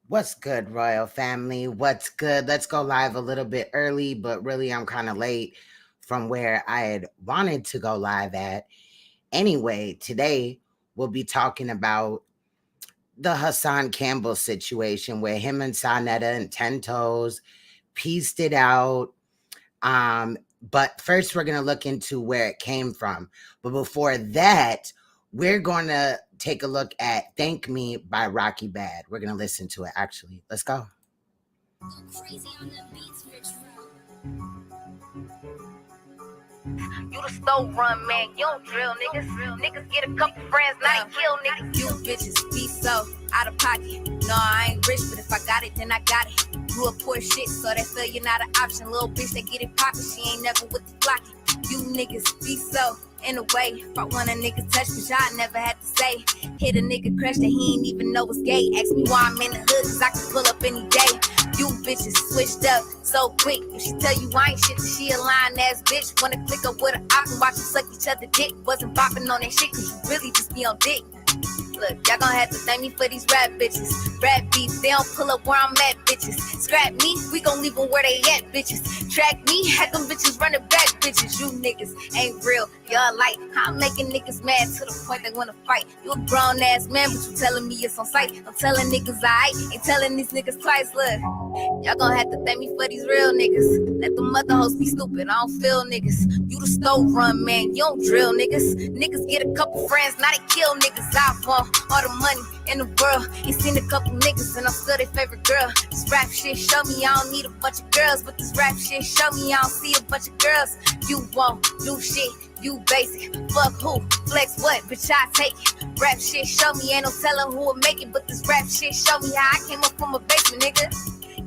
What's good, Royal Family? What's good? Let's go live a little bit early, but really I'm kind of late from where I had wanted to go live at. Anyway, today we'll be talking about the Hassan Campbell situation where him and Saneter and Ten Toes pieced it out. But first we're gonna look into where it came from. But before that, we're gonna take a look at Thank Me by Rocky Bad. We're gonna listen to it actually. Let's go. Crazy on the beats, You the store run, man. You don't drill, niggas. Niggas get a couple friends, now they kill niggas. You bitches be so out of pocket. No, I ain't rich, but if I got it, then I got it. You a poor shit, so that failure not an option. Little bitch, they get it poppin'. She ain't never with the flocky. You niggas be so in a way. If I want a nigga touch, bitch, I never had to say. Hit a nigga crush that he ain't even know was gay. Ask me why I'm in the hood, cause I can pull up any day. You bitches switched up so quick. If she tell you I ain't shit, then she a lying ass bitch. Wanna click up with an op and watch them suck each other dick. Wasn't bopping on that shit, cause you really just be on dick. Look, y'all gon' have to thank me for these rap bitches. Rap beef, they don't pull up where I'm at, bitches. Scrap me, we gon' leave them where they at, bitches. Track me, had them bitches running back, bitches. You niggas ain't real, y'all like. I'm making niggas mad to the point they wanna fight. You a grown ass man, but you telling me it's on sight. I'm telling niggas I ain't telling these niggas twice, look. Y'all gon' have to thank me for these real niggas. Let the mother hoes be stupid, I don't feel niggas. You the stove run, man, you don't drill niggas. Niggas get a couple friends, now they kill niggas. I want all the money in the world. Ain't seen a couple niggas and I'm still their favorite girl. This rap shit show me I don't need a bunch of girls, but this rap shit show me I don't see a bunch of girls. You won't do shit, you basic. Fuck who, flex what, bitch I take it. Rap shit show me ain't no telling who will make it, but this rap shit show me how I came up from a basement, nigga.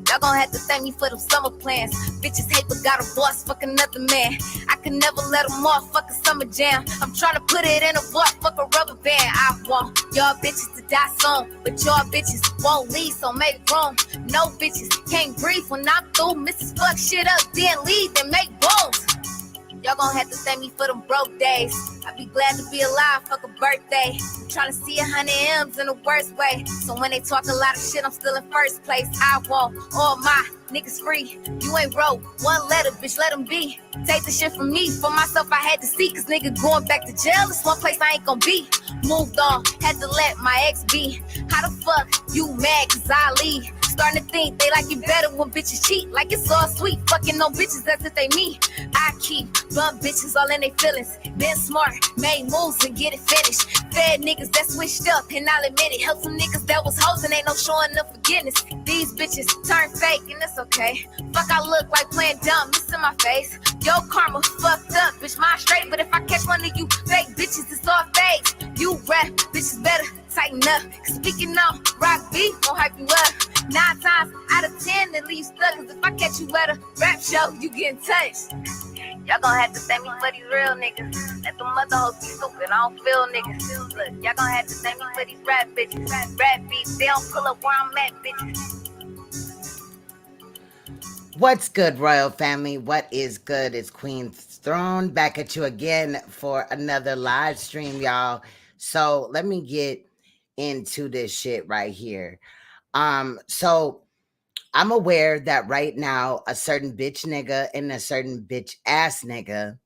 Y'all gon' have to thank me for them summer plans. Bitches hate but got a boss, fuck another man. I can never let them off, fuck a summer jam. I'm tryna put it in a box, fuck a rubber band. I want y'all bitches to die soon, but y'all bitches won't leave, so make room. No bitches can't breathe when I'm through. Mrs. Fuck shit up, then leave and make bones. Y'all gon' have to thank me for them broke days. I be glad to be alive, fuck a birthday. I'm tryna see 100 M's in the worst way. So when they talk a lot of shit, I'm still in first place. I want all my niggas free. You ain't wrote one letter, bitch, let them be. Take the shit from me, for myself I had to see. Cause nigga going back to jail, it's one place I ain't gon' be. Moved on, had to let my ex be. How the fuck you mad cause I leave? Starting to think they like you better when bitches cheat. Like it's all sweet, fucking on bitches as if they me. I keep bum bitches all in their feelings. Been smart, made moves and get it finished. Fed niggas that switched up and I'll admit it. Help some niggas that was hoes and ain't no showing up forgiveness. These bitches turn fake and it's okay. Fuck I look like playing dumb, this in my face. Yo karma fucked up, bitch mine straight. But if I catch one of you fake bitches, it's all fakes. You rap, bitches better tighten up. Cause speaking on rock beef, won't hype you up. 9 times out of 10, it leaves stuck. Cause if I catch you at a rap show, you getting touched. Y'all gon' have to thank me for these real niggas. Let the mother hoes be stupid, I don't feel niggas. Look, y'all gon' have to thank me for these rap bitches. Rap beats, they don't pull up where I'm at, bitches. What's good, Royal Family? What is good? It's Queen's Throne back at you again for another live stream, y'all. So let me get into this shit right here. So I'm aware that right now a certain bitch nigga and a certain bitch ass nigga,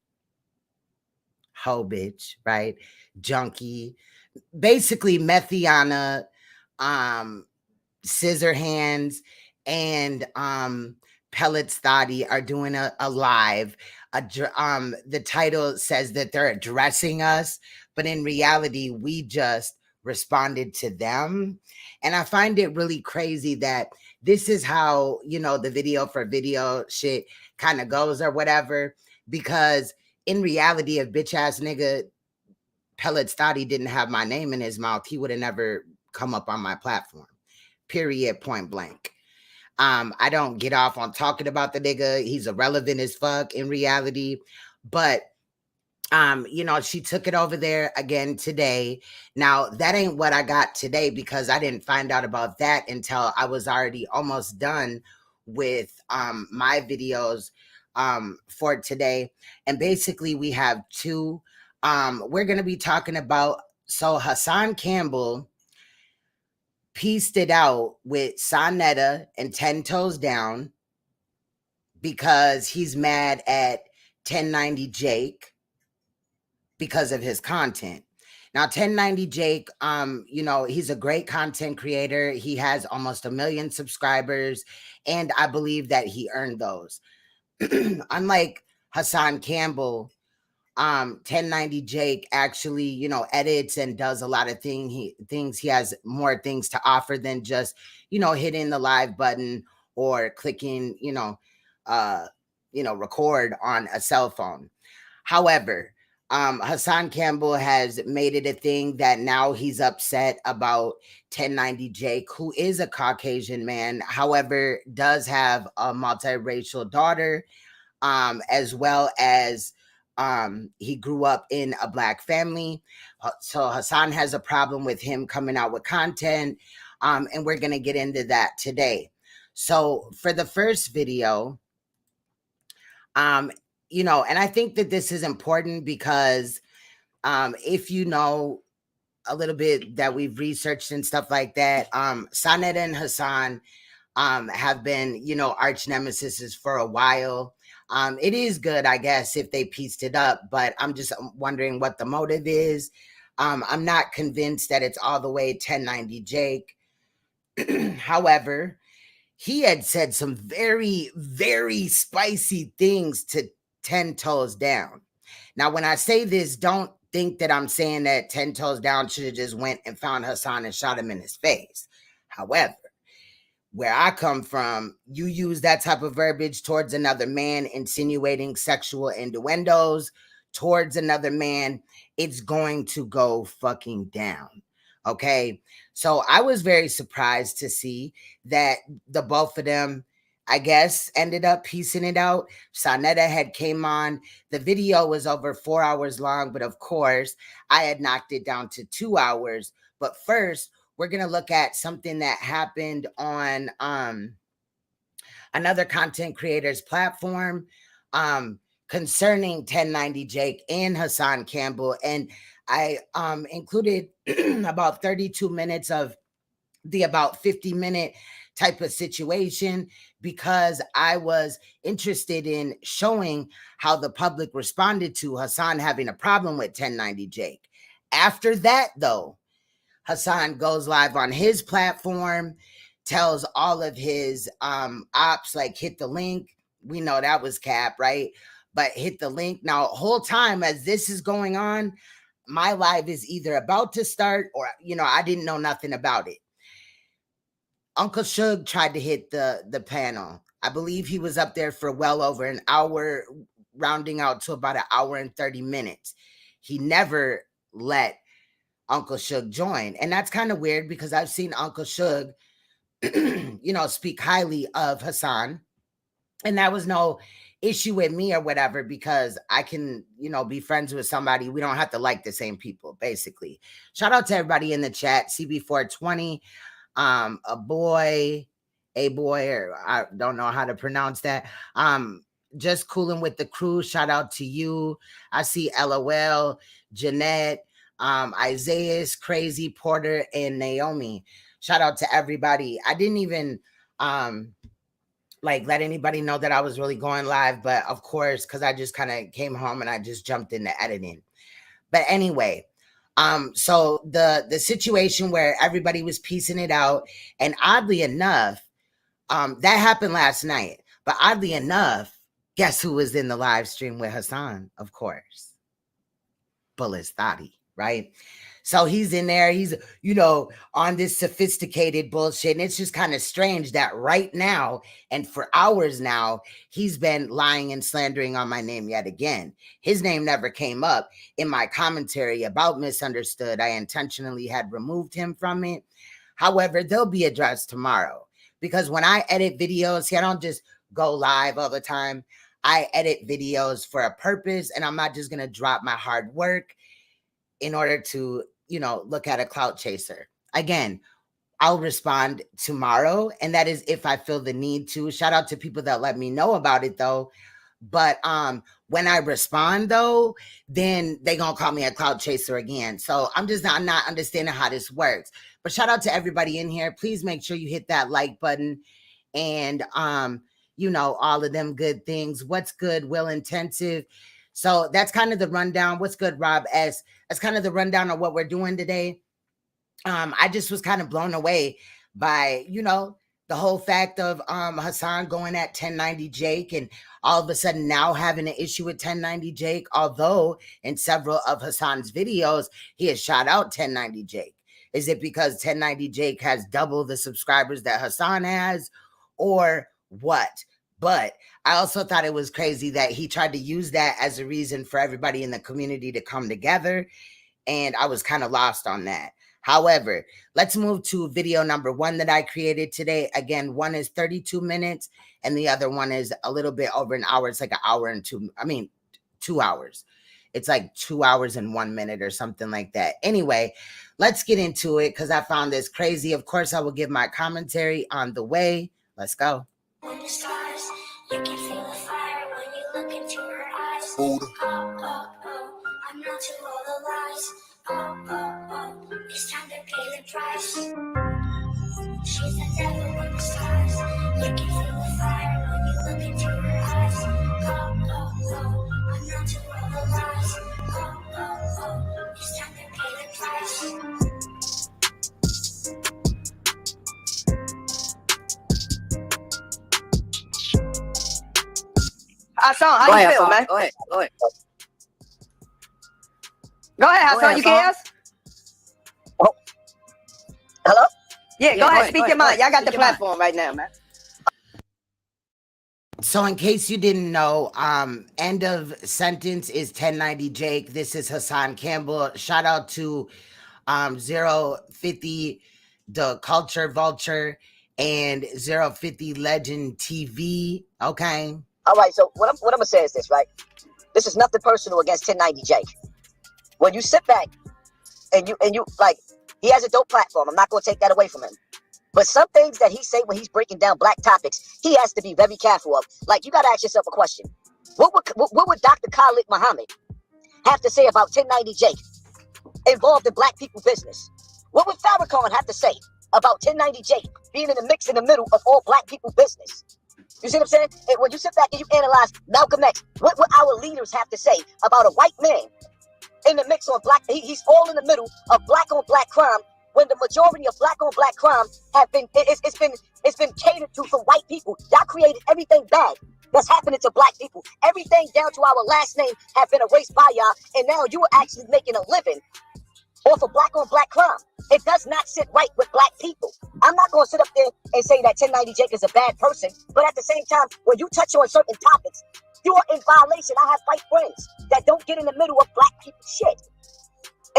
hoe bitch, right? Junkie, basically Methiana, Scissor Hands, and Pellets Thotty are doing a live. The title says that they're addressing us, but in reality, we just responded to them. And I find it really crazy that this is how, the video for video shit kind of goes or whatever, because in reality, if bitch ass nigga Pellets Thotty didn't have my name in his mouth, he would have never come up on my platform. Period, point blank. I don't get off on talking about the nigga. He's irrelevant as fuck in reality. But she took it over there again today. Now, that ain't what I got today because I didn't find out about that until I was already almost done with my videos for today. And basically we have two. We're going to be talking about, so Hassan Campbell pieced it out with Saneter and 10 Toes Down because he's mad at 1090 Jake because of his content. Now, 1090 Jake, he's a great content creator. He has almost 1 million subscribers, and I believe that he earned those. Unlike Hassan Campbell, 1090 Jake actually, edits and does a lot of things. He has more things to offer than just, hitting the live button or clicking, record on a cell phone. However, Hassan Campbell has made it a thing that now he's upset about 1090 Jake, who is a Caucasian man, however, does have a multiracial daughter, as well as he grew up in a Black family. So Hassan has a problem with him coming out with content, and we're going to get into that today. So for the first video, and I think that this is important because if you know a little bit that we've researched and stuff like that, Saneter and Hassan have been, arch nemesis for a while. It is good, I guess, if they pieced it up, but I'm just wondering what the motive is. I'm not convinced that it's all the way 1090 Jake. However, he had said some very, very spicy things to 10 Toes Down. Now, when I say this, don't think that I'm saying that 10 Toes Down should have just went and found Hassan and shot him in his face. However, where I come from, you use that type of verbiage towards another man, insinuating sexual innuendos towards another man, it's going to go fucking down. Okay? So I was very surprised to see that the both of them, I guess, ended up piecing it out. Saneter had came on. The video was over 4 hours long, but of course, I had knocked it down to 2 hours. But first, we're going to look at something that happened on another content creator's platform concerning 1090 Jake and Hassan Campbell. And I included about 32 minutes of the about 50-minute type of situation because I was interested in showing how the public responded to Hassan having a problem with 1090 Jake. After that, though, Hassan goes live on his platform, tells all of his ops, like, hit the link. We know that was cap, right? But hit the link. Now, whole time as this is going on, my live is either about to start or, I didn't know nothing about it. Uncle Suge tried to hit the panel. I believe he was up there for well over an hour, rounding out to about 1 hour and 30 minutes. He never let Uncle Suge join. And that's kind of weird because I've seen Uncle Suge, speak highly of Hassan. And that was no issue with me or whatever, because I can, be friends with somebody. We don't have to like the same people, basically. Shout out to everybody in the chat. CB420, a boy, or I don't know how to pronounce that. Just cooling with the crew. Shout out to you. I see LOL, Jeanette, Isaiah's, Crazy, Porter, and Naomi. Shout out to everybody. I didn't even let anybody know that I was really going live, but of course, because I just kind of came home and I just jumped into editing. But anyway, so the situation where everybody was piecing it out, and oddly enough, that happened last night. But oddly enough, guess who was in the live stream with Hassan? Of course, Bullets Thotty. Right? So he's in there, he's, on this sophisticated bullshit. And it's just kind of strange that right now, and for hours now, he's been lying and slandering on my name yet again. His name never came up in my commentary about Misunderstood. I intentionally had removed him from it. However, they'll be addressed tomorrow. Because when I edit videos, I don't just go live all the time. I edit videos for a purpose, and I'm not just going to drop my hard work in order to, look at a clout chaser. Again, I'll respond tomorrow, and that is if I feel the need to. Shout out to people that let me know about it, though. But when I respond though, then they gonna call me a clout chaser again. So I'm just not understanding how this works. But shout out to everybody in here. Please make sure you hit that like button and you know, all of them good things. What's good, Will Intensive? So that's kind of the rundown. What's good, Rob S? That's kind of the rundown of what we're doing today. I just was kind of blown away by, you know, the whole fact of Hassan going at 1090 Jake and all of a sudden now having an issue with 1090 Jake, although in several of Hassan's videos, he has shot out 1090 Jake. Is it because 1090 Jake has double the subscribers that Hassan has, or what? But I also thought it was crazy that he tried to use that as a reason for everybody in the community to come together. And I was kind of lost on that. However, let's move to video number 1 that I created today. Again, one is 32 minutes and the other one is a little bit over an hour. It's like an hour and 2 hours. It's like 2 hours and 1 minute or something like that. Anyway, let's get into it because I found this crazy. Of course, I will give my commentary on the way. Let's go. When the stars, you can feel the fire when you look into her eyes. I'm not to all the lies. It's time to pay the price. She's the devil when the stars, you can feel the fire when you look into her eyes. I'm not to all the lies. It's time to pay the price. Hassan, how you feel, man? Go ahead. Go ahead, Hassan. You can hear us? Oh. Hello? Yeah, go ahead. Speak your mind. Y'all got the platform right now, man. So in case you didn't know, end of sentence is 1090 Jake. This is Hassan Campbell. Shout out to 050 the Culture Vulture and 050 Legend TV. Okay. All right, so what I'm gonna say is this, right? This is nothing personal against 1090 Jake. When you sit back and you like, he has a dope platform. I'm not gonna take that away from him. But some things that he say when he's breaking down black topics, he has to be very careful of. Like, you gotta ask yourself a question. What would Dr. Khalid Muhammad have to say about 1090 Jake involved in black people business? What would Farrakhan have to say about 1090 Jake being in the mix in the middle of all black people business? You see what I'm saying? And when you sit back and you analyze Malcolm X, what would our leaders have to say about a white man in the mix on black? He's all in the middle of black on black crime, when the majority of black on black crime have been it's been catered to from white people. Y'all created everything bad that's happening to black people. Everything down to our last name have been erased by y'all, and now you are actually making a living off of black on black crime. It does not sit right with black people. I'm not going to sit up there and say that 1090 Jake is a bad person, but at the same time, when you touch on certain topics, you are in violation. I have white friends that don't get in the middle of black people's shit.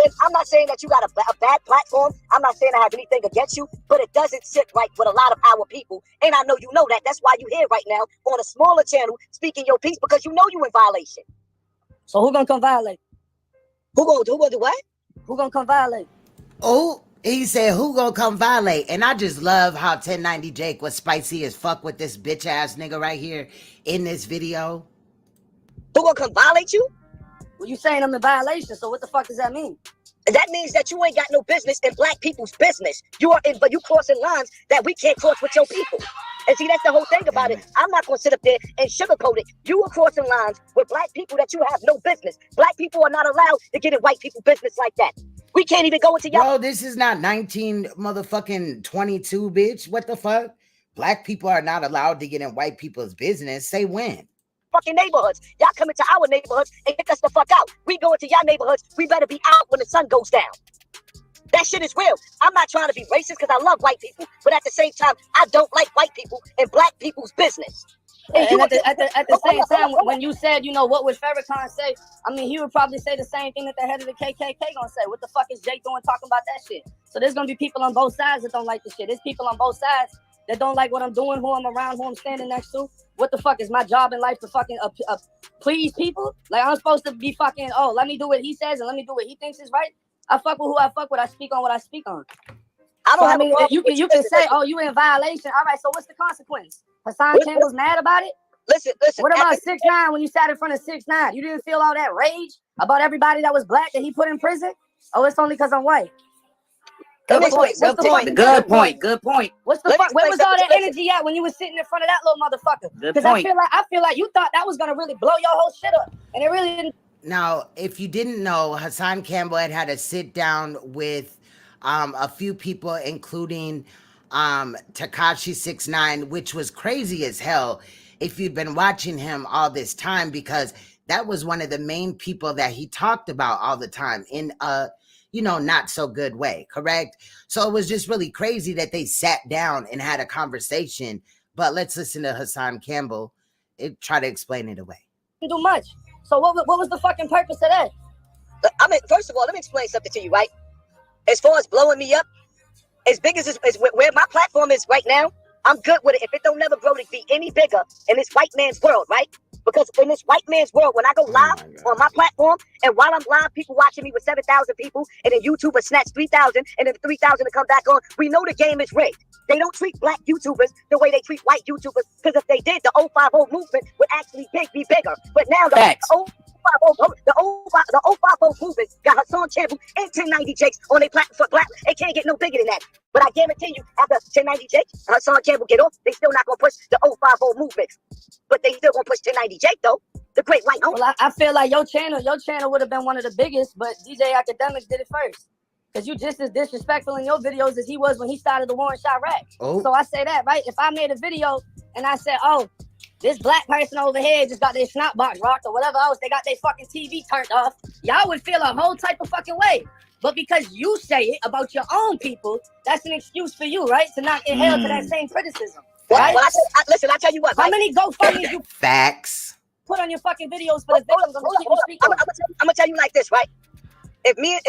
And I'm not saying that you got a bad platform. I'm not saying I have anything against you, but it doesn't sit right with a lot of our people. And I know you know that. That's why you're here right now on a smaller channel speaking your piece, because you know you in violation. So who gonna come violate? Who gonna do what? Who gonna come violate? Oh, he said, who gonna come violate? And I just love how 1090 Jake was spicy as fuck with this bitch ass nigga right here in this video. Who gonna come violate you? Well, you saying I'm in violation, so what the fuck does that mean? That means that you ain't got no business in black people's business. You are in, but you crossing lines that we can't cross with your people. And see, that's the whole thing about it. I'm not gonna sit up there and sugarcoat it. You are crossing lines with black people that you have no business. Black people are not allowed to get in white people's business like that. We can't even go into y'all. Bro, this is not 1922, bitch. What the fuck? Black people are not allowed to get in white people's business. Say when? Fucking neighborhoods. Y'all come into our neighborhoods and kick us the fuck out. We go into y'all neighborhoods. We better be out when the sun goes down. That shit is real. I'm not trying to be racist because I love white people, but at the same time, I don't like white people and black people's business. And at the same time, when you said, you know, what would Farrakhan say? I mean, he would probably say the same thing that the head of the KKK gonna say. What the fuck is Jake doing talking about that shit? So there's gonna be people on both sides that don't like this shit. There's people on both sides that don't like what I'm doing, who I'm around, who I'm standing next to. What the fuck is my job in life to fucking please people? Like, I'm supposed to be fucking, oh, let me do what he says and let me do what he thinks is right. I fuck with who I fuck with. I speak on what I speak on. I don't have I mean, you can say, oh, you in violation. All right, so what's the consequence? Hassan Campbell's mad about it? Listen. What about 6ix9ine when you sat in front of 6ix9ine? You didn't feel all that rage about everybody that was black that he put in prison? Oh, it's only because I'm white. Good point. Good point. What's the fuck? Where was all that energy at when you was sitting in front of that little motherfucker? Because I feel like you thought that was gonna really blow your whole shit up, and it really didn't. Now, if you didn't know, Hassan Campbell had a sit down with a few people, including Tekashi 6ix9ine, which was crazy as hell if you'd been watching him all this time, because that was one of the main people that he talked about all the time in a, not so good way, correct? So it was just really crazy that they sat down and had a conversation. But let's listen to Hassan Campbell try to explain it away. Do much. So what was the fucking purpose of that? I mean, first of all, let me explain something to you, right? As far as blowing me up, as big as where my platform is right now, I'm good with it. If it don't never grow to be any bigger in this white man's world, right? Because in this white man's world, when I go live on my platform, and while I'm live, people watching me with 7,000 people, and then YouTube will snatch 3,000, and then 3,000 to come back on, we know the game is rigged. They don't treat black YouTubers the way they treat white YouTubers, because if they did, the 050 movement would actually be bigger. But now the 050 movement got Hassan Campbell and 1090 Jakes on their platform for black. It can't get no bigger than that. But I guarantee you, after 1090 Jake and Hassan Campbell get off, they still not gonna push the 050 movement. But they still gonna push 1090 Jake though. The great white homie. Well, I feel like your channel would have been one of the biggest, but DJ Academics did it first. Because you just as disrespectful in your videos as he was when he started the Warren Shot Rap. Oh. So I say that, right? If I made a video and I said, oh, this black person over here just got their snot box rocked or whatever else, they got their fucking TV turned off, y'all would feel a whole type of fucking way. But because you say it about your own people, that's an excuse for you, right? To not inhale to that same criticism. Right? Well, listen, I tell you what. How many GoFundMes you Facts put on your fucking videos for the victims on the street? I'm gonna tell you like this, right? If me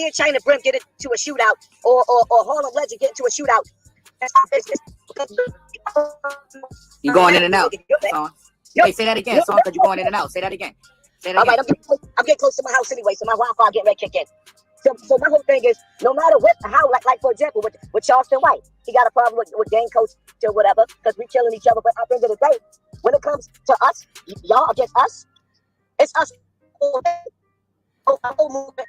and China Brim get into a shootout, or Harlem Legend get into a shootout, that's our business. You going in and out, son. Hey, say that again, son, because you're going in and out. Say that again. All right, I'm getting close to my house anyway, so my Wi-Fi getting ready to kick in. So my whole thing is, no matter what, how, like for example, with Charleston White, he got a problem with gang coach or whatever, because we killing each other. But at the end of the day, when it comes to us, y'all against us, it's us all day. Whole movement.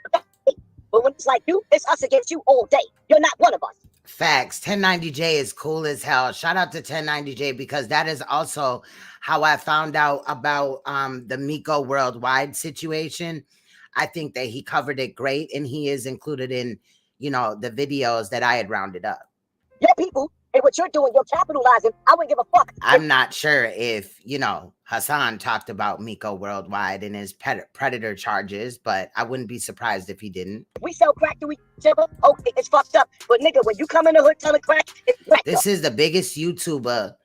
But when it's like you, it's us against you all day. You're not one of us. Facts. 1090J is cool as hell. Shout out to 1090J, because that is also how I found out about the Miko Worldwide situation. I think that he covered it great, and he is included in, the videos that I had rounded up. Yeah, people, and what you're doing, you're capitalizing. I wouldn't give a fuck. I'm not sure if, Hassan talked about Miko Worldwide and his predator charges, but I wouldn't be surprised if he didn't. We sell crack to each other. Okay, it's fucked up. But nigga, when you come in the hood telling crack, it's cracked This up. is the biggest YouTuber.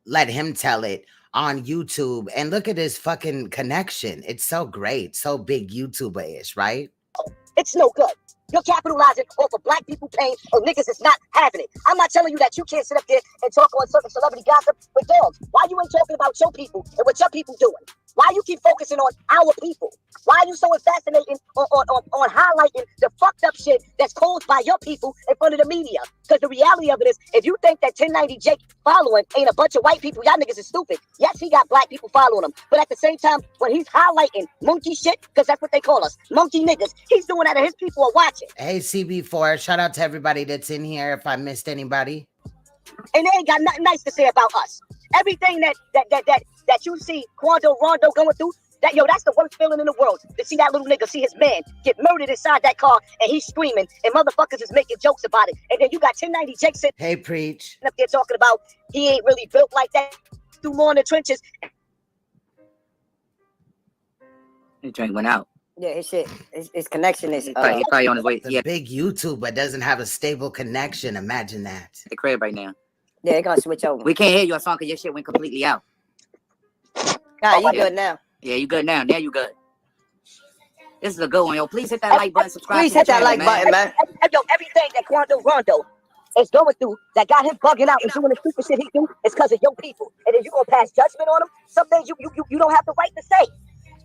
Let him tell it on YouTube. And look at his fucking connection. It's so great. So big YouTuber-ish, right? It's no good. You're capitalizing off of black people pain, or niggas is not having it. I'm not telling you that you can't sit up there and talk on certain celebrity gossip with dogs. Why you ain't talking about your people and what your people doing? Why you keep focusing on our people? Why are you so fascinating on highlighting the fucked up shit that's caused by your people in front of the media? Because the reality of it is, if you think that 1090 Jake following ain't a bunch of white people, y'all niggas is stupid. Yes, he got black people following him. But at the same time, when he's highlighting monkey shit, because that's what they call us, monkey niggas, he's doing that and his people are watching. Hey, CB4, shout out to everybody that's in here if I missed anybody. And they ain't got nothing nice to say about us. Everything that you see Quando Rondo going through, that's the worst feeling in the world. To see that little nigga, see his man get murdered inside that car, and he's screaming, and motherfuckers is making jokes about it. And then you got 1090 Jake sitting Hey, preach. up there talking about he ain't really built like that, do more in the trenches. His drink went out. Yeah, his connection is. He's probably on his way. The big YouTuber doesn't have a stable connection. Imagine that. The crib right now. Yeah, they're gonna switch over. We can't hear you, Hassan, because your shit went completely out. Nah, you good now. Yeah, you good now. Now you good. This is a good one, yo. Please hit that like button, subscribe. Please hit that like button, man. Yo, everything that Quando Rondo is going through that got him bugging out and doing the stupid shit he do is because of your people. And if you gonna pass judgment on him, some things you don't have the right to say.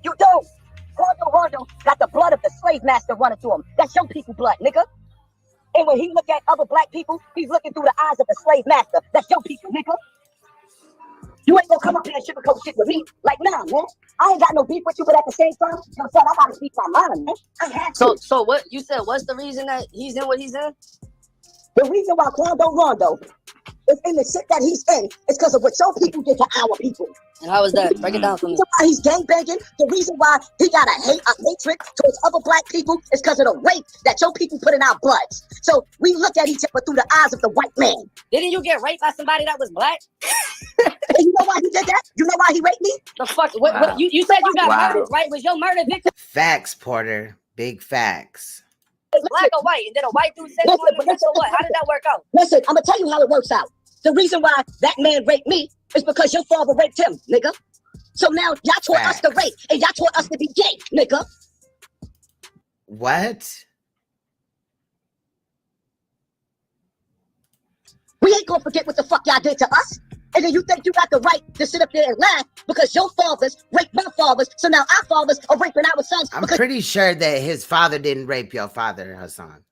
You don't. Quando Rondo got the blood of the slave master running through him. That's your people blood, nigga. And when he look at other black people, he's looking through the eyes of the slave master. That's your people, nigga. You ain't gonna come up here and sugarcoat shit with me. Like, nah, man. I ain't got no beef with you, but at the same time, yo, son, I gotta speak my mind, man. I have to. So what you said? What's the reason that he's in what he's in? The reason why Quando Rondo is in the shit that he's in is because of what your people did to our people. And how is that? Break it down for me. The reason why he's gangbanging, the reason why he got a hatred towards other black people is because of the rape that your people put in our bloods. So we look at each other through the eyes of the white man. Didn't you get raped by somebody that was black? And you know why he did that? You know why he raped me? The fuck? What, you said you got murdered, right? Was your murder victim Facts, Porter. Big facts. black or white? And then a white dude said you wanted to or what? How did that work out? Listen, I'm gonna tell you how it works out. The reason why that man raped me is because your father raped him, nigga. So now y'all taught us to rape and y'all taught us to be gay, nigga. What? We ain't gonna forget what the fuck y'all did to us. And then you think you got the right to sit up there and laugh because your fathers raped my fathers, so now our fathers are raping our sons. I'm pretty sure that his father didn't rape your father, Hassan.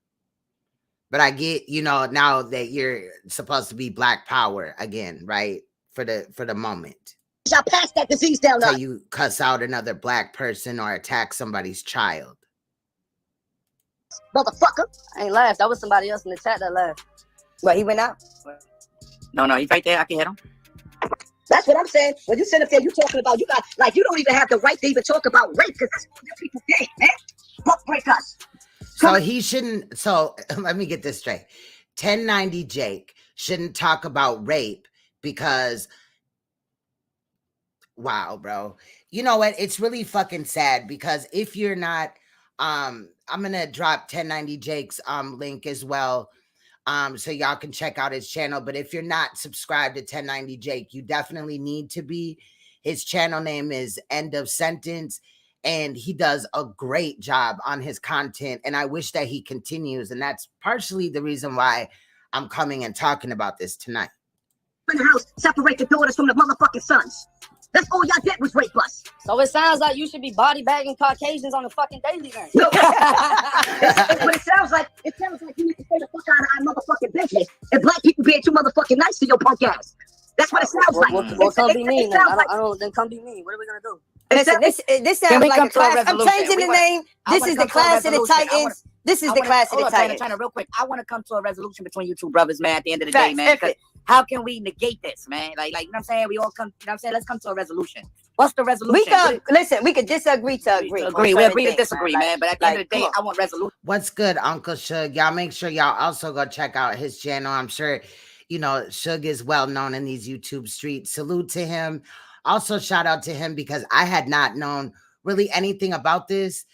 But I get, now that you're supposed to be black power again, right? For the moment. Y'all pass that disease down to us. Until you cuss out another black person or attack somebody's child. Motherfucker. I ain't laughed. That was somebody else in the chat that laughed. Well, he went out? No, he's right there. I can hit him. That's what I'm saying. When you sit up there, you talking about, you don't even have the right to even talk about rape because that's what your people did, man. Fuck break us. So he shouldn't, let me get this straight. 1090 Jake shouldn't talk about rape because, wow, bro. You know what? It's really fucking sad because if you're not, I'm going to drop 1090 Jake's link as well. So y'all can check out his channel. But if you're not subscribed to 1090 Jake, you definitely need to be. His channel name is End of Sentence. And he does a great job on his content. And I wish that he continues. And that's partially the reason why I'm coming and talking about this tonight. In the house, separate the daughters from the motherfucking sons. That's all y'all did was rape us. So it sounds like you should be body bagging Caucasians on the fucking daily then. No. But it sounds like you need to stay the fuck out of our motherfucking business. And black people being too motherfucking nice to your punk ass. That's what it sounds like. Well, come be mean then. Then come be mean. What are we gonna do? Listen, this sounds like a class. I'm changing the name. This is the class of the Titans. This is the class of the Titans. China, real quick. I want to come to a resolution between you two brothers, man, at the end of the day, man. Because how can we negate this, man? Like, you know what I'm saying? We all come, you know what I'm saying? Let's come to a resolution. What's the resolution? We could disagree to agree. We agree to disagree, man. But at the end of the day, I want resolution. What's good, Uncle Suge? Y'all make sure y'all also go check out his channel. I'm sure, Suge is well known in these YouTube streets. Salute to him. Also, shout out to him because I had not known really anything about this.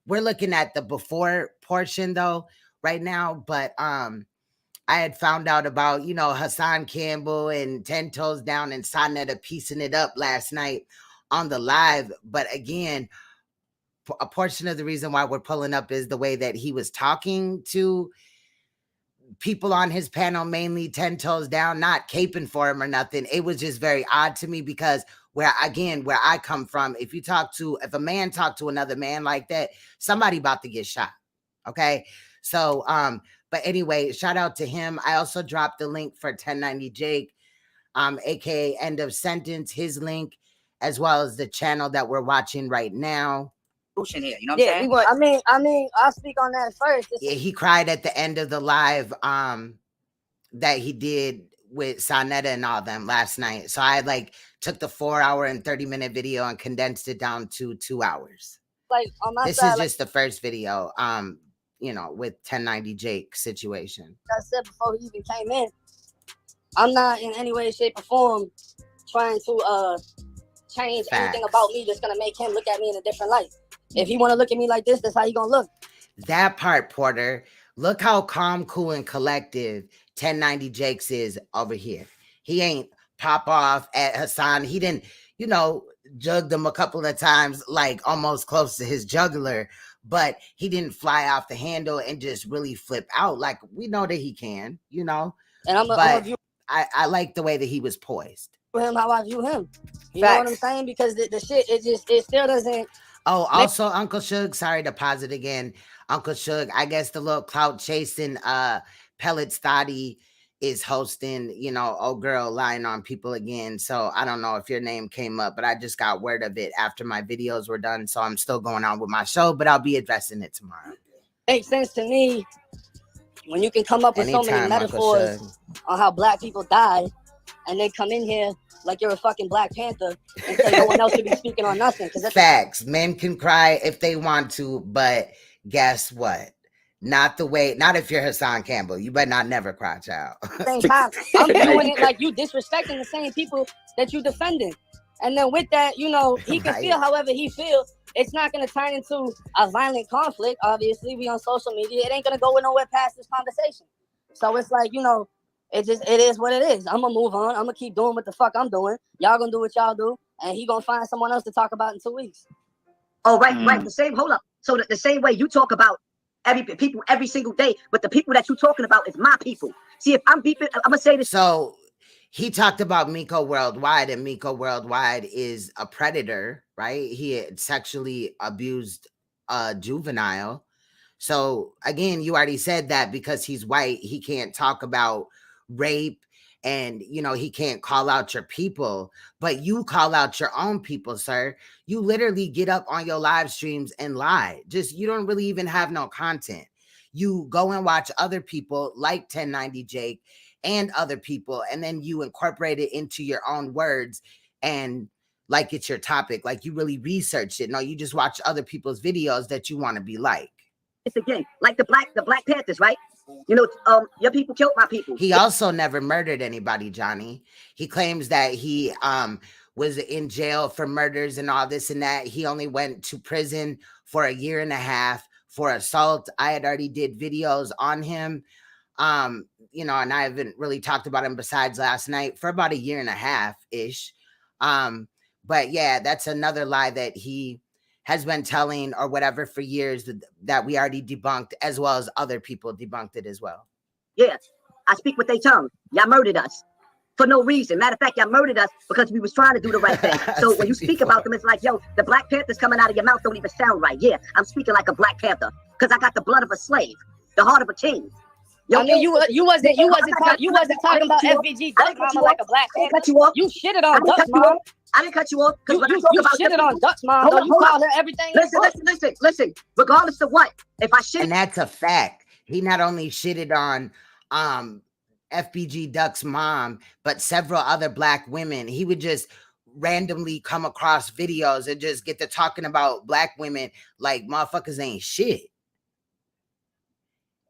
We're looking at the before portion though right now, but I had found out about, Hassan Campbell and 10 Toes Down and Saneter piecing it up last night on the live. But again, a portion of the reason why we're pulling up is the way that he was talking to people on his panel, mainly 10 Toes Down, not caping for him or nothing. It was just very odd to me because where I come from, if a man talk to another man like that, somebody about to get shot. Okay. So, but anyway, shout out to him. I also dropped the link for 1090 Jake, aka End of Sentence, his link, as well as the channel that we're watching right now. Here, you know what I'm saying? I mean, I'll speak on that first. Yeah, he cried at the end of the live that he did with Saneter and all them last night. So I took the 4-hour and 30-minute video and condensed it down to 2 hours. Like on my this side, is just the first video, with 1090 Jake situation. I said before he even came in, I'm not in any way, shape, or form trying to change anything about me that's gonna make him look at me in a different light. If he want to look at me like this, that's how he gonna look. That part, Porter. Look how calm, cool, and collective 1090 Jakes is over here. He ain't pop off at Hassan. He didn't, jugged him a couple of times, almost close to his jugular, but he didn't fly off the handle and just really flip out. Like we know that he can, And I like the way that he was poised. Him how I view him. You know what I'm saying? Because the shit, it still doesn't. Oh, also, Uncle Suge, sorry to pause it again. Uncle Suge, I guess the little clout chasing Pellets Thotty is hosting, you know, old girl lying on people again. So I don't know if your name came up, but I just got word of it after my videos were done. So I'm still going on with my show, but I'll be addressing it tomorrow. Makes sense to me when you can come up with so many metaphors on how black people died, and then come in here like you're a fucking Black Panther and say no one else should be speaking on nothing. Because facts. Men can cry if they want to, but guess what? Not the way, not if you're Hassan Campbell. You better not never cry, child. Same time, I'm doing it like you disrespecting the same people that you defending. And then with that, you know, he can feel however he feels. It's not going to turn into a violent conflict. Obviously, we on social media. It ain't going to go nowhere past this conversation. So it's like, you know, it is what it is. I'm going to move on. I'm going to keep doing what the fuck I'm doing. Y'all going to do what y'all do. And he going to find someone else to talk about in 2 weeks. Oh, right. The same, hold up. So the same way you talk about people every single day, but the people that you're talking about is my people. See, if I'm beeping, I'm going to say this. So he talked about Miko Worldwide, and Miko Worldwide is a predator, right? He had sexually abused a juvenile. So again, you already said that because he's white, he can't talk about rape, and you know, he can't call out your people, but you call out your own people, sir. You literally get up on your live streams and lie. Just, you don't really even have no content. You go and watch other people like 1090 Jake and other people, and then you incorporate it into your own words, and like it's your topic, like you really researched it. No, you just watch other people's videos that you want to be like. It's again like the Black Panthers, right? You know, your people killed my people. He also never murdered anybody, Johnny. He claims that he was in jail for murders and all this and that. He only went to prison for 1.5 years for assault. I had already did videos on him. You know, and I haven't really talked about him besides last night for about 1.5 years-ish. But yeah, that's another lie that he has been telling or whatever for years that we already debunked, as well as other people debunked it as well. Yeah, I speak with their tongue. Y'all murdered us for no reason. Matter of fact, y'all murdered us because we was trying to do the right thing. So when you speak about them, it's like, yo, the Black Panthers coming out of your mouth don't even sound right. Yeah, I'm speaking like a Black Panther because I got the blood of a slave, the heart of a king. Yo, I mean, you wasn't talking about FBG Duck Mama like a Black Panther. You shitted on Duck Mama. I didn't cut you off. You shitted on Duck Mama. Though you called her everything. Listen. Regardless of what, if I shit, and that's a fact. He not only shitted on FBG Duck's mom, but several other Black women. He would just randomly come across videos and just get to talking about Black women like motherfuckers ain't shit.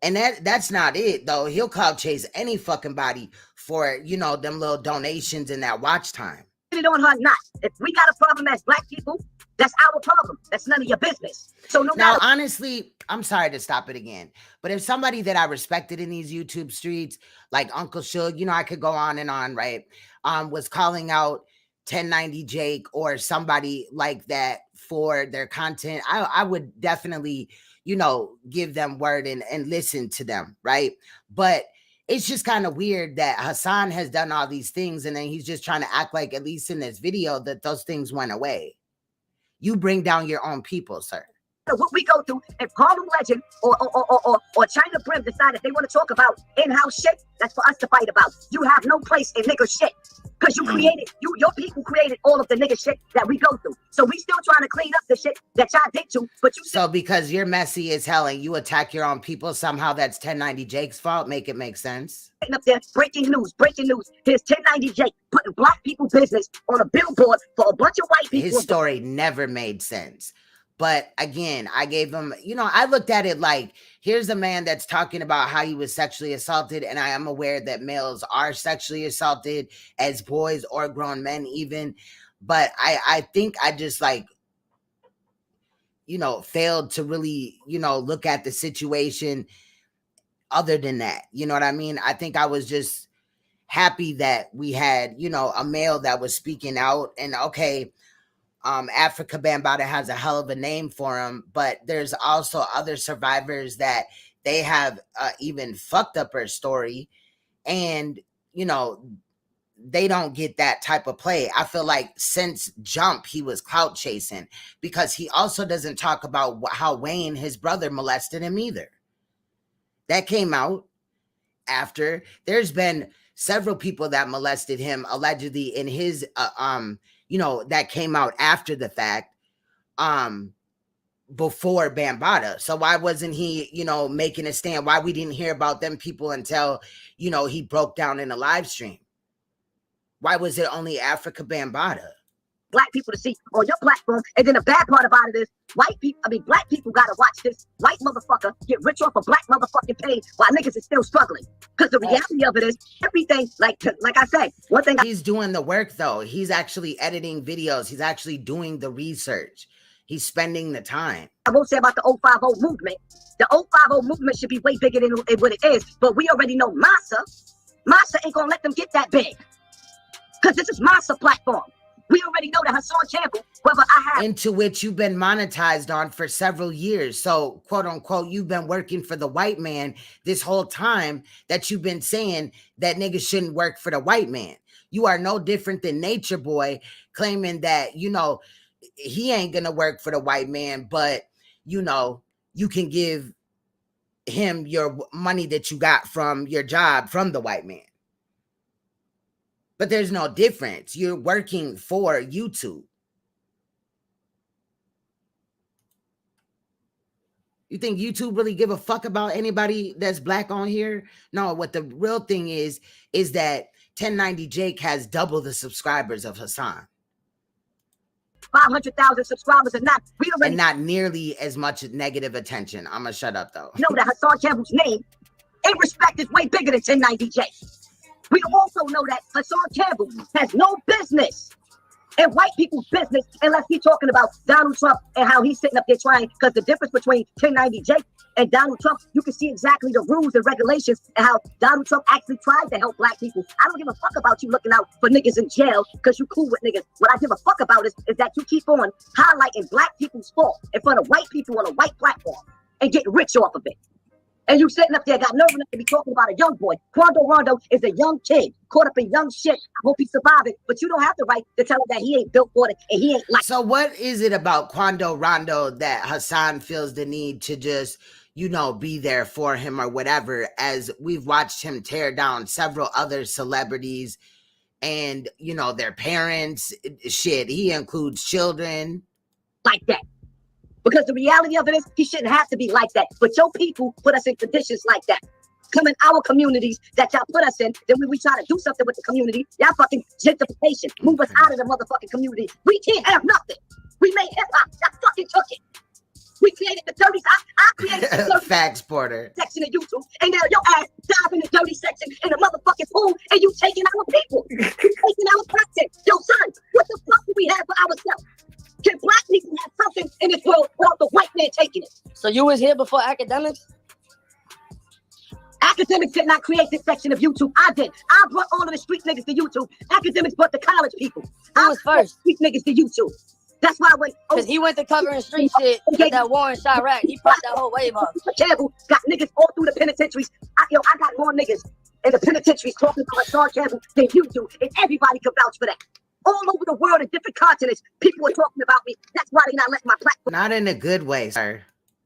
And that's not it, though. He'll clout chase any fucking body for, you know, them little donations and that watch time. It on her not. If we got a problem as Black people, that's our problem. That's none of your business. So now, honestly, I'm sorry to stop it again, but if somebody that I respected in these YouTube streets, like Uncle Suge, you know, I could go on and on, right? Was calling out 1090 Jake or somebody like that for their content, I would definitely, you know, give them word and listen to them, right? But it's just kind of weird that Hassan has done all these things and then he's just trying to act like, at least in this video, that those things went away. You bring down your own people, sir. What we go through, if Harlem Legend or China Brim decide that they want to talk about in-house shit, that's for us to fight about. You have no place in nigger shit. Because you created, your people created all of the nigger shit that we go through. So we still trying to clean up the shit that y'all did to, but you... So because you're messy as hell and you attack your own people, somehow that's 1090 Jake's fault? Make it make sense? Up there, breaking news. Here's 1090 Jake putting Black people business on a billboard for a bunch of white people. His story never made sense. But again, I gave him, you know, I looked at it like, here's a man that's talking about how he was sexually assaulted. And I am aware that males are sexually assaulted as boys or grown men even. But I think I just like, you know, failed to really, you know, look at the situation other than that. You know what I mean? I think I was just happy that we had, you know, a male that was speaking out. And okay, Africa Bambaataa has a hell of a name for him, but there's also other survivors that they have even fucked up her story, and you know, they don't get that type of play. I feel like since jump he was clout chasing, because he also doesn't talk about how Wayne, his brother, molested him either. That came out, after. There's been several people that molested him allegedly in his you know, that came out after the fact, before Bambaataa. So why wasn't he, you know, making a stand? Why we didn't hear about them people until, you know, he broke down in a live stream? Why was it only Africa Bambaataa? Black people to see on your platform. And then the bad part about it is white people, I mean, black people gotta watch this white motherfucker get rich off a black motherfucking page while niggas is still struggling. Because the reality of it is everything, like I said, one thing. He's doing the work though. He's actually editing videos. He's actually doing the research. He's spending the time. I won't say about the 050 movement. The 050 movement should be way bigger than what it is. But we already know Massa ain't gonna let them get that big. Because this is Massa platform. We already know that Hassan Campbell, whether I have... Into which you've been monetized on for several years. So, quote unquote, you've been working for the white man this whole time that you've been saying that niggas shouldn't work for the white man. You are no different than Nature Boy claiming that, you know, he ain't gonna work for the white man, but, you know, you can give him your money that you got from your job from the white man. But there's no difference. You're working for YouTube. You think YouTube really give a fuck about anybody that's black on here? No, what the real thing is that 1090 Jake has double the subscribers of Hassan. 500,000 subscribers or not. We already and not nearly as much negative attention. I'm gonna shut up though. Know that Hassan Campbell's name in respect is way bigger than 1090 Jake. We also know that Hassan Campbell has no business in white people's business unless he's talking about Donald Trump and how he's sitting up there trying, because the difference between 1090 Jake and Donald Trump, you can see exactly the rules and regulations and how Donald Trump actually tried to help black people. I don't give a fuck about you looking out for niggas in jail because you cool with niggas. What I give a fuck about is that you keep on highlighting black people's fault in front of white people on a white platform and getting rich off of it. And you sitting up there got nerve enough to be talking about a young boy. Quando Rondo is a young kid caught up in young shit. I hope he survived it, but you don't have the right to tell him that he ain't built for it and he ain't like. So what is it about Quando Rondo that Hassan feels the need to just, you know, be there for him or whatever, as we've watched him tear down several other celebrities and, you know, their parents, shit, he includes children. Like that. Because the reality of it is, he shouldn't have to be like that. But your people put us in conditions like that. Come in our communities that y'all put us in, then when we try to do something with the community, y'all fucking gentrification, move us out of the motherfucking community. We can't have nothing. We made hip hop, y'all fucking took it. We created the 30s. I created the 30s Facts, Porter. Section of YouTube, and now your ass dive in the dirty section in the motherfucking pool, and you taking our people. You taking our content. Yo, son, what the fuck do we have for ourselves? Can black people have something in this world without the white man taking it? So you was here before academics? Academics did not create this section of YouTube. I did. I brought all of the street niggas to YouTube. Academics brought the college people. Who was first? Street niggas to YouTube. That's why when because he went to covering street shit with that war in Chirac. He popped that whole wave up. Campbell got niggas all through the penitentiaries. I got more niggas in the penitentiaries talking about Hassan Campbell than you do, and everybody can vouch for that. All over the world in different continents, people are talking about me. That's why they not letting my platform. Not in a good way, sir.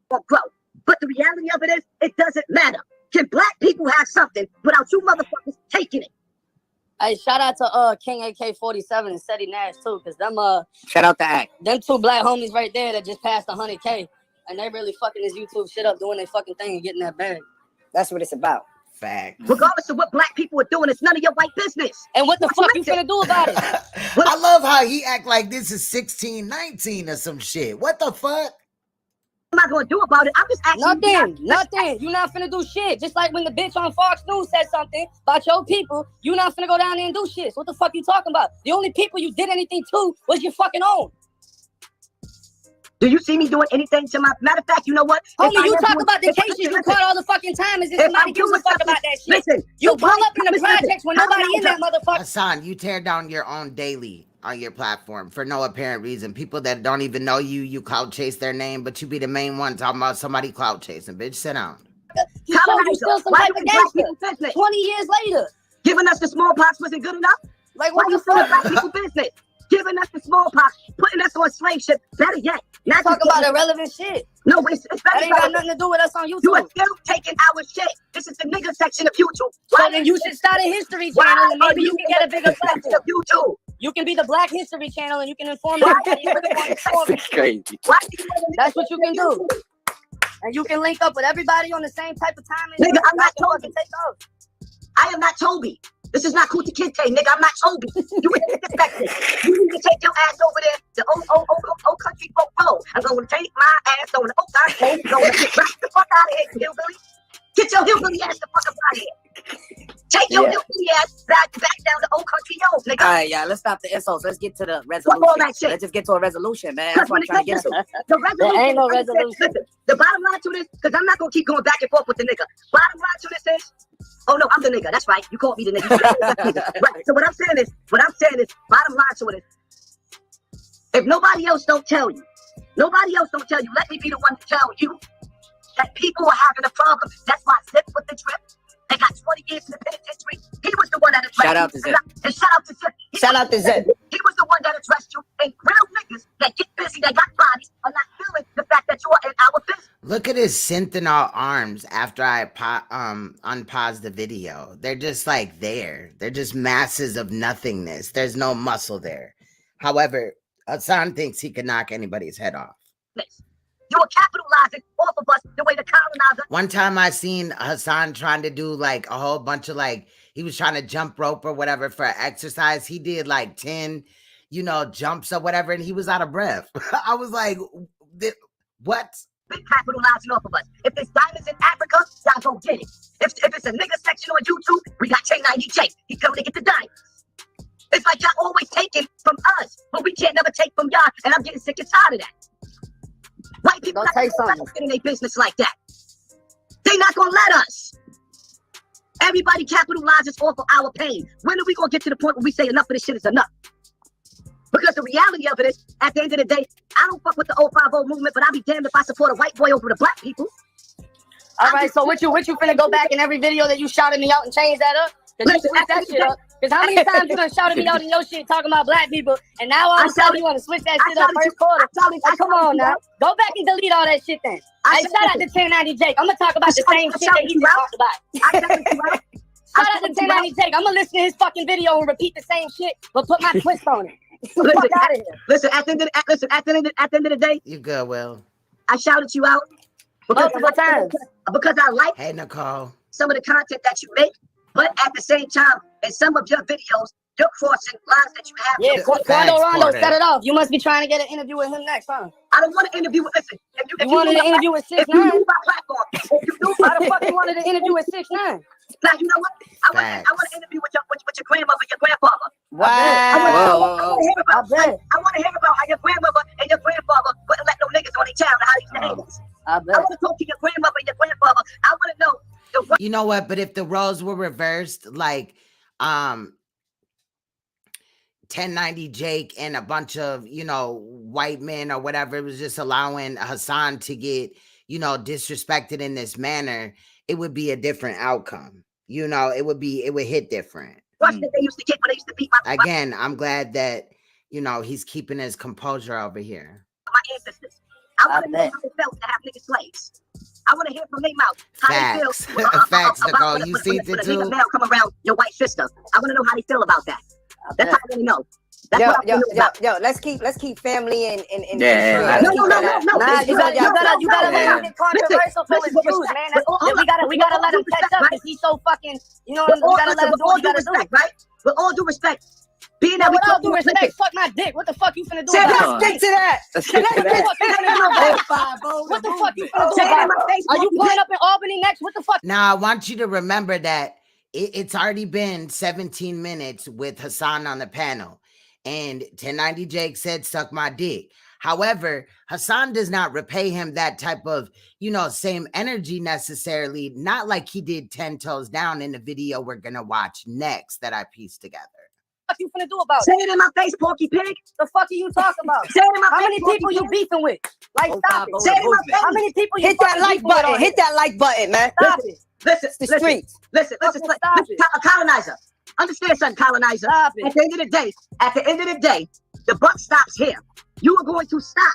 Grow. But the reality of it is, it doesn't matter. Can black people have something without you motherfuckers taking it? Hey, shout out to King AK-47 and Seti Nash too, because them shout out to Act. Them two black homies right there that just passed 100K, and they really fucking this YouTube shit up, doing their fucking thing and getting that bag. That's what it's about. Fact. Regardless of what black people are doing, it's none of your white business. And what the fuck you finna do about it? I love how he act like this is 1619 or some shit. What the fuck? I'm not gonna do about it. I'm just asking. Nothing. You not finna do shit. Just like when the bitch on Fox News said something about your people, you not finna go down there and do shit. So what the fuck you talking about? The only people you did anything to was your fucking own. Do you see me doing anything to my... Matter of fact, you know what? Homie, you talk about the cases you caught all the fucking time. Is this somebody gives a fuck about that shit? Listen, you pull up in the projects when nobody in that motherfucker. Hassan, you tear down your own daily on your platform for no apparent reason. People that don't even know you clout chase their name, but you be the main one talking about somebody clout chasing. Bitch, sit down. You showed you still some type of gangster 20 years later. Giving us the smallpox wasn't good enough? Like, Why what you the still fuck? black people business? giving us the smallpox, putting us on slave ship. Better yet, not talking about irrelevant shit. No, it's That better. ain't got nothing to do with us on YouTube. You are still taking our shit. This is the nigga section of YouTube. So then you should start a history channel and maybe you can get a bigger platform. Of YouTube. You can be the Black History Channel and you can inform everybody. That's crazy. That's what you can do. And you can link up with everybody on the same type of time. Nigga, I'm not Toby. I am not Toby. This is not Kunta Kinte, nigga. I'm not Toby. You are disrespected. You need to take your ass over there to old country folk road. I'm going to take my ass on the old country road. Get the fuck out of here, you hillbilly. Get your hillbilly ass the fuck up out of here. Take your hillbilly ass back down to old country road, nigga. All right, yeah, let's stop the insults. Let's get to the resolution. Fuck all that shit. Let's just get to a resolution, man. That's what I'm trying to get to. The resolution. There ain't no resolution. Listen, the bottom line to this, because I'm not going to keep going back and forth with the nigga. Bottom line to this is, oh no, I'm the nigga. That's right. You called me the nigga. Right. So what I'm saying is, bottom line to it is, if nobody else don't tell you, let me be the one to tell you that people are having a problem. That's why Zip with the trip. They got 20 years in the penitentiary. He was the one that addressed Shout out to Zip. And shout out to Zip. Shout out to Zip. He was the one that addressed you. And real niggas that get busy, that got bodies, are not feeling the fact that you are in our business. Look at his Sentinel arms after I unpause the video. They're just like there. They're just masses of nothingness. There's no muscle there. However, Hassan thinks he can knock anybody's head off. You are capitalizing off of us the way the colonizer. One time I seen Hassan trying to do like a whole bunch of he was trying to jump rope or whatever for exercise. He did like 10, jumps or whatever, and he was out of breath. I was like, what? Big capitalizing off of us. If there's diamonds in Africa, y'all go get it. If it's a nigga section on YouTube, we got J90J. He coming to get the diamonds. It's like y'all always taking from us, but we can't never take from y'all, and I'm getting sick and tired of that. White people not gonna let us get in their business like that. They not gonna let us. Everybody capitalizes off of our pain. When are we gonna get to the point where we say enough of this shit is enough? Because the reality of it is, at the end of the day, I don't fuck with the 050 movement, but I'll be damned if I support a white boy over the black people. All right, so what you finna go back in every video that you shouted me out and change that up? Cause you switch that shit up. Cause how many times you done shouted me out in your shit talking about black people, and now all of a sudden you want to switch that shit up first quarter? Like, come on now, go back and delete all that shit then. Hey, shout out to 1090 Jake. I'm gonna talk about the same shit that he just talked about. Shout out to 1090 Jake. I'm gonna listen to his fucking video and repeat the same shit, but put my twist on it. Fuck out of here. Listen, at the end of the day, You good, Will? I shouted you out multiple times because I like Hey, Nicole. some of the content that you make, but at the same time, in some of your videos, you're crossing lines that you have. Yeah, Rondo set it off. You must be trying to get an interview with him next, huh? I don't want to interview with. Listen, if you wanted to interview with 6ix9ine. If you use my platform, if you do, Why the fuck you wanted to interview with 6ix9ine? Now you know what? I want to interview with your grandmother and your grandfather. Wow. I want to hear about how your grandmother and your grandfather wouldn't let no niggas on their child and how they niggas. I want to talk to your grandmother and your grandfather. I want to know. You know what? But if the roles were reversed, 1090 Jake and a bunch of, white men or whatever, it was just allowing Hassan to get, disrespected in this manner, it would be a different outcome. It would hit different. Watch that they used to get when they used to beat my Again, I'm glad that, he's keeping his composure over here. My ancestors. I want to know how it felt to have niggas slaves. I want to hear from their mouth how they feel. Facts, Nicole. You seen it too. Now come around your white sister. I want to know how they feel about that. That's how I want to know. Yo, let's keep family and yeah. No. You gotta let him get controversial for his views, man. We gotta let him catch up because he's so fucking, we gotta let him do what he gotta do. Right? With all due respect, being that with all due respect, fuck my dick. What the fuck you finna do about it? Let's stick to that. What the fuck you finna do about it? Are you pulling up in Albany next? What the fuck? Now, I want you to remember that it's already been 17 minutes with Hassan on the panel. And 1090 Jake said, suck my dick. However, Hassan does not repay him that type of, same energy necessarily. Not like he did 10 Toes Down in the video we're going to watch next that I pieced together. What you finna do about it? Say it in my face, Porky Pig. The fuck are you talking about? Say it in my How face, many people you beefing with? Like, stop it. Say it in my face. How many people you hit that like button? Hit that like button, man. Stop it. Listen, colonizer. Understand something, colonizer. Stop it. At the end of the day, The buck stops here. You are going to stop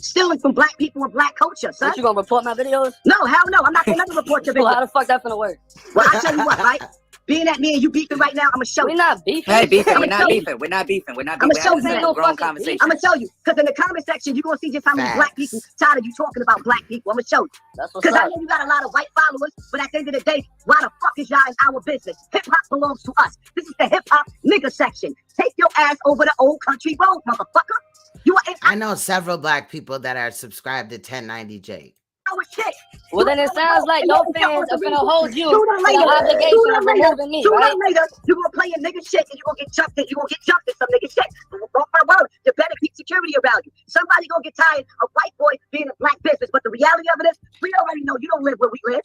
stealing from black people and black culture, son. What, you gonna report my videos? No, hell no. I'm not gonna never report your Well, videos. how the fuck that gonna work? Well, I tell you what, right? Being that me and you beefing right now, I'm gonna show We're you. not beefing. Hey, beefing. I'ma We're not show you. beefing. We're not beefing. We're not I'ma beefing. show We're you. having No a grown fucking conversation. I'm gonna tell you, because in the comment section, you're gonna see just how many black people tired of you talking about black people. I'm gonna show you. That's what's Because I up. know you got a lot of white followers, but at the end of the day, why the fuck is y'all in our business? Hip hop belongs to us. This is the hip hop nigga section. Take your ass over the old country road, motherfucker. You are in I know several black people that are subscribed to 1090J. our shit. Well, then it sounds like your fans are gonna hold you to the Sooner obligation of or removing me, right? later, you're gonna play a nigga shit and you're gonna get jumped in. You're gonna get jumped in some nigga shit. Don't my word. You better keep security around you. Somebody gonna get tired of white boy being a black business. But the reality of it is, we already know you don't live where we live.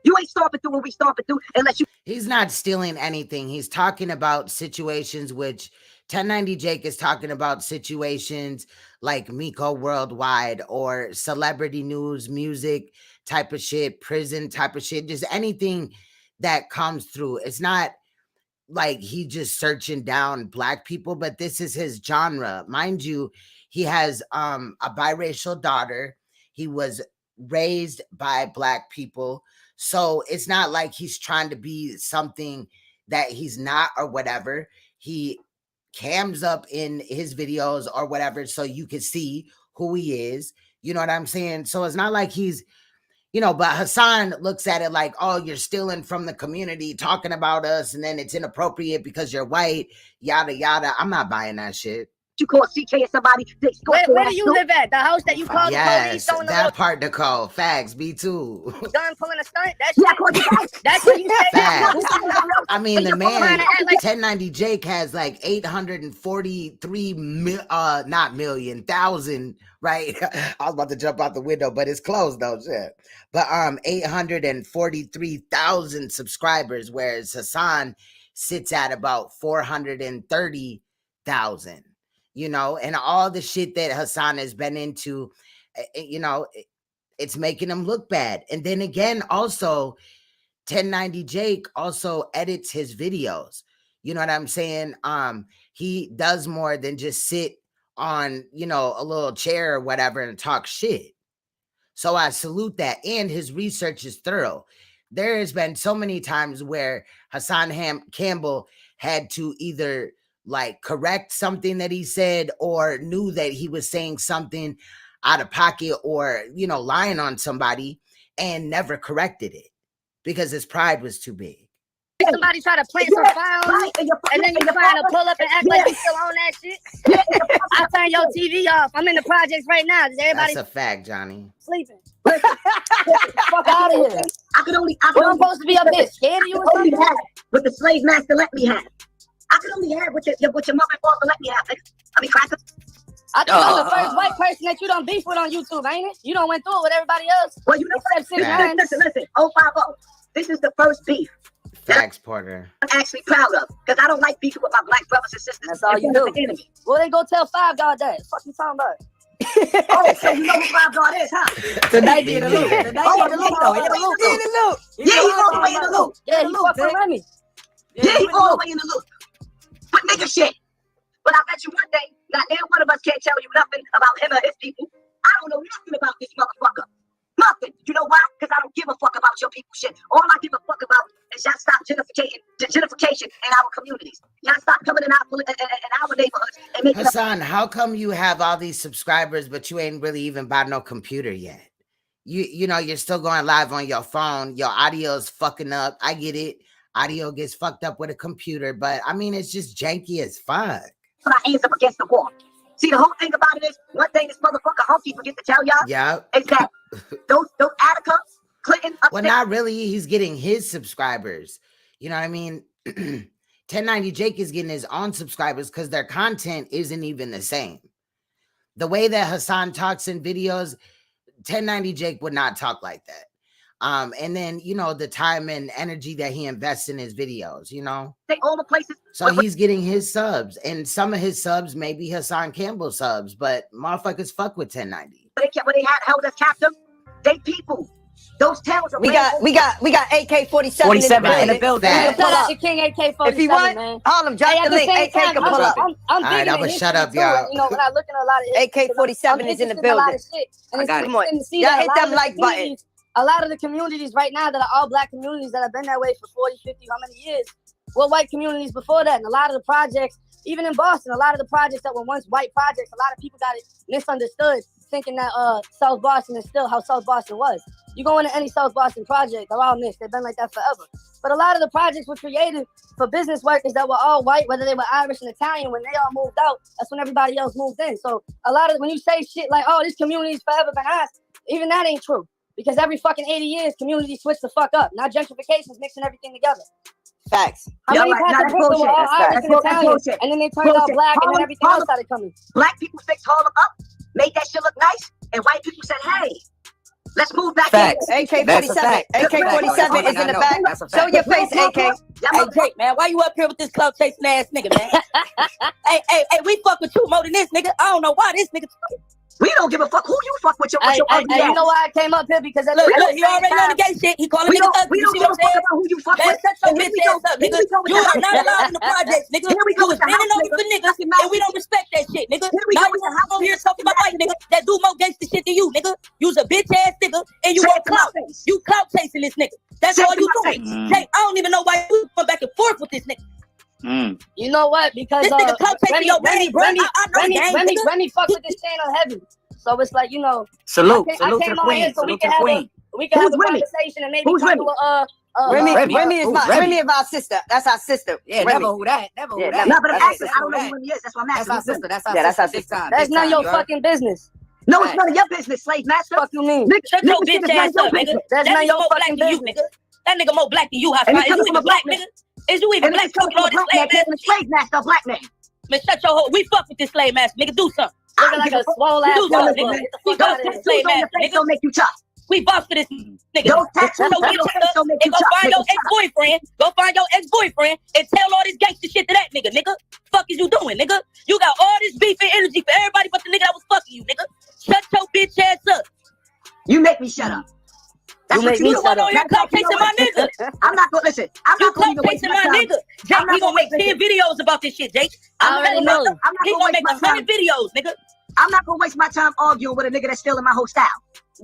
You ain't stomping through what we stomping through unless you. He's not stealing anything. He's talking about situations which 1090 Jake is talking about situations like Miko Worldwide or celebrity news, music type of shit, prison type of shit, just anything that comes through. It's not like he just searching down black people, but this is his genre. Mind you, he has a biracial daughter. He was raised by black people. So it's not like he's trying to be something that he's not or whatever. He cams up in his videos or whatever so you can see who he is. You know what I'm saying? So it's not like he's, you know, but Hassan looks at it like, oh, you're stealing from the community, talking about us, and then it's inappropriate because you're white, yada, yada. I'm not buying that shit. You call CK and somebody. Where do you live at? The house that you called the police Yes, throwing the that little part to call. Facts, me too. gun pulling a stunt? That's Yeah, I called you back. That's what you said. Facts. I mean, the man, trying to act like- 1090 Jake has like 843 not million, thousand, right? I was about to jump out the window, but it's closed though, shit. But 843,000 subscribers, whereas Hassan sits at about 430,000. You know, and all the shit that Hassan has been into, you know, it's making him look bad. And then again, also 1090 Jake also edits his videos. You know what I'm saying? He does more than just sit on, you know, a little chair or whatever and talk shit. So I salute that. And his research is thorough. There has been so many times where Hassan Campbell had to either like correct something that he said or knew that he was saying something out of pocket or, you know, lying on somebody and never corrected it because his pride was too big. Somebody try to plant some fire on me, and then you trying to pull up and act like you still on that shit. I turn your TV off. I'm in the projects right now. Is everybody That's a fact, Johnny. sleeping? Fuck out of here. I could only I'm supposed to be up there scared of you or only something? have what the slave master let me have. I could only have what your mother and father let me have. I mean, crackers. I think I'm the first white person that you done beef with on YouTube, ain't it? You done went through it with everybody else. Well, you know what? Except 6 9. Listen. 050. This is the first beef Facts, Porter. I'm actually proud of because I don't like beefing with my black brothers and sisters. That's all you do. The enemy. Well, then go tell 5 God that. Fuck you talking about? Oh, so you know who 5 God is, huh? The night in the loop. The night in the loop, though. He In the loop, in the loop. Yeah, he's all the way in the loop. Yeah, he fuck with Remy. Yeah, he's all the way in the loop. But nigga shit. But I bet you one day, not damn one of us can't tell you nothing about him or his people. I don't know nothing about this motherfucker. Nothing. You know why? Because I don't give a fuck about your people shit. All I give a fuck about is y'all stop gentrification in our communities. Y'all stop coming in our neighborhoods and making Hassan, how come you have all these subscribers, but you ain't really even bought no computer yet? You know, you're still going live on your phone. Your audio's fucking up. I get it. Audio gets fucked up with a computer, but I mean, it's just janky as fuck. put our hands up against the wall. See, the whole thing about it is, one thing this motherfucker Hunky forget to tell y'all is that those Attica, Clinton, well, not really. He's getting his subscribers. You know what I mean? 1090 Jake is getting his own subscribers because their content isn't even the same. The way that Hassan talks in videos, 1090 Jake would not talk like that. And then, you know, the time and energy that he invests in his videos, you know, all the places. So he's getting his subs, and some of his subs may be Hassan Campbell subs, but motherfuckers fuck with 1090. When they held us captive, they people Those towns are we got AK-47 in the building. Facts. Shout out to King AK-47, If you want, man. Harlem, drop the link. AK can pull up. I'm All right, digging I'ma in shut history up, too, y'all. and, you know, when I look at a lot of AK-47 is in the a lot building. of shit, and I it's got it. interesting to see Y'all that hit a lot them of the like buttons. communities, a lot of the communities right now that are all black communities that have been that way for 40, 50, how many years, were white communities before that. And a lot of the projects, even in Boston, a lot of the projects that were once white projects, a lot of people got it misunderstood, thinking that South Boston is still how South Boston was. You go into any South Boston project, they're all mixed. They've been like that forever. But a lot of the projects were created for business workers that were all white, whether they were Irish and Italian. When they all moved out, that's when everybody else moved in. So a lot of when you say shit like, "Oh, this community's forever been ours," even that ain't true. Because every fucking 80 years, communities switch the fuck up. Now gentrification's mixing everything together. Facts. How many parts of Brooklyn were all Irish and Italian, and then they turned out black, and then everything else started coming? Black people fixed Harlem up, made that shit look nice, and white people said, "Hey, let's move back Facts. in." AK-47. AK-47 is in the back. Show your face, AK. Hey, Jake, man, why you up here with this clout chasing ass nigga, man? hey, we fuck with you more than this nigga. I don't know why this nigga. We don't give a fuck who you fuck with your Hey, ugly you know know why I came up here? Because look, he already know the gay shit. He calling niggas ugly. We don't give a fuck about who you fuck Man, with. shut your bitch ass up, nigga. You are not allowed in the projects, nigga. You was bending over for niggas, and we don't respect that shit, nigga. Now you over here talking about white niggas that do more gangster shit than you, nigga. You's a bitch ass nigga, and you want clout. You clout chasing this nigga. That's all you doing. Jay, I don't even know why you going back and forth with this nigga. You know what? Because this nigga clout chasing your Remy, bro. Remy fucks with this channel heavy. So it's like, you know, salute to the queen. So we can have a conversation and maybe come to Remy is our sister. That's our sister. Yeah, Remy. never who that. Never who that. No, but I'm asking. I don't know who Remy is. That's why I'm asking. That's our sister. That's our sister. That's none of your fucking business. No, it's none of your business, slave master. Fuck you mean? Shut your bitch ass up, nigga. That's none of your fucking business. Nigga. That nigga more black than you, Hassan. Is you even black, nigga? Is you even black? Talking all this slave master, black man. Man, shut your hole. We fuck with this slave master, nigga. Do something. Looking like a swole ass nigga. We boss for this slave master, nigga. Don't make you tough. We boss for this nigga. Those tattoos don't make you tough. Go find your ex-boyfriend. Go find your ex-boyfriend and tell all this gangster shit to that nigga, nigga. Fuck is you doing, nigga? You got all this beef and energy for everybody but the nigga that was fucking you, nigga. Shut your bitch ass up. You make me shut up. That's you make me shut up. You're clout chasing my nigga. I'm not gonna listen. I'm not gonna chasing my nigga. Jake, he gonna make 10 videos about this shit, Jake. I already know. He gonna make 100 videos, nigga. I'm not gonna waste my time arguing with a nigga that's stealing my whole style.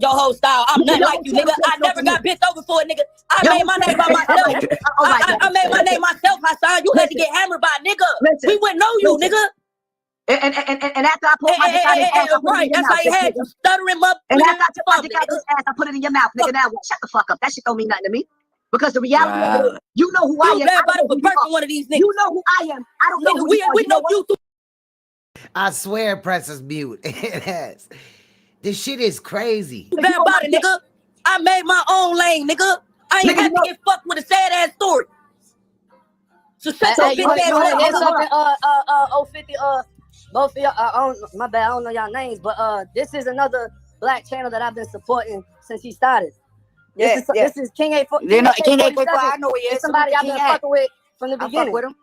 Your whole style. I'm nothing like you, nigga. I never got bent over for a nigga. I made my name by myself. I made my name myself, Hassan. You had to get hammered by a nigga. We wouldn't know you, nigga. And after I pulled my dick out his ass, I put it in your that's mouth. how you had you stuttering up. And after I took my dick out his ass, I put it in your mouth, nigga. Now what? Shut the fuck up. That shit don't mean nothing to me. Because the reality is, you know who I am. You everybody for birthing one of these niggas. You know who I am. I don't know who you are. We know you too. I swear, press is mute. This shit is crazy. Bad about it, nigga. I made my own lane, nigga. I ain't have to get fucked with a sad ass story. So shut your bitch ass up. 050, both of y'all, my bad, I don't know y'all names, but this is another black channel that I've been supporting since he started. This is King A4. King A4, I know he is. Somebody I've been fucking with from the beginning. I fuck with him.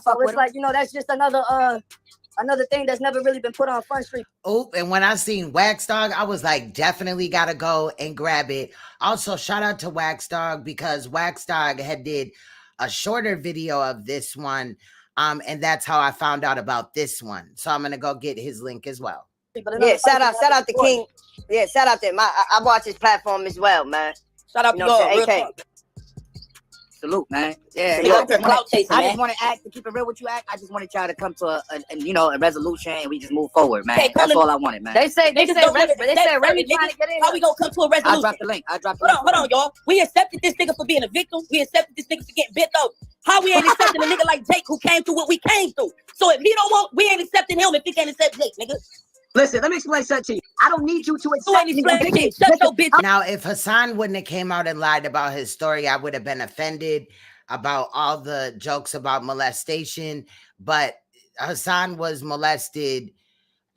So it's like, you know, that's just another thing that's never really been put on Front Street. Oh, and when I seen Wax Dog, I was like, definitely gotta go and grab it. Also, shout out to Wax Dog because Wax Dog had did a shorter video of this one. And that's how I found out about this one. So I'm gonna go get his link as well. Yeah, shout out to King. Yeah, shout out to him. I watch his platform as well, man. Shout out to God, AK. Salute, man. Yeah, I just want to act to keep it real with you. I just wanted y'all to come to a resolution and we just move forward, man. That's all I wanted, man. They say Remy trying to get in. How we gonna come to a resolution? I dropped the link. Hold on, y'all. We accepted this nigga for being a victim. We accepted this nigga for getting bit over. How we ain't accepting a nigga like Jake who came through what we came through? So if he don't want, we ain't accepting him if he can't accept Jake, nigga. Listen, let me explain something to you. I don't need you to accept me. Shut your bitch. Now, if Hassan wouldn't have came out and lied about his story, I would have been offended about all the jokes about molestation. But Hassan was molested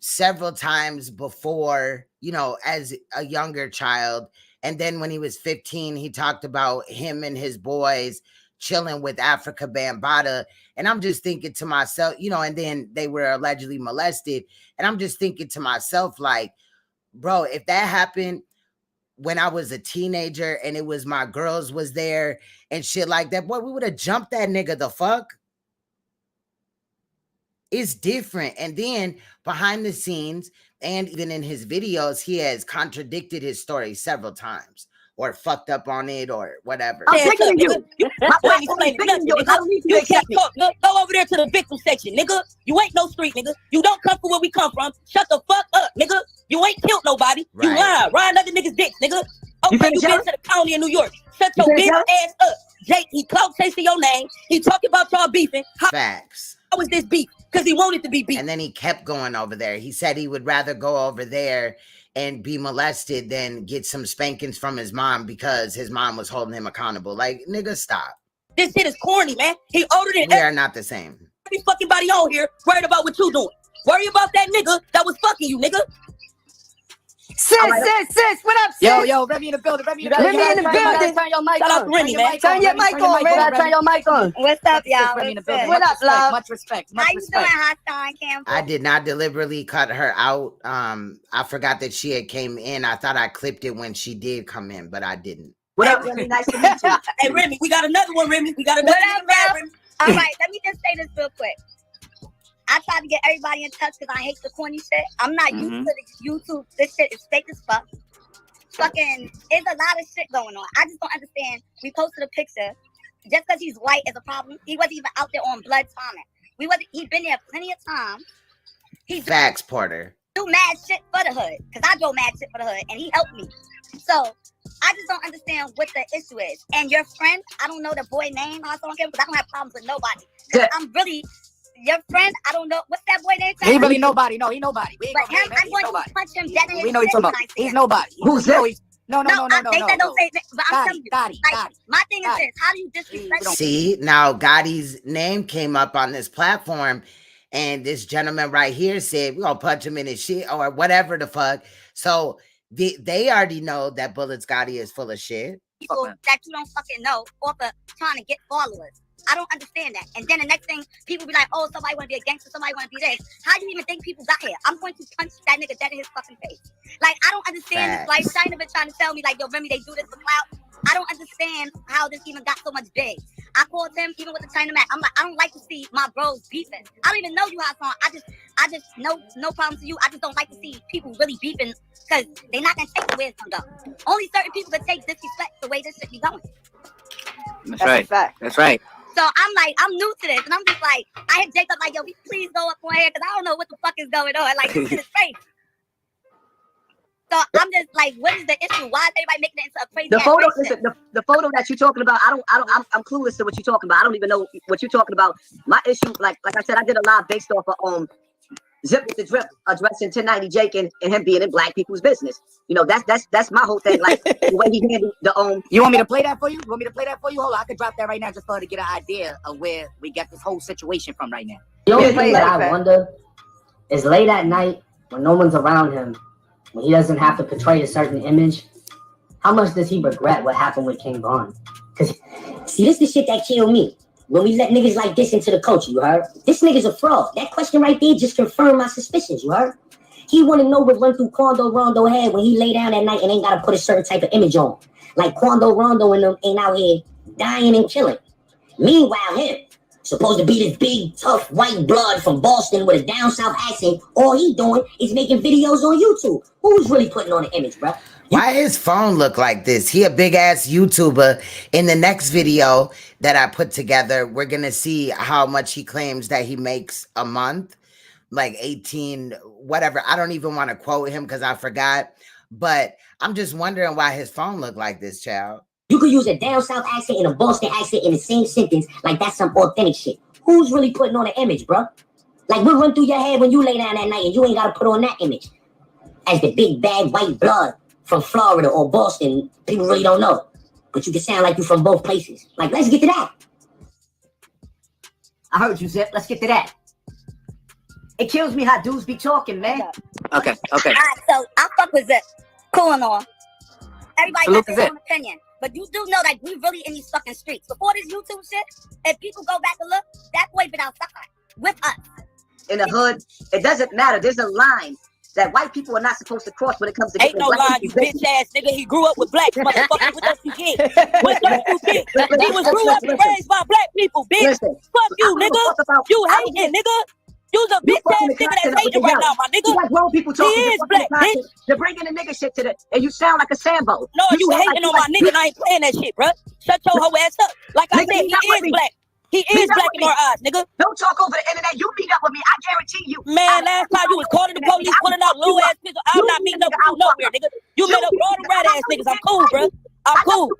several times before, you know, as a younger child. And then when he was 15, he talked about him and his boys chilling with Africa Bambaataa. And I'm just thinking to myself, you know, and then they were allegedly molested. And I'm just thinking to myself, like, bro, if that happened, when I was a teenager and it was my girls was there and shit like that, boy, we would have jumped that nigga the fuck. It's different. And then behind the scenes and even in his videos, he has contradicted his story several times or fucked up on it or whatever. I'm bigger than you. My point is playing nothing, nigga. You can't talk, nigga. Go over there to the victim section, nigga. You ain't no street, nigga. You don't come from where we come from. Shut the fuck up, nigga. You ain't killed nobody. Right. You lying. Riding other niggas' dicks, nigga. Okay, you been to the county in New York. Shut your bitch ass up. Jake, he clout chasing your name. He talking about y'all beefing. Facts. How was this beef? Because he wanted to be beef. And then he kept going over there. He said he would rather go over there and be molested than get some spankings from his mom because his mom was holding him accountable. Like, nigga, stop. This shit is corny, man. He older than We are not the same. every fucking body on here worried about what you doing. Worry about that nigga that was fucking you, nigga. Sis, what up, sis? Yo, Remy in the building. Remy in the Remy building. in the building. Turn your mic Shout out on. to Remy, man. Turn your mic on, Remy. Turn your mic on. What's up, y'all? Remy in the What's building. up? What up, love? Much respect. How you doing, Hassan Campbell? I did not deliberately cut her out. I forgot that she had came in. I thought I clipped it when she did come in, but I didn't. What up, Remy? Nice to meet you. Hey, Remy, we got another one, Remy. We got another What up, one, bro? Remy. All right, let me just say this real quick. I tried to get everybody in touch because I hate the corny shit. I'm not used to this YouTube. This shit is fake as fuck. Fucking, there's a lot of shit going on. I just don't understand. We posted a picture. Just because he's white is a problem. He wasn't even out there on blood timing. He'd been there plenty of time. He Facts, Porter. do mad shit for the hood. Because I drove mad shit for the hood and he helped me. So I just don't understand what the issue is. And your friend, I don't know the boy name, because I don't have problems with nobody. Yeah. I'm really your friend. I don't know what's that boy name. He really nobody. No, he nobody. We ain't But gonna him, blame I'm going nobody. to punch him dead in his We know he's shit talking when about. I see He's him. nobody. Who's No, that? he's no. They said don't say that, but I'm telling you. Gotti. Like, my thing is this: how do you disrespect? See, now Gotti's name came up on this platform, and this gentleman right here said, we're going to punch him in his shit or whatever the fuck. So they already know that Bullets Gotti is full of shit. People that you don't fucking know off of trying to get followers. I don't understand that. And then the next thing, people be like, oh, somebody want to be a gangster, somebody want to be this. How do you even think people got here? I'm going to punch that nigga dead in his fucking face. Like, I don't understand this. Like, China been trying to tell me, like, yo, Remy, they do this for clout. I don't understand how this even got so much big. I called him, even with the China Mac. I'm like, I don't like to see my bros beefing. I don't even know you, Hassan. I just no problem to you. I just don't like to see people really beefing because they're not going to take the way it's going to go. Only certain people can take disrespect the way this shit be going. That's right. That's right. So I'm like, I'm new to this, and I'm just like, I hit Jacob like, yo, please go up on here, because I don't know what the fuck is going on. Like, this shit is crazy. So I'm just like, what is the issue? Why is everybody making it into a crazy? The photo, race shit? listen, the photo that you're talking about, I'm clueless to what you're talking about. I don't even know what you're talking about. My issue, like I said, I did a live based off of Zip with the Drip addressing 1090 Jake and him being in black people's business. You know, that's my whole thing. Like the way he handled the You want me to play that for you? You want me to play that for you? Hold on, I could drop that right now just for her to get an idea of where we get this whole situation from right now. The only thing that I wonder is late at night when no one's around him, when he doesn't have to portray a certain image, how much does he regret what happened with King Von? Because, see, this is the shit that killed me. When we let niggas like this into the culture, you heard? This nigga's a fraud. That question right there just confirmed my suspicions, you heard? He want to know what run through Quando Rondo head when he lay down at night and ain't got to put a certain type of image on. Like Quando Rondo and them ain't out here dying and killing. Meanwhile, him, supposed to be this big, tough, white blood from Boston with a down south accent, all he doing is making videos on YouTube. Who's really putting on the image, bro? Why his phone look like this? He a big ass YouTuber. In the next video that I put together, we're gonna see how much he claims that he makes a month, like 18, whatever. I don't even want to quote him because I forgot. But I'm just wondering why his phone look like this, child. You could use a down south accent and a Boston accent in the same sentence, like that's some authentic shit. Who's really putting on the image, bro? Like what run through your head when you lay down at night and you ain't gotta put on that image? As the big bad white blood from Florida or Boston, people really don't know. But you can sound like you from both places. Like, let's get to that. I heard you, Zip. Let's get to that. It kills me how dudes be talking, man. Okay. All right, so I fuck with Zip. Cool and all. Everybody Salute got to their Zip. own opinion. But you do know that we really in these fucking streets. Before this YouTube shit, if people go back and look, that boy been outside with us. in the hood. It doesn't matter. There's a line. that white people are not supposed to cross when it comes to Ain't no line, you bitch ass nigga. He grew up with blacks, motherfucker. What else you get? What else you get? He was grew up and raised by black people, bitch. Listen, Fuck you, nigga. You hating, nigga. You's a bitch ass nigga that's hating right now, my nigga. You got grown people talking. He is black, bitch. You're bringing the nigga shit to the, and you sound like a Sambo. No, you hating on my nigga and I ain't playing that shit, bruh. Shut your hoe ass up. Like I said, he is black. He is black in our eyes, nigga. Don't talk over the internet. You meet up with me. I guarantee you. Man, last time you was calling the police, pulling out low ass pistol. I'm not meeting up with you nowhere, nigga. You met up with all the rat ass niggas. I'm cool, bruh. I'm cool.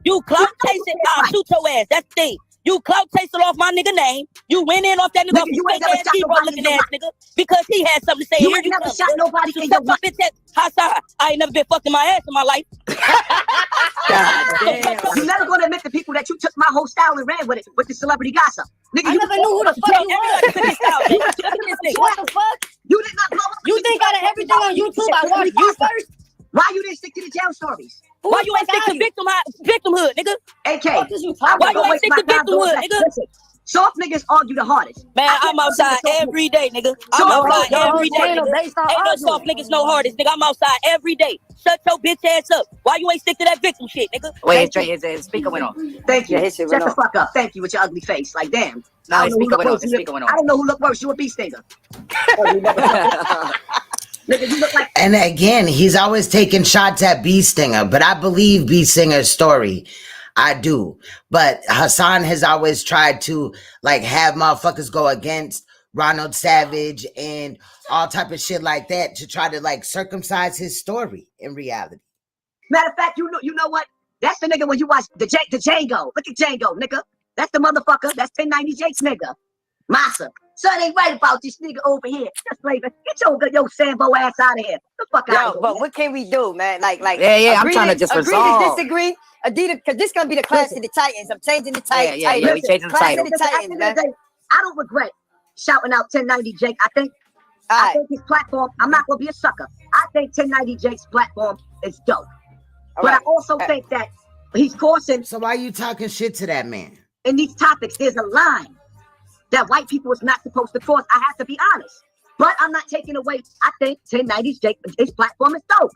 You clout chasing, I'll shoot your ass. That's the thing. You clout chasing off my nigga name. You went in off that nigga, you fake ass Debo looking ass nigga, because he had something to say. You ain't never shot nobody in your life. Hassan, I ain't never been fucked in my ass in my life. God damn. You're never gonna admit to people that you took my whole style and ran with it with the celebrity gossip. Nigga, I never knew who the fuck you was. What the fuck? You did not blow up. You think out of everything on YouTube I watched you first? Why you didn't stick to the jail stories? Why you ain't stick to victimhood, nigga? AK. Why you ain't stick to victimhood, nigga? Listen, soft niggas argue the hardest. Man, I'm outside every day, nigga. I'm outside every day, nigga. Ain't no soft niggas, no hardest, nigga. I'm outside every day. Shut your bitch ass up. Why you ain't stick to that victim shit, nigga? Wait, his speaker went off. Thank you. Shut the fuck up. Thank you with your ugly face. Like, damn. No, his speaker went off. His speaker went off. I don't know who looked worse. You a bee stinger. Nigga, you look like. And again, he's always taking shots at B Stinger, but I believe B Stinger's story. I do. But Hassan has always tried to like have motherfuckers go against Ronald Savage and all type of shit like that to try to like circumcise his story in reality. Matter of fact, you know what? That's the nigga when you watch the Django. Look at Django, nigga. That's the motherfucker. That's 1090 Jake's nigga. Massa. Son ain't right about this nigga over here. Just flavor. Get your Sambo ass out of here. The fuck out of here. But what can we do, man? Like, yeah. I'm trying to just resolve. Agree to disagree. Adidas, because this gonna be the class of the Titans. I'm changing the Titans. Yeah. We changing the title. I don't regret shouting out 1090 Jake. I think his platform. I'm not gonna be a sucker. I think 1090 Jake's platform is dope. But I also think that he's coursing. So why are you talking shit to that man? In these topics, there's a line that white people is not supposed to cross. I have to be honest. But I'm not taking away. I think 1090's Jake, his platform is dope.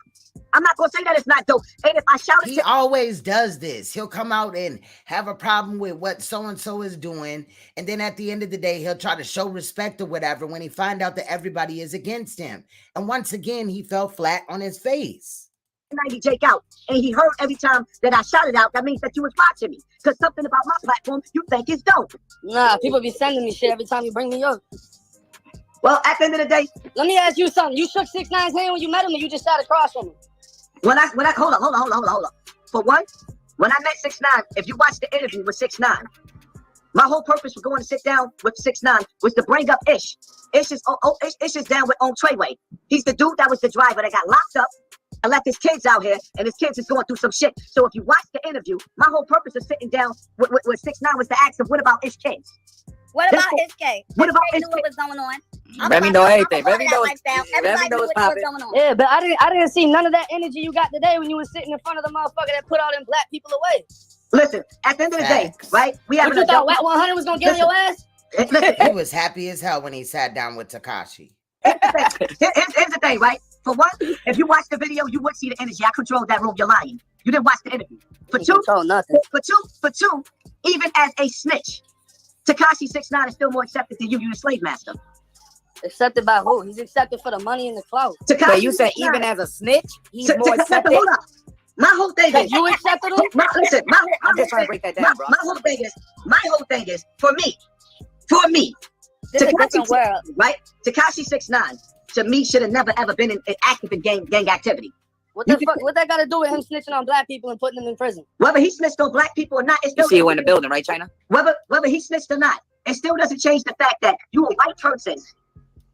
I'm not going to say that it's not dope. And if I shout it, he always does this. He'll come out and have a problem with what so-and-so is doing. And then at the end of the day, he'll try to show respect or whatever when he find out that everybody is against him. And once again, he fell flat on his face. 90 Jake out, and he heard every time that I shouted out. That means that you was watching me, because something about my platform you think is dope. Nah, people be sending me shit every time you bring me up. Well, at the end of the day, let me ask you something. You shook 6ix9ine's hand when you met him, or you just shot across from him? When I hold on. For one, when I met 6ix9ine, if you watch the interview with 6ix9ine, my whole purpose for going to sit down with 6ix9ine was to bring up Ish. Ish is down with on Treyway. He's the dude that was the driver that got locked up and left his kids out here, and his kids is going through some shit. So if you watch the interview, my whole purpose of sitting down with 6ix9ine was to ask him, what about his kids? What about his case? What about his what was going on? Let me know everything. Let me know what's going on. Yeah, but I didn't see none of that energy you got today when you were sitting in front of the motherfucker that put all them black people away. Listen, at the end of the day, right? We have. What you thought Watt 100 was gonna get on your ass? He was happy as hell when he sat down with Tekashi. Here's the thing, right? For one, if you watch the video, you would see the energy. I controlled that room. You're lying. You didn't watch the interview. For two, even as a snitch, Tekashi 6ix9ine is still more accepted than you. You're a slave master. Accepted by who? He's accepted for the money and the clout. But you said even as a snitch, he's more accepted. Hold up. My whole thing is you accepted him. I'm just trying to break that down, bro. My whole thing is for me. This is a different world, right? Tekashi 6ix9ine to me should have never ever been active in gang activity. What the fuck? What that got to do with him snitching on black people and putting them in prison? Whether he snitched on black people or not, it's still. You see you in the building, right, China? Whether he snitched or not, it still doesn't change the fact that you a white person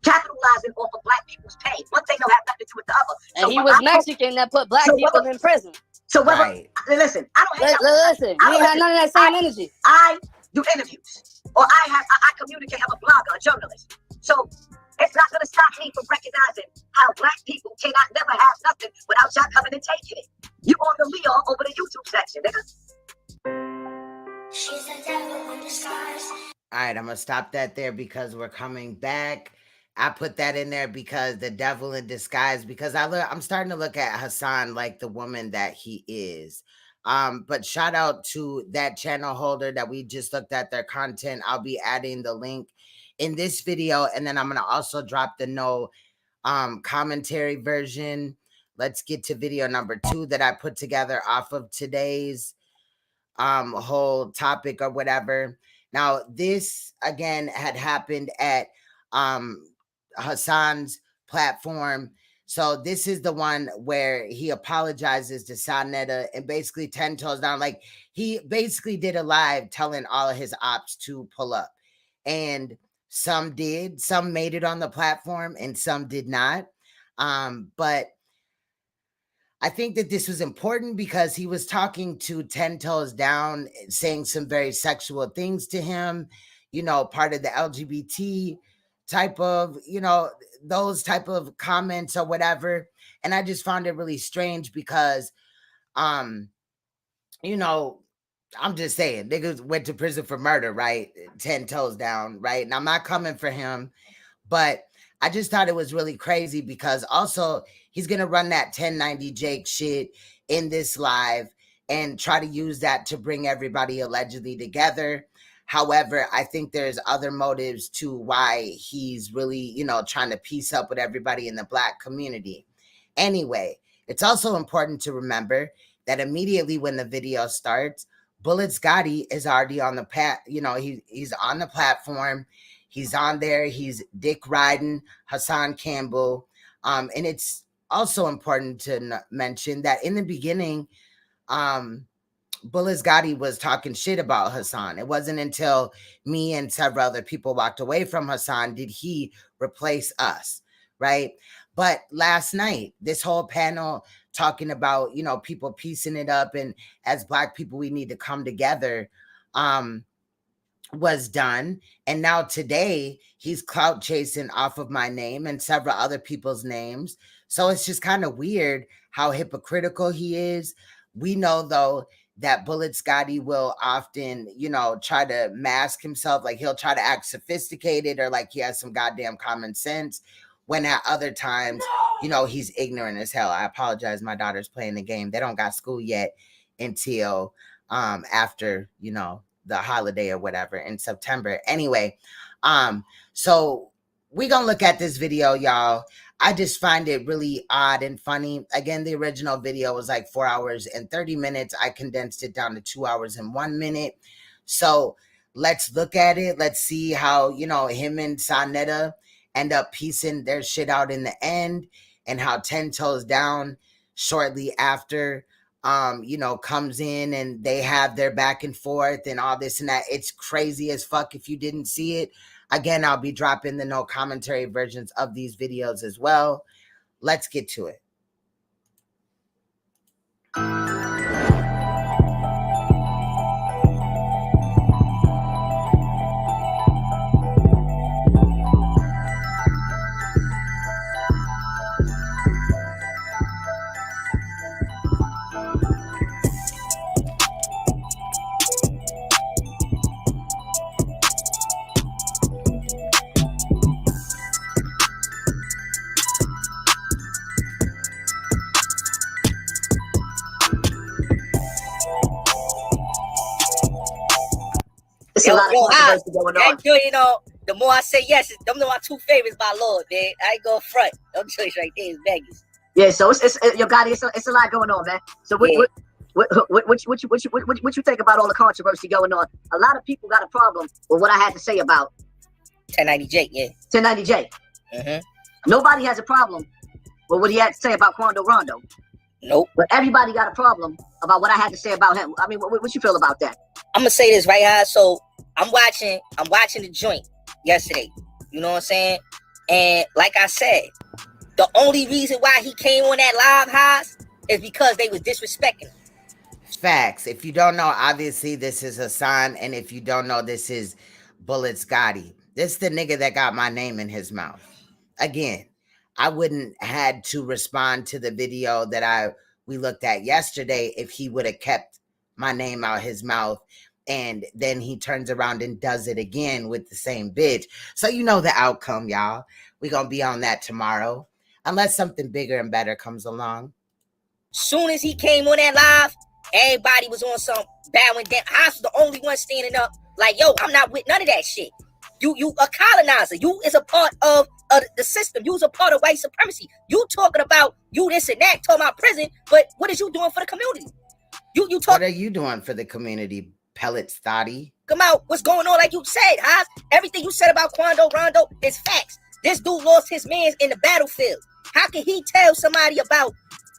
capitalizing off of black people's pain. One thing don't have nothing to do with the other. And he was Mexican that put black people in prison. So whether listen, I don't listen. You ain't had none of that same energy. I do interviews, or I communicate. I'm a blogger, a journalist. So it's not gonna stop me from recognizing how black people cannot never have nothing without y'all coming and taking it. You on the Leon over the YouTube section, nigga. She's the devil in disguise. All right, I'm gonna stop that there because we're coming back I put that in there because the devil in disguise, because I'm starting to look at Hassan like the woman that he is. But shout out to that channel holder that we just looked at their content. I'll be adding the link in this video, and then I'm gonna also drop the no commentary version. Let's get to video number 2 that I put together off of today's whole topic or whatever. Now, this again had happened at Hassan's platform. So this is the one where he apologizes to Saneter and basically 10 toes down. Like, he basically did a live telling all of his ops to pull up. And some did, some made it on the platform and some did not. But I think that this was important because he was talking to 10 toes down, saying some very sexual things to him, you know, part of the LGBT type of, you know, those type of comments or whatever. And I just found it really strange because, you know, I'm just saying, niggas went to prison for murder, right? 10 toes down, right? And I'm not coming for him, but I just thought it was really crazy because also he's going to run that 1090 Jake shit in this live and try to use that to bring everybody allegedly together. However, I think there's other motives to why he's really, you know, trying to piece up with everybody in the Black community. Anyway, it's also important to remember that immediately when the video starts, Bullets Gotti is already on the you know, he's on the platform. He's on there. He's dick riding Hassan Campbell. And it's also important to mention that in the beginning, Bullets Gotti was talking shit about Hassan. It wasn't until me and several other people walked away from Hassan did he replace us, right? But last night, this whole panel talking about, you know, people piecing it up and as Black people, we need to come together, was done. And now today he's clout chasing off of my name and several other people's names. So it's just kind of weird how hypocritical he is. We know though that Bullets Gotti will often, you know, try to mask himself. Like he'll try to act sophisticated or like he has some goddamn common sense, when at other times, you know, he's ignorant as hell. I apologize. My daughter's playing the game. They don't got school yet until after, you know, the holiday or whatever in September. Anyway, so we're gonna look at this video, y'all. I just find it really odd and funny. Again, the original video was like 4 hours and 30 minutes. I condensed it down to 2 hours and 1 minute. So let's look at it. Let's see how, you know, him and Saneter end up piecing their shit out in the end, and how 10 toes down shortly after you know, comes in and they have their back and forth and all this and that. It's crazy as fuck if you didn't see it. Again, I'll be dropping the no commentary versions of these videos as well. Let's get to it. It's a lot of controversy going on. You know, the more I say yes, them are my two favorites by Lord, man. I ain't going front. Them choice right there is Vegas. Yeah, so it's yo, Gotti, it's a lot going on, man. So what you think about all the controversy going on? A lot of people got a problem with what I had to say about 1090 Jake, yeah. 1090 Jake. Mm-hmm. Nobody has a problem with what he had to say about Quando Rondo. Nope. But everybody got a problem about what I had to say about him. I mean, what you feel about that? I'm gonna say this right here. So I'm watching the joint yesterday. You know what I'm saying? And like I said, the only reason why he came on that live house is because they was disrespecting him. Facts. If you don't know, obviously this is Hassan, and if you don't know, this is Bullets Gotti. This is the nigga that got my name in his mouth. Again, I wouldn't had to respond to the video that we looked at yesterday if he would have kept my name out his mouth And then he turns around and does it again with the same bitch. So you know the outcome, y'all. We're going to be on that tomorrow. Unless something bigger and better comes along. Soon as he came on that live, everybody was on some bowing down. Haas was the only one standing up like, yo, I'm not with none of that shit. You a colonizer. You is a part of the system. You was a part of white supremacy. You talking about you this and that, talking about prison, but what is you doing for the community? You talk. What are you doing for the community, Pellets Thotty? Come out, what's going on like you said, Haas? Everything you said about Quando Rondo is facts. This dude lost his mans in the battlefield. How can he tell somebody about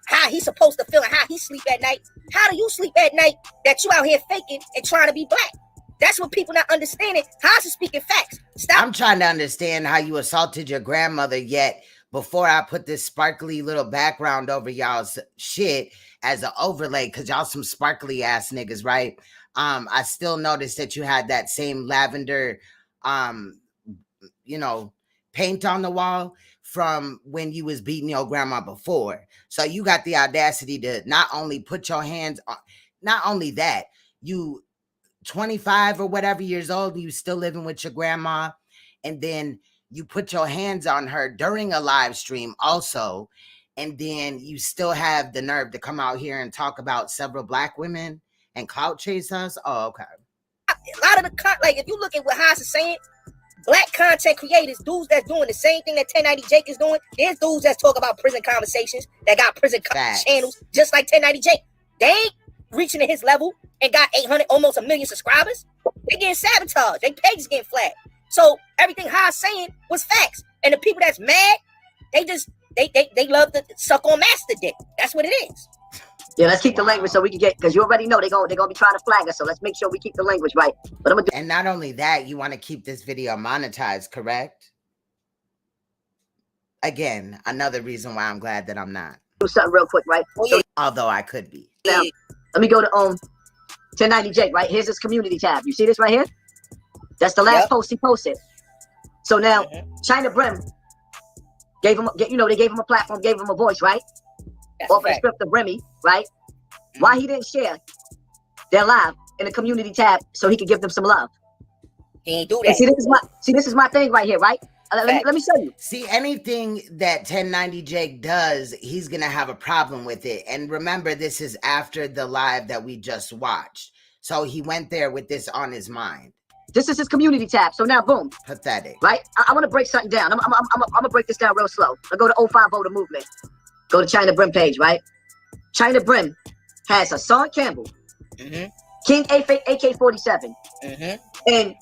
how he's supposed to feel and how he sleep at night? How do you sleep at night that you out here faking and trying to be black? That's what people not understanding. Haas is speaking facts. Stop. I'm trying to understand how you assaulted your grandmother, yet before I put this sparkly little background over y'all's shit as an overlay, because y'all some sparkly ass niggas, right? I still noticed that you had that same lavender, paint on the wall from when you was beating your grandma before. So you got the audacity to not only put your hands on, not only that, you 25 or whatever years old, and you still living with your grandma, and then you put your hands on her during a live stream also, and then you still have the nerve to come out here and talk about several black women and clout chase us. Oh, okay. A lot of the like, if you look at what Haas is saying, black content creators, dudes that's doing the same thing that 1090 Jake is doing. There's dudes that's talk about prison conversations that got prison channels, just like 1090 Jake. They ain't reaching to his level and got 800, almost 1 million subscribers. They getting sabotaged. They page is getting flagged. So everything Haas saying was facts. And the people that's mad, they love to suck on master dick. That's what it is. Yeah, let's keep the language so we can get, because you already know they're gonna be trying to flag us. So let's make sure we keep the language right. But I'm gonna and not only that, you want to keep this video monetized, correct? Again, another reason why I'm glad that I'm not. Do something real quick, right? Oh, yeah. Although I could be. Now, let me go to 1090 Jake, right? Here's his community tab. You see this right here? That's the last post he posted. So now, China Brim gave him, they gave him a platform, gave him a voice, right? Off of the script of Remy, right? Why he didn't share their live in the community tab so he could give them some love? He ain't do that. See, this is my thing right here, right? Let me show you. See, anything that 1090 Jake does, he's gonna have a problem with it. And remember, this is after the live that we just watched. So he went there with this on his mind. This is his community tab. So now, boom. Pathetic. Right? I want to break something down. I'm gonna break this down real slow. I'll go to 05 Voter Movement. Go to China Brim page, right? China Brim has Hassan Campbell, King AK-47, and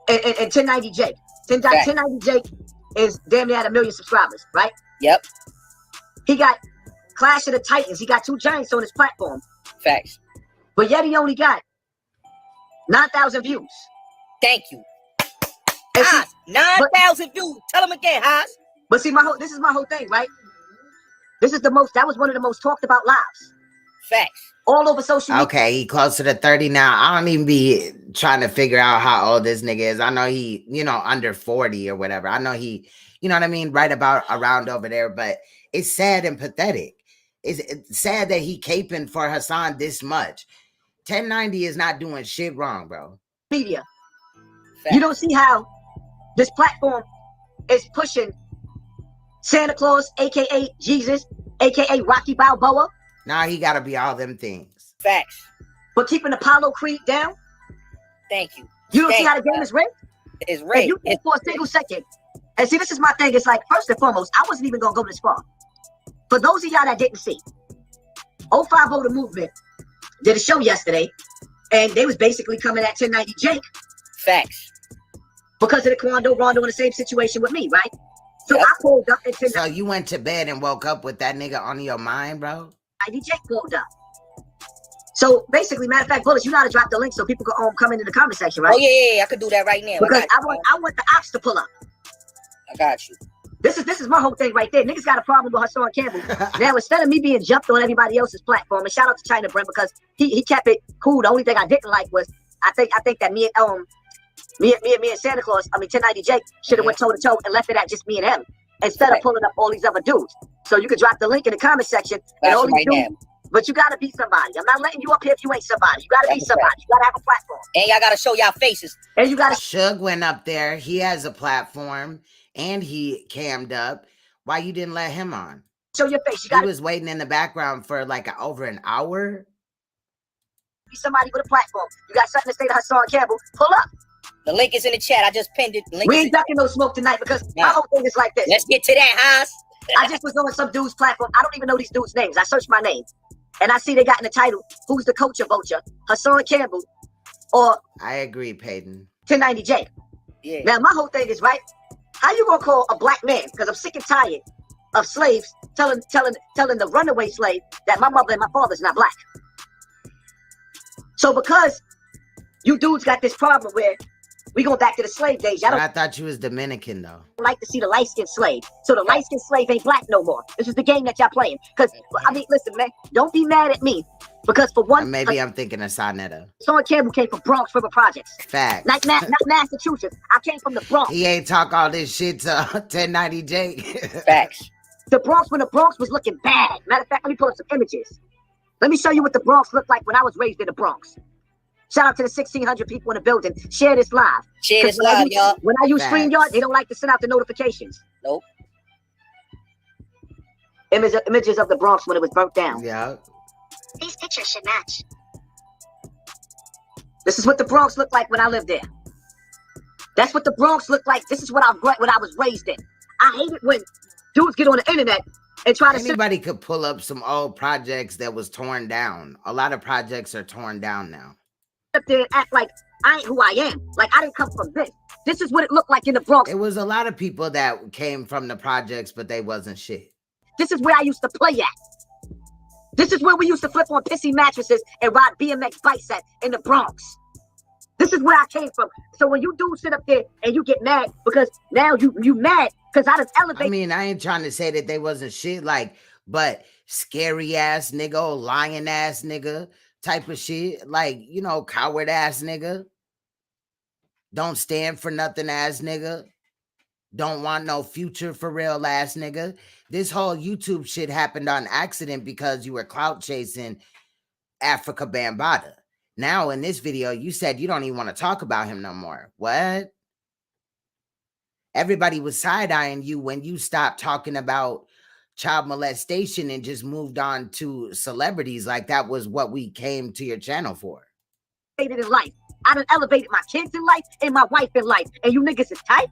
1090 Jake. 1090 Jake is damn near at 1 million subscribers, right? Yep. He got Clash of the Titans. He got 2 giants on his platform. Facts. But yet he only got 9,000 views. Thank you. Haas, 9,000 views. Tell him again, Haas. But see, this is my whole thing, right? That was one of the most talked about lives. Facts. All over social media. Okay, he closer to 30 now. I don't even be trying to figure out how old this nigga is. I know he, under 40 or whatever. I know he, you know what I mean? Right about around over there. But it's sad and pathetic. It's sad that he caping for Hassan this much. 1090 is not doing shit wrong, bro. Media. Facts. You don't see how this platform is pushing Santa Claus, aka Jesus, aka Rocky Balboa. Now he gotta be all them things. Facts. But keeping Apollo Creed down. Thank you. You don't see how the game is rigged? It's rigged. You think for a single second. And see, this is my thing. It's like, first and foremost, I wasn't even gonna go this far. For those of y'all that didn't see, 05 Voter Movement did a show yesterday, and they was basically coming at 1090 Jake. Facts. Because of the Quando Rondo in the same situation with me, right? So I pulled up and so you went to bed and woke up with that nigga on your mind, bro? Jake pulled up. So basically, matter of fact, Bullets, you know how to drop the link so people can come into the comment section, right? Oh yeah, I could do that right now. Because I want the ops to pull up. I got you. This is my whole thing right there. Niggas got a problem with Hassan Campbell. Now, instead of me being jumped on everybody else's platform, and shout out to China Brim because he kept it cool. The only thing I didn't like was I think that me and Santa Claus, 1090 Jake should have went toe to toe and left it at just me and him instead of pulling up all these other dudes. So you could drop the link in the comment section and all these dudes. But you gotta be somebody. I'm not letting you up here if you ain't somebody. You gotta be somebody. You gotta have a platform. And y'all gotta show y'all faces. And you gotta. Suge went up there. He has a platform, and he cammed up. Why you didn't let him on? Show your face. He was waiting in the background for like over an hour. Be somebody with a platform. You got something to say to Hassan Campbell? Pull up. The link is in the chat. I just pinned it. We ain't ducking no smoke tonight because my whole thing is like this. Let's get to that, Haas. I just was on some dude's platform. I don't even know these dudes' names. I searched my name, and I see they got in the title, "Who's the Culture Vulture?" Hassan Campbell, or I agree, Peyton. 1090J. Yeah. Now my whole thing is right. How you gonna call a black man? Because I'm sick and tired of slaves telling the runaway slave that my mother and my father's not black. So because you dudes got this problem where we go back to the slave days. I thought you was Dominican though. Like to see the light-skinned slave. So the light-skinned slave ain't black no more. This is the game that y'all playing. Because, I mean, listen, man, don't be mad at me. Because for one... Maybe I'm thinking of Saneter. Hassan Campbell came from Bronx River Projects. Fact. Not Massachusetts. I came from the Bronx. He ain't talk all this shit to 1090J. Facts. The Bronx, when the Bronx was looking bad. Matter of fact, let me pull up some images. Let me show you what the Bronx looked like when I was raised in the Bronx. Shout out to the 1,600 people in the building. Share this live. Share this live, y'all. When I use StreamYard, they don't like to send out the notifications. Nope. Images of the Bronx when it was burnt down. Yeah. These pictures should match. This is what the Bronx looked like when I lived there. That's what the Bronx looked like. This is what I was raised in. I hate it when dudes get on the internet and try to... Anybody could pull up some old projects that was torn down. A lot of projects are torn down now. Up there and act like I ain't who I am. Like I didn't come from this. This is what it looked like in the Bronx. It was a lot of people that came from the projects, but they wasn't shit. This is where I used to play at. This is where we used to flip on pissy mattresses and ride BMX bikes at in the Bronx. This is where I came from. So when you do sit up there and you get mad because now you mad because I just elevated. I mean, I ain't trying to say that they wasn't shit, like, but scary ass nigga, lying ass nigga type of shit, like, you know, coward ass nigga, don't stand for nothing ass nigga, don't want no future for real ass nigga. This whole YouTube shit happened on accident because you were clout chasing Africa Bambaataa. Now in this video, you said you don't even want to talk about him no more. What? Everybody was side-eyeing you when you stopped talking about child molestation and just moved on to celebrities. Like that was what we came to your channel for. In life. I done elevated my kids in life and my wife in life. And you niggas is tight.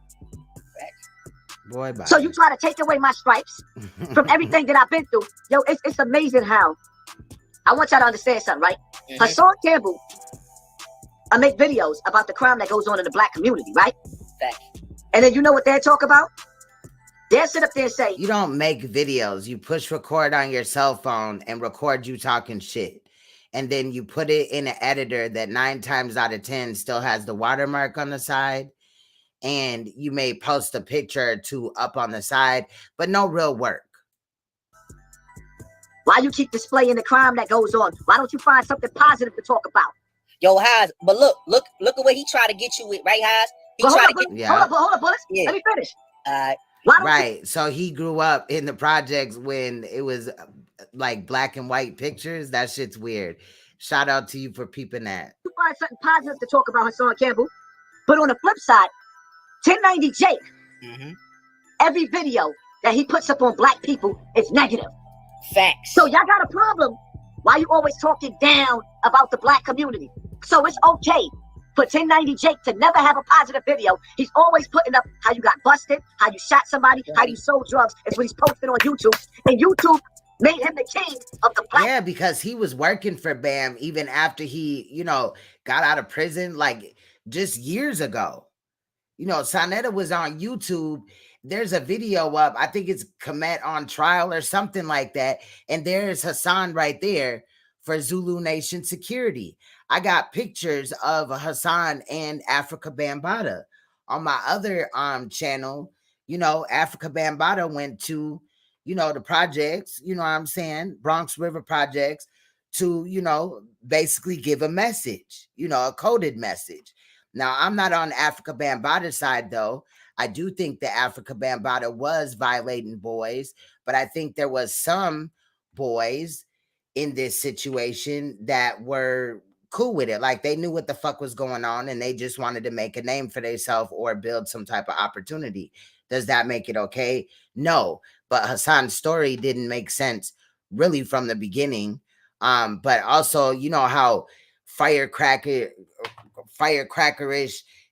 Boy, bye. So you try to take away my stripes from everything that I've been through. Yo, it's amazing how. I want y'all to understand something, right? Hassan Campbell, I make videos about the crime that goes on in the black community, right? And then you know what they talk about? They'll sit up there and say, you don't make videos. You push record on your cell phone and record you talking shit. And then you put it in an editor that 9 times out of 10 still has the watermark on the side. And you may post a picture or two up on the side, but no real work. Why you keep displaying the crime that goes on? Why don't you find something positive to talk about? Yo, Haas, but look at what he tried to get you with, right, Haas? He well, tried hold to get hold up, bullets. Yeah. Let me finish. Right. So he grew up in the projects when it was like black and white pictures. That shit's weird. Shout out to you for peeping that. You find something positive to talk about Hassan Campbell. But on the flip side, 1090J, every video that he puts up on black people is negative. Facts. So y'all got a problem. Why you always talking down about the black community? So it's okay for 1090J to never have a positive video. He's always putting up how you got busted, how you shot somebody, how you sold drugs. It's what he's posting on YouTube. And YouTube made him the king of the black. Yeah, because he was working for BAM even after he, you know, got out of prison, like just years ago. You know, Saneter was on YouTube. There's a video up. I think it's Komet on trial or something like that. And there's Hassan right there for Zulu Nation Security. I got pictures of Hassan and Africa Bambaataa. On my other channel, you know, Africa Bambaataa went to, you know, the projects, you know what I'm saying, Bronx River projects, to, you know, basically give a message, you know, a coded message. Now, I'm not on Africa Bambaataa side, though. I do think that Africa Bambaataa was violating boys, but I think there was some boys in this situation that were cool with it. Like they knew what the fuck was going on and they just wanted to make a name for themselves or build some type of opportunity. Does that make it okay? No. But Hassan's story didn't make sense really from the beginning. But also, you know how firecrackerish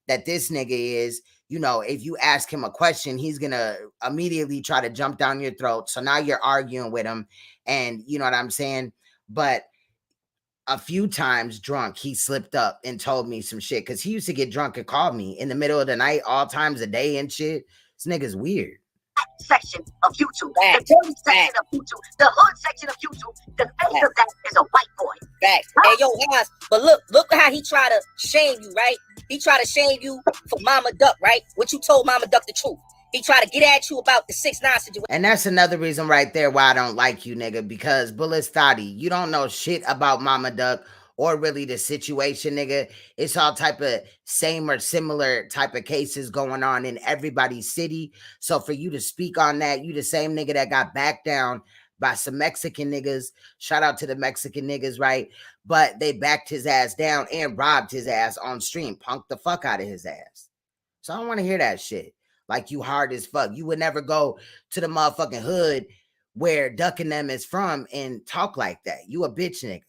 that this nigga is. You know, if you ask him a question, he's gonna immediately try to jump down your throat. So now you're arguing with him, and you know what I'm saying? But a few times drunk, he slipped up and told me some shit because he used to get drunk and call me in the middle of the night, all times of day and shit. This nigga's weird. Section of YouTube, the dirty section of YouTube, the hood section of YouTube, the face of that is a white boy. Facts. Hey, yo, Hans, but look how he try to shame you, right? He try to shame you for Mama Duck, right? What you told Mama Duck the truth. He try to get at you about the 6ix9ine situation. And that's another reason right there why I don't like you, nigga, because Bullets Thotty, you don't know shit about Mama Duck or really the situation, nigga. It's all type of same or similar type of cases going on in everybody's city. So for you to speak on that, you the same nigga that got backed down by some Mexican niggas. Shout out to the Mexican niggas, right? But they backed his ass down and robbed his ass on stream, punked the fuck out of his ass. So I don't want to hear that shit. Like you hard as fuck. You would never go to the motherfucking hood where Duck and them is from and talk like that. You a bitch nigga.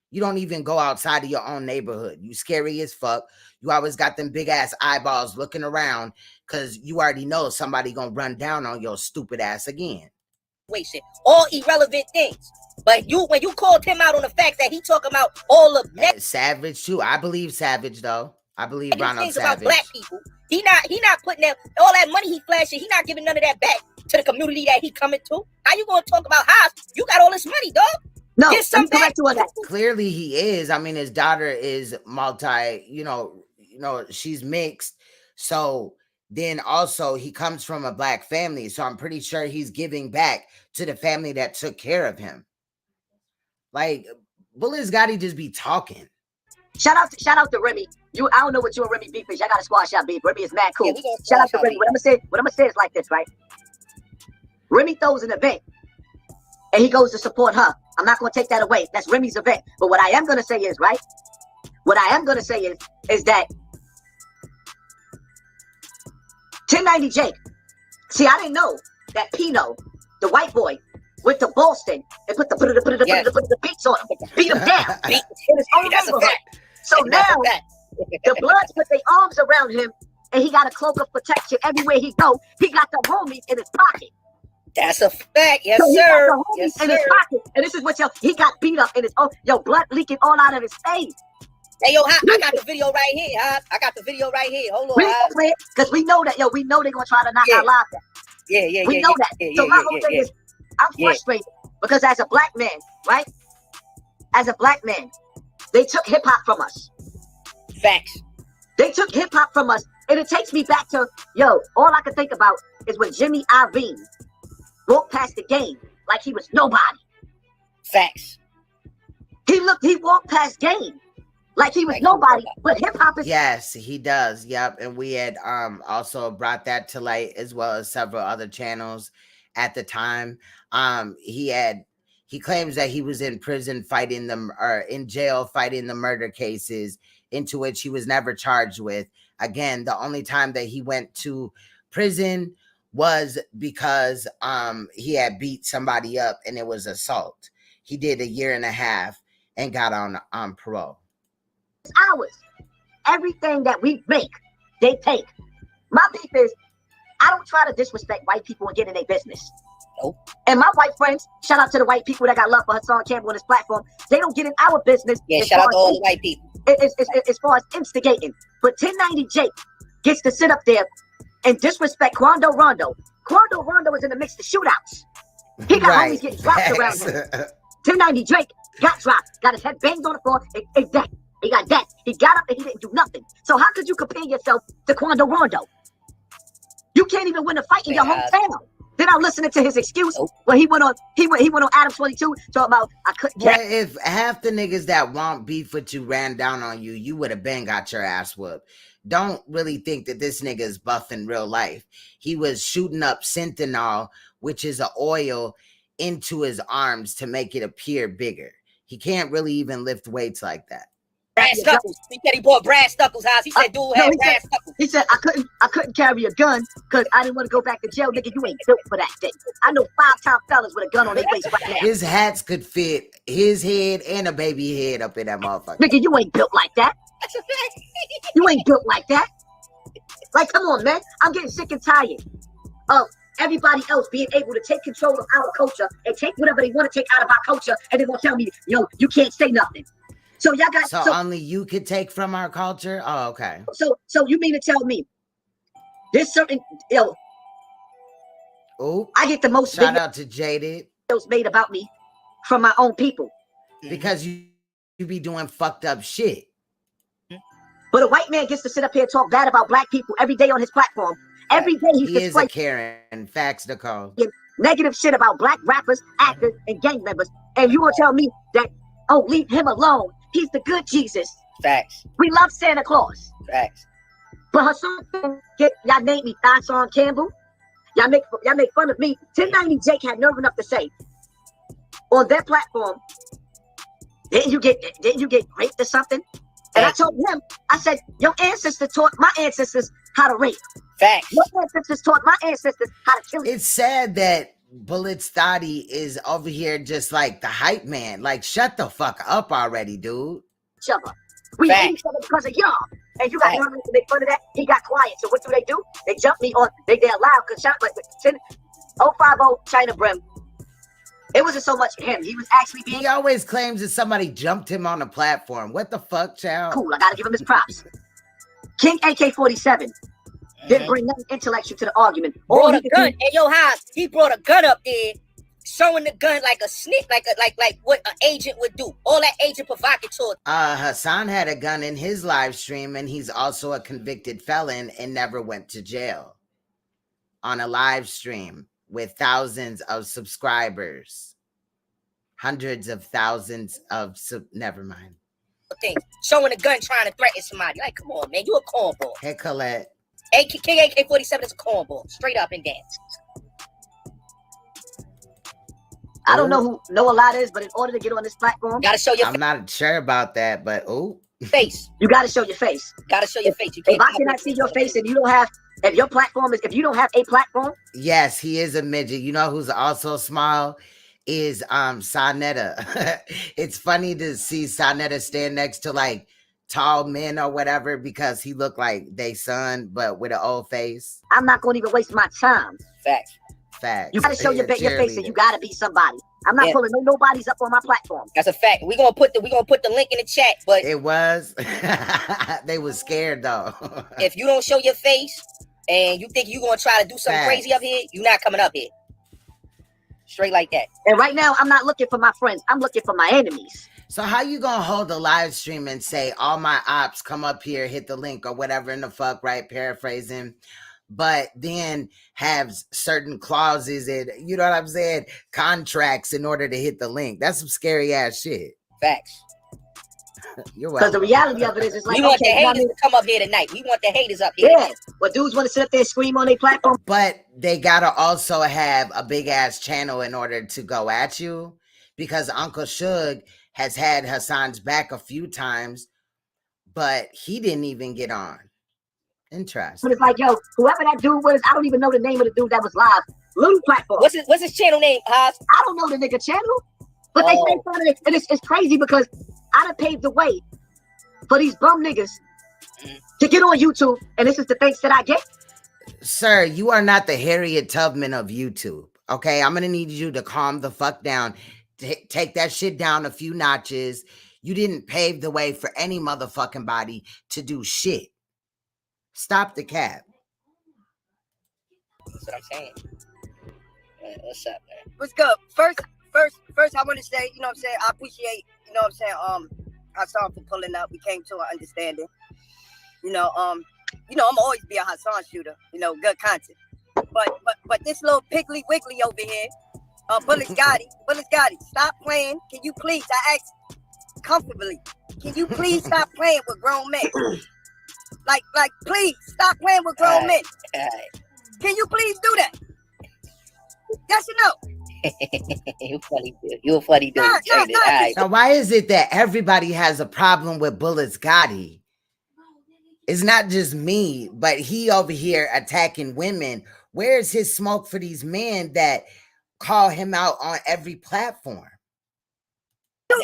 You don't even go outside of your own neighborhood. You scary as fuck. You always got them big ass eyeballs looking around because you already know somebody gonna run down on your stupid ass again. All irrelevant things. But when you called him out on the fact that he talking about all of that, Savage too. I believe Savage though. I believe Ronald Savage. About black people. He not putting that all that money he flashing. He not giving none of that back to the community that he coming to. How you gonna talk about Haas? You got all this money, dog. No, get some back to that. Clearly he is. I mean, his daughter is multi. You know, she's mixed. So then also he comes from a black family. So I'm pretty sure he's giving back to the family that took care of him. Like Bullets Gotti just be talking. Shout out to Remy. I don't know what you and Remy beef is. Y'all got a squash out beef. Remy is mad cool. Yeah, shout out to Remy. What I'm gonna say is like this, right? Remy throws an event and he goes to support her. I'm not gonna take that away. That's Remy's event. But what I am gonna say is, right? What I am gonna say is that 1090 Jake. See, I didn't know that Pino, the white boy, went to Boston and put the beats on him, beat him down in his own neighborhood. So now the Bloods put their arms around him and he got a cloak of protection everywhere he go. He got the homies in his pocket. That's a fact, yes, so sir. Yes, in his pocket. And this is what he got beat up in his own, blood leaking all out of his face. Hey, yo, I got the video right here, I got the video right here. Hold on, because we know that, we know they're gonna try to knock our lives out. We know that. So my whole thing is, I'm frustrated because as a black man, right? As a black man, they took hip hop from us. Facts. They took hip hop from us, and it takes me back to all I can think about is when Jimmy Iovine walked past the game like he was nobody. Facts. He walked past game like he was nobody, but hip hop is. Yes, he does. Yep. And we had also brought that to light as well as several other channels at the time. He claims that he was in prison fighting them or in jail fighting the murder cases into which he was never charged with. Again, the only time that he went to prison was because he had beat somebody up and it was assault. He did 1.5 years and got on parole. Ours. Everything that we make, they take. My beef is, I don't try to disrespect white people and get in their business. Nope. And my white friends, shout out to the white people that got love for Hassan Campbell on his platform. They don't get in our business. Yeah, shout out to all the white people. As far as instigating. But 1090 Jake gets to sit up there and disrespect Quando Rondo. Quando Rondo is in the mix of shootouts. He got homies getting dropped around him. 1090 Drake got dropped, got his head banged on the floor. It's dead. He got dead. He got up and he didn't do nothing. So how could you compare yourself to Quando Rondo? You can't even win a fight in your hometown. Then I'm listening to his excuse when he went on Adam 22 talking about I couldn't get. Well, if half the niggas that want beef with you ran down on you, you would have been got your ass whooped. Don't really think that this nigga is buff in real life. He was shooting up Sentinel, which is an oil into his arms to make it appear bigger. He can't really even lift weights like that. Brass knuckles. He said he bought brass knuckles, House. He said dude had brass knuckles. He said I couldn't carry a gun because I didn't want to go back to jail. Nigga, you ain't built for that thing. I know 5-time fellas with a gun on their face right now. His hats could fit his head and a baby head up in that motherfucker. Nigga, you ain't built like that. You ain't built like that. Like, come on, man. I'm getting sick and tired of everybody else being able to take control of our culture and take whatever they want to take out of our culture, and they're gonna tell me, yo, you can't say nothing. So y'all got so only you could take from our culture? Oh, okay. So you mean to tell me there's certain I get the most shout out to Jaded made about me from my own people. Because you be doing fucked up shit. But a white man gets to sit up here and talk bad about black people every day on his platform. Every day he is a Karen. Facts, Nicole. Negative shit about black rappers, actors, and gang members. And you gonna tell me that, oh, leave him alone. He's the good Jesus. Facts. We love Santa Claus. Facts. But Hassan, y'all name me Hassan Campbell. Y'all make fun of me. 1090 Jake had nerve enough to say on their platform, didn't you get raped or something? And I told him, I said, your ancestors taught my ancestors how to rape. Facts. Your ancestors taught my ancestors how to kill. It's sad that Bullets Thotty is over here just like the hype man. Like, shut the fuck up already, dude. Each other. We hate each other because of y'all. And you got to make fun of that. He got quiet. So what do? They jump me on. They're loud because shout like 050 China Brim. It wasn't so much him. He was actually being. He always claims that somebody jumped him on the platform. What the fuck, child? Cool. I gotta give him his props. King AK-47 didn't bring nothing intellectual to the argument. Brought a gun. And yo, Haas, he brought a gun up there, showing the gun like a snitch, like what an agent would do. All that agent provocateur. Hassan had a gun in his live stream, and he's also a convicted felon and never went to jail. On a live stream with thousands of subscribers, hundreds of thousands of never mind. Thing showing a gun trying to threaten somebody. Like, come on, man, you a cornball. Hey, Colette. King AK-47 is a cornball, straight up and down. I don't know who Noah Lot is, but in order to get on this platform, gotta show your. I'm not sure about that, but face. You gotta show your face. Gotta show your face. You if I cannot see your face and you don't have, if your platform is, if you don't have a platform. Yes, he is a midget. You know who's also small is Saneter. It's funny to see Saneter stand next to like tall men or whatever because he looked like they son, but with an old face. I'm not gonna even waste my time. Facts. You gotta show your face and you gotta be somebody. I'm not pulling nobody's up on my platform. That's a fact. We're gonna put the link in the chat, but it was they was scared though. If you don't show your face and you think you're gonna try to do something crazy up here, you're not coming up here. Straight like that. And right now I'm not looking for my friends, I'm looking for my enemies. So how you gonna hold a live stream and say all my ops come up here, hit the link or whatever in the fuck, right? Paraphrasing. But then have certain clauses and, you know what I'm saying, contracts in order to hit the link. That's some scary ass shit. Facts. You're welcome. Because the reality of it is, it's like, we want the haters to come up here tonight. We want the haters up here. Yeah, but dudes want to sit up there and scream on their platform. But they gotta also have a big ass channel in order to go at you, because Uncle Suge has had Hassan's back a few times, but he didn't even get on. Interesting. But it's like, yo, whoever that dude was, I don't even know the name of the dude that was live. Little platform. What's his channel name, Haas? I don't know the nigga channel. But they say something, and it's crazy because I done paved the way for these bum niggas to get on YouTube, and this is the thanks that I get. Sir, you are not the Harriet Tubman of YouTube. Okay, I'm gonna need you to calm the fuck down. Take that shit down a few notches. You didn't pave the way for any motherfucking body to do shit. Stop the cap. That's what I'm saying. What's up, man? What's good? First, I want to say, you know what I'm saying, I appreciate, you know what I'm saying, Hassan for pulling up. We came to an understanding. I'm always be a Hassan shooter, good content. But this little Piggly Wiggly over here, Bullets Gotti, stop playing. Can you please, I ask comfortably, can you please stop playing with grown men? Like, please stop playing with grown men. Can you please do that? Yes or no? You funny dude. You a funny dude. Right. So why is it that everybody has a problem with Bullets Gotti? It's not just me, but he over here attacking women. Where's his smoke for these men that call him out on every platform? No.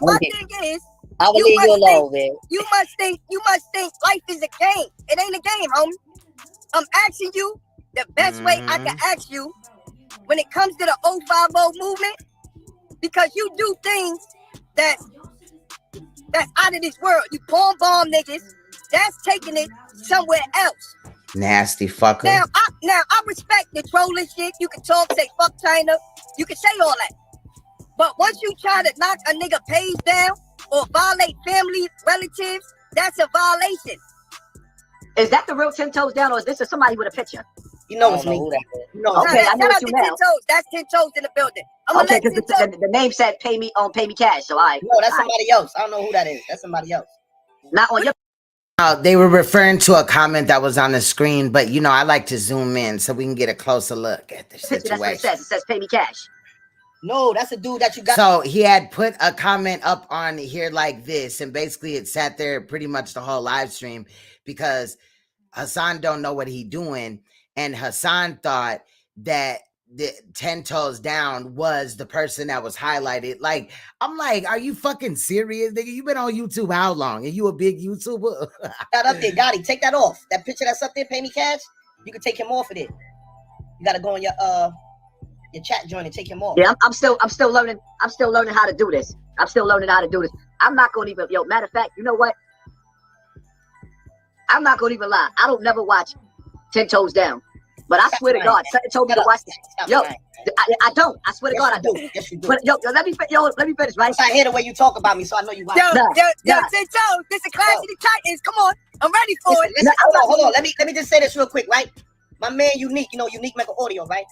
My thing is, I will leave you alone, man. You must think life is a game. It ain't a game, homie. I'm asking you the best way I can ask you when it comes to the 050 movement, because you do things that's out of this world. You porn bomb niggas. That's taking it somewhere else. Nasty fucker. Now I respect the trolling shit. You can talk, say fuck China. You can say all that. But once you try to knock a nigga page down or violate family relatives, that's a violation. Is that the real 10 Toes Down, or is this somebody with a picture? You know it's me. Okay, I know it's you now. 10 Toes. That's 10 Toes in the building. Okay, because the name said pay me cash, so I. No, that's somebody else. I don't know who that is. That's somebody else. Not on your. They were referring to a comment that was on the screen, but you know, I like to zoom in so we can get a closer look at the situation. That's what it says. It says pay me cash. No, that's a dude that you got. So he had put a comment up on here like this, and basically it sat there pretty much the whole live stream because Hassan don't know what he doing, and Hassan thought that the 10 Toes Down was the person that was highlighted. Like, I'm like, are you fucking serious, nigga? You been on YouTube how long? Are you a big YouTuber? That up there, Gotti, take that off. That picture that's up there, pay me cash. You can take him off of it. You gotta go on your chat joint and take him off. Yeah, I'm still learning. I'm still learning how to do this. I'm not gonna even. Matter of fact, you know what? I'm not gonna even lie. I don't never watch 10 Toes Down. But I swear to God, something told me to watch this. I don't. I swear to God, I do. Yes, you do. But let me finish, right? I hear the way you talk about me, so I know you watch. Yo, 10 Toes, this is Clash of the Titans. Come on, I'm ready for it. Listen, hold on. Let me just say this real quick, right? My man, Unique, Unique Mega Audio, right?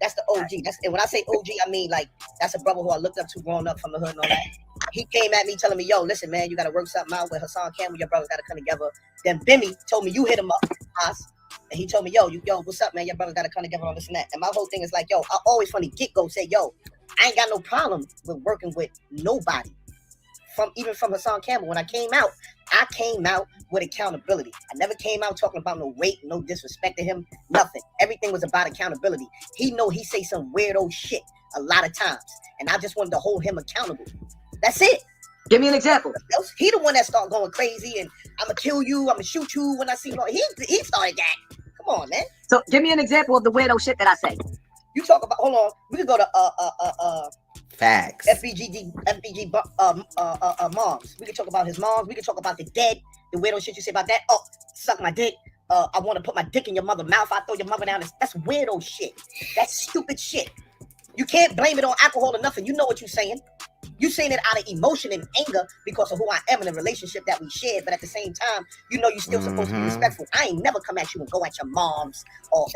That's the OG. And when I say OG, I mean like that's a brother who I looked up to growing up from the hood and all that. He came at me telling me, yo, listen, man, you gotta work something out with Hassan Campbell. Your brothers gotta come together. Then Bimmy told me you hit him up, and he told me, yo, what's up, man? Your brothers gotta come together on this and that. And my whole thing is like, yo, I always from the get-go say, yo, I ain't got no problem with working with nobody. Even from Hassan Campbell. When I came out with accountability. I never came out talking about no rape, no disrespect to him, nothing. Everything was about accountability. He say some weirdo shit a lot of times, and I just wanted to hold him accountable. That's it. Give me an example. He the one that started going crazy, and I'm gonna kill you, I'm gonna shoot you when I see you. He started that. Come on, man. So give me an example of the weirdo shit that I say. You talk about. Hold on. We could go to Facts. FBG moms. We can talk about his moms. We can talk about the dead, the weirdo shit you say about that. Oh, suck my dick. I want to put my dick in your mother's mouth. I throw your mother down. That's weirdo shit. That's stupid shit. You can't blame it on alcohol or nothing. You know what you're saying. You're saying it out of emotion and anger because of who I am in the relationship that we shared. But at the same time, you're still supposed to be respectful. I ain't never come at you and go at your moms or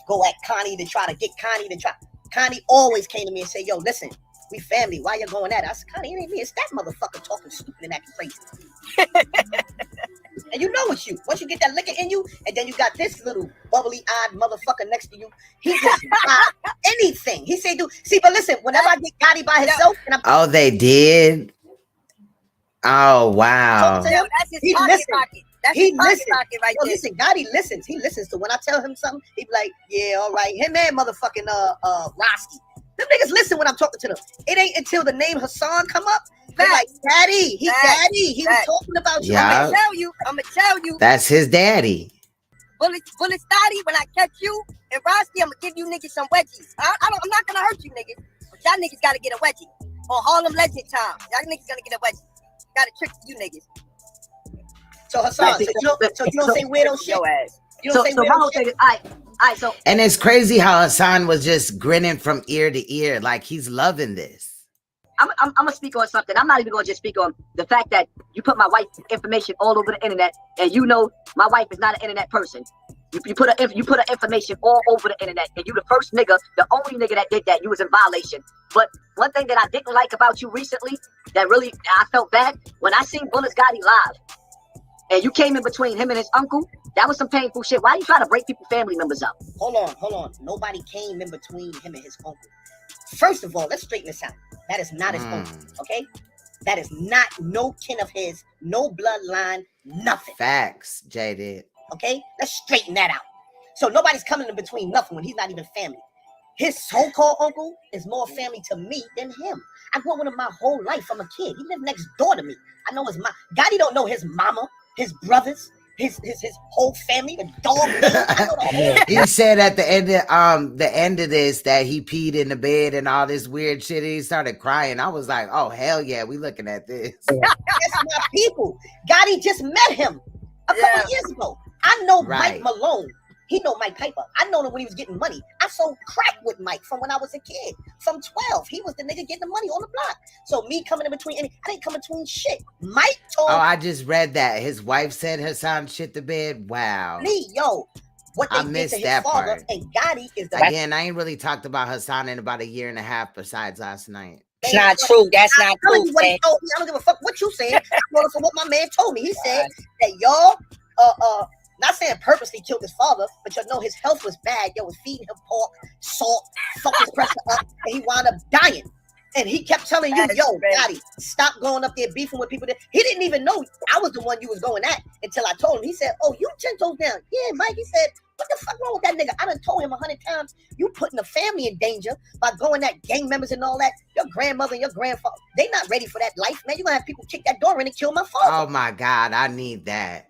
go at Connie to try to get Connie to try. Connie always came to me and said, yo, listen, we family. Why you going at it? I said, Connie, it ain't me. It's that motherfucker talking stupid and acting crazy. And you know it's you. Once you get that liquor in you, and then you got this little bubbly-eyed motherfucker next to you, he just anything. He say, dude, see, but listen, whenever I get Gotti by himself, and oh, they did? Oh, wow. That's his pocket. That's his pocket right there. Listen, Gotti listens. He listens to when I tell him something, he be like, yeah, all right. Him and motherfucking Roski. Them niggas listen when I'm talking to them. It ain't until the name Hassan come up. They're like, Daddy, He was talking about you. Yeah. I'm gonna tell you. That's his daddy. Bullets, Daddy, when I catch you and Roski, I'm gonna give you niggas some wedgies. I'm not gonna hurt you niggas. But y'all niggas gotta get a wedgie. On Harlem Legend time. Y'all niggas gonna get a wedgie. Gotta trick you niggas. So Hassan, you don't say weirdo shit. You don't say weirdo shit. So and it's crazy how Hassan was just grinning from ear to ear, like he's loving this. I'm gonna speak on something. I'm not even gonna just speak on the fact that you put my wife's information all over the internet, and my wife is not an internet person. You put her information all over the internet, and you the first nigga, the only nigga that did that. You was in violation. But one thing that I didn't like about you recently, that really I felt bad when I seen Bullets Gotti live, and you came in between him and his uncle, That was some painful shit. Why you trying to break people's family members up? Hold on. Nobody came in between him and his uncle. First of all, let's straighten this out. That is not his uncle, okay? That is not no kin of his, no bloodline, nothing. Facts, Jaded. Okay? Let's straighten that out. So nobody's coming in between nothing when he's not even family. His so-called uncle is more family to me than him. I grew up with him my whole life from a kid. He lived next door to me. I know his mom. Gotti don't know his mama, his brothers, his whole family, the dog. I know the whole He said at the end of this that he peed in the bed and all this weird shit. He started crying. I was like, oh hell yeah, we looking at this. That's my people. Gotti just met him a couple of years ago. I know Mike Malone. He know Mike Piper. I know him when he was getting money. I sold crack with Mike from when I was a kid. From 12. He was the nigga getting the money on the block. So me coming in between, I didn't come between shit. Mike told I just read that. His wife said Hassan shit the bed. Wow. Me, yo. What they did to his father part. And Gotti is the Again, I ain't really talked about Hassan in about a year and a half besides last night. It's not true. That's not true. What he told me. I don't give a fuck what you said. I know for what my man told me. He said that y'all not saying purposely killed his father, but you know his health was bad. Yo was feeding him pork, salt, fuck his pressure up, and he wound up dying. And he kept telling you, yo, Gotti, stop going up there beefing with people. He didn't even know I was the one you was going at until I told him. He said, oh, you 10 toes down. Yeah, Mike. He said, what the fuck wrong with that nigga? I done told him 100 times, you putting the family in danger by going at gang members and all that. Your grandmother and your grandfather, they not ready for that life, man. You're going to have people kick that door in and kill my father. Oh, my God. I need that.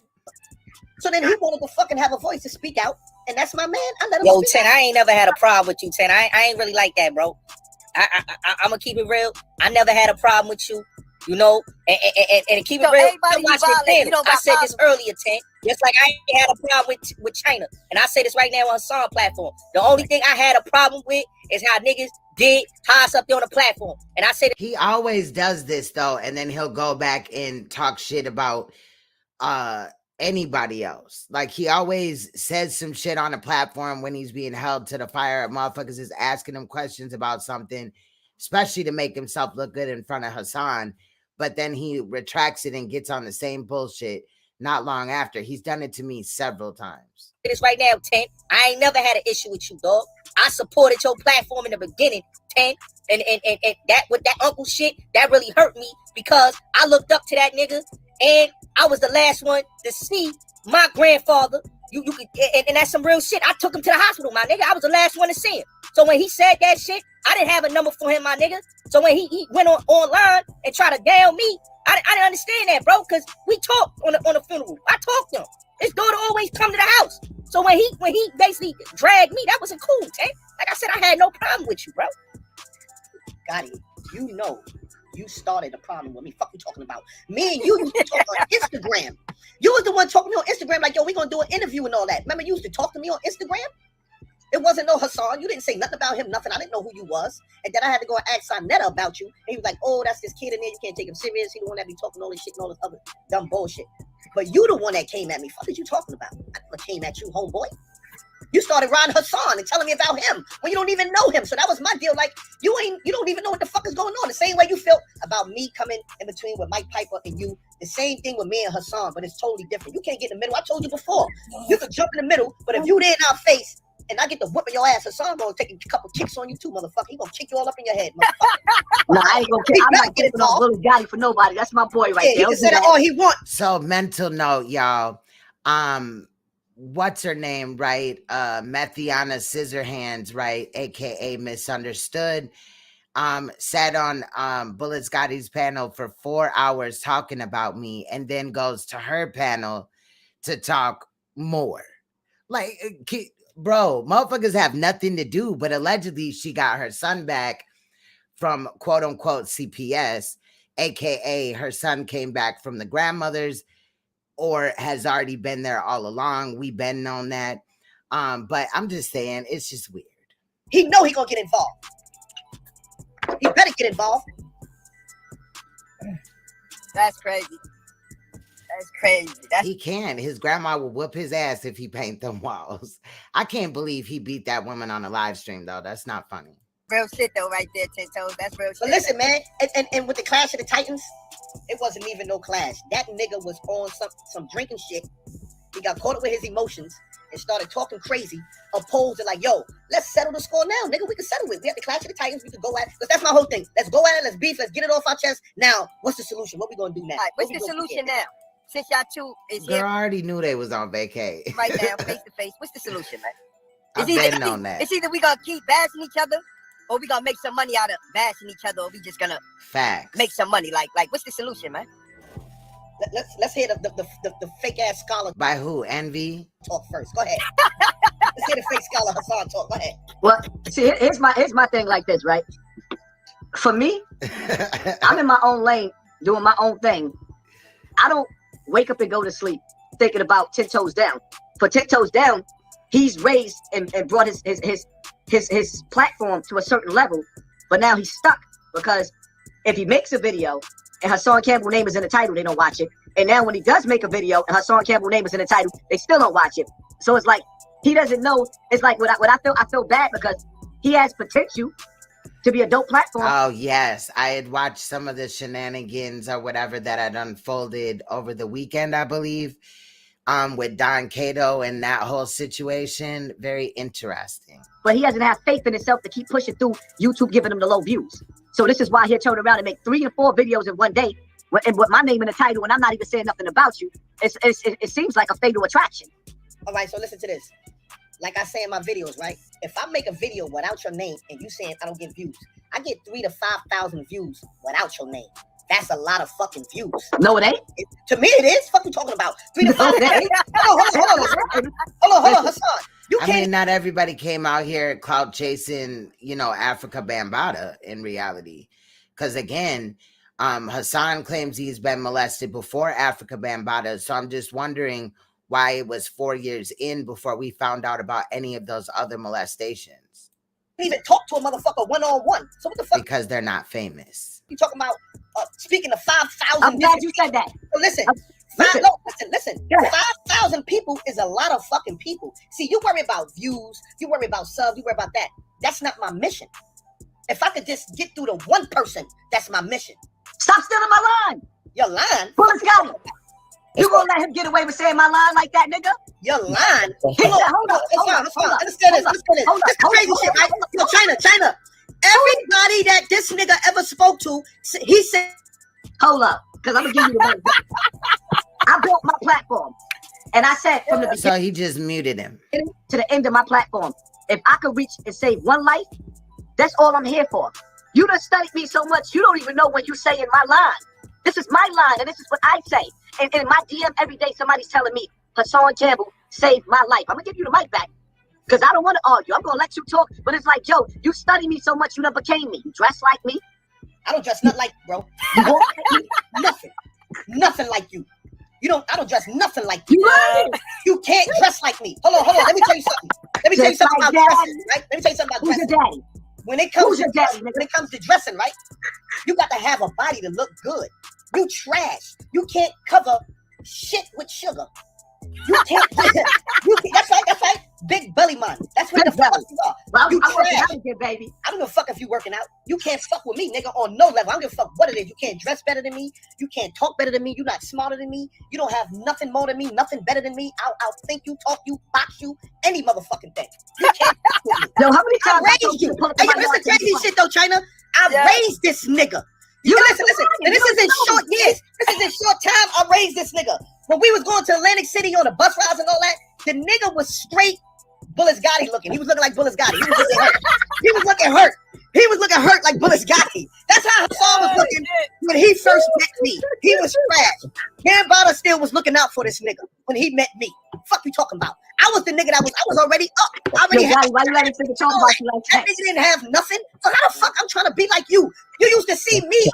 So then he wanted to fucking have a voice to speak out, and that's my man. I let him Yo, speak 10, out. I ain't never had a problem with you, 10. I ain't really like that, bro. I'm gonna keep it real. I never had a problem with you, you know, and keep it real. I said this earlier, 10. Just like I ain't had a problem with China, and I say this right now on Song platform. The only thing I had a problem with is how niggas did us up there on the platform, and I said he always does this though, and then he'll go back and talk shit about anybody else. Like he always says some shit on a platform when he's being held to the fire. Motherfuckers is asking him questions about something, especially to make himself look good in front of Hassan. But then he retracts it and gets on the same bullshit not long after. He's done it to me several times. this right now, 10. I ain't never had an issue with you, dog. I supported your platform in the beginning, 10. And that with that uncle shit, that really hurt me because I looked up to that nigga and I was the last one to see my grandfather. You could, and that's some real shit. I took him to the hospital, my nigga. I was the last one to see him. So when he said that shit, I didn't have a number for him, my nigga. So when he went online and tried to down me, I didn't understand that, bro, because we talked on the funeral. I talked to him. His daughter always come to the house. So when he basically dragged me, that wasn't cool, man. Like I said, I had no problem with you, bro. Gotti, you know you started a problem with me. Fuck you talking about? Me and you used to talk on Instagram. You was the one talking to me on Instagram like, yo, we gonna do an interview and all that. Remember you used to talk to me on Instagram? It wasn't no Hassan. You didn't say nothing about him, nothing. I didn't know who you was. And then I had to go and ask Saneter about you. And he was like, oh, that's this kid in there. You can't take him serious. He the one that be talking all this shit and all this other dumb bullshit. But you the one that came at me. Fuck is you talking about? I never came at you, homeboy. You started riding Hassan and telling me about him when you don't even know him. So that was my deal. Like, you don't even know what the fuck is going on. The same way you felt about me coming in between with Mike Piper and you. The same thing with me and Hassan, but it's totally different. You can't get in the middle. I told you before. You could jump in the middle, but if you there in our face and I get to whipping your ass, Hassan gonna take a couple kicks on you too, motherfucker. He gonna kick you all up in your head, motherfucker. No, I ain't gonna kick. I'm not getting no little guy for nobody. That's my boy right there. He can say that all he wants. So mental note, y'all. What's her name, right? Methiana Scissorhands, right? AKA Misunderstood. Sat on Bullet Scotty's panel for 4 hours talking about me and then goes to her panel to talk more. Like, bro, motherfuckers have nothing to do, but allegedly she got her son back from quote unquote CPS, AKA her son came back from the grandmother's or has already been there all along. We've been on that. But I'm just saying, it's just weird. He know he gonna get involved. He better get involved. That's crazy. That's crazy. He can. His grandma will whoop his ass if he paint them walls. I can't believe he beat that woman on a live stream, though. That's not funny. Real shit, though, right there, 10 toes. That's real shit. But listen, man, and with the Clash of the Titans, it wasn't even no clash. That nigga was on some drinking shit He got caught up with his emotions and started talking crazy, opposed to like, yo, let's settle the score now, nigga. We can settle it. We have the Clash of the Titans. We can go at it. But that's my whole thing. Let's go at it. Let's beef. Let's get it off our chest. Now, what's the solution? What we gonna do now? All right, what's the solution now? Since y'all two is Girl, here I already knew they was on vacay. right now, face to face, what's the solution, man? I've been on that. It's either we gonna keep bashing each other, or we gonna make some money out of bashing each other, or we just gonna Facts. make some money. Like what's the solution, man? Let's hear the fake ass scholar By who? Envy? talk first. Go ahead. Let's hear the fake scholar Hassan talk. Go ahead. Well, see, here's my thing like this, right? For me, I'm in my own lane, doing my own thing. I don't wake up and go to sleep thinking about 10 Toes Down. For 10 Toes Down, he's raised and brought his platform to a certain level, but now he's stuck because if he makes a video and Hassan Campbell's name is in the title, they don't watch it. And now when he does make a video and Hassan Campbell's name is in the title, they still don't watch it. So it's like he doesn't know. It's like what I feel bad because he has potential to be a dope platform. Oh, yes. I had watched some of the shenanigans or whatever that had unfolded over the weekend, I believe, with Don Cato and that whole situation. Very interesting. But he doesn't have faith in himself to keep pushing through YouTube, giving him the low views. So this is why he'll turn around and make 3 and 4 videos in one day and with my name in the title, and I'm not even saying nothing about you. It seems like a fatal attraction. All right, so listen to this. Like I say in my videos, right? If I make a video without your name and you saying I don't get views, I get 3,000 to 5,000 views without your name. That's a lot of fucking views. No, it ain't. To me, it is. Fuck you talking about 3,000 to 5,000. Hold on, Hassan. I mean, not everybody came out here clout chasing, Africa Bambaataa in reality. Because again, Hassan claims he's been molested before Africa Bambaataa. So I'm just wondering why it was 4 years in before we found out about any of those other molestations. Even talk to a motherfucker one-on-one. So what the fuck? Because they're not famous. You talking about speaking of 5,000? I'm glad you said that. So listen. Listen. 5,000 people is a lot of fucking people. See, you worry about views, you worry about subs, you worry about that. That's not my mission. If I could just get through to one person, that's my mission. Stop stealing my line. Your line? Bullets got him. You gonna let him get away with saying my line like that, nigga? Your line? Hold on. Understand this. This is crazy shit, right? Yo, China. Everybody that this nigga ever spoke to, he said. Hold up, because I'm gonna give you the money. I built my platform, and I said from the beginning. So he just muted him. To the end of my platform, if I could reach and save one life, that's all I'm here for. You done studied me so much, you don't even know when you say in my line. This is my line, and this is what I say. And in my DM every day, somebody's telling me, Hassan Campbell saved my life. I'm gonna give you the mic back. Because I don't want to argue. I'm gonna let you talk, but it's like, Joe, you study me so much, you never became me. You dress like me. I don't dress nothing like you, bro. You walk like me, nothing like you. I don't dress nothing like you. You can't dress like me. Hold on. Let me tell you something. About dressing, right? Let me tell you something about dressing. Who's your daddy? When it comes to dressing, right? You got to have a body to look good. You trash. You can't cover shit with sugar. You can't. That's right. Big belly man. That's what the fuck you are. Well, you trash. Baby. I don't give a fuck if you working out. You can't fuck with me, nigga, on no level. I don't give a fuck what it is. You can't dress better than me. You can't talk better than me. You're not smarter than me. You don't have nothing more than me, nothing better than me. I'll think you, talk you, box you, any motherfucking thing. You can't fuck with me. Yo, how many times I raised you? Hey, this is crazy shit though, China. I raised this nigga. You listen. And this is in short years. This is in short time. I raised this nigga. When we was going to Atlantic City on the bus rides and all that, the nigga was straight Bullis Gotti looking. He was looking like Bullis Gotti. He was looking hurt. He was looking hurt like Bullis Gotti. That's how Hassan was looking when he first met me. He was trash. Bambaataa still was looking out for this nigga when he met me. Fuck you talking about? I was the nigga I was already up. Why you letting nigga talk about you like that? That nigga didn't have nothing. So how the fuck I'm trying to be like you? You used to see me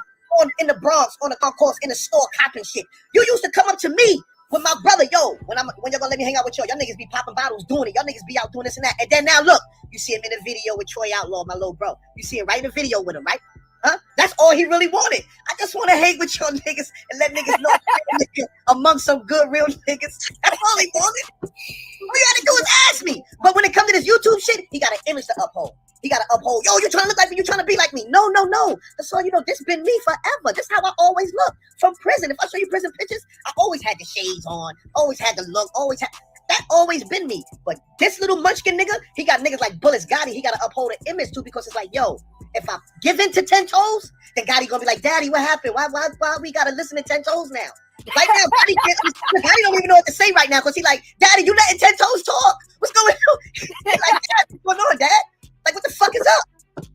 in the Bronx on the concourse in the store copping shit. You used to come up to me with my brother, when y'all gonna let me hang out with y'all niggas be popping bottles doing it. Y'all niggas be out doing this and that. And then now look, you see him in the video with Troy Outlaw, my little bro. You see him right in the video with him, right? Huh? That's all he really wanted. I just want to hang with y'all niggas and let niggas know among some good real niggas. That's all he wanted. All you gotta do is ask me. But when it comes to this YouTube shit, he got an image to uphold. He got to uphold. Yo, you trying to look like me? You trying to be like me? No. That's all you know. This been me forever. This how I always look from prison. If I show you prison pictures, I always had the shades on. Always had the look. That always been me. But this little munchkin nigga, he got niggas like Bullets Gotti. He got to uphold an image too because it's like, yo, if I give in to 10 Toes, then Gotti gonna be like, Daddy, what happened? Why we gotta listen to 10 Toes now? Right now, Gotti don't even know what to say right now because he like, Daddy, you letting 10 Toes talk? What's going on? Like, Dad, what's going on, Dad? Like, what the fuck is up?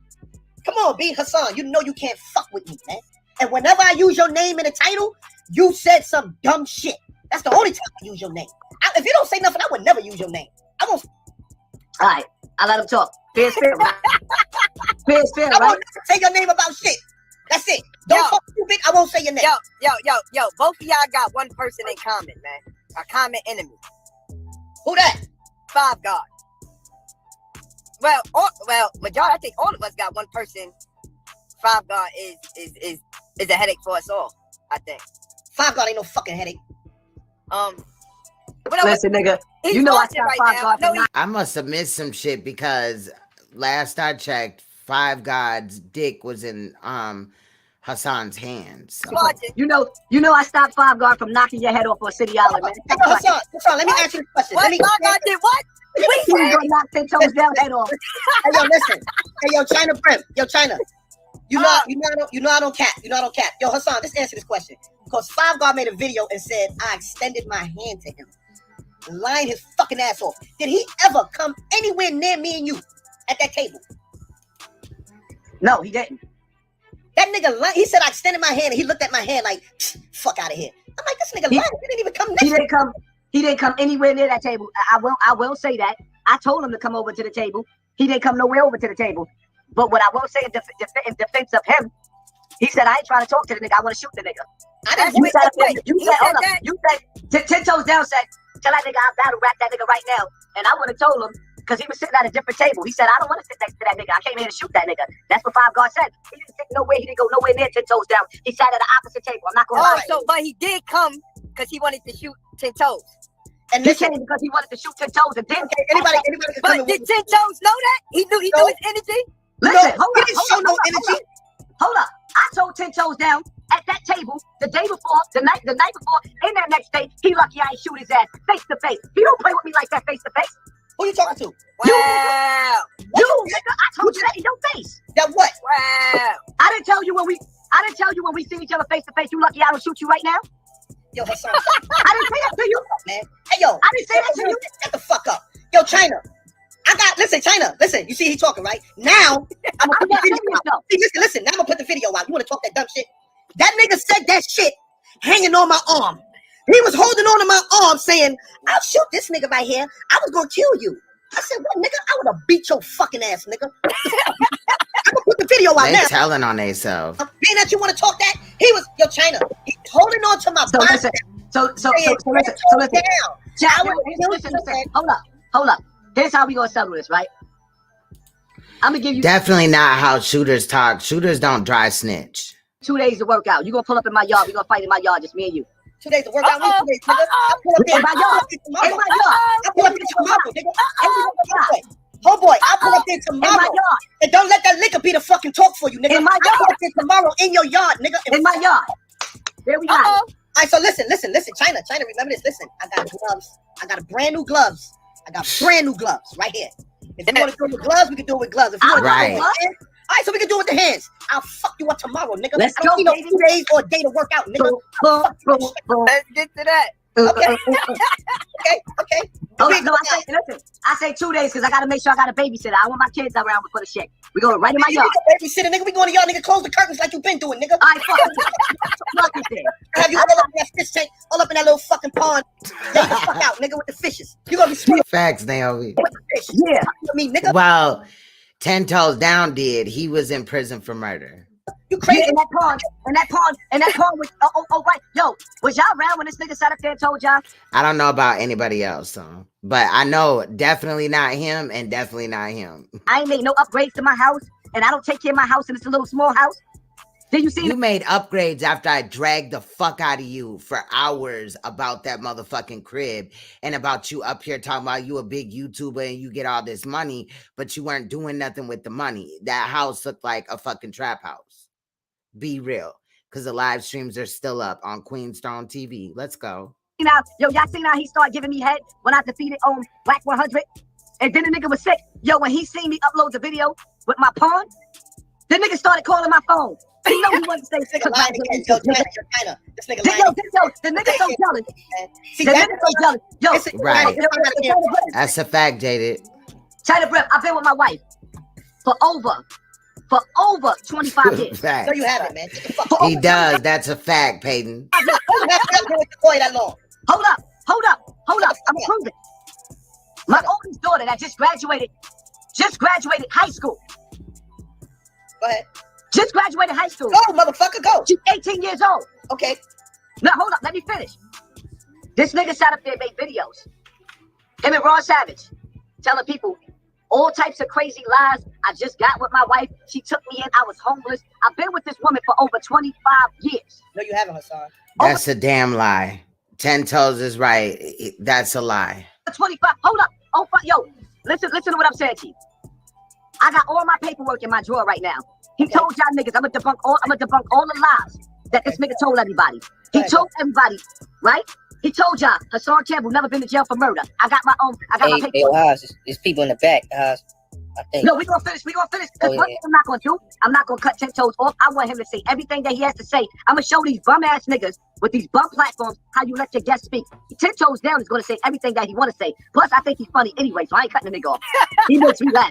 Come on, B Hassan. You know you can't fuck with me, man. And whenever I use your name in the title, you said some dumb shit. That's the only time I use your name. If you don't say nothing, I would never use your name. I won't. All right, I let him talk. Fair, right? Fair, I right? won't say your name about shit. That's it. Don't fuck stupid. I won't say your name. Yo. Both of y'all got one person in common, man. A common enemy. Who that? Five God. Well, majority. I think all of us got one person. Five God is a headache for us all. I think. Five God ain't no fucking headache. Listen, nigga. You know I got Five God. I must have missed some shit because last I checked, Five God's dick was in Hassan's hands. So. You know I stopped Five God from knocking your head off on City Island, man. Hassan, let me ask you a question. What? Five God did what? He was gonna knock 10 Toes down head off. Hey, yo, listen. Hey, yo, China Prim. Yo, China. You know I don't cap. Yo, Hassan, just answer this question. Because Five God made a video and said, I extended my hand to him. Lying his fucking ass off. Did he ever come anywhere near me and you at that table? No, he didn't. That nigga lied. He said I extended my hand and he looked at my hand like, fuck out of here. I'm like, this nigga lied. He didn't even come next to me. He didn't come anywhere near that table. I will say that. I told him to come over to the table. He didn't come nowhere over to the table. But what I will say in defense of him, he said, I ain't trying to talk to the nigga. I want to shoot the nigga. You said 10 Toes Down said, tell that nigga I'll battle rap that nigga right now. And I would have told him, because he was sitting at a different table. He said, I don't want to sit next to that nigga. I came here to shoot that nigga. That's what Five God said. He didn't sit nowhere. He didn't go nowhere near 10 Toes Down. He sat at the opposite table. I'm not going to lie. So, but he did come because he wanted to shoot 10 Toes. And he came because he wanted to shoot 10 Toes and then anybody but did 10 Toes know that? He knew his energy? Listen, hold up. I told 10 Toes Down at that table the day before, the night before, and that next day, he lucky I ain't shoot his ass face to face. He don't play with me like that face to face. Who you talking to? Wow. You nigga, I told you that in your face. That what? Wow. I didn't tell you when we see each other face to face. You lucky I don't shoot you right now. Yo, Hassan. I didn't say that to you, man. Hey, yo. I didn't say that to you. Shut the fuck up. Yo, China. China. Listen. You see he talking, right? Now, I'm gonna put the video out. See, listen. Now I'm gonna put the video out. You wanna talk that dumb shit? That nigga said that shit hanging on my arm. He was holding on to my arm saying, I'll shoot this nigga right here. I was gonna kill you. I said, what, nigga? I would have beat your fucking ass, nigga. I'm gonna put the video out now. They telling on themselves. Being that you want to talk that, he was, yo, China, he's holding on to my body. Listen. Hold up. Here's how we gonna settle this, right? I'm gonna give you definitely not how shooters talk. Shooters don't dry snitch. 2 days to work out. You gonna pull up in my yard. We gonna fight in my yard, just me and you. 2 days to work out. 2 days, nigga. I pull up in my yard. I pull up there tomorrow, nigga. Homeboy, I pull up there tomorrow. And don't let that liquor be the fucking talk for you, nigga. In my yard. I pull up there tomorrow in your yard, nigga. In my yard. There we go. All right, so listen. China, remember this. Listen, I got gloves. I got brand new gloves. Right here. If you want to do it with gloves, we can do it with gloves. If you want to do it with hands, all right, so we can do it with the hands. I'll fuck you up tomorrow, nigga. Let's I don't need go, no 2 days or a day to work out, nigga. Let's get to that. Okay. Okay. Oh, no, I say 2 days because I gotta make sure I got a babysitter. I want my kids around before the shit. We going right in my yard. Babysitter, nigga. We going to yard, nigga. Close the curtains like you been doing, nigga. All right, fuck it. Have you all up in that fish tank, all up in that little fucking pond? Lay the fuck out, nigga, with the fishes. You gonna be swimming facts, Naomi. with the fishes. Yeah. I mean, nigga. Well, 10 Toes Down did. He was in prison for murder. You crazy? Yeah, and that pond was right. Yo, was y'all around when this nigga sat up there and told y'all? I don't know about anybody else, so, but I know definitely not him and definitely not him. I ain't made no upgrades to my house, and I don't take care of my house, and it's a little small house. Did you see? You made upgrades after I dragged the fuck out of you for hours about that motherfucking crib and about you up here talking about you a big YouTuber and you get all this money, but you weren't doing nothing with the money. That house looked like a fucking trap house. Be real. Because the live streams are still up on Queenstone TV. Let's go. Now, yo, y'all seen how he started giving me head when I defeated Black 100? And then the nigga was sick. Yo, when he seen me upload the video with my pawn, the nigga started calling my phone. He know he wasn't saying This nigga lying again. Yo, China. This nigga lying. Yo, the nigga so jealous. See, The nigga so jealous. Yo, Right. China That's a fact, Jaded. Breath, I've been with my wife for over 25 years. Fact. No, you haven't, man. Get the fuck He does. That's a fact, Peyton. You haven't been with the boy that long. Hold up. I'm proving. My oldest daughter that just graduated high school. Go ahead. Just graduated high school. Go, motherfucker, go. She's 18 years old. Okay. Now, hold up. Let me finish. This nigga sat up there and made videos. Him and Ron Savage telling people all types of crazy lies. I just got with my wife. She took me in. I was homeless. I've been with this woman for over 25 years. No, you haven't, Hassan. That's a damn lie. 10 toes is right. That's a lie. 25. Hold up. Yo, listen to what I'm saying to you. I got all my paperwork in my drawer right now. He told y'all niggas, I'm gonna debunk all the lies that this nigga told everybody. He told everybody, right? He told y'all Hassan Campbell never been to jail for murder. I got my paperwork. Hey, Haas, there's people in the back, Haas. I think. No, we gonna finish. Oh, yeah. I'm not gonna do. I'm not gonna cut 10 toes off. I want him to say everything that he has to say. I'm gonna show these bum ass niggas with these bum platforms how you let your guests speak. 10 toes down is gonna say everything that he wanna say. Plus, I think he's funny anyway, so I ain't cutting the nigga off. He makes me laugh.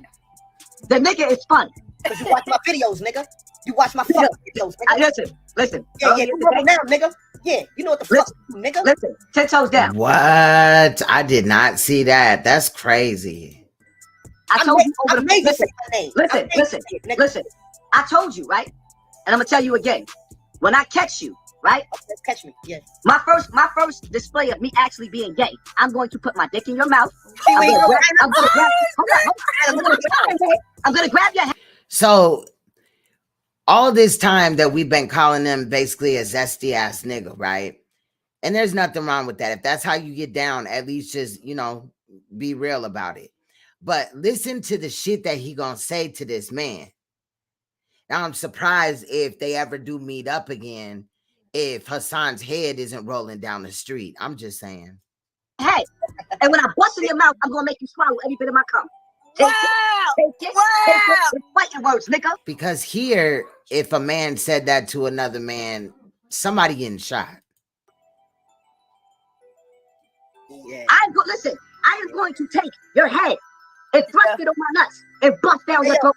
The nigga is funny. Because you watch my videos, nigga. You watch my fucking videos, nigga. Listen. Yeah, you know now, nigga. Yeah, you know what the fuck, nigga. Listen, 10 toes down. What? I did not see that. That's crazy. I told you over the listen. I told you, right? And I'm gonna tell you again. When I catch you, right? Okay, catch me. Yeah. My first display of me actually being gay, I'm going to put my dick in your mouth. I'm gonna grab your hand. So all this time that we've been calling them basically a zesty ass nigga, right? And there's nothing wrong with that. If that's how you get down, at least just, be real about it. But listen to the shit that he gonna say to this man. Now I'm surprised if they ever do meet up again, if Hassan's head isn't rolling down the street. I'm just saying. Hey, and when I bust in your mouth, I'm gonna make you swallow every bit of my cum. Take it. Fighting words, nigga. Because here, if a man said that to another man, somebody getting shot. Yeah. Listen, I am going to take your head and thrust it on my nuts and bust down your throat.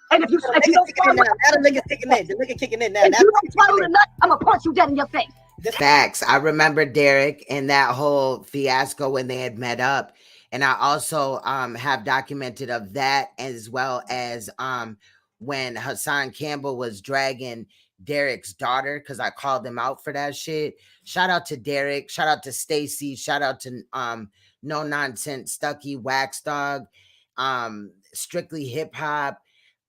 And if you don't swallow now the nigga kicking in. The nigga kicking in now. If you don't swallow the nut, I'm gonna punch you dead in your face. Facts. I remember Derek and that whole fiasco when they had met up. And I also have documented of that, as well as when Hassan Campbell was dragging Derek's daughter, because I called him out for that shit. Shout out to Derek. Shout out to Stacy. Shout out to No Nonsense, Stucky, Wax Dog, Strictly Hip Hop,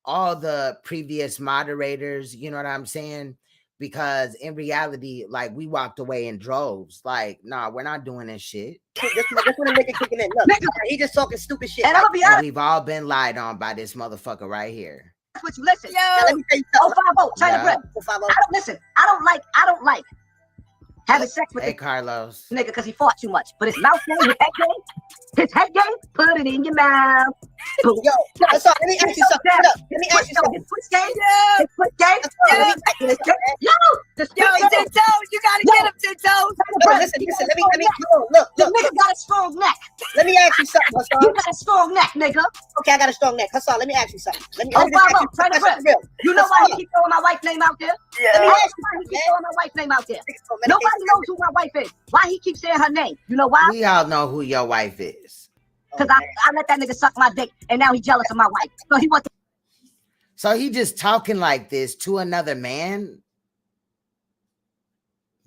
all the previous moderators. You know what I'm saying? Because in reality, like, we walked away in droves. Like, nah, we're not doing this shit. This one a nigga kicking in. Look, he just talking stupid shit. And I'm gonna be honest. We've all been lied on by this motherfucker right here. That's what you listen. Now, let me tell you something. 050, China Breath. 050. I don't like having sex with Hey, the Carlos. nigga because he fought too much. But his mouth game, his head game, put it in your mouth. Boom. Yo, that's all. Let me ask you something. Let me ask you something. His foot game, his foot game. Yo, You gotta get him, 10 toes. Listen. Let me. Look. The nigga got a strong neck. Let me ask you something, Hassan. You got a strong neck, nigga. Okay, I got a strong neck. Hassan, let me ask you something. Let me China that's Breath. real. You know why he keep throwing my wife's name out there? Let me ask you Why he something, keep man. throwing my wife's name out there? Nobody knows who my wife is. Why he keep saying her name? You know why? We all know who your wife is. Because I let that nigga suck my dick, and now he's jealous of my wife. So he wants to. So he just talking like this to another man?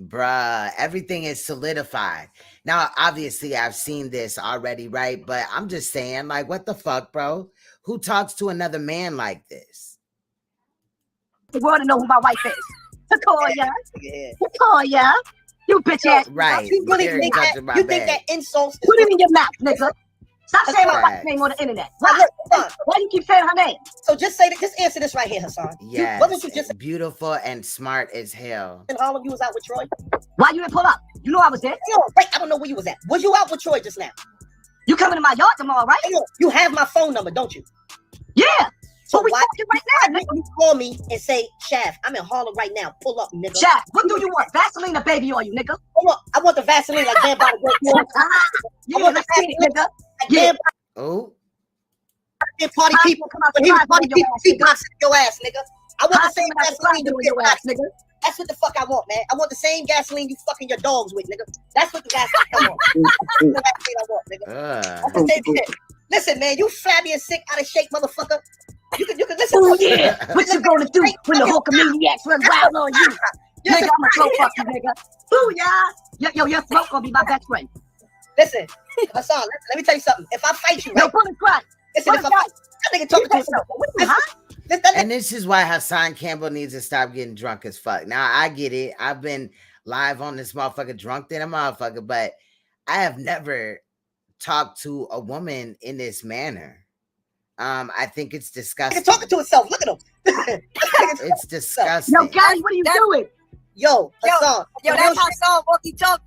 Bruh, everything is solidified. Now, obviously, I've seen this already, right? But I'm just saying, like, what the fuck, bro? Who talks to another man like this? the world to know who my wife is. Sequoia. Yeah. Sequoia. You bitch ass. Right. You really You're think that? touching my You think bag. that insults? Put it in your mouth, nigga. Stop saying my Facts. wife's name on the internet. Now, Why? look, hold on. Why do you keep saying her name? So just say that. Just answer this right here, Hassan. Yes. Wasn't you just beautiful and smart as hell? in Harlem? You was out with Troy. Why you didn't pull up? You know I was there. Yo, right, I don't know where you was at. Was you out with Troy just now? You coming to my yard tomorrow, right? Hey, yo, you have my phone number, don't you? Yeah. So we why talking right now, nigga? you call me and say, Shaft, I'm in Harlem right now. Pull up, nigga. Shaft, what do you want? Vaseline or baby oil, nigga? I want the Vaseline like damn body. Yeah, let's see it, nigga. Yeah. Oh. Party people come out. When he was party people, beatboxing your ass, nigga. I want the same gasoline you your ass, nigga. That's what the fuck I want, man. I want the same gasoline you fucking your dogs with, nigga. That's what the gasoline I want. That's the gasoline I want, nigga. That's the same shit. Listen, man, you flabby and sick, out of shape, motherfucker. You can listen. Oh yeah, what you gonna do when the whole comedians run wild on you? Nigga, I'ma throw fuck you, nigga. Booyah! Yo, your throat gonna be my best friend. Listen, Hassan, let me tell you something. If I fight you, right? No, bullet cry. Listen, if I fight, that nigga talking to himself. And this is why Hassan Campbell needs to stop getting drunk as fuck. Now, I get it. I've been live on this motherfucker drunk than a motherfucker, but I have never talked to a woman in this manner. I think it's disgusting. He's talking to himself. Look at him. It's disgusting. Yo, Gotti, what are you doing? Yo, Hassan. Yo, that's Hassan walkie talk.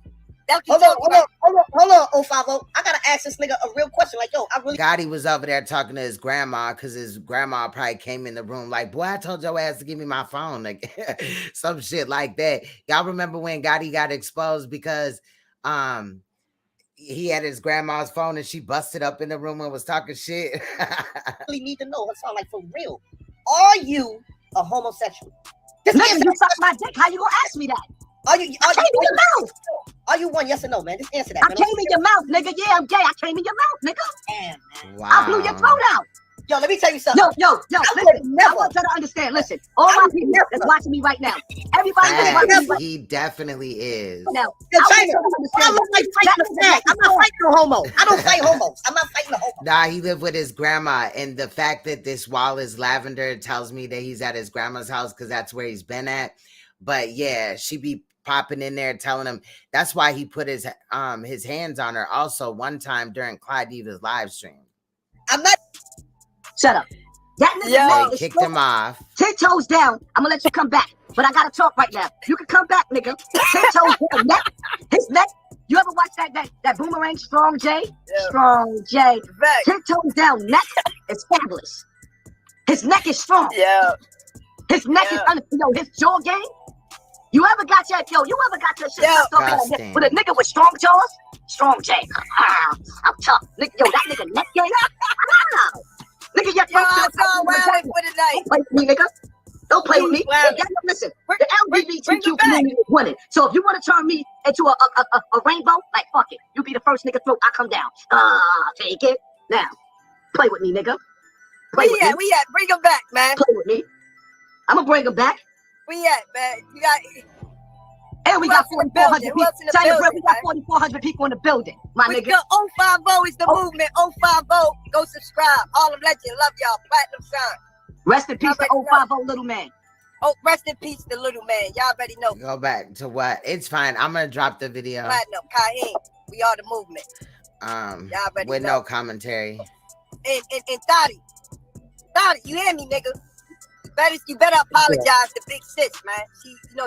Hold on, 050. I gotta ask this nigga a real question. Like, yo, I really. Gotti was over there talking to his grandma because his grandma probably came in the room like, boy, I told your ass to give me my phone. Like, some shit like that. Y'all remember when Gotti got exposed because he had his grandma's phone and she busted up in the room and was talking shit? really need to know, Hassan, like, for real. Are you a homosexual? Nigga, you suck my dick. How you gonna ask me that? I came in your mouth. Are you one? Yes or no, man? Just answer that. I came in your mouth, nigga. Yeah, I'm gay. I came in your mouth, nigga. Damn, man. Wow. I blew your throat out. Yo, let me tell you something. Yo, listen. I want you to understand. Listen, all my people that's watching me right now. Everybody that's watching me right He definitely is. now. Yo, China, I look like fighting a fag. I'm not fighting a homo. I don't fight homos. I'm not fighting a homo. Nah, he lived with his grandma, and the fact that this wall is lavender tells me that he's at his grandma's house because that's where he's been at. But yeah, she be popping in there telling him. That's why he put his hands on her. Also, one time during Clyde Diva's live stream. I'm not. Shut up. That nigga So he kicked him off. 10 toes down. I'm gonna let you come back, but I gotta talk right now. You can come back, nigga. 10 toes down. Neck. His neck. You ever watch that boomerang Strong J? Yeah. Strong J. 10 toes down. Neck is fabulous. His neck is strong. Yeah. His neck is his jaw game. You ever got your shit sucked off with a nigga with strong jaws? Strong J. I'm tough. Nigga, that nigga neck game. Nigga, don't play with me, nigga. Don't play with me. Listen, the LGBTQ community is winning. So if you want to turn me into a rainbow, like fuck it. You be the first nigga throat, I come down. Take it. Now, play with me, nigga. Play with me. We at. Bring him back, man. Play with me. I'm gonna bring him back. We at, man. You got. And we got 4,400 people. Tell you, bro, we got 4,400 people in the building, my nigga. 050 is the movement. 050. Go subscribe. All them legends. Love y'all. Platinum sign. Rest in peace to 050 little man. Oh, rest in peace to little man. Y'all already know. Go back to what? It's fine. I'm gonna drop the video. Platinum, Kahin. We are the movement. Y'all already with know. No commentary. And Thotty, you hear me, nigga? You better apologize to Big Sis, man.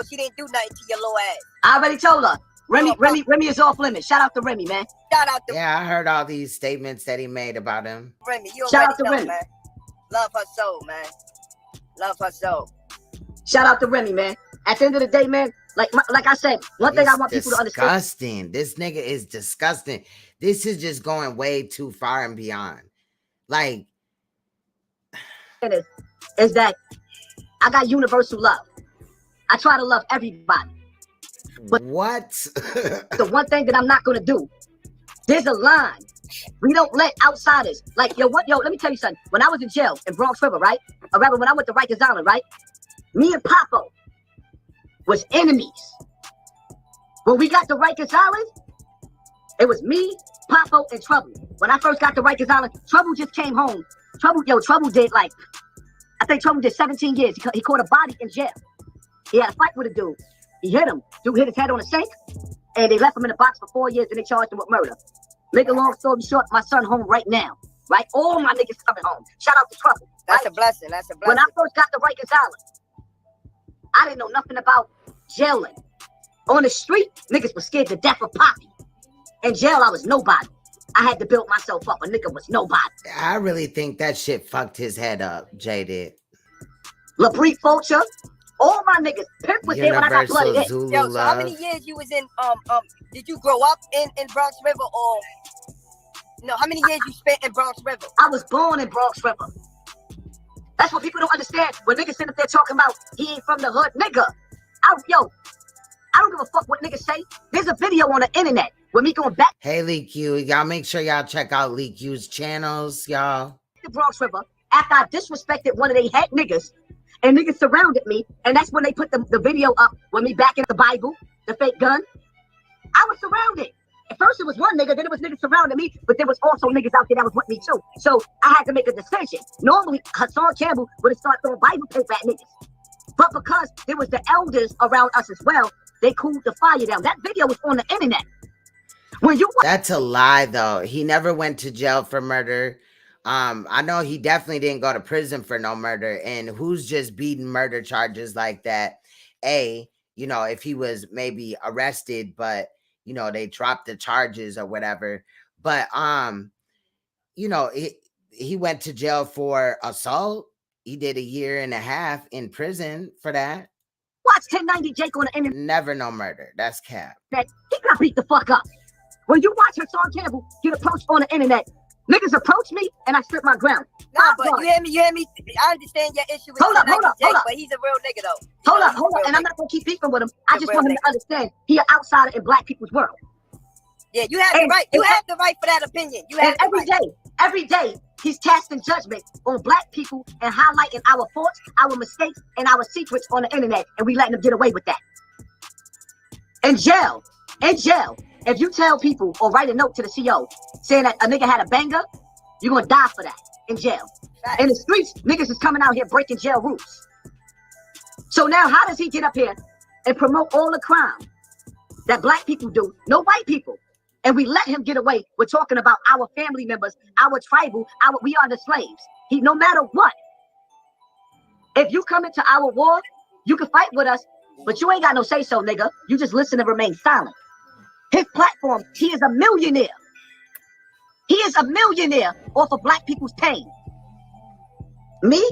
She didn't do nothing to your little ass. I already told her. Remy is off limits. Shout out to Remy, man. Shout out to I heard all these statements that he made about him. Remy. You Shout out to know, Remy. Man. Love her soul, man. Love her soul. Shout out to Remy, man. At the end of the day, man, like I said, one thing I want people to understand. Disgusting. This nigga is disgusting. This is just going way too far and beyond. Like, is that I got universal love. I try to love everybody. But what? The one thing that I'm not gonna do, there's a line. We don't let outsiders, like, let me tell you something. When I was in jail in Bronx River, right? Or rather, when I went to Rikers Island, right? Me and Papo was enemies. When we got to Rikers Island, it was me, Papo, and Trouble. When I first got to Rikers Island, Trouble just came home. Trouble did like I think Trump did 17 years. He caught a body in jail. He had a fight with a dude. He hit him. Dude hit his head on a sink, and they left him in the box for 4 years, and they charged him with murder. Make a long story short, my son home right now. Right? All my niggas coming home. Shout out to Trouble. That's right? a blessing. That's a blessing. When I first got to Rikers Island, I didn't know nothing about jailing. On the street, niggas was scared to death of Poppy. In jail, I was nobody. I had to build myself up. A nigga was nobody. I really think that shit fucked his head up, Jay did. LaBrie Fulcher, all my niggas. Pimp was there when I got blooded in. Zulu Yo, so how love. many years you was in did you grow up in Bronx River, or no, how many years you spent in Bronx River? I was born in Bronx River. That's what people don't understand. When niggas sit up there talking about he ain't from the hood, nigga. I don't give a fuck what niggas say. There's a video on the internet with me going back Hey, Lee Q, y'all make sure y'all check out Lee Q's channels, y'all. to Bronx River after I disrespected one of they head niggas, and niggas surrounded me, and that's when they put the video up with me back in the Bible, the fake gun. I was surrounded. At first it was one nigga, then it was niggas surrounding me, but there was also niggas out there that was with me too. So I had to make a decision. Normally, Hassan Campbell would have started throwing Bible paper at niggas. But because there was the elders around us as well, they cooled the fire down. That video was on the internet. When you That's a lie, though. He never went to jail for murder. I know he definitely didn't go to prison for no murder. And who's just beating murder charges like that? You know, if he was maybe arrested, but you know, they dropped the charges or whatever. But you know, he went to jail for assault. He did 1.5 years in prison for that. watch 1090 Jake on the internet, Never no murder. That's cap. he got beat the fuck up. When you watch Hassan Campbell get approached on the internet, niggas approach me and I strip my ground. Nah, but you hear me? I understand your issue with Hold up, Jake, but he's a real nigga though. Hold up. And I'm not gonna keep beefing with him. I just want him to understand he an outsider in black people's world. Yeah, you have the right. You have the right for that opinion. You have every day, he's casting judgment on black people and highlighting our faults, our mistakes, and our secrets on the internet, and we letting him get away with that. In jail, if you tell people or write a note to the CO saying that a nigga had a banger, you're gonna die for that in jail. In the streets, niggas is coming out here breaking jail rules. So now how does he get up here and promote all the crime that black people do, no white people? And we let him get away with talking about our family members, our tribal, we are the slaves. No matter what, if you come into our war, you can fight with us, but you ain't got no say so, nigga. You just listen and remain silent. His platform, he is a millionaire. He is a millionaire off of black people's pain. Me,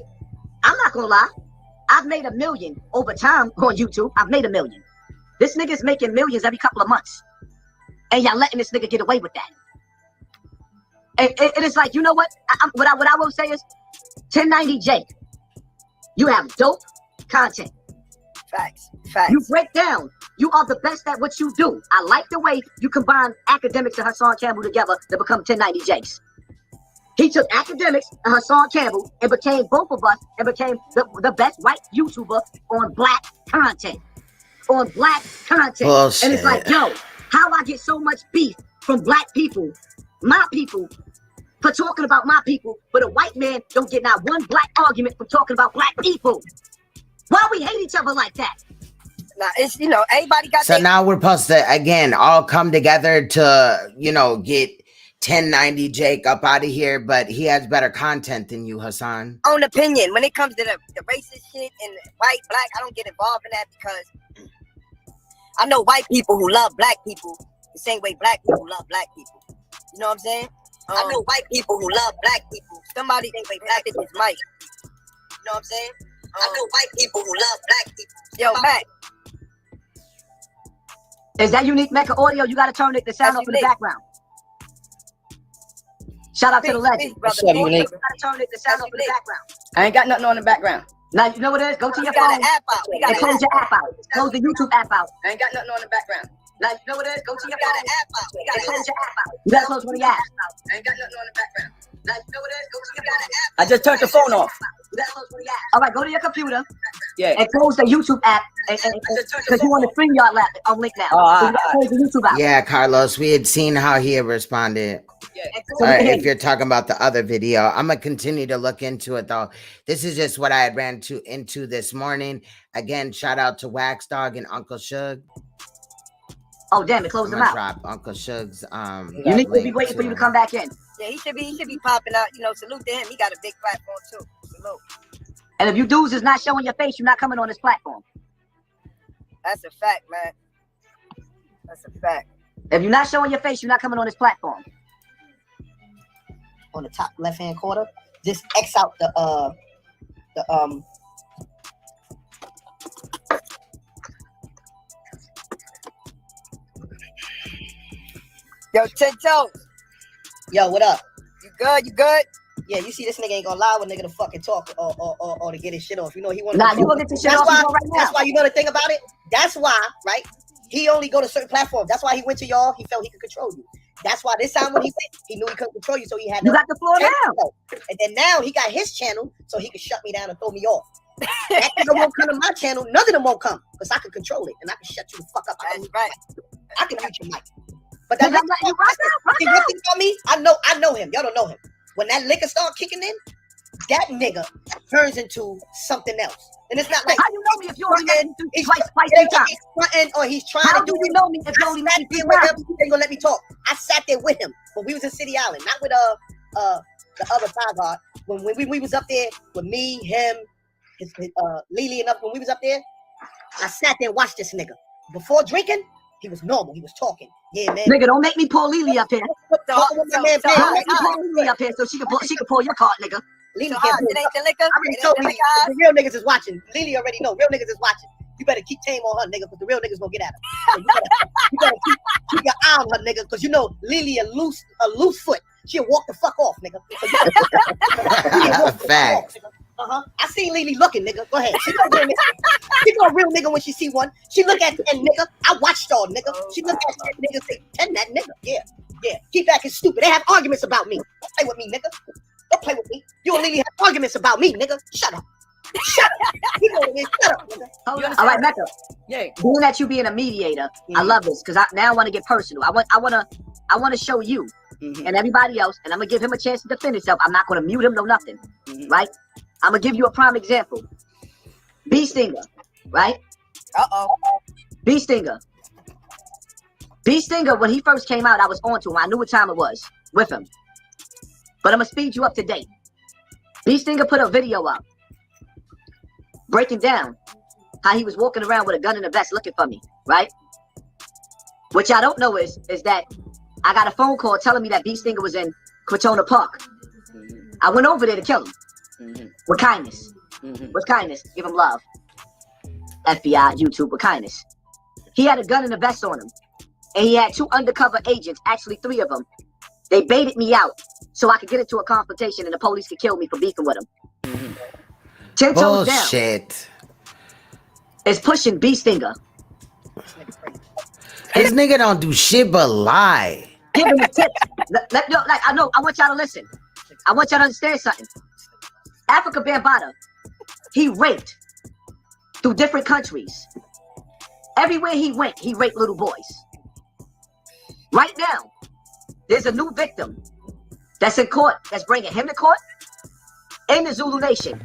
I'm not gonna lie. I've made $1 million over time on YouTube. I've made $1 million. This nigga's making millions every couple of months. And y'all letting this nigga get away with that. And it is like, you know what? What I will say is, 1090 Jake, you have dope content. Facts. You break down. You are the best at what you do. I like the way you combine academics and Hassan Campbell together to become 1090 Jakes. He took academics and Hassan Campbell and became both of us and became the best white YouTuber on black content. Bullshit. And it's like, yo, how I get so much beef from black people, my people, for talking about my people, but a white man don't get not one black argument from talking about black people. Why we hate each other like that? Now it's, everybody got. So now we're supposed to again all come together to, get 1090 Jake up out of here, but he has better content than you, Hassan. Own opinion when it comes to the racist shit and white, black. I don't get involved in that because I know white people who love black people the same way black people love black people. You know what I'm saying? I know white people who love black people. Somebody think they black is Mike. You know what I'm saying? I know white people who love black people. Yo, Mac. Is that unique Mecca audio? You gotta turn the sound up in the background. Shout out to the legend. What's up, Unique? You gotta turn the sound up in the background. I ain't got nothing on the background. Now you know what it is? Go to your phone and close your app out. Close the YouTube app out. I ain't got nothing on the background. Now you know what it is? Go to your phone and close your app out. You gotta close one of your apps. I ain't got nothing on the background. Now you know what it is? Go to your phone. I just turned the phone off. All right, go to your computer. Yeah. And close the YouTube app, because you on the StreamYard link now. Yeah, Carlos, we had seen how he had responded. All right, if you're talking about the other video, I'm gonna continue to look into it though. This is just what I had ran into this morning. Again, shout out to Wax Dog and Uncle Shug. Oh damn, it closed them out. Drop Uncle Shug's You need to be waiting for you to come back in. Yeah, he should be popping out. You know, salute to him. He got a big platform too. Salute. And if you dudes is not showing your face, you're not coming on this platform. That's a fact, man. That's a fact. If you're not showing your face, you're not coming on this platform. On the top left-hand corner, just X out the Yo, 10 toes. Yo, what up? You good? You good? Yeah, you see this nigga ain't gonna allow a nigga to fucking talk or to get his shit off. You know he wanna. Nah, you gonna get your shit off right now. That's why you know the thing about it. That's why, right? He only go to certain platforms. That's why he went to y'all. He felt he could control you. That's why this time when he went, he knew he couldn't control you, so he had. You got the floor now. And then now he got his channel, so he could shut me down and throw me off. That nigga won't come to my channel. None of them won't come because I can control it and I can shut you the fuck up. That's right. I can mute your mic. But that you right now. Me, I know him. Y'all don't know him. When that liquor start kicking in, that nigga turns into something else. And it's not like how you know me if you only met me twice, or he's trying how to do you know me if you only met me three times? He ain't gonna let me talk. I sat there with him when we was in City Island, not with the other five guard. When we was up there with me, him, his Lily and up when we was up there, I sat there and watched this nigga. Before drinking, he was normal. He was talking. Yeah, man. Nigga, don't make me pull Lily up here. Don't make me pull Lily up here so she can pull your card, nigga. Lily so it ain't the liquor. I already told you the real niggas is watching. Lily already know. Real niggas is watching. You better keep tame on her, nigga, because the real niggas gonna get at her. So you better keep your eye on her, nigga, because you know Lily a loose foot. She'll walk the fuck off, nigga. So Fact. I seen Lily looking, nigga. Go ahead. She go a real nigga when she see one. She look at 10, nigga. I watched all, nigga. She look at 10 niggas, say 10 that nigga. Yeah. Keep acting stupid. They have arguments about me. Don't play with me, nigga. Don't play with me. You and Lily have arguments about me, nigga. Shut up. Shut up. You know what I mean? Shut up, nigga. All right, Mecca. Yeah. Being that you being a mediator, I love this because I want to get personal. I want to show you and everybody else, and I'm gonna give him a chance to defend himself. I'm not gonna mute him, no nothing, right? I'm gonna give you a prime example. B Stinger, right? B Stinger. B Stinger, when he first came out, I was on to him. I knew what time it was with him. But I'm gonna speed you up to date. B Stinger put a video up breaking down how he was walking around with a gun in the vest looking for me, right? What y'all don't know is that I got a phone call telling me that B Stinger was in Crotona Park. I went over there to kill him. With kindness. With kindness. Give him love. FBI, YouTube, with kindness. He had a gun in the vest on him. And he had 2 undercover agents, actually 3 of them. They baited me out so I could get into a confrontation and the police could kill me for beefing with him. 10 toes down. Bullshit. Is pushing B Stinger. This nigga don't do shit but lie. Give him a tip. I want y'all to listen. I want y'all to understand something. Africa Bambaataa, he raped through different countries. Everywhere he went, he raped little boys. Right now, there's a new victim that's in court, that's bringing him to court in the Zulu Nation.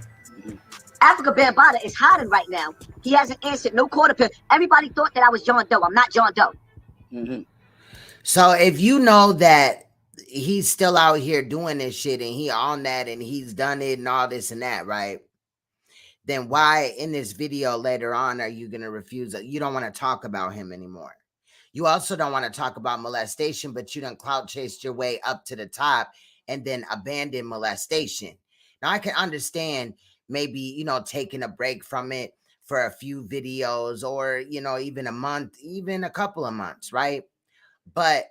Africa Bambaataa is hiding right now. He hasn't answered no court appeal. Everybody thought that I was John Doe. I'm not John Doe. So if you know that he's still out here doing this shit and he on that and he's done it and all this and that, right? Then why in this video later on are you going to refuse it? You don't want to talk about him anymore. You also don't want to talk about molestation, but you done clout chased your way up to the top and then abandon molestation. Now I can understand maybe, you know, taking a break from it for a few videos or, you know, even a month, even a couple of months, right? But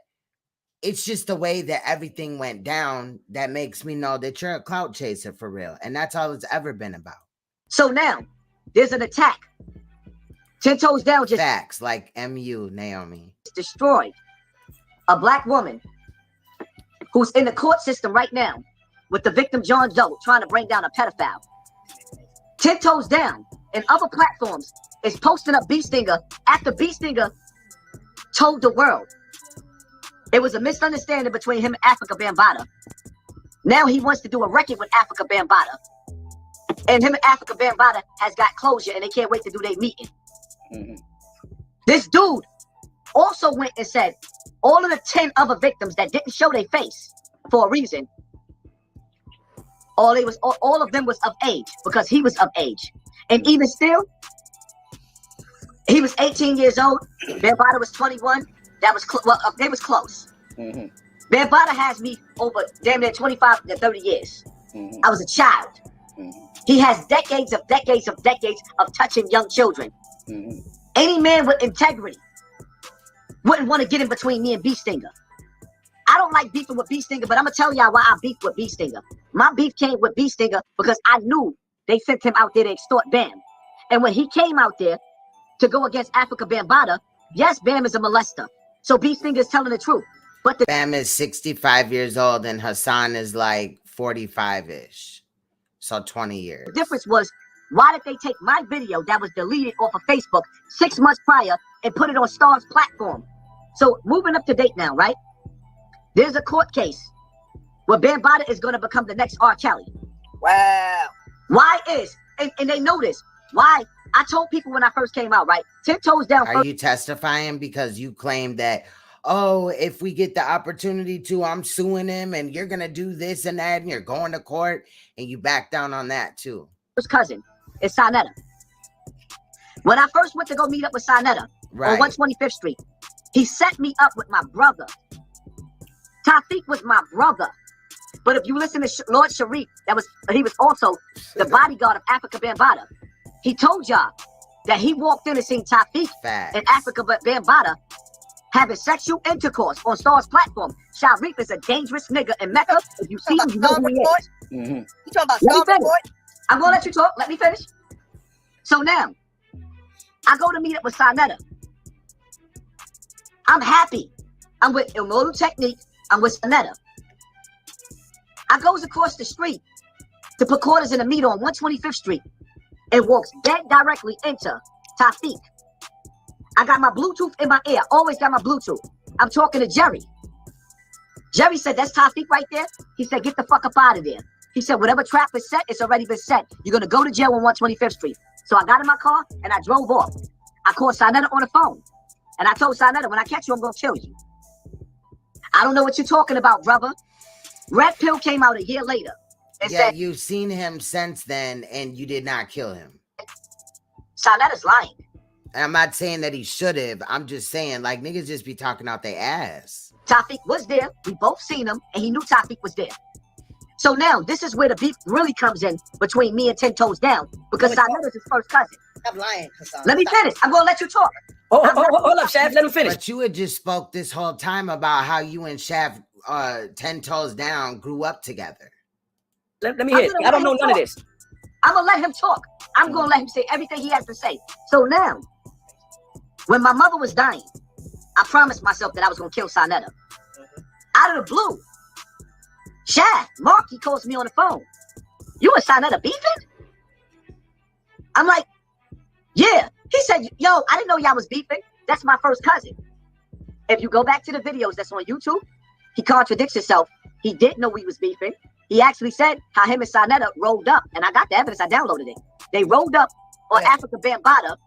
it's just the way that everything went down that makes me know that you're a clout chaser for real. And that's all it's ever been about. So now there's an attack. 10 toes down just facts like MU Naomi destroyed a black woman who's in the court system right now with the victim John Doe trying to bring down a pedophile. 10 toes down and other platforms is posting up B Stinger after B Stinger told the world It was a misunderstanding between him and Africa Bambaataa. Now he wants to do a record with Africa Bambaataa. And him and Africa Bambaataa has got closure and they can't wait to do their meeting. This dude also went and said all of the 10 other victims that didn't show their face for a reason, all of them was of age because he was of age. And even still, he was 18 years old. Bambaataa was 21. That was they was close. Bambaataa has me over damn near 25 to 30 years. I was a child. He has decades of touching young children. Any man with integrity wouldn't want to get in between me and B Stinger. I don't like beefing with B Stinger, but I'm gonna tell y'all why I beef with B Stinger. My beef came with B Stinger because I knew they sent him out there to extort Bam. And when he came out there to go against Africa Bambaataa, yes, Bam is a molester. So B Stinger is telling the truth. But Bam is 65 years old and Hassan is like 45-ish. So 20 years. The difference was, why did they take my video that was deleted off of Facebook 6 months prior and put it on Star's platform? So moving up to date now, right? There's a court case where Bambaataa is going to become the next R. Kelly. Wow. Why is, and they know this, why? I told people when I first came out, right? 10 toes down. Are you testifying because you claim that, oh, if we get the opportunity to, I'm suing him and you're going to do this and that and you're going to court and you back down on that too? First cousin is Saneter. When I first went to go meet up with Saneter on 125th Street, he set me up with my brother. Tafiq was my brother. But if you listen to Lord Sharif, he was also the bodyguard of Africa Bambaataa. He told y'all that he walked in and seen Tafiq and Africa Bambaataa having sexual intercourse on Star's platform. Sharif is a dangerous nigga in Mecca. If you see him, you know who he is. You talking about Star Report? I'm gonna let you talk. Let me finish. So now, I go to meet up with Saneter. I'm happy. I'm with Immortal Technique. I'm with Saneter. I goes across the street to put quarters in a meet on 125th Street and walks dead directly into Tafiq. I got my Bluetooth in my ear. Always got my Bluetooth. I'm talking to Jerry. Jerry said, that's Tafiq right there. He said, get the fuck up out of there. He said, whatever trap is set, it's already been set. You're going to go to jail on 125th Street. So I got in my car and I drove off. I called Saneter on the phone. And I told Saneter, when I catch you, I'm going to kill you. I don't know what you're talking about, brother. Red Pill came out a year later. And said, you've seen him since then and you did not kill him. Saneter's lying. And I'm not saying that he should have. I'm just saying, like, niggas just be talking out their ass. Tafiq was there. We both seen him, and he knew Tafiq was there. So now, this is where the beef really comes in between me and 10 Toes Down, because Saneter's his first cousin. Stop lying, Hassan. Let me finish. I'm going to let you talk. Hold up, Shaft. Let him finish. But you had just spoke this whole time about how you and Shaft, 10 Toes Down, grew up together. Let me hit. I don't know none of this. I'm going to let him talk. I'm going to let him say everything he has to say. So now, when my mother was dying, I promised myself that I was going to kill Saneter. Out of the blue, Shaft, Marky calls me on the phone. You and Saneter beefing? I'm like, yeah. He said, yo, I didn't know y'all was beefing. That's my first cousin. If you go back to the videos that's on YouTube, he contradicts himself. He didn't know we was beefing. He actually said how him and Saneter rolled up. And I got the evidence. I downloaded it. They rolled up on Africa Bambaataa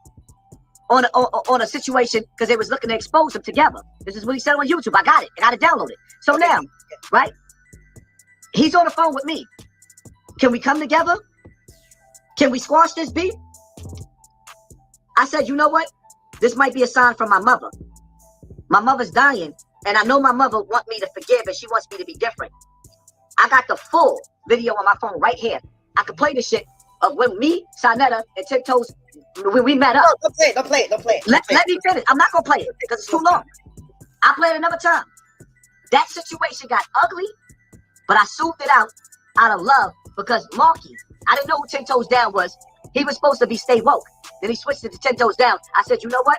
on a situation because they was looking to expose them together. This is what he said on YouTube. I got it. I got it downloaded. So now, right? He's on the phone with me. Can we come together? Can we squash this beef? I said, you know what? This might be a sign from my mother. My mother's dying, and I know my mother wants me to forgive, and she wants me to be different. I got the full video on my phone right here. I could play the shit of when me, Saneter, and 10 Toes, we met up. No, don't play it. Let me finish. I'm not going to play it because it's too long. I'll play it another time. That situation got ugly, but I soothed it out of love because Marky, I didn't know who 10 Toes Down was. He was supposed to be Stay Woke. Then he switched it to 10 Toes Down. I said, you know what?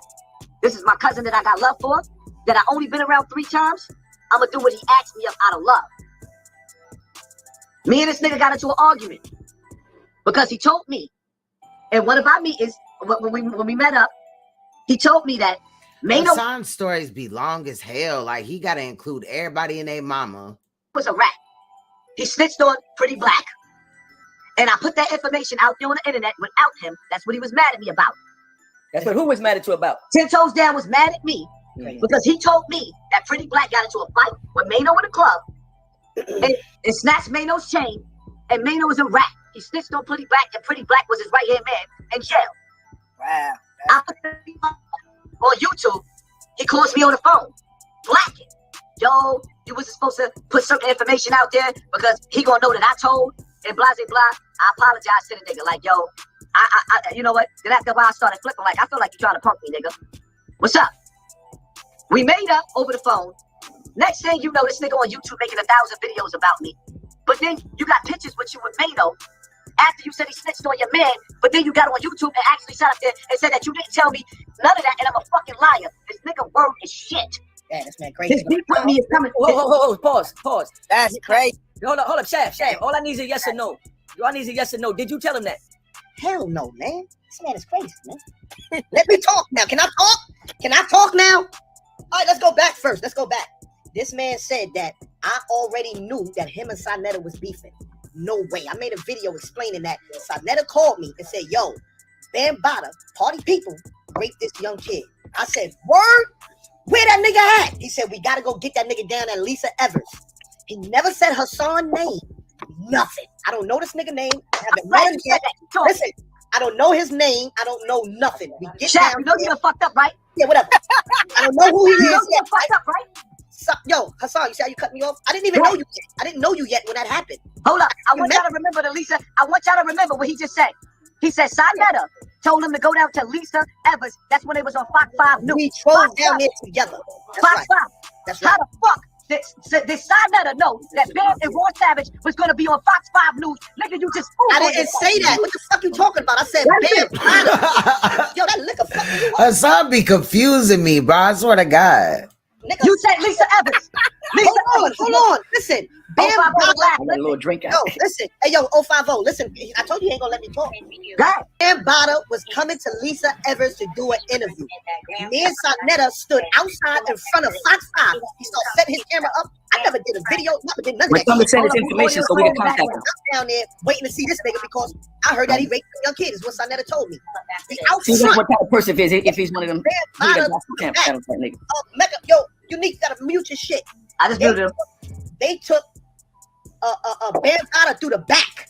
This is my cousin that I got love for, that I only been around 3 times. I'm going to do what he asked me of out of love. Me and this nigga got into an argument because he told me, and one of our meetings, when we met up, he told me that Mano Hassan's stories be long as hell. Like, he got to include everybody and their mama. was a rat. He snitched on Pretty Black. And I put that information out there on the internet without him. That's what he was mad at me about. That's what who was mad at you about? 10 Toes Down was mad at me because he told me that Pretty Black got into a fight with Mano in the club and snatched Mano's chain. And Mano was a rat. He snitched on Pretty Black, and Pretty Black was his right-hand man in jail. Wow. I put that on YouTube. He calls me on the phone. Black it. Yo, you wasn't supposed to put certain information out there because he gonna know that I told and blah, blah, blah. I apologize to the nigga. Like, yo, I you know what? Then after a while I started flipping. Like, I feel like you're trying to punk me, nigga. What's up? We made up over the phone. Next thing you know, this nigga on YouTube making 1,000 videos about me. But then you got pictures with you with Mano after you said he snitched on your man. But then you got on YouTube and actually sat up there and said that you didn't tell me none of that, and I'm a fucking liar. This nigga word is shit. Yeah, this man crazy. His beef with me is coming. Pause. That's crazy. Hold up, Shaft. All I need is a yes or no. All I need is a yes or no. Did you tell him that? Hell no, man. This man is crazy, man. Let me talk now. Can I talk? Can I talk now? All right, let's go back first. Let's go back. This man said that I already knew that him and Saneter was beefing. No way. I made a video explaining that. Saneter called me and said, yo, Bambaataa, party people, raped this young kid. I said, word? Where that nigga at? He said, we got to go get that nigga down at Lisa Evers. He never said Hassan's name. Nothing. I don't know this nigga name. I haven't met him yet. Listen, I don't know his name. I don't know nothing. We get Shaq, down. you know you done fucked up, right? Yeah, whatever. I don't know who he is. You know you done fucked up, right? Yo, Hassan, you see how you cut me off? I didn't even know you yet. I didn't know you yet when that happened. Hold up. I want y'all to remember the Lisa. I want y'all to remember what he just said. He said Saneter told him to go down to Lisa Evers. That's when they was on Fox 5 News. We drove down there together. Fox 5. That's How right. the fuck did Saneter know that Bam and Raw Savage was going to be on Fox 5 News? Nigga, you just I didn't say that. What the fuck you talking about? I said Bambaataa. Yo, that liquor fucking you up. Hassan be confusing me, bro. I swear to God. Nigga. You said Lisa Evers. Hold on. Listen. I got a little drink out. Yo, listen. Hey, yo, 050. Listen, I told you he ain't gonna let me talk. Bambaataa was coming to Lisa Evers to do an interview. Me and Saneter stood outside in front of Fox 5. He started setting his camera up. I never did a video, never did none of We're that. coming to send this information so we can contact him. I'm down there waiting to see this nigga because I heard that he raped a young kid, is what Saneter told me. He out See front. what type of person is if he's one of them. Mecca, yo, Unique gotta mute your shit. I just muted him. They took Bambaataa through the back.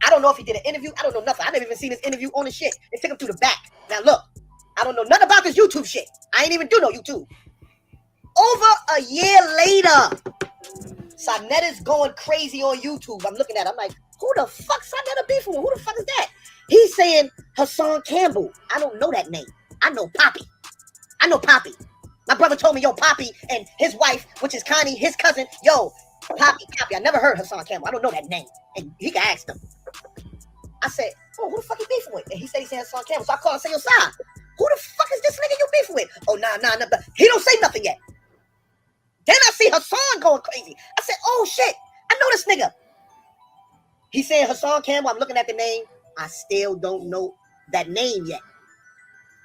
I don't know if he did an interview. I don't know nothing. I never even seen his interview on the shit. They took him through the back. Now look, I don't know nothing about this YouTube shit. I ain't even do no YouTube. Over a year later, Saneter's going crazy on YouTube. I'm looking at it. I'm like, who the fuck Saneter beefing with? Who the fuck is that? He's saying Hassan Campbell. I don't know that name. I know Poppy. My brother told me, yo, Poppy and his wife, which is Connie, his cousin, yo, Poppy. I never heard Hassan Campbell. I don't know that name. And he can ask them. I said, oh, who the fuck you beefing with? And he said Hassan Campbell. So I called and said, yo, Sai, who the fuck is this nigga you beefing with? Oh, nah. He don't say nothing yet. Then I see Hassan going crazy. I said, oh, shit. I know this nigga. He said Hassan Campbell. I'm looking at the name. I still don't know that name yet.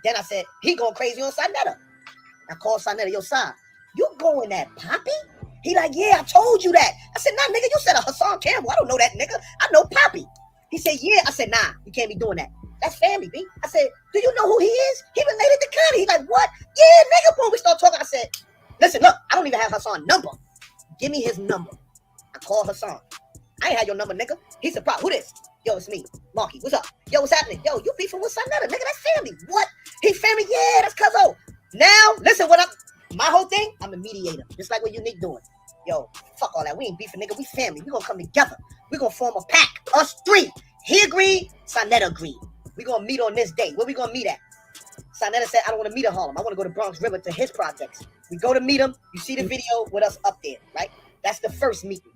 Then I said, he going crazy on Saneter. I called Saneter, yo, Sai, you going at Poppy? He like, yeah, I told you that. I said, nah, nigga, you said a Hassan Campbell. I don't know that nigga. I know Poppy. He said, yeah. I said, nah, you can't be doing that. That's family, B. I said, do you know who he is? He related to Connie. He like, what? Yeah, nigga, boy. We start talking. I said, listen, look, I don't even have Hassan's number. Give me his number. I called Hassan. I ain't had your number, nigga. He said, who this? Yo, it's me, Marky. What's up? Yo, what's happening? Yo, you beefing with Saneter, nigga. That's family. What? He family? Yeah, that's cuzzo. Now, listen, my whole thing, I'm a mediator. Just like what Unique doing. Yo, fuck all that. We ain't beefing, nigga. We family. We gonna come together. We gonna form a pack. Us three. He agreed. Saneter agreed. We gonna meet on this day. Where we gonna meet at? Saneter said, I don't want to meet in Harlem. I want to go to Bronx River to his projects. We go to meet him. You see the video with us up there, right? That's the first meeting.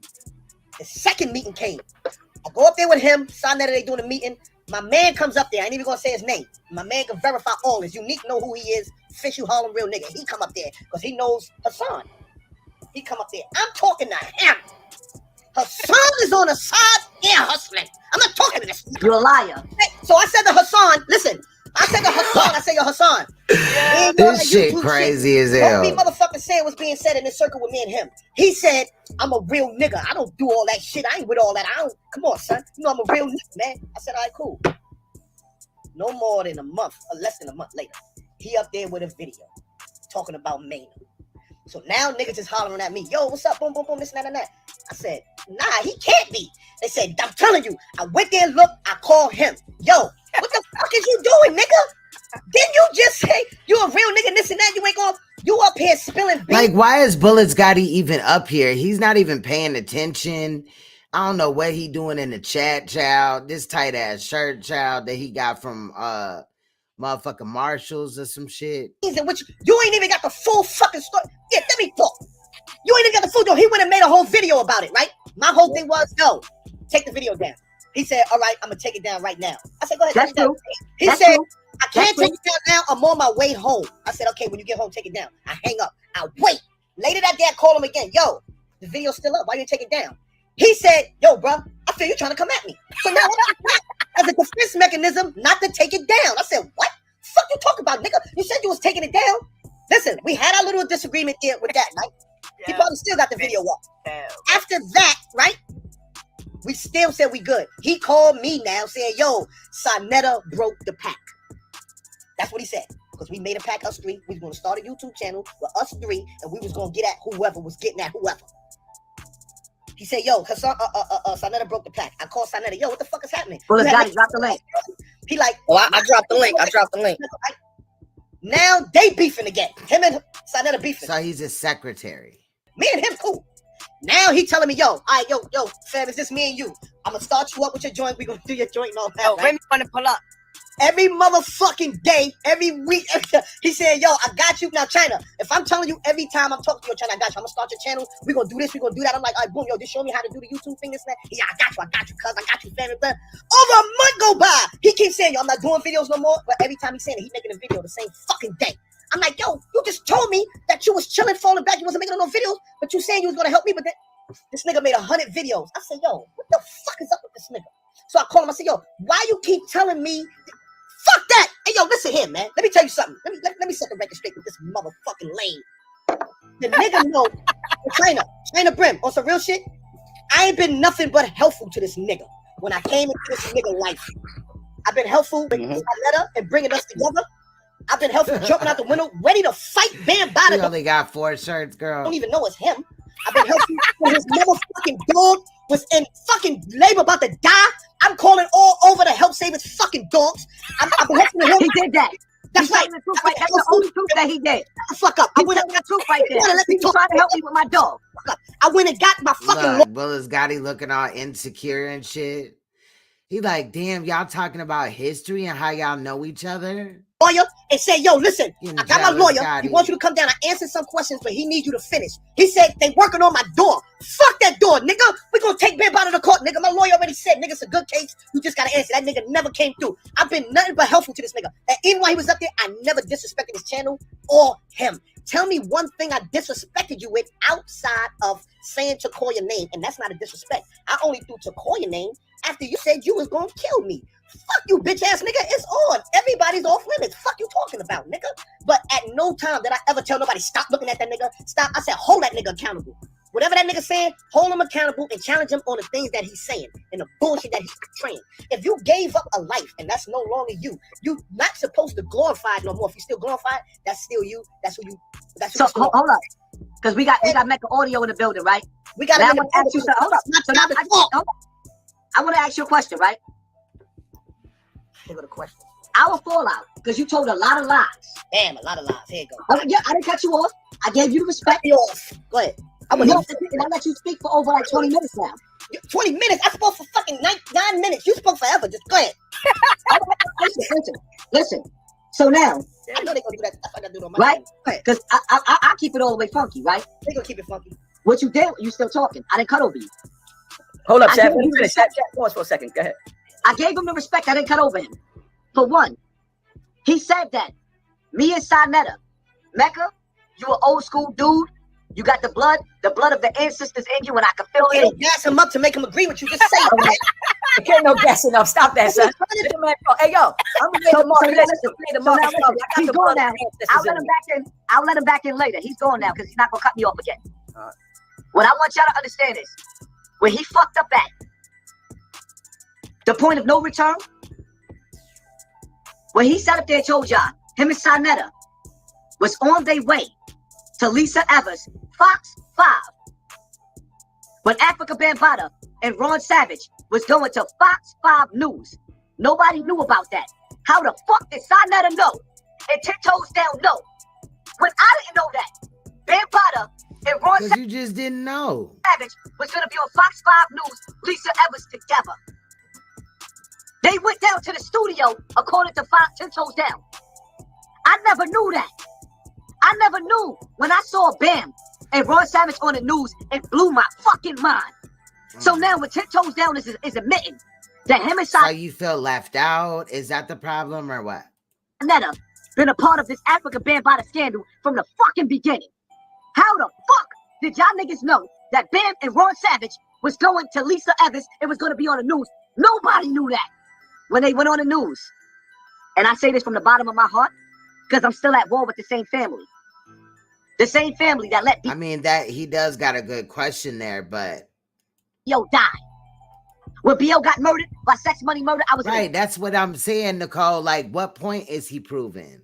The second meeting came. I go up there with him. Saneter, they doing a meeting. My man comes up there. I ain't even gonna say his name. My man can verify all this. Unique know who he is. Fishy Harlem real nigga. He come up there because he knows Hassan. He come up there. I'm talking to him. Hassan is on the side here hustling. I'm not talking to this. You're a liar. So I said to Hassan, listen, I said to Hassan, I said, yo, Hassan. Yeah. This shit crazy as hell. Don't be motherfucking saying what's being said in this circle with me and him. He said, I'm a real nigga. I don't do all that shit. I ain't with all that. Come on, son. You know I'm a real nigga, man. I said, all right, cool. No more than a month, or less than a month later, he up there with a video talking about Maynard. So now niggas is hollering at me, yo, what's up, boom, boom, boom, this and that and that. I said, nah, he can't be. They said, I'm telling you, I went there and looked, I called him. Yo, what the fuck is you doing, nigga? Didn't you just say you a real nigga, this and that? You ain't going, you up here spilling beans. Like, why is Bullets Gotti even up here? He's not even paying attention. I don't know what he doing in the chat, child. This tight ass shirt, child, that he got from motherfucking Marshalls or some shit. You ain't even got the full fucking story. Yeah, let me talk. You ain't even got the full story. He went and made a whole video about it, right? My whole thing was, no, take the video down. He said, all right, I'm gonna take it down right now. I said, go ahead, take it down. He said, I can't take it down now. I'm on my way home. I said, okay, when you get home, take it down. I hang up. I wait. Later that day, I call him again. Yo, the video's still up. Why you take it down? He said, yo, bro, I feel you trying to come at me. So now as a defense mechanism, not to take it down. I said, what? Fuck you talking about, nigga? You said you was taking it down. Listen, we had our little disagreement there with that, right? Yeah. He probably still got the video up. After that, right? We still said we good. He called me now saying, yo, Saneter broke the pack. That's what he said. Because we made a pack, us three. We was going to start a YouTube channel with us three, and we was going to get at whoever was getting at whoever. He said, yo, Hassan, Saneter broke the pack. I called Saneter, yo, what the fuck is happening? Well, drop the link. He like, oh, I dropped the link. I dropped the link. Now they beefing again. Him and Saneter beefing. So he's his secretary. Me and him cool. Now he telling me, yo, all right, yo, fam, it's just me and you. I'm gonna start you up with your joint. We gonna do your joint and all that. Yo, Remy wanna pull up. Every motherfucking day, every week, he said, yo, I got you. Now, China, if I'm telling you every time I'm talking to you, China, I got you. I'm gonna start your channel. We're gonna do this, we're gonna do that. I'm like, all right, boom, yo, just show me how to do the YouTube thing, this and that. Yeah, I got you, cuz, I got you, family. Over a month go by. He keeps saying, yo, I'm not doing videos no more. But every time he's saying it, he's making a video the same fucking day. I'm like, yo, you just told me that you was chilling, falling back, you wasn't making no videos, but you saying you was gonna help me, but then this nigga made 100 videos. I said, yo, what the fuck is up with this nigga? So I call him, I said, yo, why you keep telling me? Fuck that! Hey, yo, listen here, man. Let me tell you something. Let me set the record straight with this motherfucking lane. The nigga know, China Brim, on some real shit, I ain't been nothing but helpful to this nigga. When I came into this nigga life, I've been helpful with Saneter and bringing us together. I've been helpful jumping out the window, ready to fight Bam Bada. You only got 4 shirts, girl. I don't even know it's him. I've been helping when his motherfucking dog was in fucking labor about to die. I'm calling all over to help save his fucking dogs. I've been helping him. He did that. That's right. The truth, right. That's the only truth that he did. Shut the fuck up. I went the truth right there. He was trying to help me with my dog. I went and got my fucking. Bullets Gotti looking all insecure and shit. He like, damn, y'all talking about history and how y'all know each other. Lawyer and say, yo, listen, I got my lawyer. Gotti. He wants you to come down. I answered some questions, but he needs you to finish. He said they working on my door. Fuck that door, nigga. We gonna take Bam out of the court, nigga. My lawyer already said, nigga, it's a good case. You just gotta answer. That nigga never came through. I've been nothing but helpful to this nigga. And even while he was up there, I never disrespected his channel or him. Tell me one thing I disrespected you with outside of saying to call your name, and that's not a disrespect. I only threw to call your name after you said you was gonna kill me. Fuck you, bitch ass nigga. It's on. Everybody's off limits. Fuck you talking about, nigga. But at no time did I ever tell nobody stop looking at that nigga. Stop. I said hold that nigga accountable. Whatever that nigga saying, hold him accountable and challenge him on the things that he's saying and the bullshit that he's portraying. If you gave up a life and that's no longer you, you're not supposed to glorify it no more. If you still glorify it, that's still you. That's who you. That's who. So hold up, because we got Mecca Audio in the building, right? We got. I want to ask you something. Hold up. I want to ask you a question, right? Here go the question. Our fallout, because you told a lot of lies. Damn, a lot of lies. Here you go. Oh, yeah, I didn't cut you off. I gave you the respect. You off. Go ahead. I let you speak for over like 20 minutes now. 20 minutes? I spoke for fucking 9 minutes. You spoke forever. Just go ahead. Listen. So now. I know they're going to do that. That's what I got to do on my right? Because I keep it all the way funky, right? They're going to keep it funky. What you did, you still talking. I didn't cut over you. Hold up, Chad. Pause for a second. Go ahead. I gave him the respect. I didn't cut over him. For one, he said that me and Saneter, Mecca, you an old school dude. You got the blood of the ancestors in you, and I can feel it. Gas him up to make him agree with you. Just say it, man. There can't no guessing up. Stop that, son. Let the man talk. Hey, yo, I'm gonna play the Marcus. He's gone now. I'll let him back in later. He's gone now because he's not gonna cut me off again. What I want y'all to understand is where he fucked up at the point of no return. When he sat up there and told y'all, him and Saneter was on their way to Lisa Evers, Fox 5. When Africa Bambaataa and Ron Savage was going to Fox 5 News, nobody knew about that. How the fuck did Saneter know? And 10 Toes Down know? When I didn't know that, Bambaataa and Ron Savage, you just didn't know. Savage was going to be on Fox 5 News, Lisa Evers together. They went down to the studio according to 10 Toes Down. I never knew that. I never knew when I saw Bam and Ron Savage on the news, it blew my fucking mind. So now when 10 Toes Down is admitting that him and So you feel left out? Is that the problem or what? Saneter been a part of this Africa Bambaataa scandal from the fucking beginning. How the fuck did y'all niggas know that Bam and Ron Savage was going to Lisa Evers and was going to be on the news? Nobody knew that when they went on the news. And I say this from the bottom of my heart because I'm still at war with the same family. The same family that let I mean, that he does got a good question there, but B.O. die. When B.O. got murdered by sex money murder, I was right. That's what I'm saying, Nicole. Like, what point is he proving?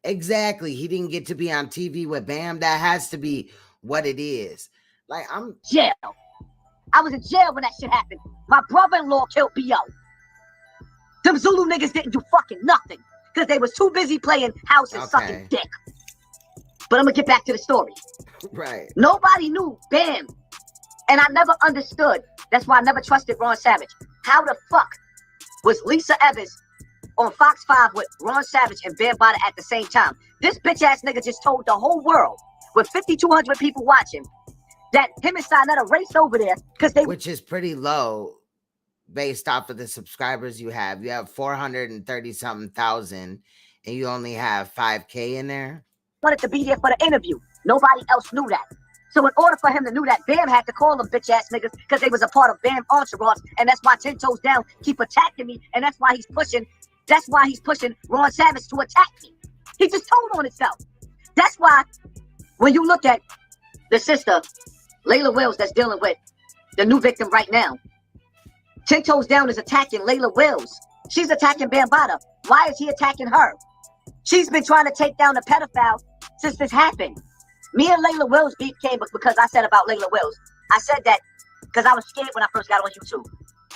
Exactly. He didn't get to be on TV with Bam. That has to be what it is. Like, I'm jail. I was in jail when that shit happened. My brother-in-law killed B.O. Them Zulu niggas didn't do fucking nothing because they was too busy playing house and sucking dick. But I'm gonna get back to the story. Right. Nobody knew Bam. And I never understood. That's why I never trusted Ron Savage. How the fuck was Lisa Evers on Fox 5 with Ron Savage and Bambaataa at the same time? This bitch ass nigga just told the whole world with 5,200 people watching that him and Saneter raced over there because they, which is pretty low based off of the subscribers you have. You have 430 something thousand and you only have 5K in there. Wanted to be there for the interview. Nobody else knew that. So in order for him to know that, Bam had to call them bitch ass niggas because they was a part of Bam entourage, and that's why 10 Toes Down keep attacking me, and that's why he's pushing Ron Savage to attack me. He just told on himself. That's why when you look at the sister, Layla Wills, that's dealing with the new victim right now, 10 Toes Down is attacking Layla Wills. She's attacking Bambaataa. Why is he attacking her? She's been trying to take down the pedophile since this happened. Me and Layla Wills beef came because I said about Layla Wills. I said that because I was scared when I first got on YouTube.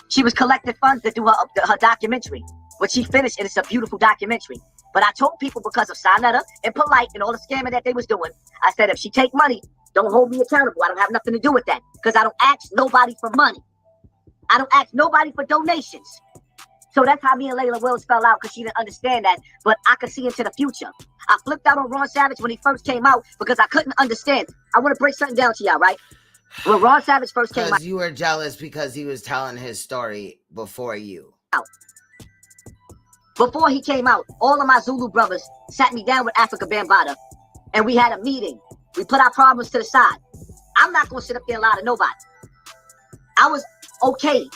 She was collecting funds to do her documentary, which she finished, and it's a beautiful documentary. But I told people because of Saneter and Polite and all the scamming that they was doing, I said, if she take money, don't hold me accountable. I don't have nothing to do with that because I don't ask nobody for money. I don't ask nobody for donations. So that's how me and Layla Wills fell out because she didn't understand that. But I could see into the future. I flipped out on Ron Savage when he first came out because I couldn't understand. I want to break something down to y'all, right? When Ron Savage first came out. You were jealous because he was telling his story before you. Before he came out, all of my Zulu brothers sat me down with Africa Bambaataa and we had a meeting. We put our problems to the side. I'm not going to sit up there and lie to nobody. I was okay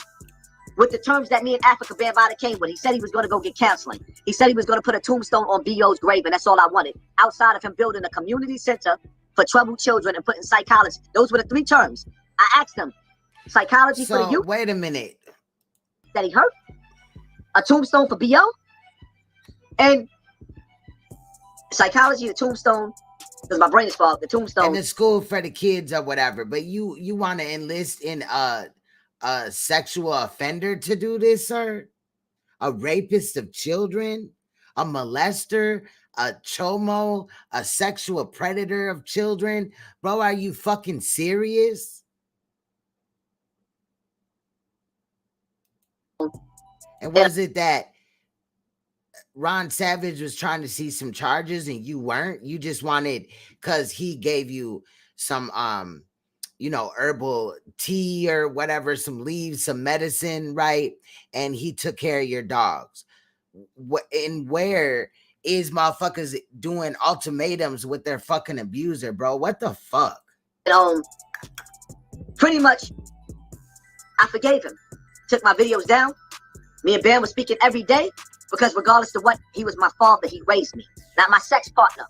with the terms that me and Africa Bambaataa came with. He said he was going to go get counseling. He said he was going to put a tombstone on B.O.'s grave, and that's all I wanted. Outside of him building a community center for troubled children and putting psychology. Those were the 3 terms. I asked him, psychology for the youth. Wait a minute. That he hurt? A tombstone for B.O.? And psychology, the tombstone, because my brain is fogged, the tombstone. And the school for the kids or whatever. But you want to enlist in a sexual offender to do this, sir? A rapist of children? A molester? A chomo? A sexual predator of children? Bro, are you fucking serious? And was it that Ron Savage was trying to see some charges and you weren't? You just wanted, because he gave you some herbal tea or whatever, some leaves, some medicine, right? And he took care of your dogs. And where is motherfuckers doing ultimatums with their fucking abuser, bro? What the fuck? Pretty much I forgave him. Took my videos down. Me and Bam was speaking every day because regardless of what, he was my father. He raised me, not my sex partner.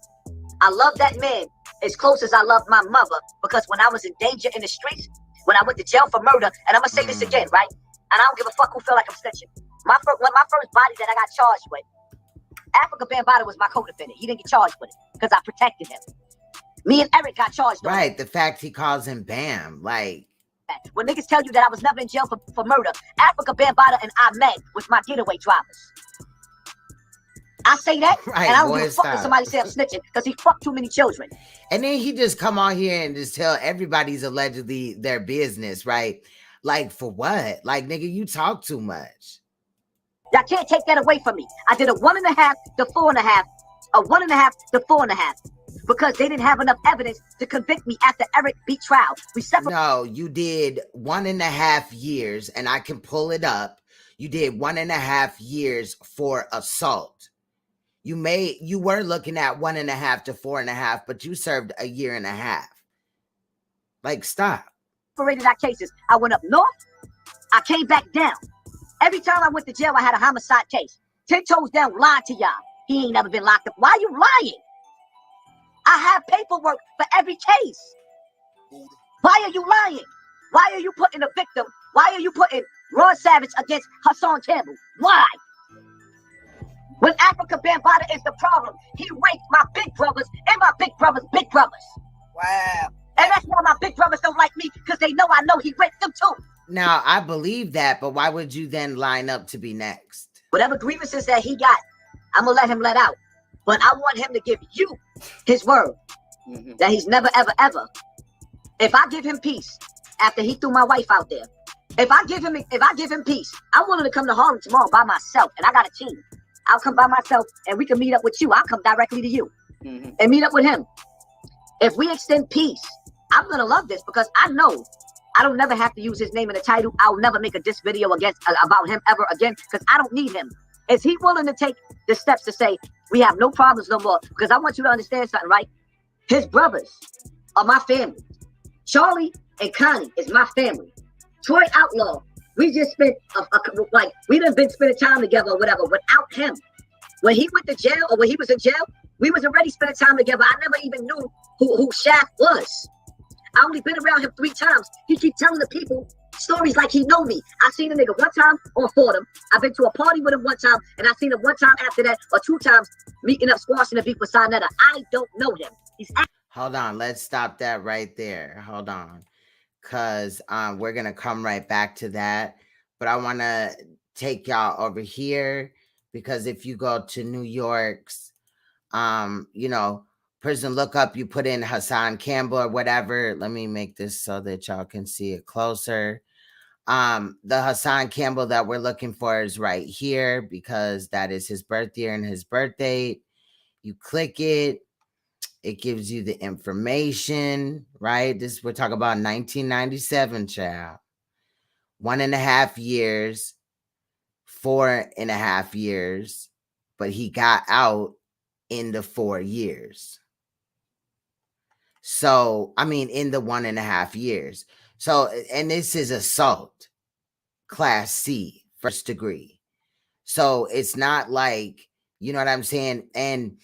I love that man as close as I love my mother because when I was in danger in the streets, when I went to jail for murder, and I'm going to say this again, right? And I don't give a fuck who feel like I'm snitching. My first body that I got charged with, Africa Bambaataa was my co-defendant. He didn't get charged with it because I protected him. Me and Eric got charged. Right, the fact he calls him Bam, like. When niggas tell you that I was never in jail for murder, Africa Bambaataa and Ahmed was my getaway drivers. I say that, right, and I don't give a fuck if somebody say I'm snitching because he fucked too many children. And then he just come on here and just tell everybody's allegedly their business, right? Like, for what? Like, nigga, you talk too much. Y'all can't take that away from me. I did a 1.5 to 4.5, a 1.5 to 4.5. Because they didn't have enough evidence to convict me after Eric beat trial. No, you did 1.5 years, and I can pull it up. You did 1.5 years for assault. You were looking at 1.5 to 4.5, but you served 1.5 years. Like, stop. Separated our cases. I went up north. I came back down. Every time I went to jail, I had a homicide case. 10 toes down, lied to y'all. He ain't never been locked up. Why are you lying? I have paperwork for every case. Why are you lying? Why are you putting a victim? Why are you putting Ron Savage against Hassan Campbell? Why? When Africa Bambaataa is the problem, he raped my big brothers and my big brothers' big brothers. Wow. And that's why my big brothers don't like me, because they know I know he raped them too. Now, I believe that, but why would you then line up to be next? Whatever grievances that he got, I'm going to let him let out. But I want him to give you his word that he's never, ever, ever. If I give him peace after he threw my wife out there, if I give him peace, I'm willing to come to Harlem tomorrow by myself, and I got a team. I'll come by myself, and we can meet up with you. I'll come directly to you and meet up with him. If we extend peace, I'm gonna love this because I know I don't never have to use his name in the title. I'll never make a diss video about him ever again because I don't need him. Is he willing to take the steps to say, we have no problems no more? Because I want you to understand something, right? His brothers are my family. Charlie and Connie is my family. Troy Outlaw, we just spent, we done been spending time together or whatever without him. When he went to jail or when he was in jail, we was already spending time together. I never even knew who Shaq was. I only been around him 3 times. He keep telling the people stories like he know me. I seen a nigga one time on Fordham. I've been to a party with him one time, and I seen him one time after that, or 2 times meeting up, squashing the beef with Saneter. I don't know him. Hold on, let's stop that right there. Hold on, cause we're gonna come right back to that. But I want to take y'all over here because if you go to New York's, prison lookup, you put in Hassan Campbell or whatever. Let me make this so that y'all can see it closer. The Hassan Campbell that we're looking for is right here because that is his birth year and his birth date. You click it, it gives you the information, right? We're talking about 1997, child. 1.5 years, 4.5 years, but he got out in the 4 years. So, I mean, in the 1.5 years. So, and this is assault, class C, first degree. So it's not like, you know what I'm saying? And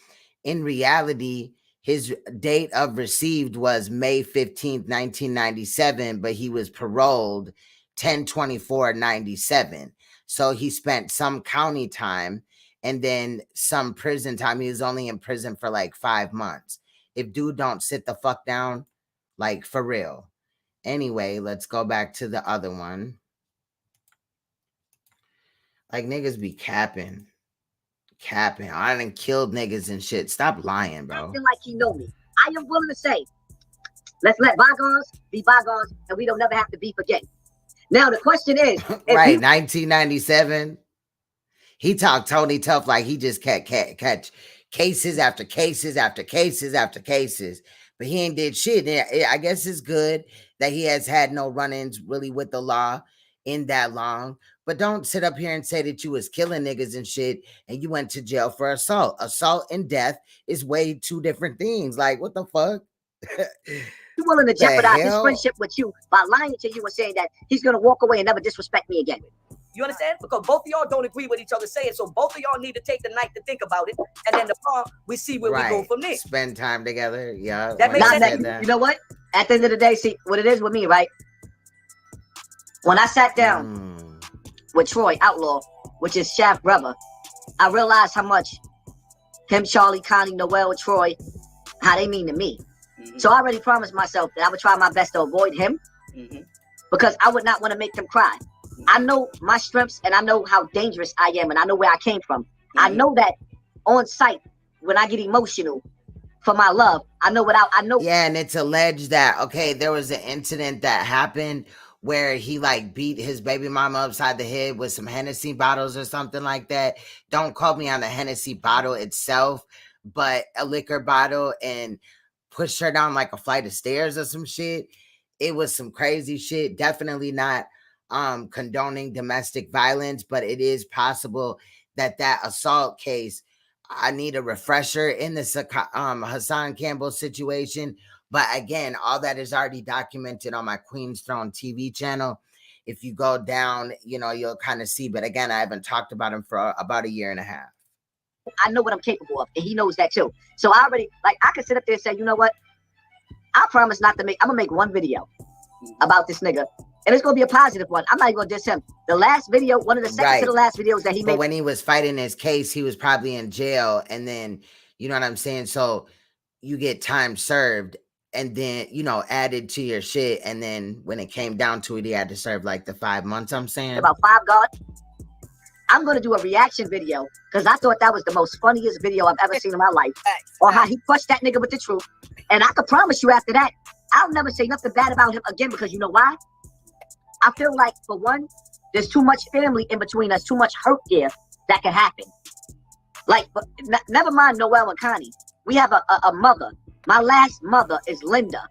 in reality, his date of received was May 15th, 1997, but he was paroled 10/24/97. So he spent some county time and then some prison time. He was only in prison for like 5 months. If dude don't sit the fuck down, like for real. Anyway, let's go back to the other one. Like niggas be capping. I done killed niggas and shit. Stop lying, bro. Acting like he know me. I am willing to say, let's let bygones be bygones, and we don't never have to beef again. Now the question is, right? 1997. He talked Tony Tough like he just catch cases after cases after cases after cases, but he ain't did shit. And I guess it's good that he has had no run-ins really with the law in that long. But don't sit up here and say that you was killing niggas and shit and you went to jail for assault. Assault and death is way 2 different things. Like, what the fuck? He's willing to jeopardize his hell? friendship with you by lying to you and saying that he's gonna walk away and never disrespect me again. You understand? Because both of y'all don't agree with each other saying, so both of y'all need to take the night to think about it, and then tomorrow we see where we go from there. Spend time together. Yeah. That makes sense. You know what? At the end of the day, see what it is with me, right? When I sat down with Troy Outlaw, which is Shaft's brother, I realized how much him, Charlie, Connie, Noel, Troy, how they mean to me. So I already promised myself that I would try my best to avoid him because I would not want to make them cry. I know my strengths and I know how dangerous I am and I know where I came from. I know that on sight, when I get emotional for my love, I know I know. Yeah, and it's alleged that, okay, there was an incident that happened where he like beat his baby mama upside the head with some Hennessy bottles or something like that. Don't quote me on the Hennessy bottle itself, but a liquor bottle, and pushed her down like a flight of stairs or some shit. It was some crazy shit. Definitely not condoning domestic violence, but it is possible that assault case, I need a refresher in this Hassan Campbell situation. But again, all that is already documented on my Queen's Throne TV channel. If you go down, you'll kind of see. But again, I haven't talked about him for about a year and a half. I know what I'm capable of, and he knows that too. So I already, I could sit up there and say, you know what? I promise not to I'm gonna make one video about this nigga. And it's going to be a positive one. I'm not even going to diss him. The last video, one of the second to the last videos that he made. But when he was fighting his case, he was probably in jail. And then, you know what I'm saying? So you get time served and then, added to your shit. And then when it came down to it, he had to serve like the 5 months, I'm saying. About 5 God. I'm going to do a reaction video because I thought that was the most funniest video I've ever seen in my life. On how he pushed that nigga with the truth. And I can promise you after that, I'll never say nothing bad about him again because you know why? I feel like, for one, there's too much family in between us, too much hurt there that can happen. Never mind Noel and Connie. We have a mother. My last mother is Linda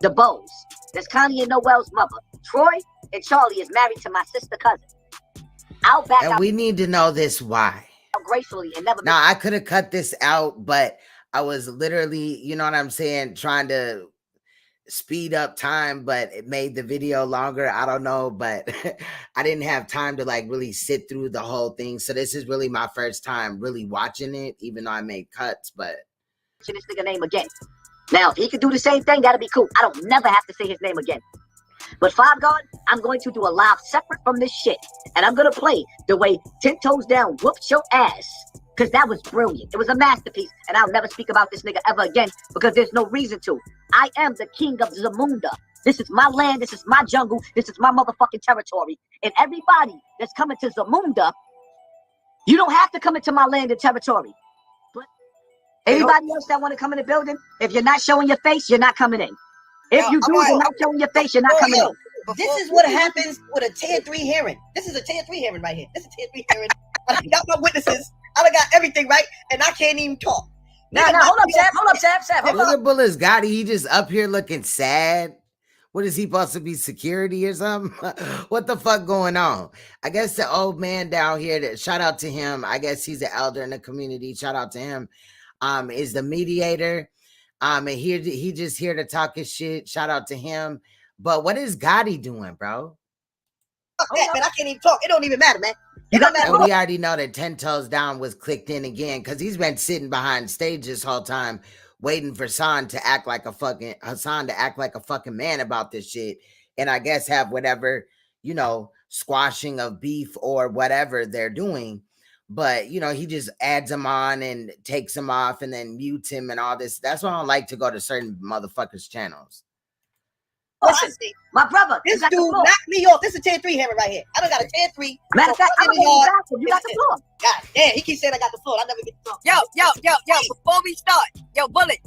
DeBose. That's Connie and Noel's mother. Troy and Charlie is married to my sister cousin. We need to know this why. Gracefully and never. Now, I could have cut this out, but I was literally, you know what I'm saying, trying to speed up time, but it made the video longer. I don't know, but I didn't have time to really sit through the whole thing. So this is really my first time really watching it, even though I made cuts. But this nigga name again. Now, if he could do the same thing, that'd be cool. I don't never have to say his name again. But 5 God, I'm going to do a live separate from this shit, and I'm gonna play the way 10 Toes Down whooped your ass. Because that was brilliant. It was a masterpiece. And I'll never speak about this nigga ever again because there's no reason to. I am the king of Zamunda. This is my land. This is my jungle. This is my motherfucking territory. And everybody that's coming to Zamunda, you don't have to come into my land and territory. But anybody else that want to come in the building, if you're not showing your face, you're not coming in. If you're not showing your face, you're not coming in. This is what happens with a tier 3 hearing. This is a tier 3 hearing right here. This is a tier 3 hearing. I got my witnesses. I got everything right, and I can't even talk. Now, hold up, Sap. Look at Bullis Gotti. He just up here looking sad. What is he supposed to be, security or something? What the fuck going on? I guess the old man down here, shout out to him. I guess he's an elder in the community. Shout out to him. Is the mediator. And he just here to talk his shit. Shout out to him. But what is Gotti doing, bro? Fuck that, man. I can't even talk. It don't even matter, man. And we already know that 10 Toes Down was clicked in again because he's been sitting behind stage this whole time waiting for Hassan to act like a fucking man about this shit. And I guess have whatever, squashing of beef or whatever they're doing. But, he just adds him on and takes him off and then mutes him and all this. That's why I don't like to go to certain motherfuckers' channels. Listen, my brother, this dude knocked me off. This is a tier 3 hammer right here. I done got a tier 3. Matter of fact, I'm gonna go back. You got the floor. God damn, he keeps saying I got the floor. I never get the floor. Yo, before we start, Bullet.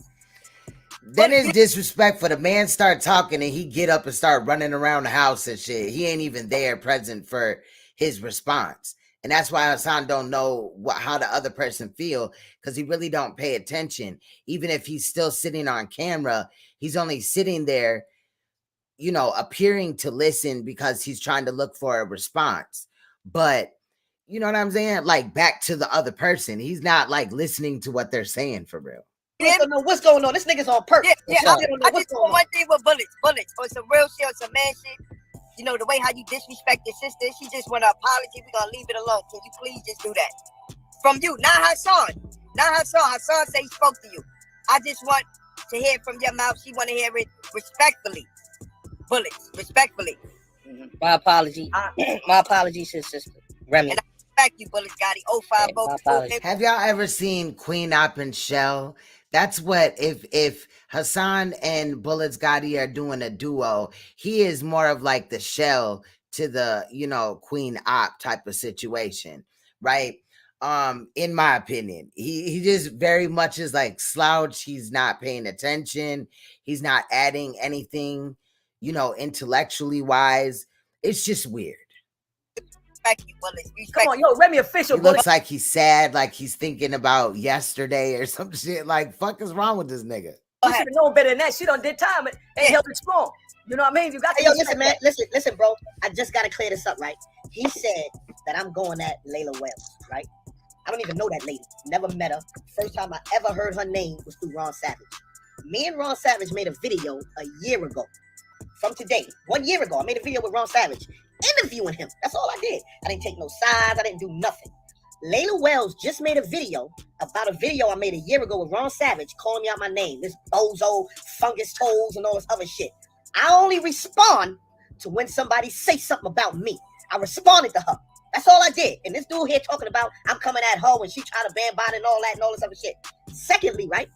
Then it's disrespectful. The man start talking and he get up and start running around the house and shit. He ain't even there present for his response. And that's why Hassan don't know how the other person feel because he really don't pay attention. Even if he's still sitting on camera, he's only sitting there, appearing to listen because he's trying to look for a response. But you know what I'm saying? Back to the other person. He's not listening to what they're saying for real. I don't know what's going on. This nigga's on purpose. Yeah. I don't know I what's just going want on. one thing with bullets. On some real shit, on some man shit. You know, the way how you disrespect your sister, she just want an apology. We're gonna leave it alone. Can you please just do that? From you, not Hassan. Hassan say he spoke to you. I just want to hear it from your mouth. She want to hear it respectfully. Bullets, respectfully. My apology. My apologies to sister Remy. And I respect you, Bullets Gotti. 050. Have y'all ever seen Queen Op and Shell? That's what if Hassan and Bullets Gotti are doing a duo, he is more of like the Shell to the, you know, Queen Op type of situation, right? In my opinion, he just very much is like slouch. He's not paying attention. He's not adding anything, you know, intellectually wise. It's just weird. Come on, yo, Remy official. He looks like he's sad, like he's thinking about yesterday or some shit. Like, fuck is wrong with this nigga? You should have known better than that. She done did time and held it strong. You know what I mean? You got to listen, man. Listen, bro. I just got to clear this up, right? He said that I'm going at Layla Wells, right? I don't even know that lady. Never met her. First time I ever heard her name was through Ron Savage. Me and Ron Savage made a video a year ago. From today, 1 year ago, I made a video with Ron Savage interviewing him. That's all I did. I didn't take no sides. I didn't do nothing. Layla Wells just made a video about a video I made a year ago with Ron Savage calling me out my name. This bozo, fungus toes, and all this other shit. I only respond to when somebody say something about me. I responded to her. That's all I did. And this dude here talking about I'm coming at her when she trying to Bambaataa and all that and all this other shit. Secondly, right,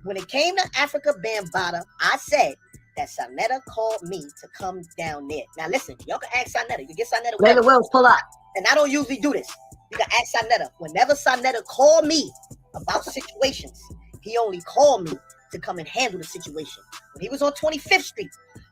when it came to Africa Bambaataa, I said that Saneter called me to come down there. Now listen, y'all can ask Saneter. You can get Saneter. Layla Wells, pull up. And I don't usually do this. You can ask Saneter. Whenever Saneter called me about situations, he only called me to come and handle the situation. When he was on 25th Street,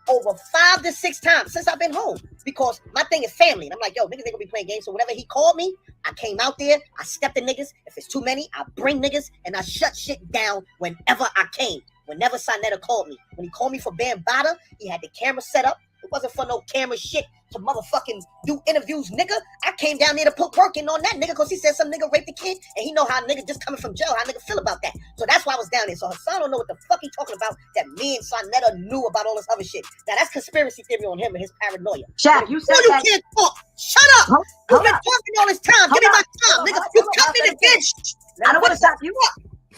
over 5 to 6 times since I've been home, because my thing is family. And I'm like, yo, niggas ain't gonna be playing games. So whenever he called me, I came out there, I stepped the niggas. If it's too many, I bring niggas and I shut shit down whenever I came. Whenever Saneter called me. When he called me for Bambaataa, he had the camera set up. It wasn't for no camera shit to motherfucking do interviews, nigga. I came down there to put work in on that nigga because he said some nigga raped the kid and he know how a nigga just coming from jail, how a nigga feel about that. So that's why I was down there. So Hassan don't know what the fuck he talking about that me and Saneter knew about all this other shit. Now that's conspiracy theory on him and his paranoia. Shaq, you said that. You can't talk. Shut up. You've been talking all this time. Give me my time, nigga. You cut me the bitch. I don't want to stop you.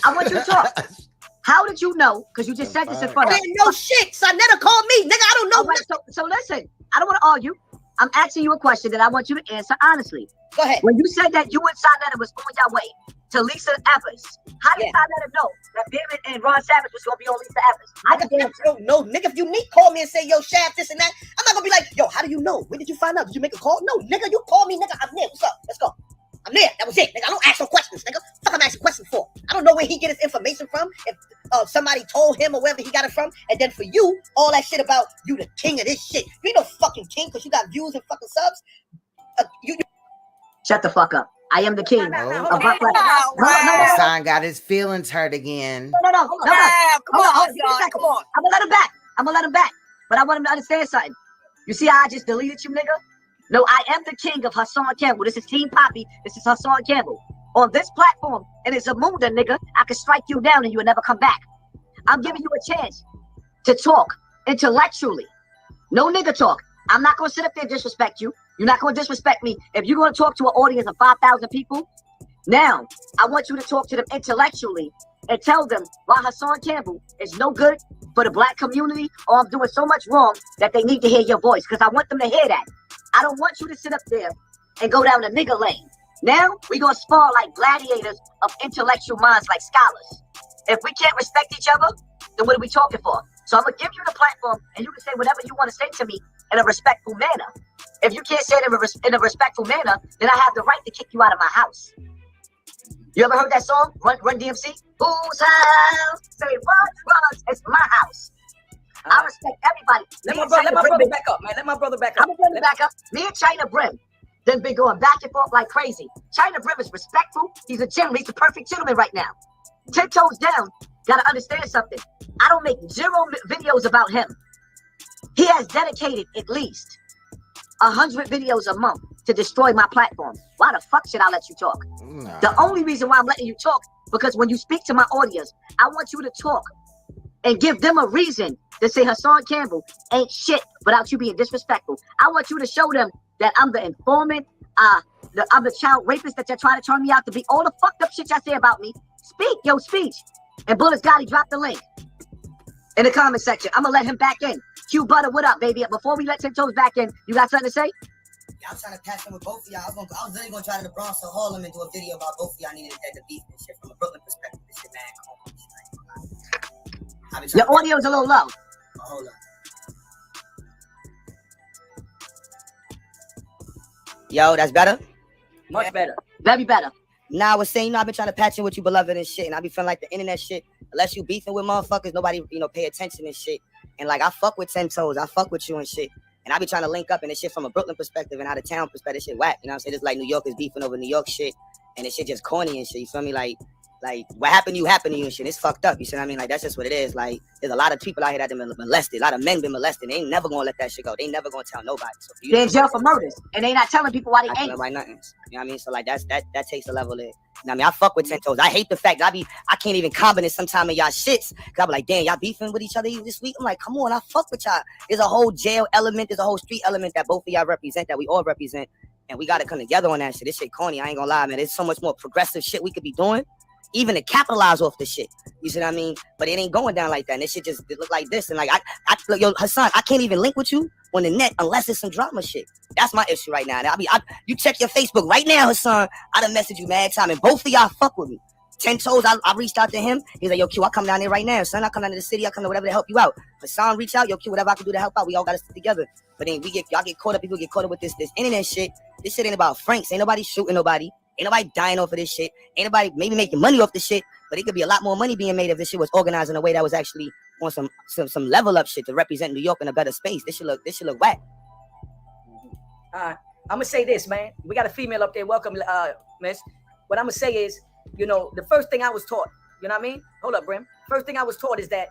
I want you to talk. How did you know? Because you just said this in front of me. I didn't know shit. Saneter called me. Nigga, I don't know. Right, so listen, I don't want to argue. I'm asking you a question that I want you to answer honestly. Go ahead. When you said that you and Saneter was on your way to Lisa Evers, how did Saneter know that David and Ron Savage was going to be on Lisa Evers? I don't know. Nigga, if you call me and say, yo, Shaft, this and that, I'm not going to be like, yo, how do you know? When did you find out? Did you make a call? No, nigga, you call me, nigga. I'm there. What's up? Let's go. I'm there. That was it, nigga. I don't ask no questions, nigga. Fuck, I'm asking questions for. I don't know where he get his information from. If somebody told him or wherever he got it from, and then for you, all that shit about you the king of this shit. You ain't no fucking king because you got views and fucking subs. Shut the fuck up. I am the king. Hassan got his feelings hurt again. No. Come on. I'm gonna let him back. But I want him to understand something. You see how I just deleted you, nigga? No, I am the king of Hassan Campbell. This is Team Poppy. This is Hassan Campbell. On this platform, and it's a Zamunda, nigga, I can strike you down and you will never come back. I'm giving you a chance to talk intellectually. No nigga talk. I'm not going to sit up there and disrespect you. You're not going to disrespect me. If you're going to talk to an audience of 5,000 people, now I want you to talk to them intellectually and tell them why Hassan Campbell is no good for the black community or I'm doing so much wrong that they need to hear your voice because I want them to hear that. I don't want you to sit up there and go down the nigga lane. Now we're going to spar like gladiators of intellectual minds like scholars. If we can't respect each other, then what are we talking for? So I'm going to give you the platform and you can say whatever you want to say to me in a respectful manner. If you can't say it in a respectful manner, then I have the right to kick you out of my house. You ever heard that song, Run DMC? Whose house? Say what? It's my house. I respect everybody. Let my brother back up, man. Let my brother back up. I'm gonna back up. Me and China Brim then been going back and forth like crazy. China Brim is respectful. He's a gentleman. He's the perfect gentleman right now. 10 toes down. Gotta understand something. I don't make 0 videos about him. He has dedicated at least 100 videos a month to destroy my platform. Why the fuck should I let you talk? No. The only reason why I'm letting you talk because when you speak to my audience, I want you to talk and give them a reason to say Hassan Campbell ain't shit without you being disrespectful. I want you to show them that I'm the informant, I'm the child rapist that you're trying to turn me out to be. All the fucked up shit y'all say about me. Speak your speech. And Bullets Gotti, drop the link in the comment section. I'm gonna let him back in. Q Butter, what up, baby? Before we let 10 Toes back in, you got something to say? Yeah, I'm trying to patch in with both of y'all. I was really gonna try to the Bronx or Harlem and do a video about both of y'all needed to beef and shit from a Brooklyn perspective. This shit, man, come on. Your audio's a little low. Oh, hold on. Yo, that's better? Much better. Very better. Nah, I was saying, you know, I've been trying to patch in with you, beloved, and shit. And I be feeling like the internet shit, unless you beefing with motherfuckers, nobody, you know, pay attention and shit. And like, I fuck with 10 Toes. I fuck with you and shit. And I be trying to link up in this shit from a Brooklyn perspective and out of town perspective. Shit whack. You know what I'm saying? It's like New York is beefing over New York shit. And this shit just corny and shit. You feel me? Like what happened to you happened to you and shit. It's fucked up. You see what I mean? Like, that's just what it is. Like, there's a lot of people out here that have been molested. A lot of men been molested. They ain't never gonna let that shit go. They never gonna tell nobody. So they're in jail for murders. And they not telling people why they ain't. Why nothing. You know what I mean? So like that takes a level there. You know what I mean? I fuck with 10 Toes. I hate the fact that I can't even comment sometime in y'all shits. Cause I be like, damn, y'all beefing with each other this week? I'm like, come on, I fuck with y'all. There's a whole jail element, there's a whole street element that both of y'all represent, that we all represent. And we gotta come together on that shit. This shit corny, I ain't gonna lie, man. There's so much more progressive shit we could be doing, even to capitalize off the shit. You see what I mean? But it ain't going down like that. And this shit just look like this. And like, look, yo, Hassan, I can't even link with you on the net unless it's some drama shit. That's my issue right now. You check your Facebook right now, Hassan. I done messaged you mad time, and both of y'all fuck with me. 10 Toes, I reached out to him. He's like, yo, Q, I come down there right now, son. I come down to the city. I come to whatever to help you out. Hassan reach out, yo, Q, whatever I can do to help out. We all got to stick together. But then y'all get caught up. People get caught up with this internet shit. This shit ain't about Franks. Ain't nobody shooting nobody. Ain't nobody dying off of this shit. Ain't nobody maybe making money off this shit. But it could be a lot more money being made if this shit was organized in a way that was actually on some level up shit to represent New York in a better space. This should look whack. All right. I'm gonna say this, man. We got a female up there. Welcome, miss. What I'm gonna say is, you know, the first thing I was taught, you know what I mean? Hold up, Brim. First thing I was taught is that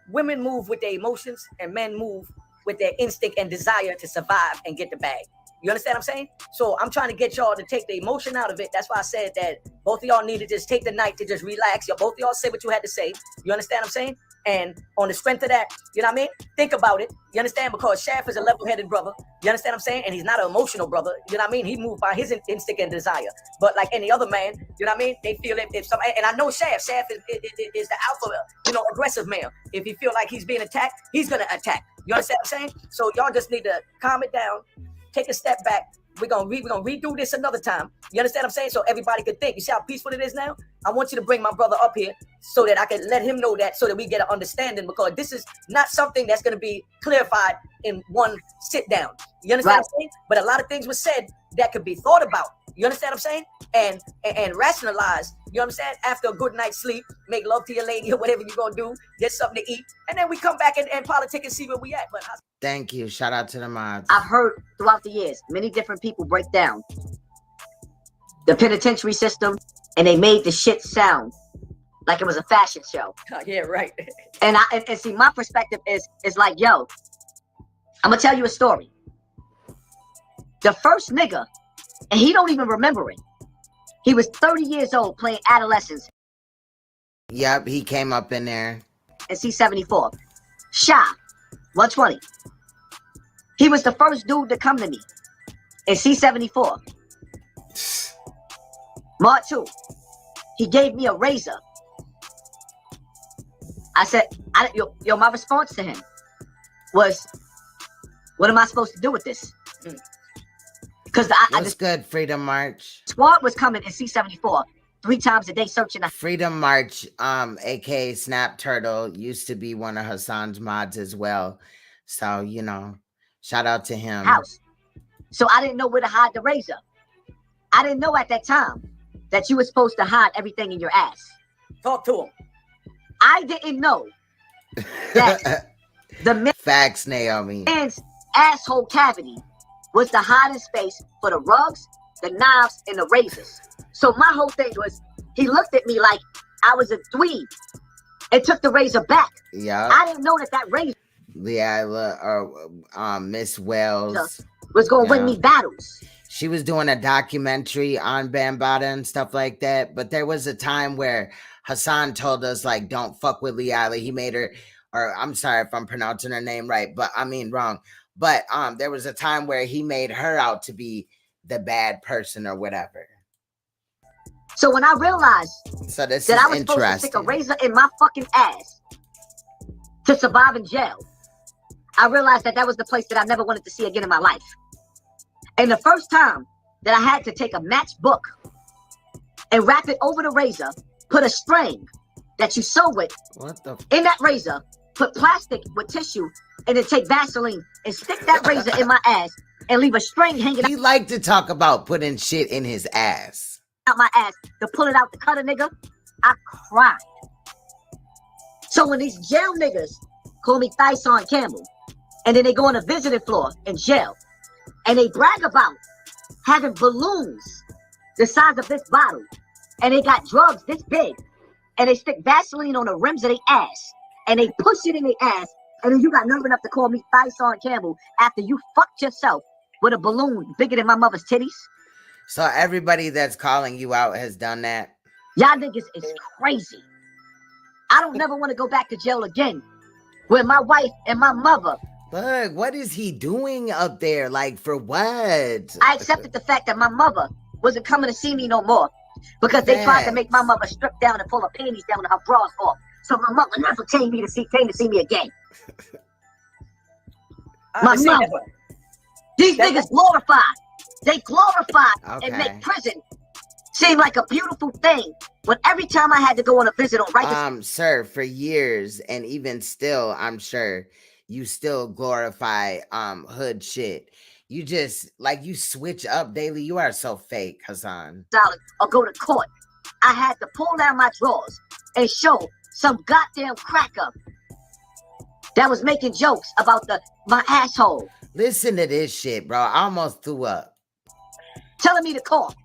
women move with their emotions and men move with their instinct and desire to survive and get the bag. You understand what I'm saying? So I'm trying to get y'all to take the emotion out of it. That's why I said that both of y'all need to just take the night to just relax. Both of y'all say what you had to say. You understand what I'm saying? And on the strength of that, you know what I mean? Think about it. You understand? Because Shaft is a level-headed brother. You understand what I'm saying? And he's not an emotional brother. You know what I mean? He moved by his instinct and desire. But like any other man, you know what I mean? They feel if some, and I know Shaft is the alpha, you know, aggressive male. If he feel like he's being attacked, he's gonna attack. You understand what I'm saying? So y'all just need to calm it down, take a step back. We're gonna redo this another time. You understand what I'm saying? So everybody can think. You see how peaceful it is now? I want you to bring my brother up here so that I can let him know that, so that we get an understanding, because this is not something that's gonna be clarified in one sit down. You understand what I'm saying? But a lot of things were said that could be thought about. You understand what I'm saying? And rationalized. You know what I'm saying? After a good night's sleep, make love to your lady or whatever you're gonna do, get something to eat, and then we come back and politic and see where we at. But thank you. Shout out to the mods. I've heard throughout the years many different people break down the penitentiary system, and they made the shit sound like it was a fashion show. Yeah, right. And see, my perspective is like, yo, I'm gonna tell you a story. The first nigga, and he don't even remember it, he was 30 years old playing Adolescents. Yep, he came up in there. And C74. Shy, 120. He was the first dude to come to me in C74. Mark 2. He gave me a razor. I said, yo, my response to him was, what am I supposed to do with this? Because I just good. Freedom March. Squad was coming in C74 3 times a day searching. Freedom March, aka Snap Turtle, used to be one of Hassan's mods as well. So, you know, shout out to him. House. So I didn't know where to hide the razor. I didn't know at that time that you were supposed to hide everything in your ass. Talk to him. I didn't know that the facts, Naomi. Man's asshole cavity was the hiding space for the rugs, the knives, and the razors. So my whole thing was, he looked at me like I was a dweeb and took the razor back. Yeah. I didn't know that razor. Yeah, Miss Wells was going to win me battles. She was doing a documentary on Bambaataa and stuff like that. But there was a time where Hassan told us, like, don't fuck with Leila. He made her, or I'm sorry if I'm pronouncing her name right, but I mean wrong. But there was a time where he made her out to be the bad person or whatever. So when I realized So this that is I was supposed to interesting. stick a razor in my fucking ass to survive in jail, I realized that that was the place that I never wanted to see again in my life. And the first time that I had to take a matchbook and wrap it over the razor, put a string that you sew with in that razor, put plastic with tissue, and then take Vaseline and stick that razor in my ass and leave a string hanging He liked to talk about putting shit in his ass. out my ass to pull it out to cut a nigga, I cried. So when these jail niggas call me Hassan Campbell, and then they go on a visiting floor in jail, and they brag about having balloons the size of this bottle, and they got drugs this big, and they stick Vaseline on the rims of their ass, and they push it in their ass, and then you got nerve enough to call me Hassan Campbell after you fucked yourself with a balloon bigger than my mother's titties? So everybody that's calling you out has done that? Y'all niggas is crazy. I don't never want to go back to jail again where my wife and my mother. Look, what is he doing up there? Like, for what? I accepted the fact that my mother wasn't coming to see me no more because they tried to make my mother strip down and pull her panties down and her bras off. So my mother never came to see me again. My mother. These niggas glorified. They glorified and make prison seem like a beautiful thing. When every time I had to go on a visit on righteous... Sir, for years, and even still, I'm sure, you still glorify hood shit. You just, like, you switch up daily. You are so fake, Hassan. Or go to court. I had to pull down my drawers and show some goddamn cracker that was making jokes about my asshole. Listen to this shit, bro. I almost threw up. Telling me to cough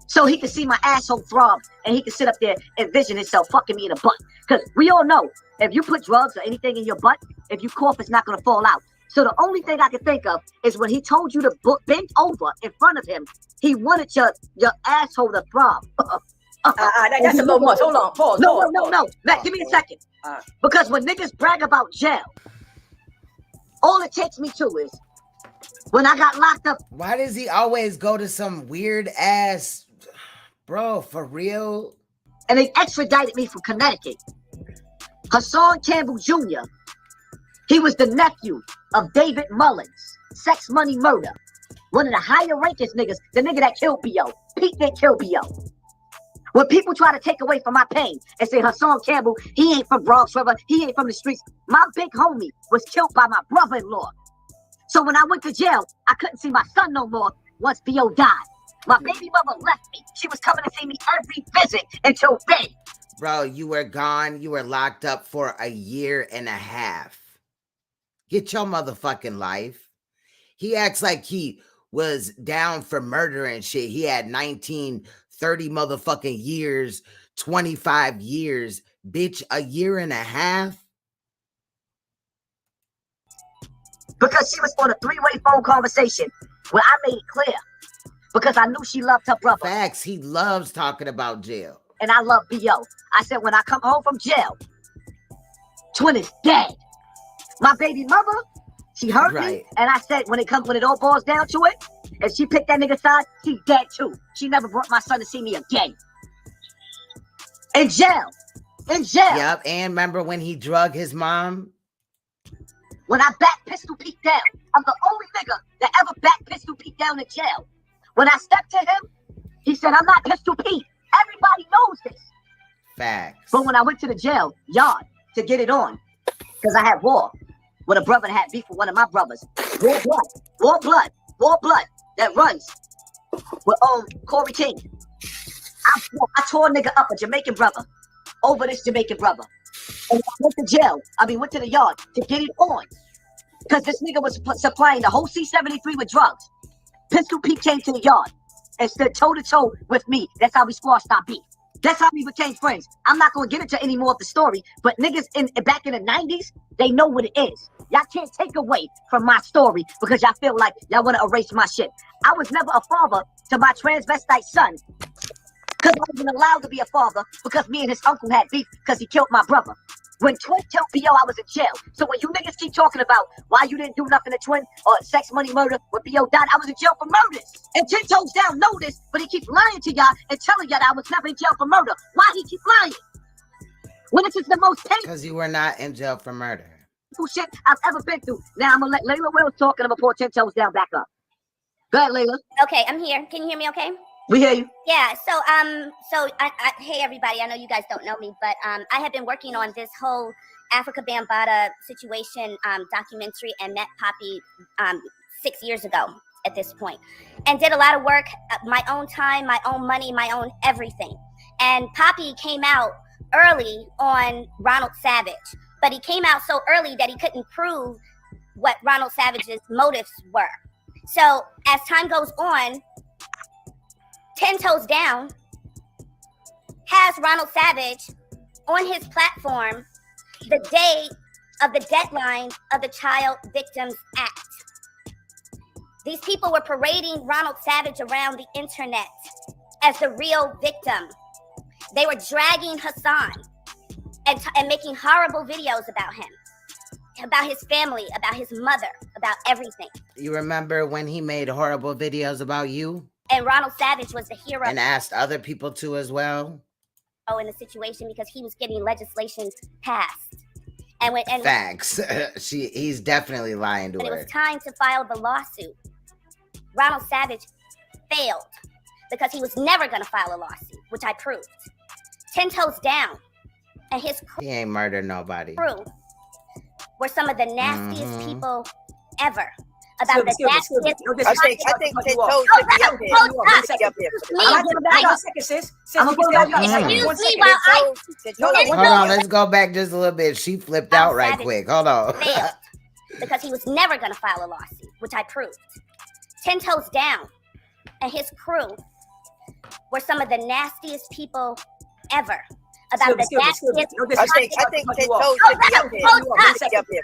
so he could see my asshole throb and he could sit up there and envision himself fucking me in the butt. Because we all know, if you put drugs or anything in your butt, if you cough, it's not going to fall out. So the only thing I can think of is when he told you to bend over in front of him, he wanted your asshole to throb. That's a little much. Hold on. Pause. No. Matt, give me a second. Because when niggas brag about jail, all it takes me to is when I got locked up. Why does he always go to some weird ass, bro, for real? And they extradited me from Connecticut. Hassan Campbell Jr., he was the nephew of David Mullins, sex, money, murder. One of the higher rankest niggas, the nigga that killed B.O. Pete that killed B.O. When people try to take away from my pain and say Hassan Campbell, he ain't from Bronx River, he ain't from the streets. My big homie was killed by my brother-in-law. So when I went to jail, I couldn't see my son no more once B.O. died. My baby mother left me. She was coming to see me every visit until then. Bro, you were gone. You were locked up for 1.5 years. Get your motherfucking life. He acts like he was down for murder and shit. He had 19, 30 motherfucking years, 25 years. Bitch, 1.5 years? Because she was on a 3-way phone conversation where I made it clear. Because I knew she loved her brother. Facts. He loves talking about jail. And I love B.O. I said, when I come home from jail, Twin is dead. My baby mother, she hurt me. And I said, when it all boils down to it, if she picked that nigga's side, she dead too. She never brought my son to see me again. In jail. Yep. And remember when he drugged his mom? When I back Pistol Pete down, I'm the only nigga that ever backed Pistol Pete down in jail. When I stepped to him, he said, I'm not Pistol Pete. Everybody knows this. Facts. But when I went to the jail yard to get it on, because I had war with a brother that had beef with one of my brothers. War blood that runs with Corey King. I tore a nigga up, a Jamaican brother, over this Jamaican brother. And I went to jail, went to the yard to get it on. Because this nigga was supplying the whole C-73 with drugs. Pistol Pete came to the yard and stood toe-to-toe with me. That's how we squashed our beef. That's how we became friends. I'm not going to get into any more of the story, but niggas back in the 90s, they know what it is. Y'all can't take away from my story because y'all feel like y'all want to erase my shit. I was never a father to my transvestite son because I wasn't allowed to be a father because me and his uncle had beef because he killed my brother. When Twin killed P.O., I was in jail. So when you niggas keep talking about why you didn't do nothing to Twin or sex, money, murder, when P.O. died, I was in jail for murders. And 10 Toes Down know this, but he keeps lying to y'all and telling y'all that I was never in jail for murder. Why he keep lying? When this is the most painful Because you were not in jail for murder. shit I've ever been through. Now I'm gonna let Layla Wills talk and I'm gonna pour 10 Toes Down back up. Go ahead, Layla. Okay, I'm here. Can you hear me okay? We hear you. Yeah, so hey everybody, I know you guys don't know me, but I have been working on this whole Africa Bambaataa situation documentary and met Poppy 6 years ago at this point, and did a lot of work, my own time, my own money, my own everything. And Poppy came out early on Ronald Savage, but he came out so early that he couldn't prove what Ronald Savage's motives were. So as time goes on, 10 Toes Down has Ronald Savage on his platform the day of the deadline of the Child Victims Act. These people were parading Ronald Savage around the internet as the real victim. They were dragging Hassan and making horrible videos about him, about his family, about his mother, about everything. You remember when he made horrible videos about you? And Ronald Savage was the hero. And asked other people to as well? In the situation because he was getting legislation passed. And Facts. He's definitely lying to her. When it was time to file the lawsuit, Ronald Savage failed because he was never going to file a lawsuit, which I proved. 10 Toes Down and his crew. He ain't murdered nobody. Were some of the nastiest people ever. About the nastiest. I think 10 Toes should be up here. Excuse me while I... Hold on, let's go back just a little bit. She flipped out right quick. Hold on. Failed because he was never going to file a lawsuit, which I proved. 10 Toes Down and his crew were some of the nastiest people ever. About the nastiest... I think 10 Toes should be up here.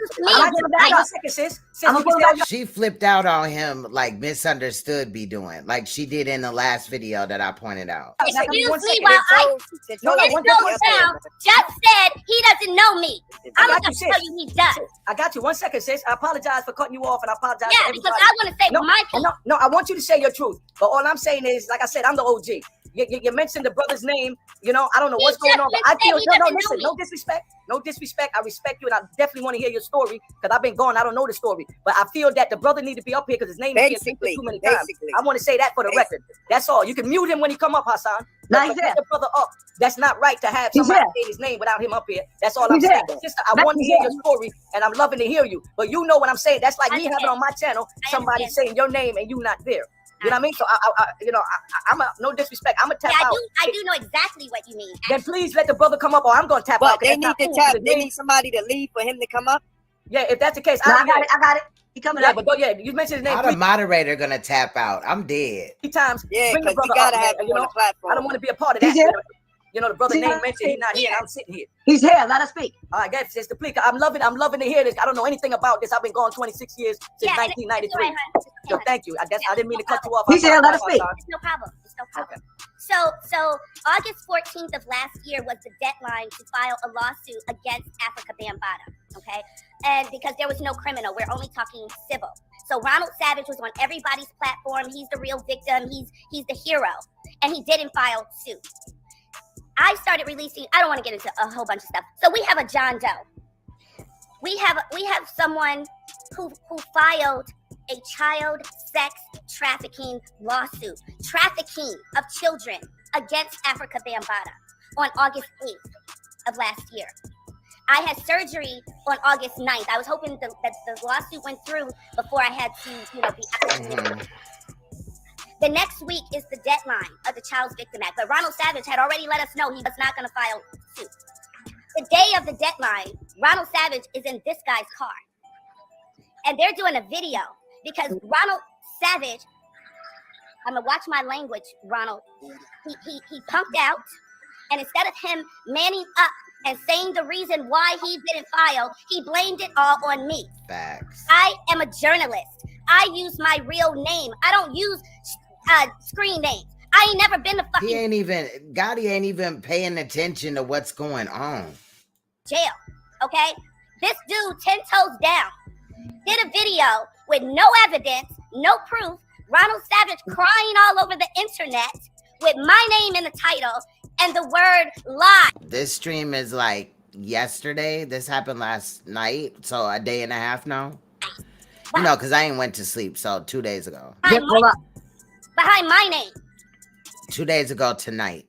She flipped out on him like misunderstood be doing, like she did in the last video that I pointed out. Excuse me while I... 10 Toes Down just said he doesn't know me. I'm going to tell you he does. I got you. 1 second, sis. I apologize for cutting you off, and I apologize for everybody. Because I want to say my piece. No, I want you to say your truth. But all I'm saying is, like I said, I'm the OG. You mentioned the brother's name. You know, I don't know what's going on. But I feel listen, no disrespect. No disrespect. I respect you, and I definitely want to hear your story because I've been gone. I don't know the story, but I feel that the brother need to be up here because his name is here too many times. I want to say that for the record. That's all. You can mute him when he come up, Hassan. Now he's there. The brother up. That's not right to have somebody say his name without him up here. That's all I'm saying. Sister, I want to hear your story, and I'm loving to hear you. But you know what I'm saying. That's like me having on my channel somebody saying your name and you not there. You know what I mean? So I'm no disrespect. I'm gonna tap out. I do know exactly what you mean. Then please let the brother come up, or I'm gonna tap out. They need to tap. They need somebody to leave for him to come up. Yeah, if that's the case, I got it. He coming up. But you mentioned his name. How the moderator gonna tap out? I'm dead. 3 times. Yeah, because we gotta have him on the platform. I don't want to be a part of that. You know, the brother name mentioned he's not here, and I'm sitting here. He's here. Let us speak. All right, guys, it's the please. I'm loving to hear this. I don't know anything about this. I've been gone 26 years since 1993. So thank you. I didn't mean to cut you off. He's here. Let us speak. It's no problem. Okay. So August 14th of last year was the deadline to file a lawsuit against Africa Bambaataa. Okay, and because there was no criminal, we're only talking civil. So Ronald Savage was on everybody's platform. He's the real victim. He's the hero, and he didn't file suit. I started releasing, I don't want to get into a whole bunch of stuff. So we have a John Doe. We have someone who filed a child sex trafficking lawsuit, trafficking of children against Africa Bambaataa on August 8th of last year. I had surgery on August 9th. I was hoping that the lawsuit went through before I had to, be out. The next week is the deadline of the Child Victims Act, but Ronald Savage had already let us know he was not going to file suit. The day of the deadline, Ronald Savage is in this guy's car, and they're doing a video because Ronald Savage, I'm gonna watch my language, Ronald. He punked out, and instead of him manning up and saying the reason why he didn't file, he blamed it all on me. Facts. I am a journalist. I use my real name. I don't use screen names. I ain't never been to fucking Gotti ain't even paying attention to what's going on. Jail, okay? This dude, 10 toes down, did a video with no evidence, no proof, Ronald Savage crying all over the internet with my name in the title and the word lie. This stream is like yesterday. This happened last night, so a day and a half now. You know, because I ain't went to sleep, so 2 days ago. Behind my name. 2 days ago tonight.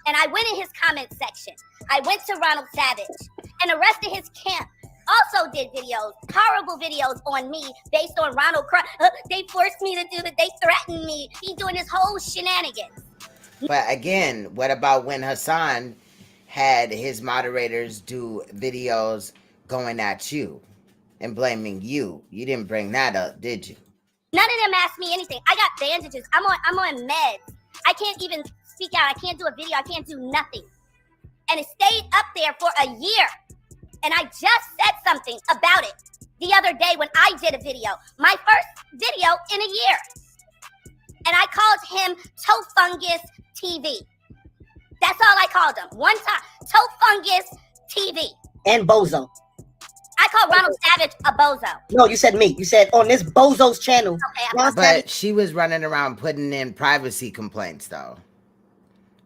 And I went in his comment section. I went to Ronald Savage, and the rest of his camp also did videos, horrible videos on me based on Ronald cry. They forced me to do it. They threatened me. He's doing his whole shenanigans. But again, what about when Hassan had his moderators do videos going at you and blaming you? You didn't bring that up, did you? None of them asked me anything. I got bandages. I'm on meds. I can't even speak out. I can't do a video. I can't do nothing. And it stayed up there for a year. And I just said something about it the other day when I did a video. My first video in a year. And I called him Toe Fungus TV. That's all I called him. One time. Toe Fungus TV. And Bozo. I called Ronald Savage a bozo. No, you said me. You said on this Bozo's channel. Okay, but she was running around putting in privacy complaints, though,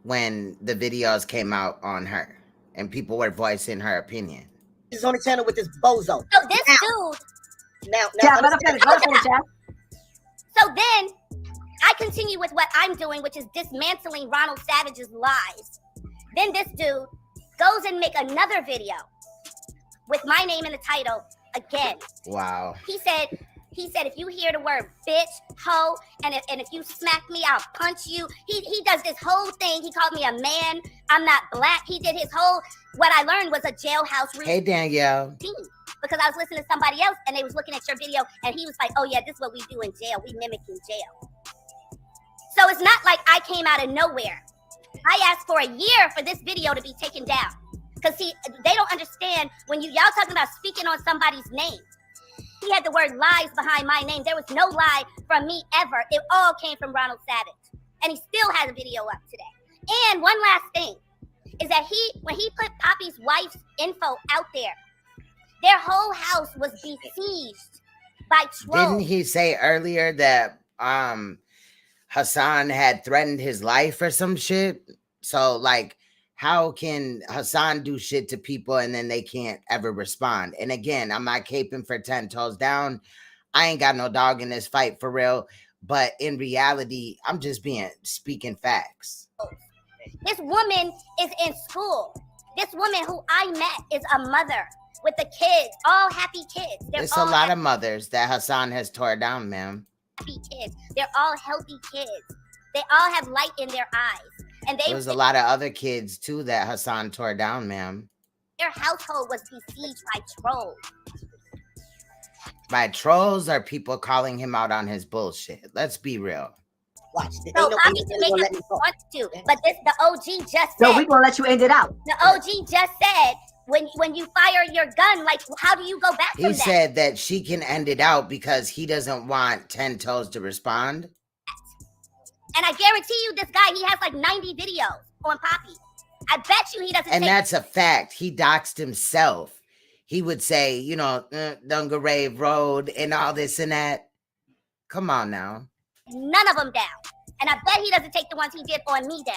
when the videos came out on her and people were voicing her opinion. She's on the channel with this Bozo. So this dude. Now, let him finish, So then I continue with what I'm doing, which is dismantling Ronald Savage's lies. Then this dude goes and make another video with my name in the title again. Wow. He said, if you hear the word bitch, hoe, and if you smack me, I'll punch you. He does this whole thing. He called me a man. I'm not black. He did his whole, what I learned was a jailhouse routine. Hey, Danielle. Because I was listening to somebody else and they was looking at your video and he was like, oh yeah, this is what we do in jail. We mimic in jail. So it's not like I came out of nowhere. I asked for a year for this video to be taken down. Because see, they don't understand when y'all talking about speaking on somebody's name. He had the word lies behind my name. There was no lie from me ever. It all came from Ronald Savage. And he still has a video up today. And one last thing is that when he put Poppy's wife's info out there, their whole house was besieged by trolls. Didn't he say earlier that Hassan had threatened his life or some shit? So like, how can Hassan do shit to people and then they can't ever respond? And again, I'm not caping for 10 toes down. I ain't got no dog in this fight for real. But in reality, I'm just speaking facts. This woman is in school. This woman who I met is a mother with the kids, all happy kids. There's a lot of mothers that Hassan has tore down, ma'am. Happy kids. They're all healthy kids. They all have light in their eyes. And there's a lot of other kids too that Hassan tore down, ma'am. Their household was besieged by trolls. By trolls or people calling him out on his bullshit? Let's be real. Watch. So Bobby can make us want to, but the OG just said. No, we gonna let you end it out. The OG just said, when you fire your gun, like how do you go back from that? He said that she can end it out because he doesn't want 10 toes to respond. And I guarantee you this guy, he has like 90 videos on Poppy. I bet you he doesn't. And that's a fact. He doxed himself. He would say, you know, Dungarave Road and all this and that. Come on now. None of them down. And I bet he doesn't take the ones he did on me down.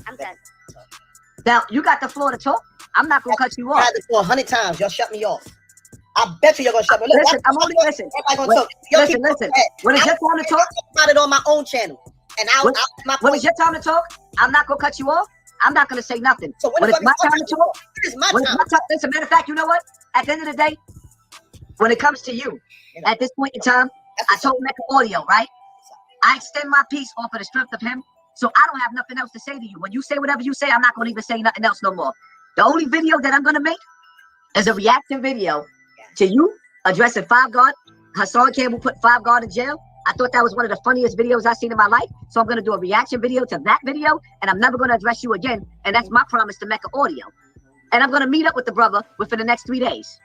I'm done. Now, you got the floor to talk. I'm not going to cut you off. I had the floor 100 times. Y'all shut me off. I bet you you're going to shut me off. Listen, I'm only listening. Listen. When it's your time to talk, about it on my own channel. And when it's your time to talk, I'm not going to cut you off. I'm not going to say nothing. So when it's my time to talk, it's my time. Listen, matter of fact, you know what? At the end of the day, when it comes to you, at this point in time, I told Mecca Audio, right? I extend my piece off of the strength of him, so I don't have nothing else to say to you. When you say whatever you say, I'm not going to even say nothing else no more. The only video that I'm going to make is a reaction video to you addressing 5 God. Hassan Campbell put 5 God in jail, I thought that was one of the funniest videos I've seen in my life. So I'm going to do a reaction video to that video, and I'm never going to address you again. And that's my promise to Mecca Audio. And I'm going to meet up with the brother within the next 3 days.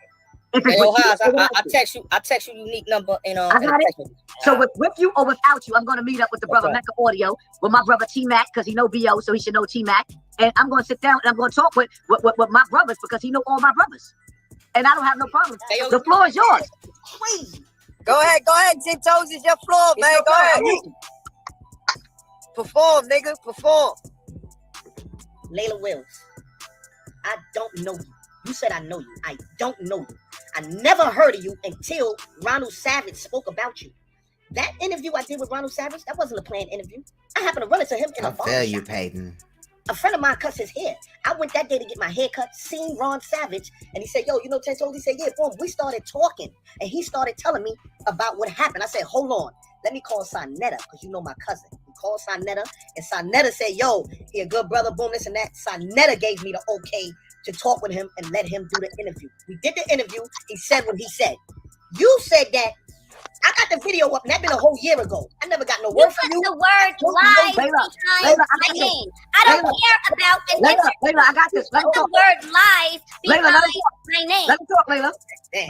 If it's Hey, yo, with you, Haas, I text you. I text you unique number and I got it. So with you or without you, I'm going to meet up with the brother Okay. Mecca Audio with my brother T-Mac, because he know BO, so he should know T-Mac. And I'm going to sit down and I'm going to talk with my brothers, because he know all my brothers. And I don't have no problem. Hey, yo, The floor is yours. Crazy. Go ahead, Jim Toes, it's your floor, man. Go ahead. Perform, nigga, perform. Layla Wills, I don't know you. You said I know you. I don't know you. I never heard of you until Ronald Savage spoke about you. That interview I did with Ronald Savage, that wasn't a planned interview. I happened to run into him in a I barber feel you, shop. Peyton. A friend of mine cuts his hair. I went that day to get my hair cut, seen Ron Savage, and he said, yo, you know Ten Toes? He said, yeah, boom. We started talking, and he started telling me about what happened. I said, hold on. Let me call Saneter, because you know my cousin. He called Saneter, and Saneter said, yo, he a good brother, boom, this and that. Saneter gave me the okay to talk with him and let him do the interview. We did the interview. He said what he said. You said that. I got the video up, and that been a whole year ago. I never got no You word put from you. the word lies behind my name. I don't care about an Layla, I got this. Let him the talk. word lies Layla, behind let him talk. my name. Let him talk, Layla.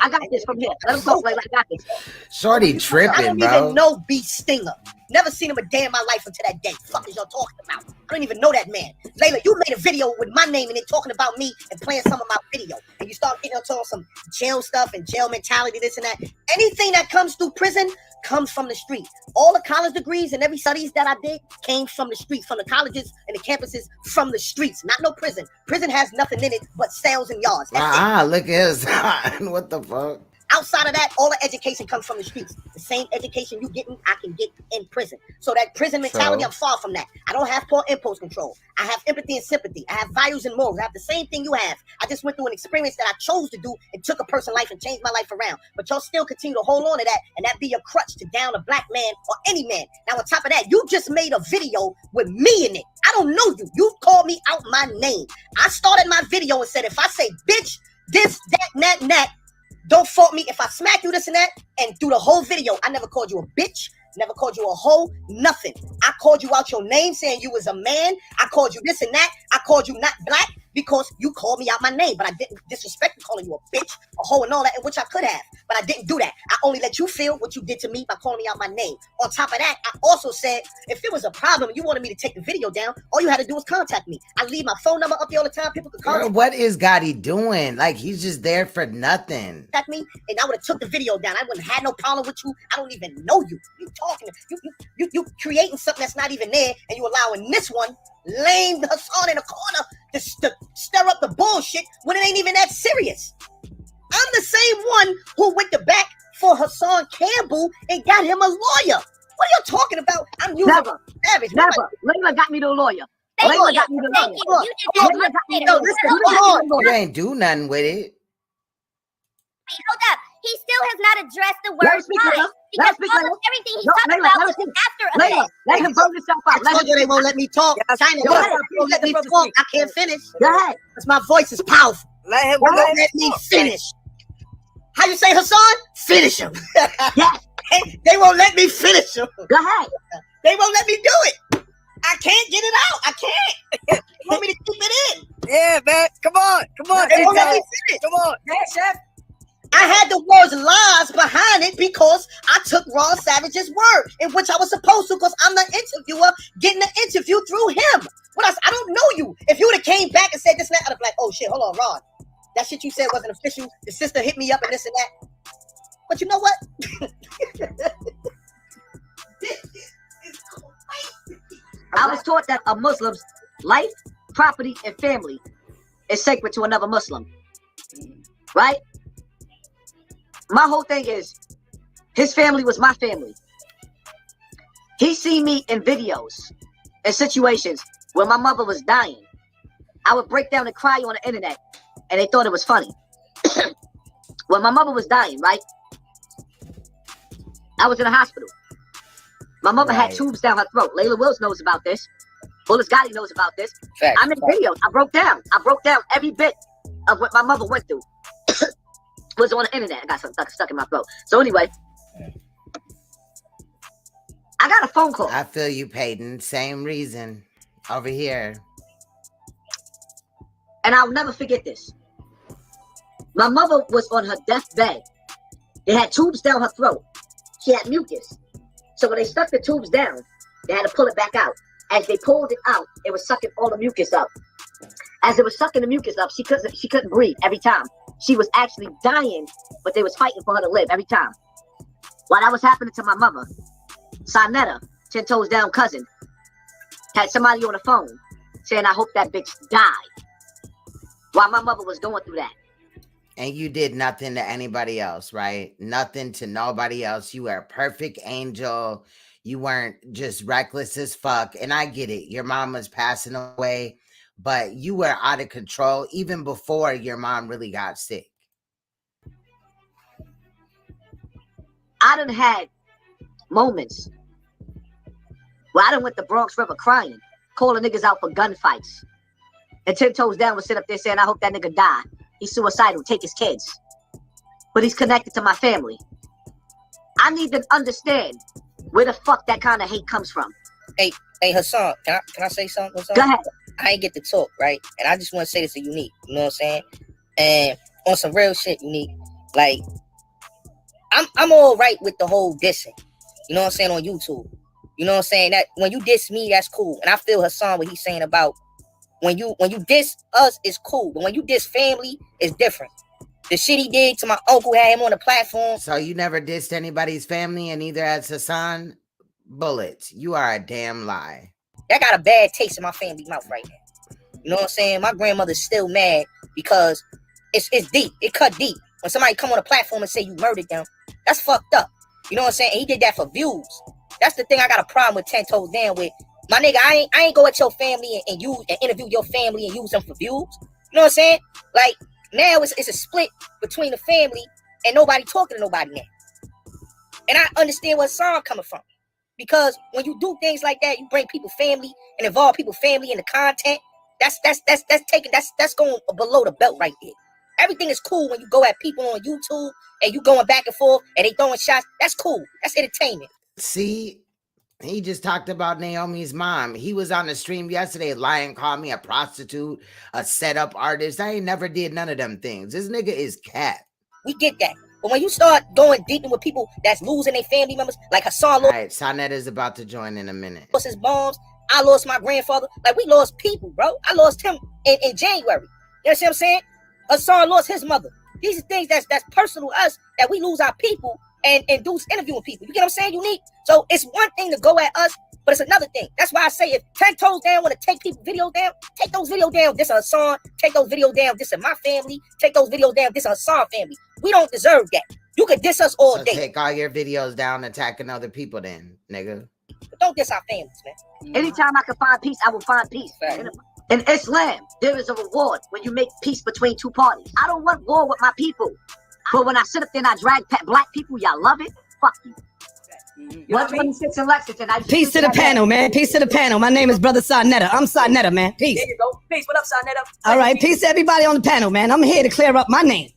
I got this from here. Let him talk, Layla. I got this. Shorty I tripping, don't bro. even know B Stinger. Never seen him a day in my life until that day. Fuck is y'all talking about? I don't even know that man. Layla, you made a video with my name and it talking about me and playing some of my video. And you start getting into some jail stuff and jail mentality, this and that. Anything that comes through prison comes from the street. All the college degrees and every studies that I did came from the streets, from the colleges and the campuses, from the streets. Not no prison. Prison has nothing in it but cells and yards. That's it. Look at his sign. What the fuck? Outside of that, all the education comes from the streets. The same education you getting, I can get in prison. So that prison mentality, So? I'm far from that. I don't have poor impulse control. I have empathy and sympathy. I have values and morals. I have the same thing you have. I just went through an experience that I chose to do and took a person's life and changed my life around. But y'all still continue to hold on to that, and that be your crutch to down a black man or any man. Now, on top of that, you just made a video with me in it. I don't know you. You called me out my name. I started my video and said, if I say bitch, this, that, and that, don't fault me if I smack you this and that. And through the whole video, I never called you a bitch, never called you a hoe, nothing. I called you out your name saying you was a man. I called you this and that. I called you not black because you called me out my name. But I didn't disrespect calling you a bitch, a hoe, and all that, which I could have. But I didn't do that. I only let you feel what you did to me by calling me out my name. On top of that, I also said, if it was a problem and you wanted me to take the video down, all you had to do was contact me. I leave my phone number up there all the time. People could Girl, contact what is Gotti doing? Like, he's just there for nothing. me, and I would have took the video down. I wouldn't have had no problem with you. I don't even know you. You talking, you creating something that's not even there, and you allowing this one lame Hassan in the corner to stir up the bullshit when it ain't even that serious. I'm the same one who went to bat for Hassan Campbell and got him a lawyer. What are you talking about? I'm using Savage. Never. Layla got me the lawyer. Thank Layla you. got me the Thank lawyer. you. You did that much later. Listen, hold on. You ain't do nothing with it. Wait, hold up. He still has not addressed the word speak, lies. Layla. Because Speak, all of Layla. everything he's No, talking Layla, about let was him an after Layla, effect. let him burn himself out. I told you they won't let me talk. China, Go ahead. they won't let me talk. I can't finish. Go ahead. Because my voice is powerful. Let him Let me finish. How you say, Hassan? Finish him. Yes. They won't let me finish him. Go ahead. They won't let me do it. I can't get it out. I can't. They want me to keep it in. Yeah, man. Come on. They won't let me finish. Come on. Yeah, chef. I had the words lies behind it because I took Ron Savage's word, in which I was supposed to, because I'm the interviewer getting the interview through him. What else? I don't know you. If you would have came back and said this and that, I'd have been like, oh shit, hold on, Ron. That shit you said wasn't official. The sister hit me up and this and that. But you know what? I was taught that a Muslim's life, property, and family is sacred to another Muslim. Right? My whole thing is, his family was my family. He seen me in videos and situations where my mother was dying. I would break down and cry on the internet, and they thought it was funny. When my mother was dying, right? I was in a hospital. My mother had tubes down her throat. Layla Wills knows about this. Bullis Gotti knows about this. I'm in videos. I broke down every bit of what my mother went through. Was on the internet. I got something stuck in my throat. So anyway, I got a phone call. I feel you, Peyton. Same reason over here. And I'll never forget this. My mother was on her deathbed. They had tubes down her throat. She had mucus. So when they stuck the tubes down, they had to pull it back out. As they pulled it out, it was sucking all the mucus up. As it was sucking the mucus up, she couldn't breathe every time. She was actually dying, but they was fighting for her to live every time. While that was happening to my mother, Saneter, 10 toes down cousin, had somebody on the phone saying, I hope that bitch died. While my mother was going through that. And you did nothing to anybody else, right? Nothing to nobody else. You were a perfect angel. You weren't just reckless as fuck. And I get it. Your mom was passing away, but you were out of control even before your mom really got sick. I done had moments where I done went the Bronx River crying, calling niggas out for gunfights. And 10 toes down would sit up there saying, I hope that nigga die. He's suicidal, take his kids. But he's connected to my family. I need to understand where the fuck that kind of hate comes from. Hey, Hassan, can I say something? Hassan? Go ahead. I ain't get to talk, right? And I just want to say this to Unique, you know what I'm saying? And on some real shit, Unique, like, I'm all right with the whole dissing, you know what I'm saying, on YouTube. You know what I'm saying? That when you diss me, that's cool. And I feel Hassan, what he's saying about when you diss us is cool, but when you diss family, it's different. The shit he did to my uncle, had him on the platform. So you never dissed anybody's family, and neither has Hassan? Bullets, you are a damn lie. That got a bad taste in my family mouth right now. You know what I'm saying? My grandmother's still mad because it's deep. It cut deep. When somebody come on a platform and say you murdered them, that's fucked up. You know what I'm saying? And he did that for views. That's the thing I got a problem with 10 toes down with. My nigga, I ain't go at your family and use and interview your family and use them for views. You know what I'm saying? Like, now it's a split between the family and nobody talking to nobody now. And I understand where Hassan coming from. Because when you do things like that, you bring people family and involve people family in the content. That's going below the belt right there. Everything is cool when you go at people on YouTube and you going back and forth and they throwing shots. That's cool. That's entertainment. See, he just talked about Naomi's mom. He was on the stream yesterday. Lion called me a prostitute, a setup artist. I ain't never did none of them things. This nigga is cat. We get that. But when you start going deep in with people that's losing their family members, like Hassan All right, Saneter is about to join in a minute. Lost his moms. I lost my grandfather. Like, we lost people, bro. I lost him in January. You know what I'm saying? Hassan lost his mother. These are things that's personal to us, that we lose our people and do interviewing people. You get what I'm saying, Unique? So it's one thing to go at us, but it's another thing. That's why I say if 10 toes down want to take people videos down, take those videos down. This is Hassan. Take those videos down. This is my family. Take those videos down. This is Hassan family. We don't deserve that. You could diss us all day. Take all your videos down attacking other people then, nigga. But don't diss our families, man. Anytime I can find peace, I will find peace. Right. In Islam, there is a reward when you make peace between two parties. I don't want war with my people. But when I sit up there and I drag black people, y'all love it? Fuck you. 126 in Lexington. Peace to the panel, man. Peace to the panel. My name is Brother Saneter. I'm Saneter, man. Peace. There you go. Peace. What up, Saneter? All right. Peace to everybody on the panel, man. I'm here to clear up my name.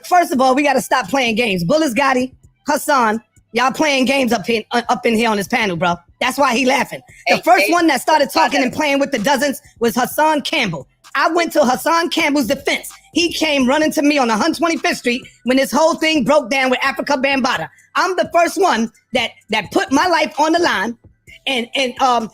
First of all, we got to stop playing games. Bullets Gotti, Hassan, y'all playing games up in here on this panel, bro. That's why he laughing. The first one that started talking and playing with the dozens was Hassan Campbell. I went to Hassan Campbell's defense. He came running to me on 125th Street when this whole thing broke down with Africa Bambaataa. I'm the first one that put my life on the line and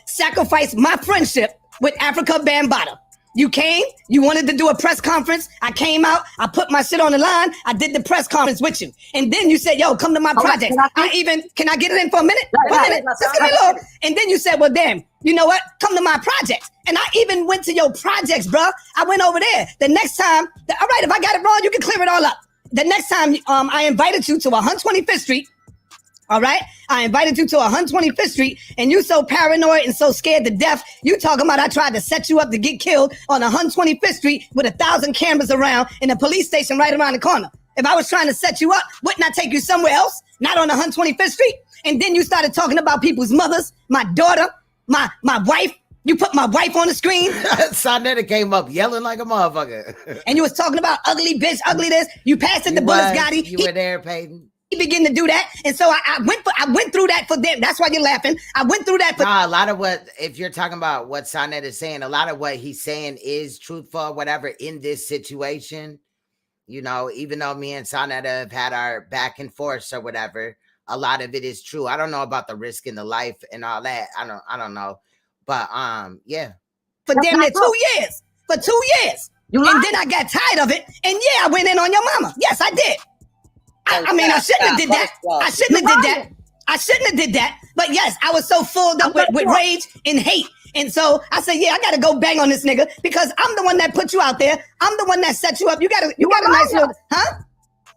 sacrificed my friendship with Africa Bambaataa. You came, you wanted to do a press conference. I came out, I put my shit on the line. I did the press conference with you. And then you said, yo, come to my project. Can I get it in for a minute? Just give me a little. And then you said, well, damn, you know what? Come to my projects. And I even went to your projects, bro. I went over there. The next time, all right, if I got it wrong, you can clear it all up. The next time I invited you to 125th Street, all right? I invited you to 125th Street, and you so paranoid and so scared to death. You talking about I tried to set you up to get killed on 125th Street with 1,000 cameras around and a police station right around the corner. If I was trying to set you up, wouldn't I take you somewhere else? Not on 125th Street? And then you started talking about people's mothers, my daughter, my wife. You put my wife on the screen. Saneter came up yelling like a motherfucker. And you was talking about ugly bitch, ugly this. You passed it to Bullets Gotti. You were there, Peyton. begin to do that, and so I went through that for them. That's why you're laughing. I went through that for a lot of what, if you're talking about what Saneter is saying, a lot of what he's saying is truthful or whatever in this situation. You know, even though me and Saneter have had our back and forth or whatever, a lot of it is true. I don't know about the risk in the life and all that. I don't know, but yeah. For damn near 2 years. For 2 years. And then I got tired of it, and yeah, I went in on your mama. Yes, I did. I mean, I shouldn't have did that. I shouldn't have did that. I shouldn't have did that. But yes, I was so full up with rage and hate. And so I said, yeah, I got to go bang on this nigga because I'm the one that put you out there. I'm the one that set you up. You got a nice little, huh?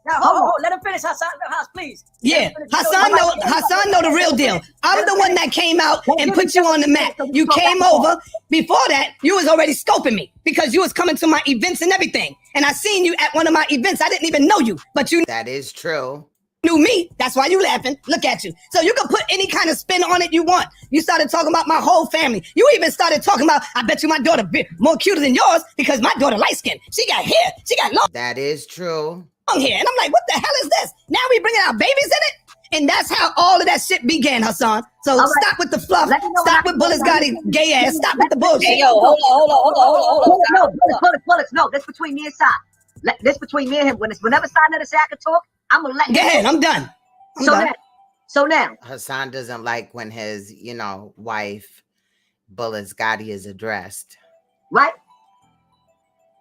Now, hold on. Let him finish, Hassan, please. Yeah, Hassan know the real deal. I'm the one that came out and put you on the map. You came over. Before that, you was already scoping me because you was coming to my events and everything. And I seen you at one of my events. I didn't even know you, but you. That is true. Knew me. That's why you laughing. Look at you. So you can put any kind of spin on it you want. You started talking about my whole family. You even started talking about, I bet you my daughter be more cuter than yours because my daughter light skin. She got hair. She got long. That is true. Here. And I'm like, what the hell is this? Now we bringing out babies in it? And that's how all of that shit began, Hassan. So stop with the fluff. Stop with Bullets Gotti gay ass. Stop with the bullshit. Hey, yo, hold on. Bullets, no, this between me and Si. This between me and him. Whenever Saneter say I can talk, I'm gonna let him. Go ahead, I'm done. So now. Hassan doesn't like when his, wife, Bullets Gotti, is addressed. Right?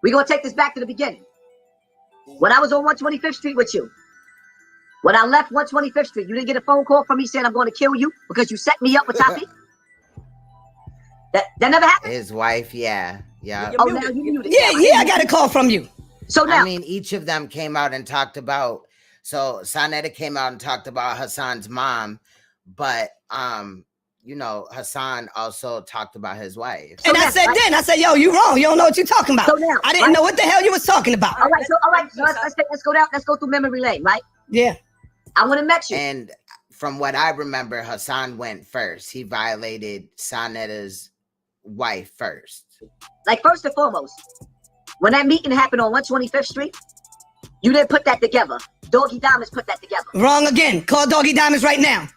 We're gonna take this back to the beginning. When I was on 125th Street with you, when I left 125th Street, you didn't get a phone call from me saying I'm going to kill you because you set me up with Tafi? That never happened? His wife, yeah. Oh, now you muted. Yeah, I got a call from you. So now. I mean, each of them came out and talked about, so Saneter came out and talked about Hassan's mom, but, Hassan also talked about his wife. And I said, yo, you wrong. You don't know what you're talking about. So now, I didn't know what the hell you was talking about. All right. So let's go down. Let's go through memory lane, right? Yeah. I want to met you. And from what I remember, Hassan went first. He violated Saneter's wife first. Like, first and foremost, when that meeting happened on 125th Street, you didn't put that together. Doggy Diamonds put that together. Wrong again. Call Doggy Diamonds right now.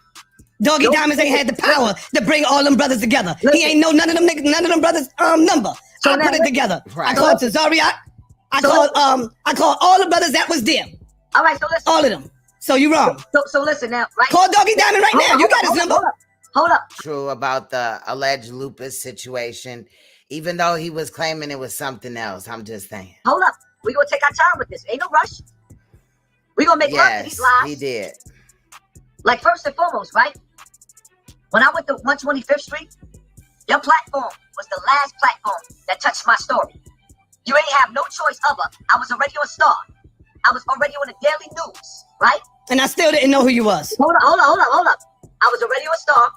Doggy Diamonds ain't had the power to bring all them brothers together. He ain't know none of them niggas, none of them brothers number. So I put it together. Right. I called Tazariak. I called all the brothers that was there. All right, so listen. All of them. So you wrong. So listen now, right? Call Doggy Diamond right now. You got his number. Hold up. True about the alleged lupus situation, even though he was claiming it was something else. I'm just saying. Hold up. We're going to take our time with this. Ain't no rush. We're going to make love to these lies. He did. Like, first and foremost, right? When I went to 125th Street, your platform was the last platform that touched my story. You ain't have no choice other. I was already on Star. I was already on the Daily News, right? And I still didn't know who you was. Hold up. I was already on Star.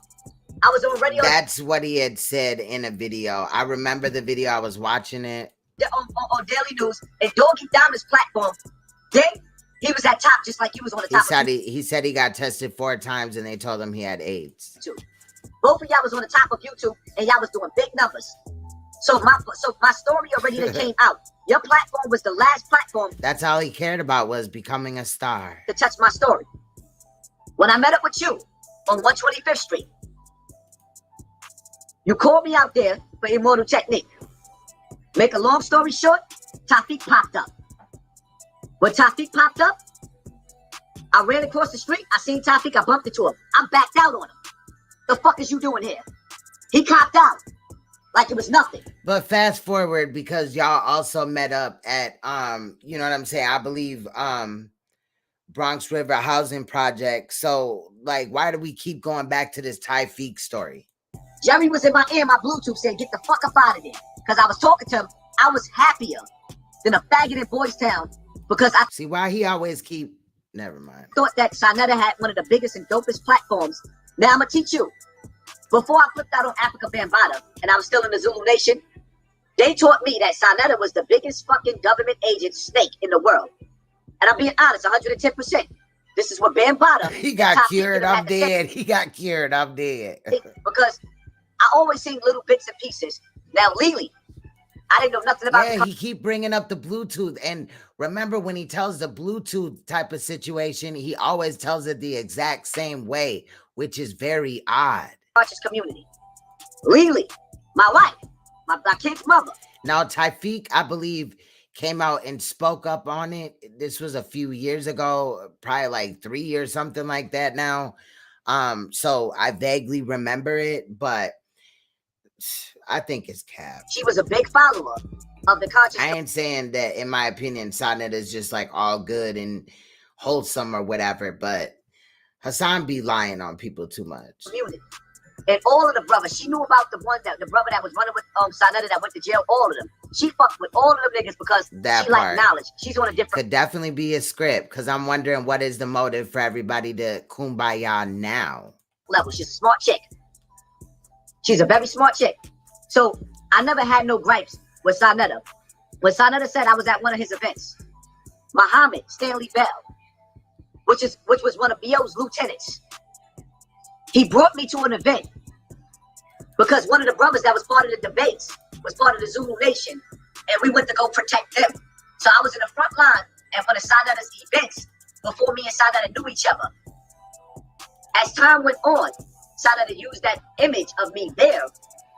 I was already on... That's what he had said in a video. I remember the video. I was watching it. On Daily News. And Doggy Diamond's platform, he was at top just like you was on the top. He said he got tested 4 times and they told him he had AIDS. Both of y'all was on the top of YouTube and y'all was doing big numbers. So my story already came out. Your platform was the last platform. That's all he cared about, was becoming a star. To touch my story. When I met up with you on 125th Street, you called me out there for Immortal Technique. Make a long story short, Tafiq popped up. When Tafiq popped up, I ran across the street. I seen Tafiq. I bumped into him. I backed out on him. The fuck is you doing here? He copped out like it was nothing. But fast forward, because y'all also met up at, you know what I'm saying? I believe Bronx River Housing Project. So, like, why do we keep going back to this Tafiq story? Jerry was in my ear, my Bluetooth saying, get the fuck up out of there. Because I was talking to him. I was happier than a faggot in Boys Town. Because I see why he always keep. Never mind. Thought that Saneter had one of the biggest and dopest platforms. Now I'm gonna teach you. Before I flipped out on Africa Bambaataa and I was still in the Zulu Nation, they taught me that Saneter was the biggest fucking government agent snake in the world. And I'm being honest, 110%. This is what Bambaataa. He got cured. I'm dead. He got cured. I'm dead. Because I always seen little bits and pieces. Now, Lily, I didn't know nothing about he keep bringing up the Bluetooth. And remember, when he tells the Bluetooth type of situation, he always tells it the exact same way, which is very odd. Conscious community. Really? My wife, my kid's mother. Now, Taifiq, I believe, came out and spoke up on it. This was a few years ago, probably like 3 years, something like that now. So I vaguely remember it, but I think it's cap. She was a big follower of the conscious. I ain't saying that, in my opinion, Saneter is just like all good and wholesome or whatever, but Hassan be lying on people too much. Community. And all of the brothers, she knew about the brother that was running with Saneter that went to jail, all of them. She fucked with all of them niggas because she liked knowledge. She's on a different... Could definitely be a script, because I'm wondering what is the motive for everybody to kumbaya now? Level. She's a smart chick. She's a very smart chick. So I never had no gripes with Saneter. When Saneter said I was at one of his events, Muhammad Stanley Bell, which was one of B.O.'s lieutenants, he brought me to an event because one of the brothers that was part of the debates was part of the Zulu Nation, and we went to go protect them. So I was in the front line at one of Saneter's events before me and Saneter knew each other. As time went on, Saneter used that image of me there.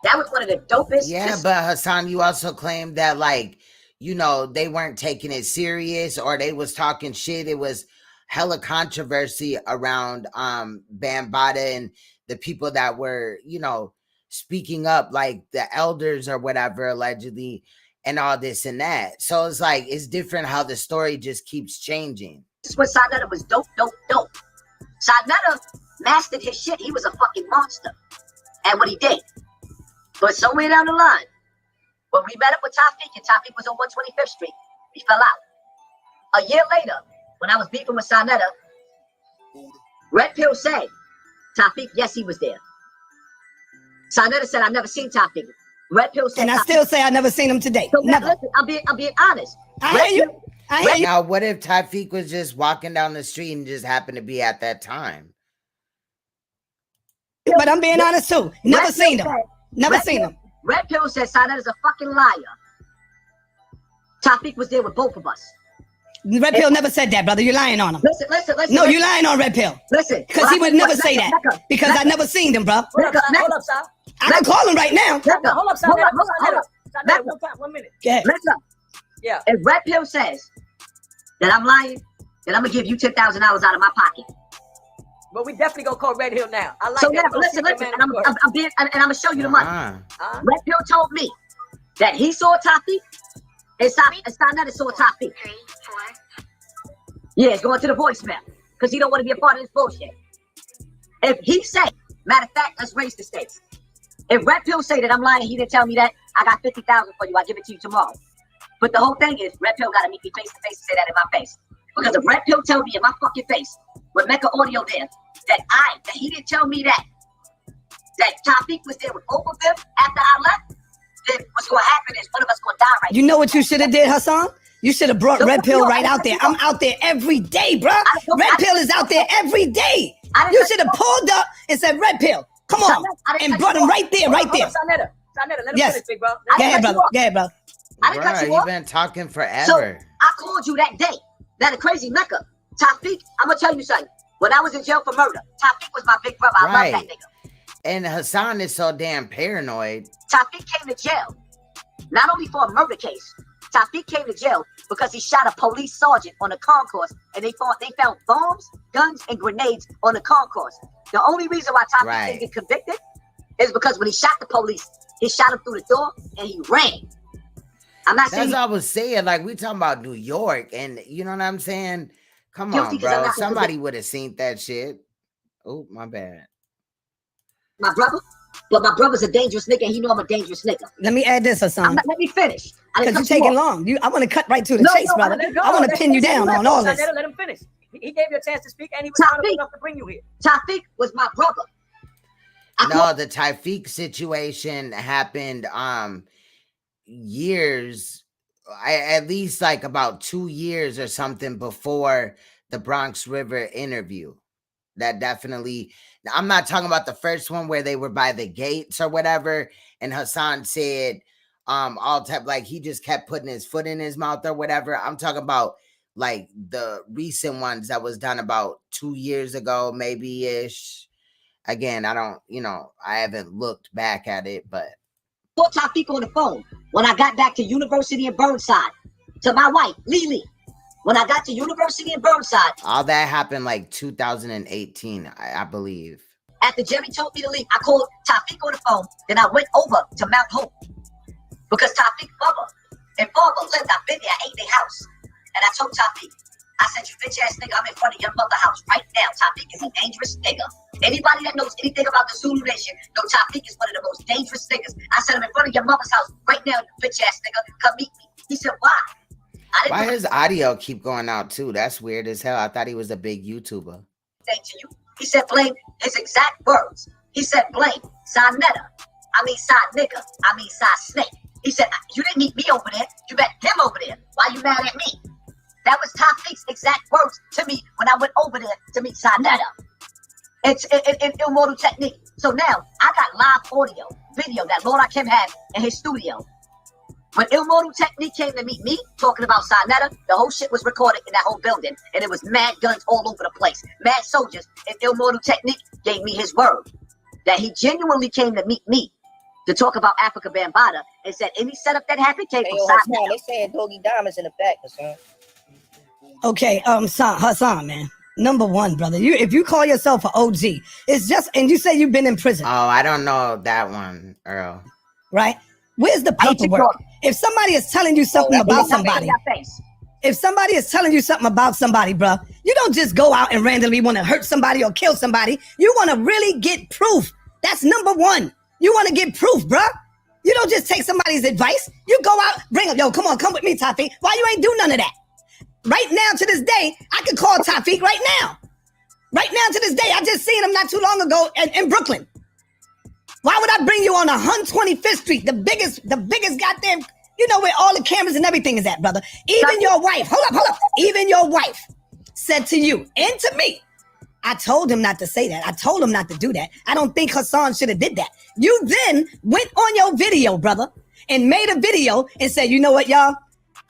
That was one of the dopest. Yeah, but Hassan, you also claimed that, like, you know, they weren't taking it serious or they was talking shit. It was hella controversy around Bambaataa and the people that were, you know, speaking up, like the elders or whatever, allegedly, and all this and that. So it's like, it's different how the story just keeps changing. This is when Saneter was dope. Saneter mastered his shit. He was a fucking monster at what he did. But somewhere down the line, when we met up with Taifiq, and Taifiq was on 125th Street, we fell out. A year later, when I was beefing with Saneter, Red Pill said, Taifiq, yes, he was there. Saneter said, I never seen Taifiq. Red Pill said, and I still say I never seen him today. So now, listen, I'm being honest. I hear you. Now, what if Taifiq was just walking down the street and just happened to be at that time? But I'm being honest too. Never seen him. Never seen him. Red Pill said Saneter's a fucking liar. Taifiq was there with both of us. Red Pill never said that, brother. You're lying on him. Listen. No, you're lying on Red Pill. Listen. Because he would never say that. Because I never seen him, bro. Hold up, Sal. I can call him right now. Hold up, Sal. Hold up. 1 minute. Okay. Listen. Yeah. If Red Pill says that I'm lying, then I'm going to give you $10,000 out of my pocket. But we definitely gonna call Red Hill now. I like so that. Now, listen, and I'm gonna show you the money. Red Pill told me that he saw Taifiq and Saneter saw Taifiq. Yeah, it's going to the voicemail because he don't want to be a part of this bullshit. If he say, matter of fact, let's raise the stakes. If Red Pill say that I'm lying, he didn't tell me that, I got $50,000 for you. I'll give it to you tomorrow. But the whole thing is, Red Pill got to meet me face to face and say that in my face. Because if Red Pill tell me in my fucking face, with Mecca Audio there, that he didn't tell me that Taifiq was there with both of them after I left, then what's going to happen is one of us going to die right now. You know what you should have did, Hassan? You should have brought Red Pill right out there. I'm out there every day, bro. Red Pill is out there every day. You should have pulled up and said, Red Pill, come on, and brought him right there, right there. Saneter, let him finish, big bro. Go ahead, brother. Go ahead, bro. I didn't cut you off. You've been talking forever. So I called you that day. That a crazy Mecca. Taifiq, I'm going to tell you something. When I was in jail for murder, Taifiq was my big brother. I love that nigga. And Hassan is so damn paranoid. Taifiq came to jail, not only for a murder case. Taifiq came to jail because he shot a police sergeant on a concourse, and they found bombs, guns, and grenades on the concourse. The only reason why Taifiq didn't get convicted is because when he shot the police, he shot him through the door and he ran. I'm not saying. That's what I was saying. Like, we talking about New York, and you know what I'm saying? Come on, bro. Somebody would have seen that shit. Oh, my bad. My brother? But my brother's a dangerous nigga, and he know I'm a dangerous nigga. Let me add this, Hassan. Let me finish. Because you're taking long. I want to cut right to the chase, brother. I want to pin you down on all this. Let him finish. He gave you a chance to speak, and he was honorable enough to bring you here. Taifiq was my brother. No, the Taifiq situation happened years, at least like about 2 years or something before the Bronx River interview. That definitely, I'm not talking about the first one where they were by the gates or whatever, and Hassan said, all type, like he just kept putting his foot in his mouth or whatever. I'm talking about like the recent ones that was done about 2 years ago, maybe ish. Again, I don't, I haven't looked back at it, but. Four top people on the phone when I got back to University in Burnside to my wife, Lily. When I got to University in Burnside. All that happened like 2018, I believe. After Jerry told me to leave, I called Tafiq on the phone. Then I went over to Mount Hope because Tafiq Bubba and Bubba lived. I've been there, I ate their house. And I told Tafiq, I said, you bitch ass nigga, I'm in front of your mother house right now. Tafiq is a dangerous nigga. Anybody that knows anything about the Zulu Nation knows Tafiq is one of the most dangerous niggas. I said, I'm in front of your mother's house right now, you bitch ass nigga. Come meet me. He said, why? Why his audio keep going out too? That's weird as hell. I thought he was a big YouTuber. Thank you. He said, blame his exact words. He said, blame Saneter. I mean, side nigga. I mean, side snake. He said, you didn't meet me over there. You met him over there. Why you mad at me? That was Tafiq's exact words to me when I went over there to meet Saneter. It's an immortal technique. So now I got live audio, video that Lord Akim had in his studio. When Immortal Technique came to meet me, talking about Saneter, the whole shit was recorded in that whole building, and it was mad guns all over the place. Mad soldiers, and Immortal Technique gave me his word that he genuinely came to meet me to talk about Africa Bambaataa and said any setup that happened came from Saneter. They saying Doggy Diamonds in the back, Hassan. Okay, Hassan, man. Number one, brother, if you call yourself an OG, it's just, and you say you've been in prison. Oh, I don't know that one, Earl. Right? Where's the paperwork? If somebody is telling you something about somebody, if somebody is telling you something about somebody, bro, you don't just go out and randomly want to hurt somebody or kill somebody. You want to really get proof. That's number one. You want to get proof, bro. You don't just take somebody's advice. You go out, bring up, yo, come on, come with me, Tafiq. Why you ain't do none of that? Right now, to this day, I can call Tafiq right now. Right now, to this day, I just seen him not too long ago in Brooklyn. Why would I bring you on 125th Street, the biggest goddamn, you know where all the cameras and everything is at, brother. Even your wife, hold up. Even your wife said to you and to me, I told him not to say that. I told him not to do that. I don't think Hassan should have did that. You then went on your video, brother, and made a video and said, you know what, y'all?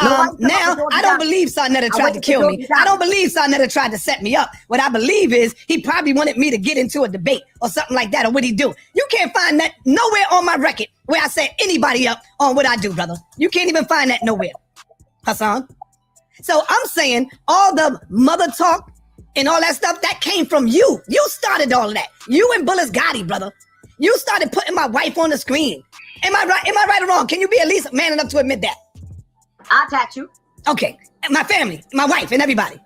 Now, I don't believe Saneter tried to kill me. I don't believe Saneter tried to set me up. What I believe is he probably wanted me to get into a debate or something like that. Or what'd he do? You can't find that nowhere on my record where I set anybody up on what I do, brother. You can't even find that nowhere, Hassan. So I'm saying all the mother talk and all that stuff, that came from you. You started all of that. You and Bullis Gotti, brother. You started putting my wife on the screen. Am I right? Am I right or wrong? Can you be at least man enough to admit that? I attacked you. Okay. My family, my wife, and everybody.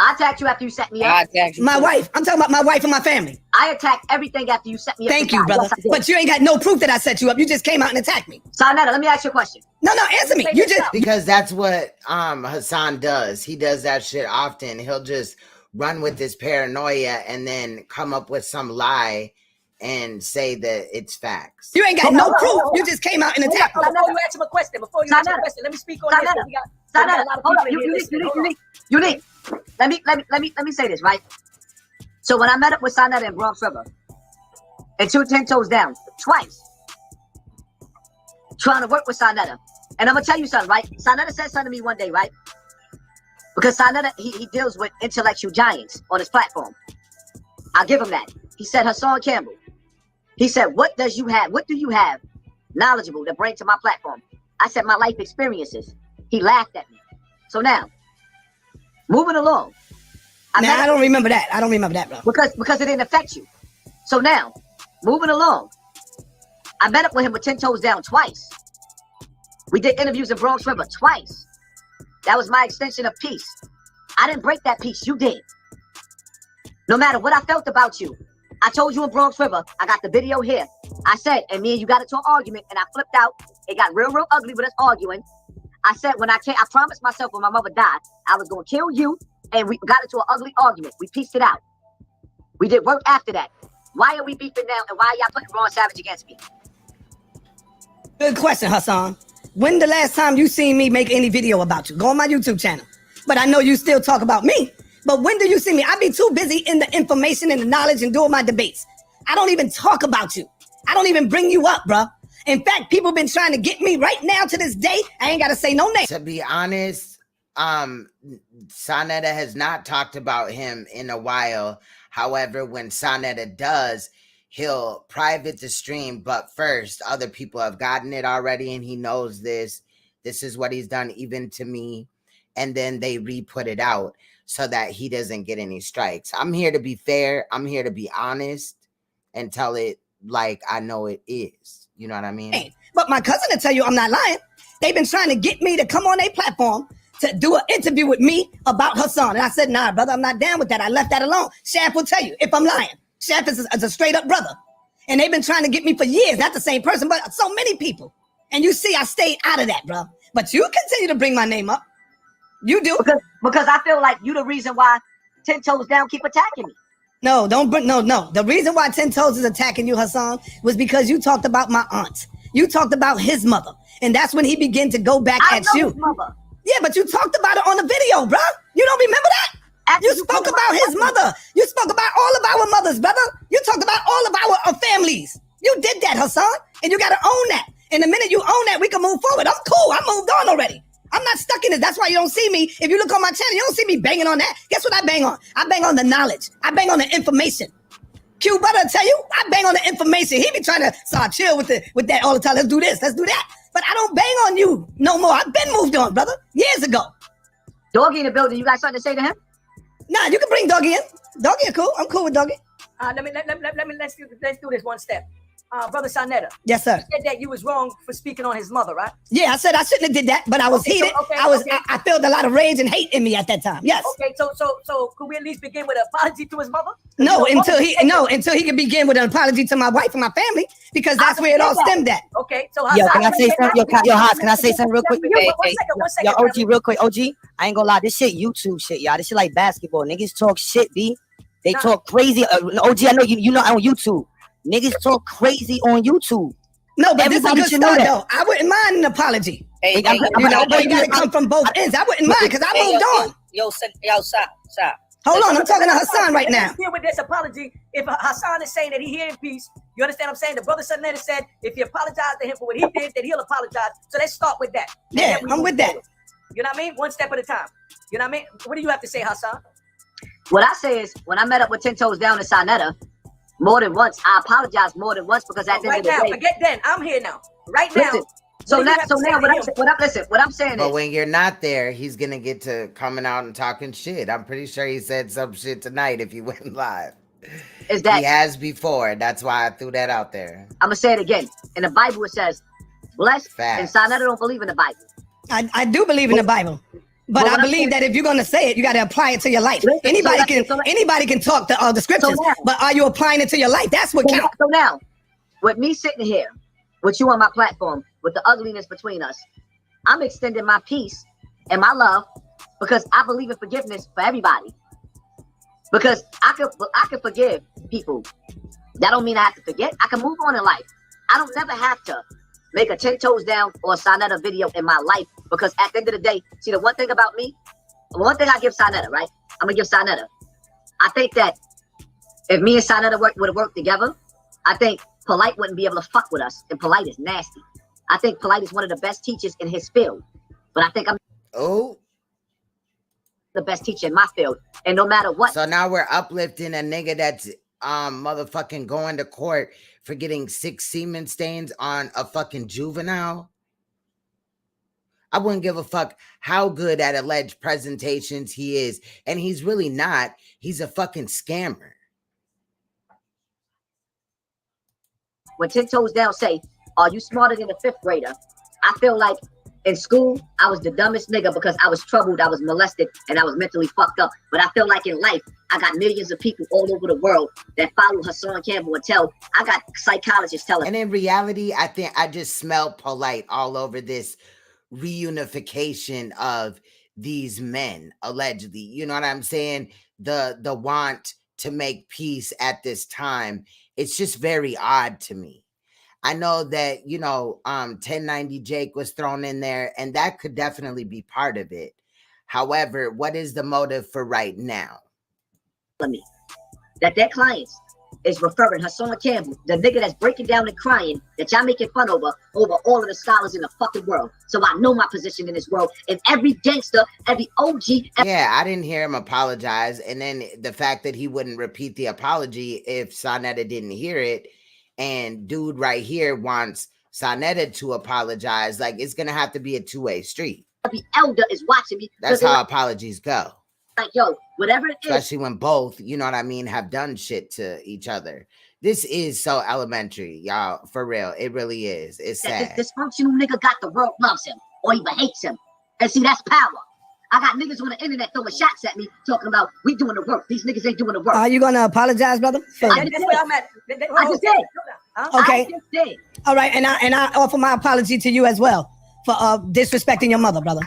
I attacked you after you set me up. I attacked you. My wife. I'm talking about my wife and my family. I attacked everything after you set me up. Thank you, brother. Yes, but you ain't got no proof that I set you up. You just came out and attacked me. Saneter, let me ask you a question. No, answer me. You just because that's what Hassan does. He does that shit often. He'll just run with this paranoia and then come up with some lie and say that it's facts. You ain't got no proof. You just came out and attacked me. Before you answer my question, let me speak on this. Saneter, hold up. Unique. Let me say this, right? So when I met up with Saneter in Bronx River, and 10 toes down, twice, trying to work with Saneter. And I'm gonna tell you something, right? Saneter said something to me one day, right? Because Saneter, he deals with intellectual giants on his platform. I'll give him that. He said, Hassan Campbell. He said, what do you have knowledgeable to bring to my platform? I said, my life experiences. He laughed at me. So now, moving along. I don't remember that. I don't remember that, bro. Because it didn't affect you. So now, moving along. I met up with him with 10 toes down twice. We did interviews in Bronx River twice. That was my extension of peace. I didn't break that peace. You did. No matter what I felt about you, I told you in Bronx River, I got the video here. I said, and me and you got into an argument, and I flipped out. It got real ugly with us arguing. I said, I promised myself when my mother died, I was going to kill you, and we got into an ugly argument. We pieced it out. We did work after that. Why are we beefing now, and why are y'all putting Ron Savage against me? Good question, Hassan. When the last time you seen me make any video about you? Go on my YouTube channel. But I know you still talk about me. But when do you see me? I be too busy in the information and the knowledge and doing my debates. I don't even talk about you. I don't even bring you up, bruh. In fact, people been trying to get me right now to this day. I ain't got to say no name. To be honest, Saneter has not talked about him in a while. However, when Saneter does, he'll private the stream. But first, other people have gotten it already, and he knows this. This is what he's done even to me. And then they re-put it out so that he doesn't get any strikes. I'm here to be fair. I'm here to be honest and tell it like I know it is. You know what I mean? But my cousin will tell you I'm not lying. They've been trying to get me to come on a platform to do an interview with me about Hassan. And I said, nah, brother, I'm not down with that. I left that alone. Shaft will tell you if I'm lying. Shaft is a straight up brother. And they've been trying to get me for years. Not the same person, but so many people. And you see, I stayed out of that, bro. But you continue to bring my name up. You do. Because I feel like you the reason why 10 Toes Down keep attacking me. No, don't bring, no. The reason why 10 Toes is attacking you, Hassan, was because you talked about my aunt. You talked about his mother. And that's when he began to go back at you. His mother. Yeah, but you talked about it on the video, bro. You don't remember that? You spoke about his mother. You spoke about all of our mothers, brother. You talked about all of our families. You did that, Hassan, and you got to own that. And the minute you own that, we can move forward. I'm cool. I moved on already. I'm not stuck in it. That's why you don't see me. If you look on my channel, you don't see me banging on that. Guess what I bang on? I bang on the knowledge. I bang on the information. Q Butter will tell you, I bang on the information. He be trying to chill with that all the time. Let's do this. Let's do that. But I don't bang on you no more. I've been moved on, brother. Years ago. Doggy in the building. You got something to say to him? Nah, you can bring Doggy in. Doggy cool. I'm cool with Doggy. Let's do this one step. Brother Saneter. Yes, sir. You said that you was wrong for speaking on his mother, right? Yeah, I said I shouldn't have did that, but I was heated. I felt a lot of rage and hate in me at that time. Yes. Okay, so could we at least begin with an apology to his mother? No, until he can begin with an apology to my wife and my family, because that's where it all stemmed at. Okay, so Yo, can I say something? Yo, Haas, can I say something real quick? One second, yo, OG, real quick, OG. I ain't gonna lie, this shit YouTube shit, y'all. This shit like basketball. Niggas talk shit, B. They talk crazy. OG, I know you know on YouTube. Niggas talk crazy on YouTube. No, but everybody this is a good start, though. I wouldn't mind an apology. Hey, but you gotta come from both ends. I wouldn't mind, because I moved on. Yo, stop. Hold on, I'm talking to Hassan right now. Let's deal with this apology. If Hassan is saying that he here in peace, you understand what I'm saying? The brother Saneter said if he apologized to him for what he did, that he'll apologize. So let's start with that. Yeah, I'm with that. You know what I mean? One step at a time. You know what I mean? What do you have to say, Hassan? What I say is, when I met up with 10 Toes Down and Saneter, more than once, I apologized more than once, because at the end of the day, forget then. I'm here now. Right now. Listen, so now, what I'm saying But is, when you're not there, he's gonna get to coming out and talking shit. I'm pretty sure he said some shit tonight if he went live. Is that he has before? That's why I threw that out there. I'm gonna say it again. In the Bible, it says, "Blessed." And Saneter don't believe in the Bible. I do believe in the Bible. But I believe that if you're going to say it, you got to apply it to your life. Anybody can talk the scriptures, but are you applying it to your life? That's what counts. So now, with me sitting here, with you on my platform, with the ugliness between us, I'm extending my peace and my love, because I believe in forgiveness for everybody. Because I could forgive people. That don't mean I have to forget. I can move on in life. I don't never have to make a 10 Toes Down or a Saneter video in my life, because at the end of the day, see, the one thing about me, one thing I give Saneter, right? I'm gonna give Saneter. I think that if me and Saneter would have worked together, I think Polite wouldn't be able to fuck with us. And Polite is nasty. I think Polite is one of the best teachers in his field. But I think I'm the best teacher in my field. And no matter what. So now we're uplifting a nigga that's motherfucking going to court for getting 6 semen stains on a fucking juvenile. I wouldn't give a fuck how good at alleged presentations he is. And he's really not. He's a fucking scammer. When 10 Toes Down say, are you smarter than a 5th grader? I feel like in school, I was the dumbest nigga because I was troubled, I was molested, and I was mentally fucked up. But I feel like in life, I got millions of people all over the world that follow Hassan Campbell and tell. I got psychologists telling. And in reality, I think I just smell Polite all over this reunification of these men, allegedly. You know what I'm saying? The want to make peace at this time. It's just very odd to me. I know that, you know, 1090 Jake was thrown in there, and that could definitely be part of it. However, what is the motive for right now? Me that their clients is referring Hassan Campbell, the nigga that's breaking down and crying, that y'all making fun over all of the scholars in the fucking world. So I know my position in this world. And every gangster, every OG. Yeah, I didn't hear him apologize. And then the fact that he wouldn't repeat the apology if Saneter didn't hear it. And dude right here wants Saneter to apologize. Like, it's going to have to be a two-way street. Every elder is watching me. That's how apologies go. Like, yo, whatever it is. Especially when both, you know what I mean, have done shit to each other. This is so elementary, y'all. For real. It really is. It's sad. This dysfunctional nigga got the world loves him or even hates him. And see, that's power. I got niggas on the internet throwing shots at me talking about we doing the work. These niggas ain't doing the work. Are you going to apologize, brother? I just did. Okay. I just did. All right. And I offer my apology to you as well for disrespecting your mother, brother.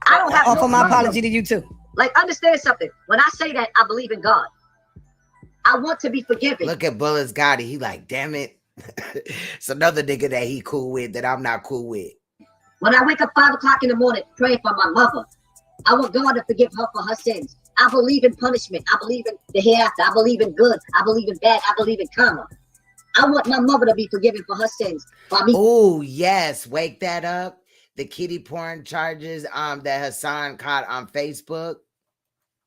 I don't have offer my apology to you too. Like, understand something. When I say that, I believe in God. I want to be forgiven. Look at Bullets Gotti. He like, damn it. It's another nigga that he cool with that I'm not cool with. When I wake up 5 o'clock in the morning praying for my mother, I want God to forgive her for her sins. I believe in punishment. I believe in the hereafter. I believe in good. I believe in bad. I believe in karma. I want my mother to be forgiven for her sins. Oh, yes. Wake that up. The kitty porn charges that Hassan caught on Facebook.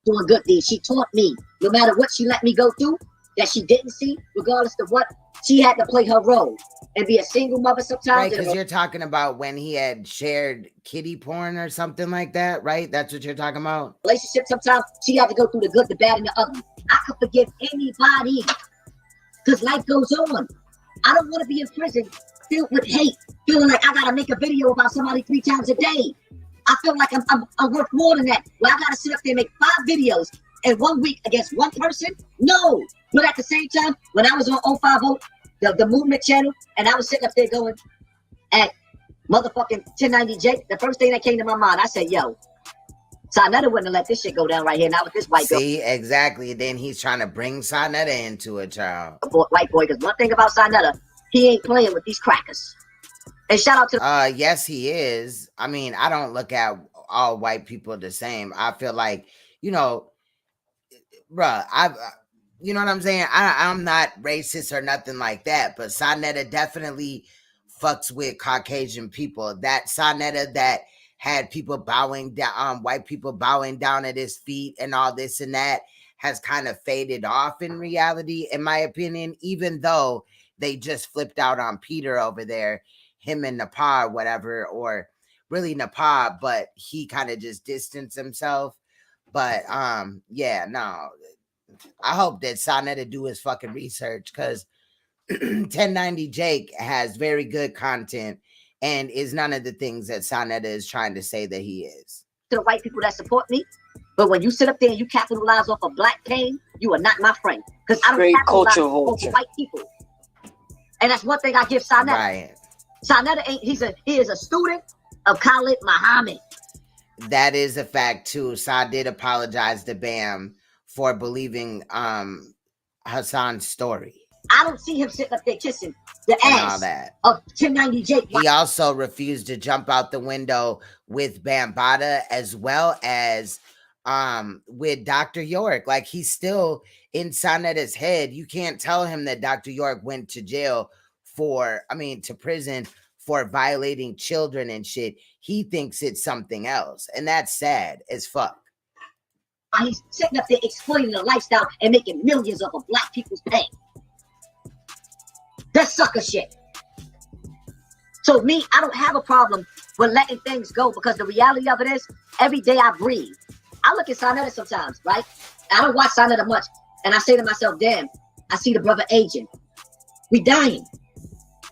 Doing good deeds. She taught me, no matter what she let me go through, that she didn't see, regardless of what, she had to play her role and be a single mother sometimes. Right, because you're talking about when he had shared kitty porn or something like that, right? That's what you're talking about? Relationship, sometimes she had to go through the good, the bad, and the ugly. I could forgive anybody because life goes on. I don't want to be in prison filled with hate, feeling like I got to make a video about somebody 3 times a day. I feel like I'm worth more than that. Well, I got to sit up there and make 5 videos in 1 week against one person? No. But at the same time, when I was on 050, the movement channel, and I was sitting up there going at motherfucking 1090J, the first thing that came to my mind, I said, yo, Saneter wouldn't have let this shit go down right here, not with this white girl. See, exactly. Then he's trying to bring Saneter into it, child. White boy, because one thing about Saneter, he ain't playing with these crackers. And shout out to yes, he is. I mean, I don't look at all white people the same. I feel like, you know, bruh, you know what I'm saying? I'm not racist or nothing like that, but Saneter definitely fucks with Caucasian people. That Saneter that had people bowing down, white people bowing down at his feet and all this and that has kind of faded off in reality, in my opinion, even though they just flipped out on Peter over there, him and Nepal, whatever, or really Nepal, but he kind of just distanced himself. But yeah, no. I hope that Saneter do his fucking research, because 1090 Jake has very good content and is none of the things that Saneter is trying to say that he is. To the white people that support me, but when you sit up there and you capitalize off of black pain, you are not my friend, because I don't capitalize off of white people. And that's one thing I give Saneter. Right. Saneter ain't, he is a student of Khalid Muhammad. That is a fact too. Sa did apologize to Bam for believing Hassan's story. I don't see him sitting up there kissing the ass of 1090 Jake. He also refused to jump out the window with Bambaataa, as well as with Dr. York. Like, he's still in Saneter's head. You can't tell him that Dr. York went to jail to prison for violating children and shit. He thinks it's something else, and that's sad as fuck. He's sitting up there exploiting the lifestyle and making millions off of black people's pain. That's sucker shit. So me, I don't have a problem with letting things go, because the reality of it is, every day I breathe, I look at Saneter sometimes, right? I don't watch Saneter much, and I say to myself, damn, I see the brother aging. We dying.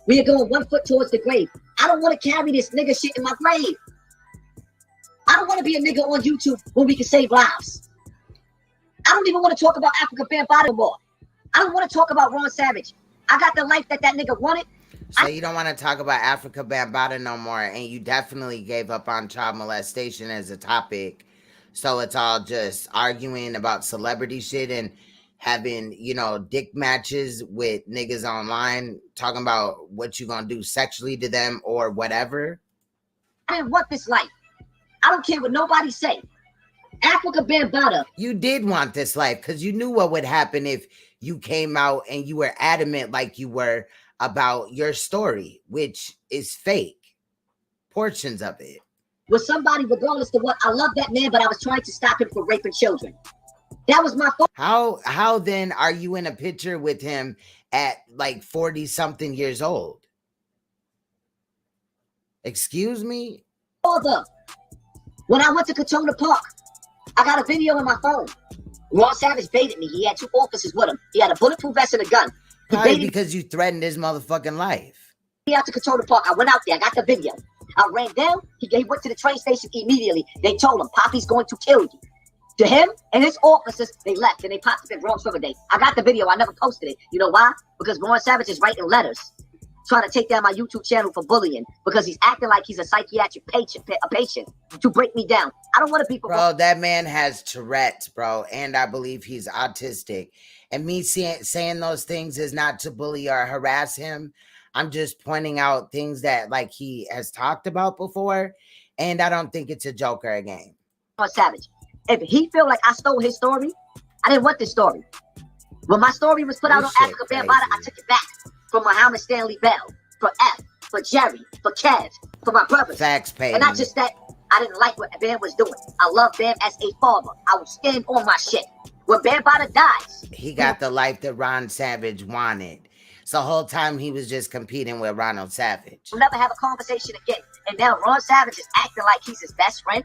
We are going 1 foot towards the grave. I don't want to carry this nigga shit in my grave. I don't want to be a nigga on YouTube when we can save lives. I don't even want to talk about Africa Bambaataa anymore. I don't want to talk about Ron Savage. I got the life that nigga wanted. So you don't want to talk about Africa Bambaataa no more, and you definitely gave up on child molestation as a topic. So it's all just arguing about celebrity shit and having, you know, dick matches with niggas online, talking about what you gonna do sexually to them or whatever. I didn't want this life. I don't care what nobody say. Africa Bambaataa. You did want this life because you knew what would happen if you came out and you were adamant like you were about your story, which is fake. Portions of it. With somebody, regardless of what, I love that man, but I was trying to stop him from raping children. That was my fault. How then are you in a picture with him at like 40 something years old? Excuse me? Father, when I went to Katona Park, I got a video on my phone. Ron Savage baited me. He had 2 officers with him. He had a bulletproof vest and a gun. Probably because you threatened his motherfucking life. He out to Katona Park. I went out there. I got the video. I ran down. He went to the train station immediately. They told him, Poppy's going to kill you. To him and his officers, they left and they popped up at Bronx River Day. I got the video. I never posted it. You know why? Because Ron Savage is writing letters trying to take down my YouTube channel for bullying because he's acting like he's a psychiatric patient to break me down. I don't want to be... Bro, that man has Tourette's, bro, and I believe he's autistic. And me saying those things is not to bully or harass him. I'm just pointing out things that like he has talked about before, and I don't think it's a joke or a game. Ron Savage. If he feel like I stole his story, I didn't want this story. When my story was put out on Africa Bambaataa, I took it back for Muhammad Stanley Bell, for F, for Jerry, for Kev, for my brothers. Facts, Payton. And not just that, I didn't like what Bam was doing. I love Bam as a father. I will stand on my shit. When Bambaataa dies, he got the life that Ron Savage wanted. So the whole time he was just competing with Ronald Savage. We'll never have a conversation again. And now Ron Savage is acting like he's his best friend.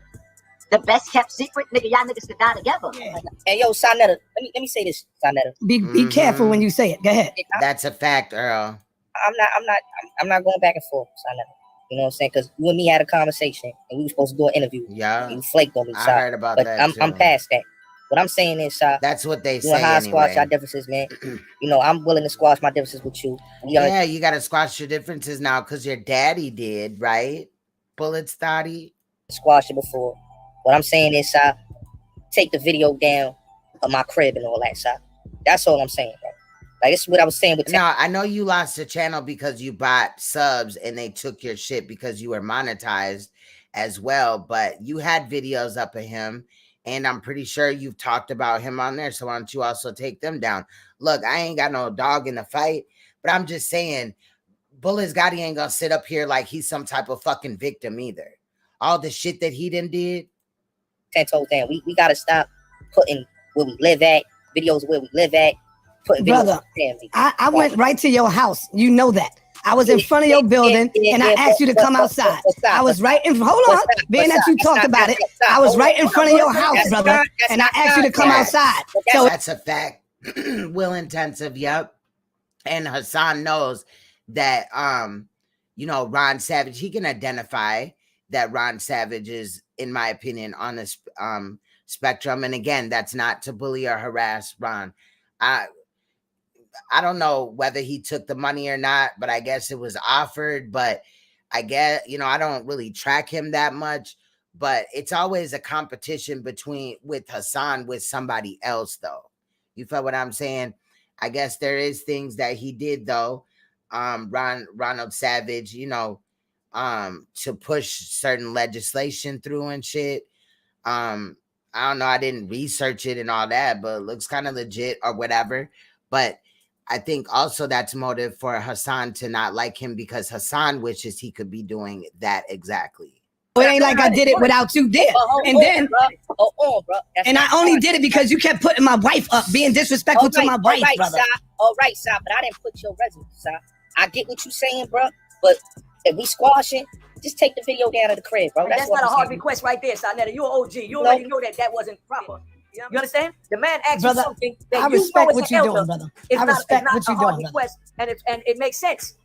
The best kept secret, nigga. Y'all niggas could die together. Yeah. Hey, yo, Saneter, let me say this, Saneter. Be careful when you say it. Go ahead. That's a fact, Earl. I'm not going back and forth, Saneter. You know what I'm saying? Because you and me had a conversation, and we were supposed to do an interview. Yeah. You flaked on me, I heard about that. I'm past that. What I'm saying is, that's what they say. You know how I squash our differences, man. You know, I'm willing to squash my differences with you. Yeah, you got to squash your differences now because your daddy did, right? Bullets, daddy. Squashed it before. What I'm saying is, take the video down of my crib and all that, sir. That's all I'm saying, bro. Like, this is what I was saying with... Now, I know you lost the channel because you bought subs and they took your shit because you were monetized as well, but you had videos up of him, and I'm pretty sure you've talked about him on there, so why don't you also take them down? Look, I ain't got no dog in the fight, but I'm just saying, Bullets Gotti ain't gonna sit up here like he's some type of fucking victim either. All the shit that he done did... 10 toes down. We gotta stop putting where we live at, videos where we live at, putting brother, I went right to your house. You know that. I was in front of your building and I asked you to come outside. I was right in hold on. Being that you talked about it, I was right in front of your house, brother. And I asked you to come outside. So that's a fact. Will intensive, yep. And Hassan knows that you know, Ron Savage, he can identify that Ron Savage is, in my opinion, on this spectrum. And again, that's not to bully or harass Ron. I don't know whether he took the money or not, but I guess it was offered. But I guess, you know, I don't really track him that much. But it's always a competition with Hassan with somebody else, though. You feel what I'm saying? I guess there is things that he did, though. Ronald Savage, you know, to push certain legislation through and shit. I don't know. I didn't research it and all that, but it looks kind of legit or whatever. But I think also that's motive for Hassan to not like him because Hassan wishes he could be doing that exactly. It ain't like I did it without you there. And then, and I only did it because you kept putting my wife up, being disrespectful to my wife, brother. All right, sir, but I didn't put your resume, sir. I get what you're saying, bro, but if we squashing, just take the video down to the crib, bro. That's not a hard request right there, Saneter. You're an OG. You already know that wasn't proper. You understand? The man asked you something that I respect what you're doing, brother. I respect what you're doing, request, and it makes sense.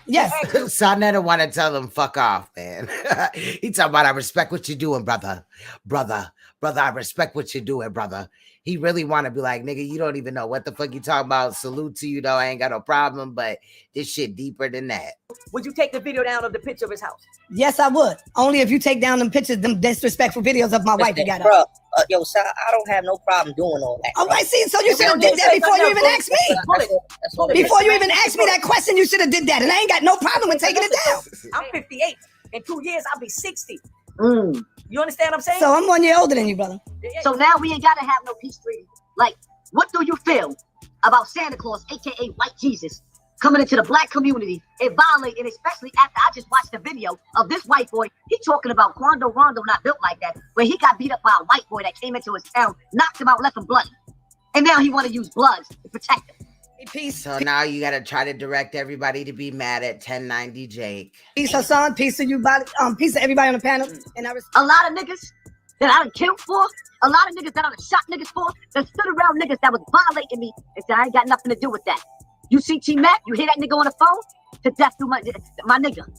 Yes. Saneter want to tell them fuck off, man. He talking about I respect what you're doing, brother. Brother, I respect what you're doing, brother. He really want to be like, nigga, you don't even know what the fuck you talking about. Salute to you, though. I ain't got no problem, but this shit deeper than that. Would you take the video down of the picture of his house? Yes, I would. Only if you take down them pictures, them disrespectful videos of my wife you got up. Yo, sir, I don't have no problem doing all that. All right, see, so you should have did that before you even asked me. Before you even asked me that question, you should have did that, and I ain't got no problem with taking it down. I'm 58. In 2 years, I'll be 60. You understand what I'm saying? So I'm 1 year older than you, brother. So now we ain't gotta have no peace treaty. Like, what do you feel about Santa Claus, aka White Jesus, coming into the black community and violating, especially after I just watched the video of this white boy. He talking about Quando Rondo not built like that, where he got beat up by a white boy that came into his town, knocked him out, left him bloody. And now he want to use bloods to protect him. Peace. So now you got to try to direct everybody to be mad at 1090 Jake. Peace, Hassan. Peace to you, body. Peace to everybody on the panel. And a lot of niggas that I done killed for, a lot of niggas that I done shot niggas for, that stood around niggas that was violating me and said I ain't got nothing to do with that. You see T-Mac, you hear that nigga on the phone? To death through my nigga.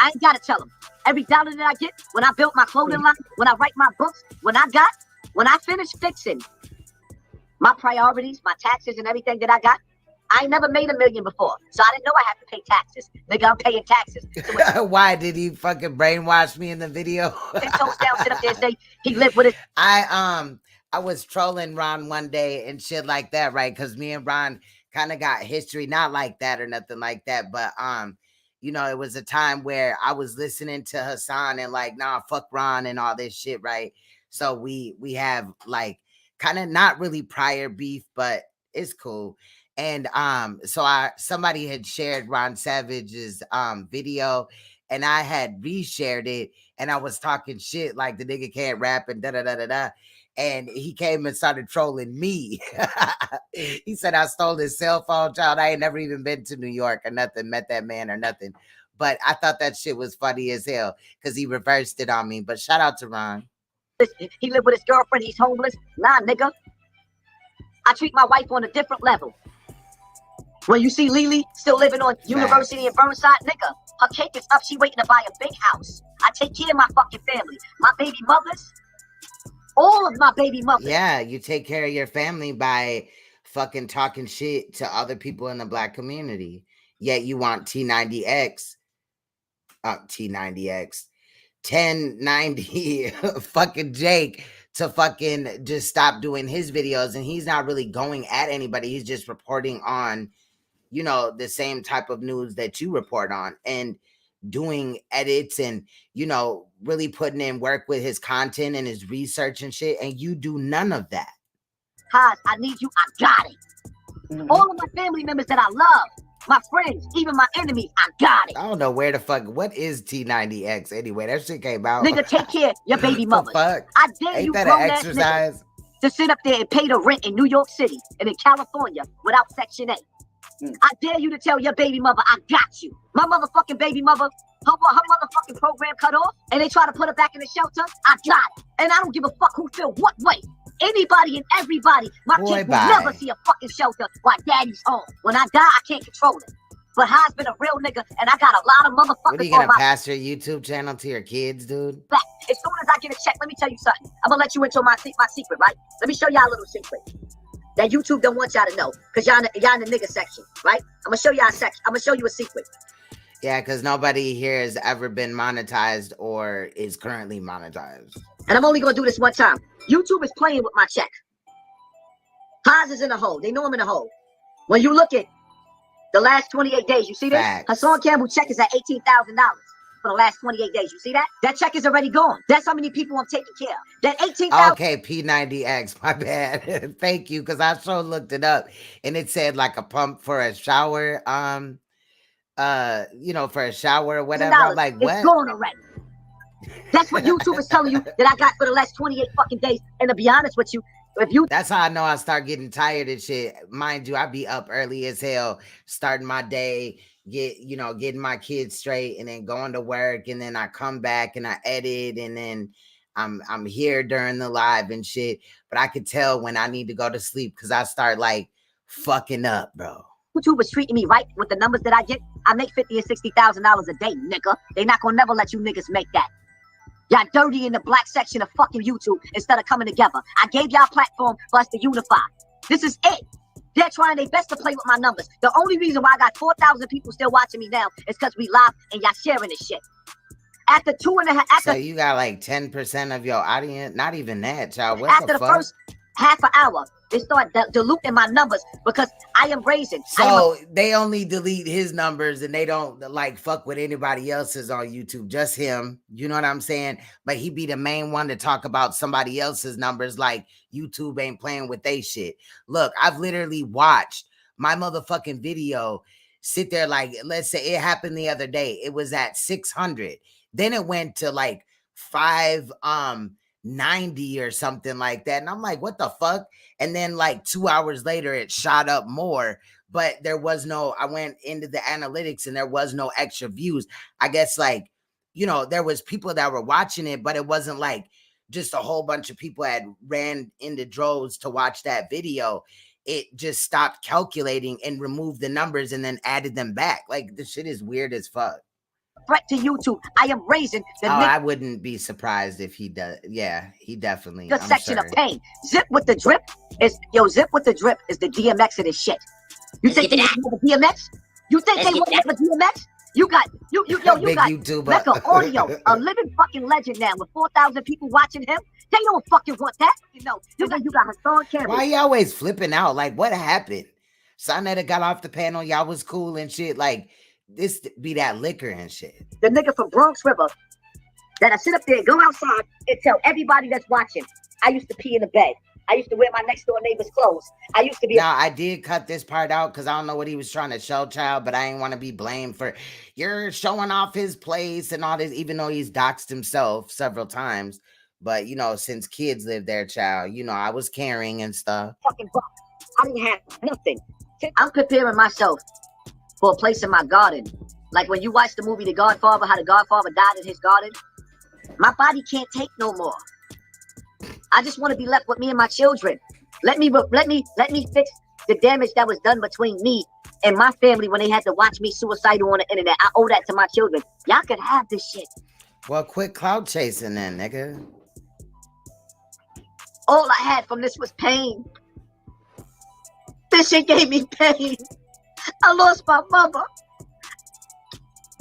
I ain't gotta tell him. Every dollar that I get, when I built my clothing line, when I write my books, when I finish fixing my priorities, my taxes and everything that I got, I ain't never made $1 million before, so I didn't know I had to pay taxes. Nigga, I'm paying taxes. So why did he fucking brainwash me in the video? Sit up there and say he lived with it. I was trolling Ron one day and shit like that, right? Because me and Ron kind of got history, not like that or nothing like that, but you know, it was a time where I was listening to Hassan and like, nah, fuck Ron and all this shit, right? So we have like kind of not really prior beef, but it's cool. And so somebody had shared Ron Savage's video, and I had reshared it, and I was talking shit like the nigga can't rap and da-da-da-da-da. And he came and started trolling me. He said I stole his cell phone, child. I ain't never even been to New York or nothing, met that man or nothing. But I thought that shit was funny as hell because he reversed it on me. But shout out to Ron. He lived with his girlfriend. He's homeless. Nah, nigga. I treat my wife on a different level. When you see Lily still living on University in Burnside, nigga, her cake is up. She waiting to buy a big house. I take care of my fucking family. My baby mothers, all of my baby mothers. Yeah, you take care of your family by fucking talking shit to other people in the black community. Yet you want T90X, 1090 fucking Jake to fucking just stop doing his videos. And he's not really going at anybody. He's just reporting on, you know, the same type of news that you report on and doing edits and, you know, really putting in work with his content and his research and shit. And you do none of that. Haas, I need you. I got it. All of my family members that I love, my friends, even my enemies, I got it. I don't know where the fuck, what is T90X anyway? That shit came out. Nigga, take care of your baby mother. Fuck? I dare Ain't you that grown an ass exercise? to sit up there and pay the rent in New York City and in California without Section 8. I dare you to tell your baby mother, I got you. My motherfucking baby mother, her motherfucking program cut off, and they try to put her back in the shelter. I got it. And I don't give a fuck who feel what way. Anybody and everybody. My kid will never see a fucking shelter while daddy's home. When I die, I can't control it. But Ha's been a real nigga, and I got a lot of motherfuckers. What are you gonna pass your YouTube channel to your kids, dude? Back. As soon as I get a check, let me tell you something. I'm gonna let you into my secret, right? Let me show y'all a little secret that YouTube don't want y'all to know, because y'all in the nigga section, right? I'm gonna show y'all a section. I'm gonna show you a secret. Yeah, because nobody here has ever been monetized or is currently monetized. And I'm only gonna do this one time. YouTube is playing with my check. Haas is in a hole. They know I'm in a hole. When you look at the last 28 days, you see this? Facts. Hassan Campbell check is at $18,000 for the last 28 days. You see that? That check is already gone. That's how many people I'm taking care of. That 18,000. Okay, P90X, my bad. Thank you, because I so looked it up and it said like a pump for a shower, you know, for a shower or whatever. I'm like, what? It's gone already. That's what YouTube is telling you that I got for the last 28 fucking days. And to be honest with you, that's how I know I start getting tired and shit. Mind you, I be up early as hell, starting my day, getting my kids straight, and then going to work, and then I come back and I edit, and then I'm here during the live and shit. But I could tell when I need to go to sleep because I start like fucking up, bro. YouTube is treating me right with the numbers that I get. I make $50,000 and $60,000 a day, nigga. They not gonna never let you niggas make that. Y'all dirty in the black section of fucking YouTube instead of coming together. I gave y'all a platform for us to unify. This is it. They're trying their best to play with my numbers. The only reason why I got 4,000 people still watching me now is because we live and y'all sharing this shit. After 2.5, so you got like 10% of your audience? Not even that, child. What after the fuck? First half an hour, They start diluting my numbers because I am brazen. So they only delete his numbers and they don't like fuck with anybody else's on YouTube, just him. You know what I'm saying? But he be the main one to talk about somebody else's numbers, like YouTube ain't playing with they shit. Look, I've literally watched my motherfucking video sit there, like, let's say it happened the other day. It was at 600. Then it went to like 590 or something like that. And I'm like, what the fuck? And then like 2 hours later, it shot up more, but there was no, I went into the analytics and there was no extra views. I guess like, you know, there was people that were watching it, but it wasn't like just a whole bunch of people had ran into droves to watch that video. It just stopped calculating and removed the numbers and then added them back. Like this shit is weird as fuck. Threat to YouTube. I am raising the I wouldn't be surprised if he does. Yeah, he definitely. The section of pain. Zip with the drip is Zip with the drip is the DMX of this shit. You think they have a DMX? You think they won't have a DMX? You got you got Mecca Audio, a living fucking legend now with 4,000 people watching him. They don't fucking want that. You know, you got Hassan Campbell. Why you always flipping out? Like what happened? Saneter got off the panel. Y'all was cool and shit. Like this be that liquor and shit. The nigga from Bronx River that I sit up there and go outside and tell everybody that's watching, I used to pee in the bed. I used to wear my next door neighbor's clothes. I used to be. Now, I did cut this part out because I don't know what he was trying to show, child, but I didn't want to be blamed for you're showing off his place and all this, even though he's doxed himself several times. But, you know, since kids live there, child, you know, I was caring and stuff. Fucking buck. I didn't have nothing. I'm preparing myself for a place in my garden. Like when you watch the movie The Godfather, how the Godfather died in his garden. My body can't take no more. I just want to be left with me and my children. Let me fix the damage that was done between me and my family when they had to watch me suicidal on the internet. I owe that to my children. Y'all could have this shit. Well, quit cloud chasing then, nigga. All I had from this was pain. This shit gave me pain. I lost my mother.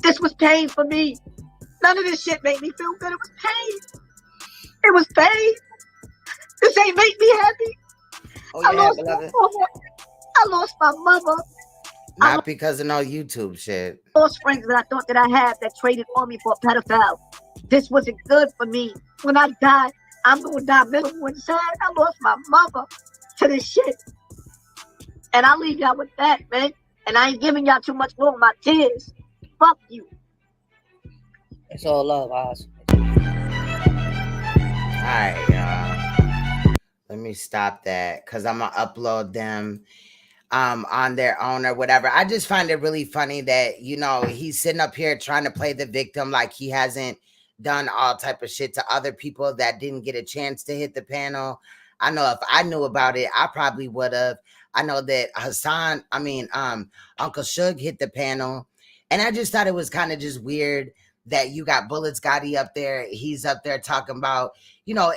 This was pain for me. None of this shit made me feel good. It was pain. It was pain. This ain't make me happy. Oh, yeah, I lost my mother. I lost my mother. Not because of no YouTube shit. I lost friends that I thought that I had that traded on me for a pedophile. This wasn't good for me. When I die, I'm going to die miserable inside. I lost my mother to this shit. And I'll leave y'all with that, man. And I ain't giving y'all too much more of my tears. Fuck you. It's all love, Oz. Alright, y'all. Let me stop that because I'm gonna upload them on their own or whatever. I just find it really funny that, you know, he's sitting up here trying to play the victim like he hasn't done all type of shit to other people that didn't get a chance to hit the panel. I know if I knew about it, I probably would have. I know that Uncle Suge hit the panel. And I just thought it was kind of just weird that you got Bullets Gotti up there. He's up there talking about, you know,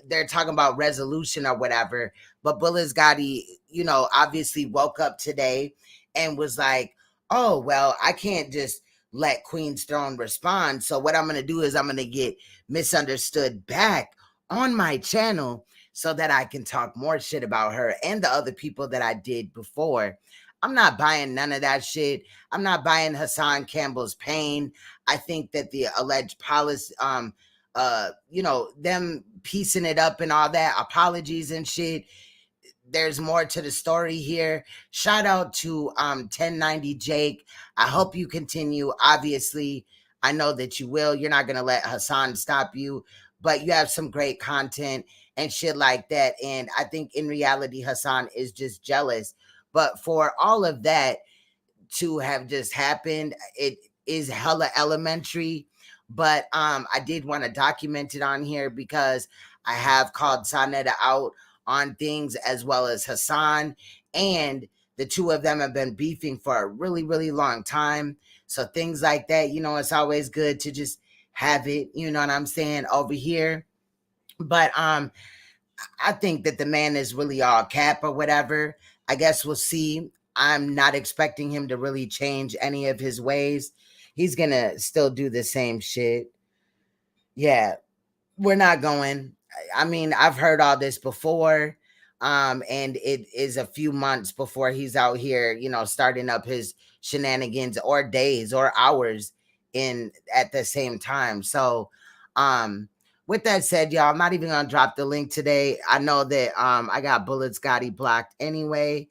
they're talking about resolution or whatever. But Bullets Gotti, you know, obviously woke up today and was like, oh, well, I can't just let Queen's Throne respond. So what I'm going to do is I'm going to get misunderstood back on my channel so that I can talk more shit about her and the other people that I did before. I'm not buying none of that shit. I'm not buying Hassan Campbell's pain. I think that the alleged policy, you know, them piecing it up and all that, apologies and shit. There's more to the story here. Shout out to 1090 Jake. I hope you continue. Obviously, I know that you will. You're not going to let Hassan stop you, but you have some great content and shit like that. And I think in reality, Hassan is just jealous. But for all of that to have just happened, it is hella elementary. But I did want to document it on here because I have called Saneter out on things as well as Hassan. And the two of them have been beefing for a really, really long time. So things like that, you know, it's always good to just have it, you know what I'm saying, over here. But I think that the man is really all cap or whatever. I guess we'll see. I'm not expecting him to really change any of his ways. He's going to still do the same shit. Yeah, we're not going. I mean, I've heard all this before, And it is a few months before he's out here, you know, starting up his shenanigans, or days or hours in at the same time. So with that said, y'all, I'm not even gonna drop the link today. I know that I got Bullets Gotti blocked anyway,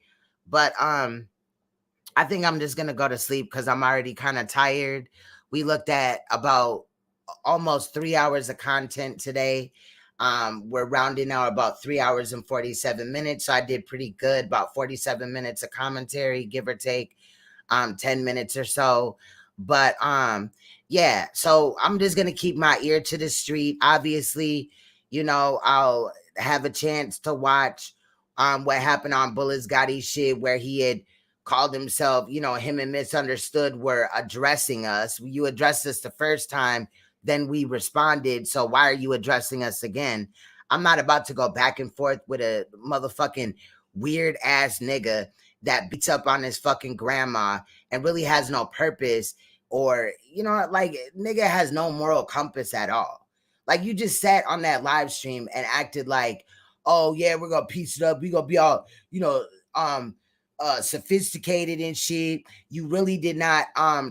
but I think I'm just gonna go to sleep because I'm already kind of tired. We looked at about almost 3 hours of content today. We're rounding out about 3 hours and 47 minutes. So I did pretty good, about 47 minutes of commentary, give or take 10 minutes or so. But yeah, so I'm just gonna keep my ear to the street. Obviously, you know, I'll have a chance to watch what happened on Bullets Gotti shit, where he had called himself, you know, him and Misunderstood were addressing us. You addressed us the first time, then we responded. So why are you addressing us again? I'm not about to go back and forth with a motherfucking weird ass nigga that beats up on his fucking grandma and really has no purpose, or, you know, like, nigga has no moral compass at all. Like, you just sat on that live stream and acted like, oh yeah, we're gonna piece it up, we gonna be all, you know, sophisticated and shit. You really did not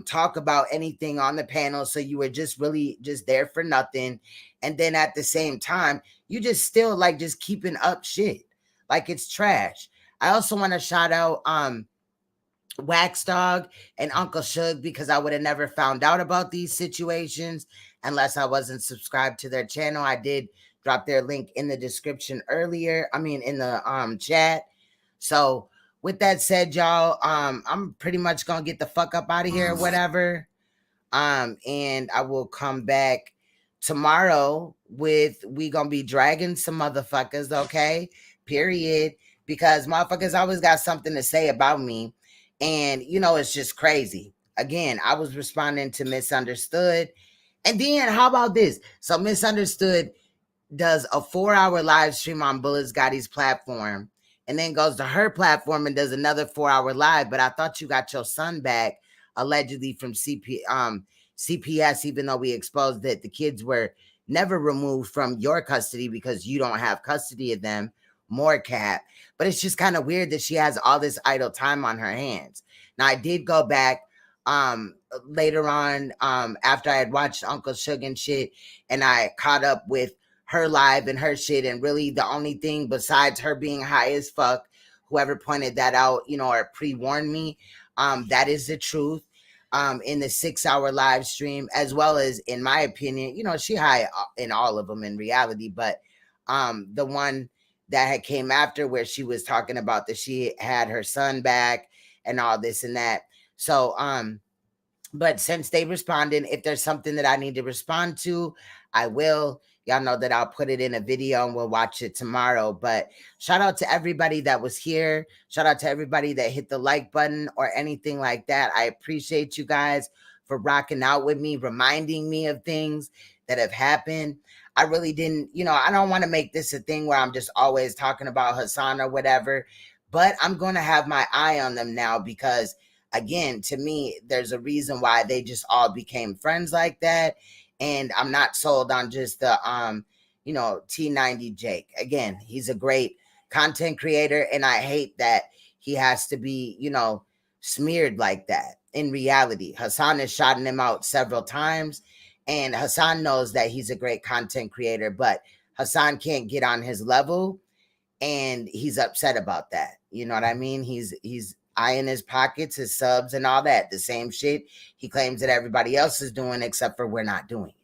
talk about anything on the panel, so you were just really just there for nothing. And then at the same time, you just still like just keeping up shit like it's trash. I also want to shout out Wax Dog and Uncle Suge, because I would have never found out about these situations unless I wasn't subscribed to their channel. I did drop their link in the description earlier, I mean in the chat. So with that said, y'all, I'm pretty much gonna get the fuck up out of here or whatever. And I will come back tomorrow with, we gonna be dragging some motherfuckers, okay? Period. Because motherfuckers always got something to say about me. And, you know, it's just crazy. Again, I was responding to Misunderstood. And then, how about this? So Misunderstood does a 4-hour live stream on Bullets Gotti's platform, and then goes to her platform and does another 4-hour live. But I thought you got your son back, allegedly, from CPS, even though we exposed that the kids were never removed from your custody because you don't have custody of them. More cap. But it's just kind of weird that she has all this idle time on her hands. Now, I did go back later on after I had watched Uncle Suge and shit, and I caught up with her live and her shit, and really the only thing besides her being high as fuck, whoever pointed that out, you know, or pre-warned me, that is the truth. In the 6-hour live stream, as well as, in my opinion, you know, she high in all of them in reality, but the one that had came after, where she was talking about that she had her son back and all this and that. So but since they responded, if there's something that I need to respond to, I will. Y'all know that I'll put it in a video and we'll watch it tomorrow. But shout out to everybody that was here. Shout out to everybody that hit the like button or anything like that. I appreciate you guys for rocking out with me, reminding me of things that have happened. I really didn't, you know, I don't want to make this a thing where I'm just always talking about Hassan or whatever, but I'm going to have my eye on them now, because again, to me, there's a reason why they just all became friends like that. And I'm not sold on just the, you know, T90 Jake. Again, he's a great content creator, and I hate that he has to be, you know, smeared like that. In reality, Hassan has shouted him out several times, and Hassan knows that he's a great content creator, but Hassan can't get on his level, and he's upset about that. You know what I mean? He's eyeing his pockets, his subs, and all that. The same shit he claims that everybody else is doing, except for we're not doing it.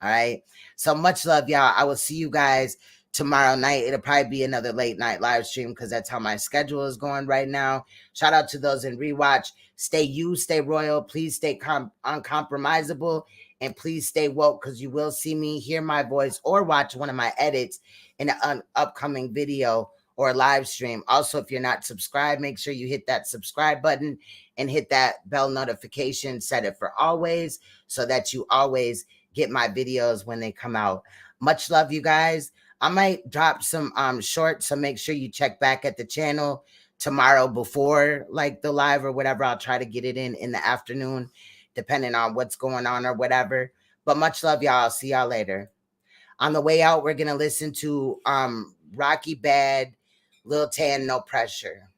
All right. So much love, y'all. I will see you guys tomorrow night. It'll probably be another late night live stream, because that's how my schedule is going right now. Shout out to those in rewatch. Stay you, stay royal. Please stay uncompromisable, and please stay woke, because you will see me, hear my voice, or watch one of my edits in an upcoming video or live stream. Also, if you're not subscribed, make sure you hit that subscribe button and hit that bell notification, set it for always, so that you always get my videos when they come out. Much love, you guys. I might drop some shorts, so make sure you check back at the channel tomorrow before like the live or whatever. I'll try to get it in the afternoon, depending on what's going on or whatever. But much love, y'all. I'll see y'all later. On the way out, we're gonna listen to Rocky Bad Lil Tan, No Pressure.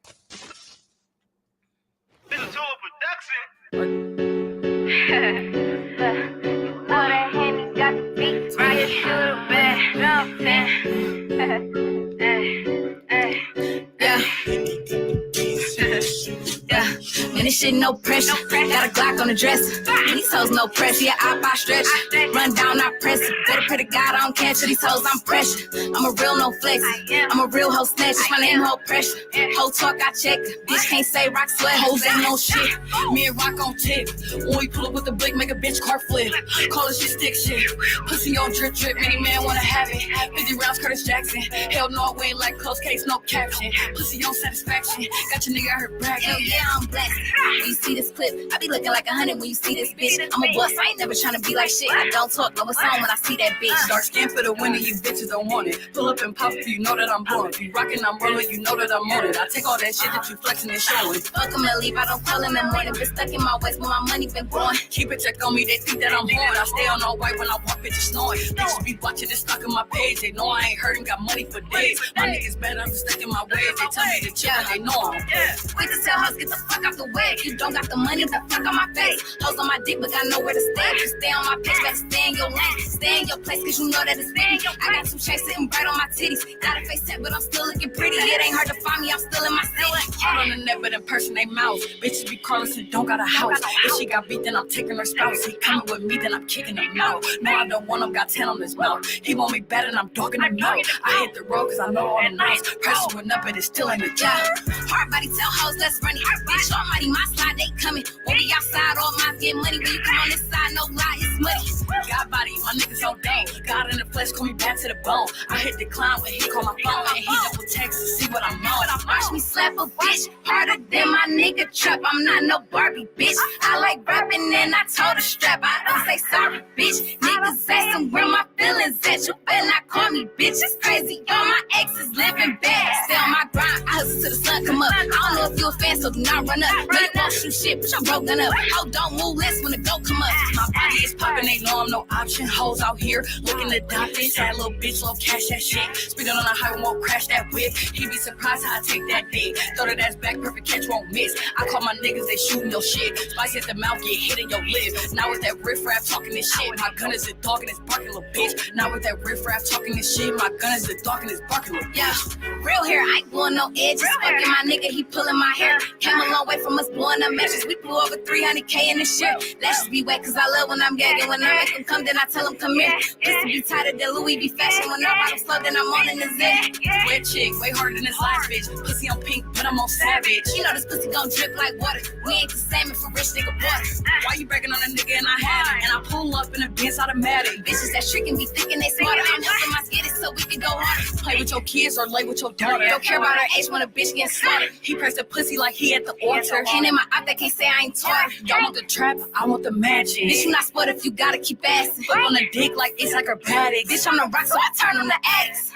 Man, this shit no pressure. Got a Glock on the dresser. These hoes no pressure. Yeah, I buy stretch. Run down, I press it. Better pray to God I don't catch it. These hoes, I'm pressure. I'm a real no flex. I'm a real hoe snatch. My name hoe pressure. Hoe talk, I check. Bitch can't say rock sweat. Hoes ain't no shit. Me and Rock on tip. When we pull up with the blick, make a bitch car flip. Call this shit stick shit. Pussy on drip drip. Many man wanna have it. 50 rounds, Curtis Jackson. Hell no, we ain't like close case, no caption. Pussy on satisfaction. Got your nigga hurt back. Hell yeah, I'm blessed. When you see this clip, I be looking like 100 when you see this bitch. I'm a boss, I ain't never tryna be like shit. I don't talk, know what's on when I see that bitch. Dark skin for the winter, you bitches don't want it. Pull up and pop, you know that I'm born. You rockin', I'm rollin', you know that I'm on it. I take all that shit that you flexin' and showin'. Fuck him and leave, I don't call him in morning. Been stuck in my waist when my money been blowing. Keep a check on me, they think that I'm horn. I stay on all white when I walk, bitches snoring. Bitches be watching this stuck in my page. They know I ain't hurting, got money for days. My niggas better, I'm stuck in my ways. They tell me to chill and they know I'm. Quick to tell hoes, get the fuck out the way. You don't got the money, the fuck on my face. Hoes on my dick, but got nowhere to stay. You stay on my bitch, better stay in your lane. Stay in your place, cause you know that it's me. I got 2 chains sitting bright on my titties. Got a face set, but I'm still looking pretty. It ain't hard to find me, I'm still in my city. Hard on the net, but in person they mouth. Bitches be careless and don't got a house. If she got beat, then I'm taking her spouse. He coming with me, then I'm kicking him out. No, I don't want him, got 10 on his mouth. He want me better, and I'm dogging him out. I hit the road, cause I know all the nights. Prices went up, but it's still in the job. Hard body tell hoes, let's run it. Bitch, almighty, my slide, they coming. When we outside, all mines get money. When you come on this side, no lie, it's money. God body, my niggas on down. God in the flesh, call me back to the bone. I hit decline when he call my phone. And he double text to see what I'm on. Watch me slap a bitch harder than my nigga trap. I'm not no Barbie, bitch. I like rapping and I told her strap. I don't say sorry, bitch. Niggas asking where my feelings at. You better not call me bitch. It's crazy, all my exes living bad. Stay on my grind, I hustle till the sun come up. I don't know if you a fan, so do not run up. Really won't shoot shit, but I'm broken up. Oh, don't move less when the go come up. My body is popping, they know I'm no option. Hoes out here looking adopted. Sad little bitch, low cash that shit. Speeding on the highway, won't crash that whip. He be surprised how I take that dick. Throw that ass back, perfect catch, won't miss. I call my niggas, they shooting your shit. Spice at the mouth, get hit in your lip. Now with that riff-raff talking this shit, my gun is a dog and it's barking, little bitch. Now with that riff-raff talking this shit, my gun is a dog and it's barking, little bitch. Yeah, real hair, I ain't blowing no edges. Fucking my nigga, he pulling my hair. Came a long way from us blowing up matches. We blew over 300K in this shit. Lashes be wet, cause I love when I'm gagging. When I make them come, then I tell them come here. Pussy be tighter than Louis be fashion. When I ride slow, then I'm on in the zip. Red chick, way harder than this last bitch. Pussy on pink, but I'm on savage. You know this pussy gon' drip like water. We ain't the same if a rich nigga bought it. Why you bragging on a nigga and I had it? And I pull up in a Benz automatic. Bitches that trickin' be thinking they smarter. I'm helping my skitties so we can go harder. Play with your kids or lay with your daughter. Don't care about her age when a bitch getting slaughtered. He pressed the pussy like he at the altar. And in my eye, they can't say I ain't taught her. Y'all want the trap, I want the magic. Bitch, you not sport if you gotta keep asking. Fuck on the dick like it's acrobatics. Bitch, I'm the rock, so I turn on the addicts.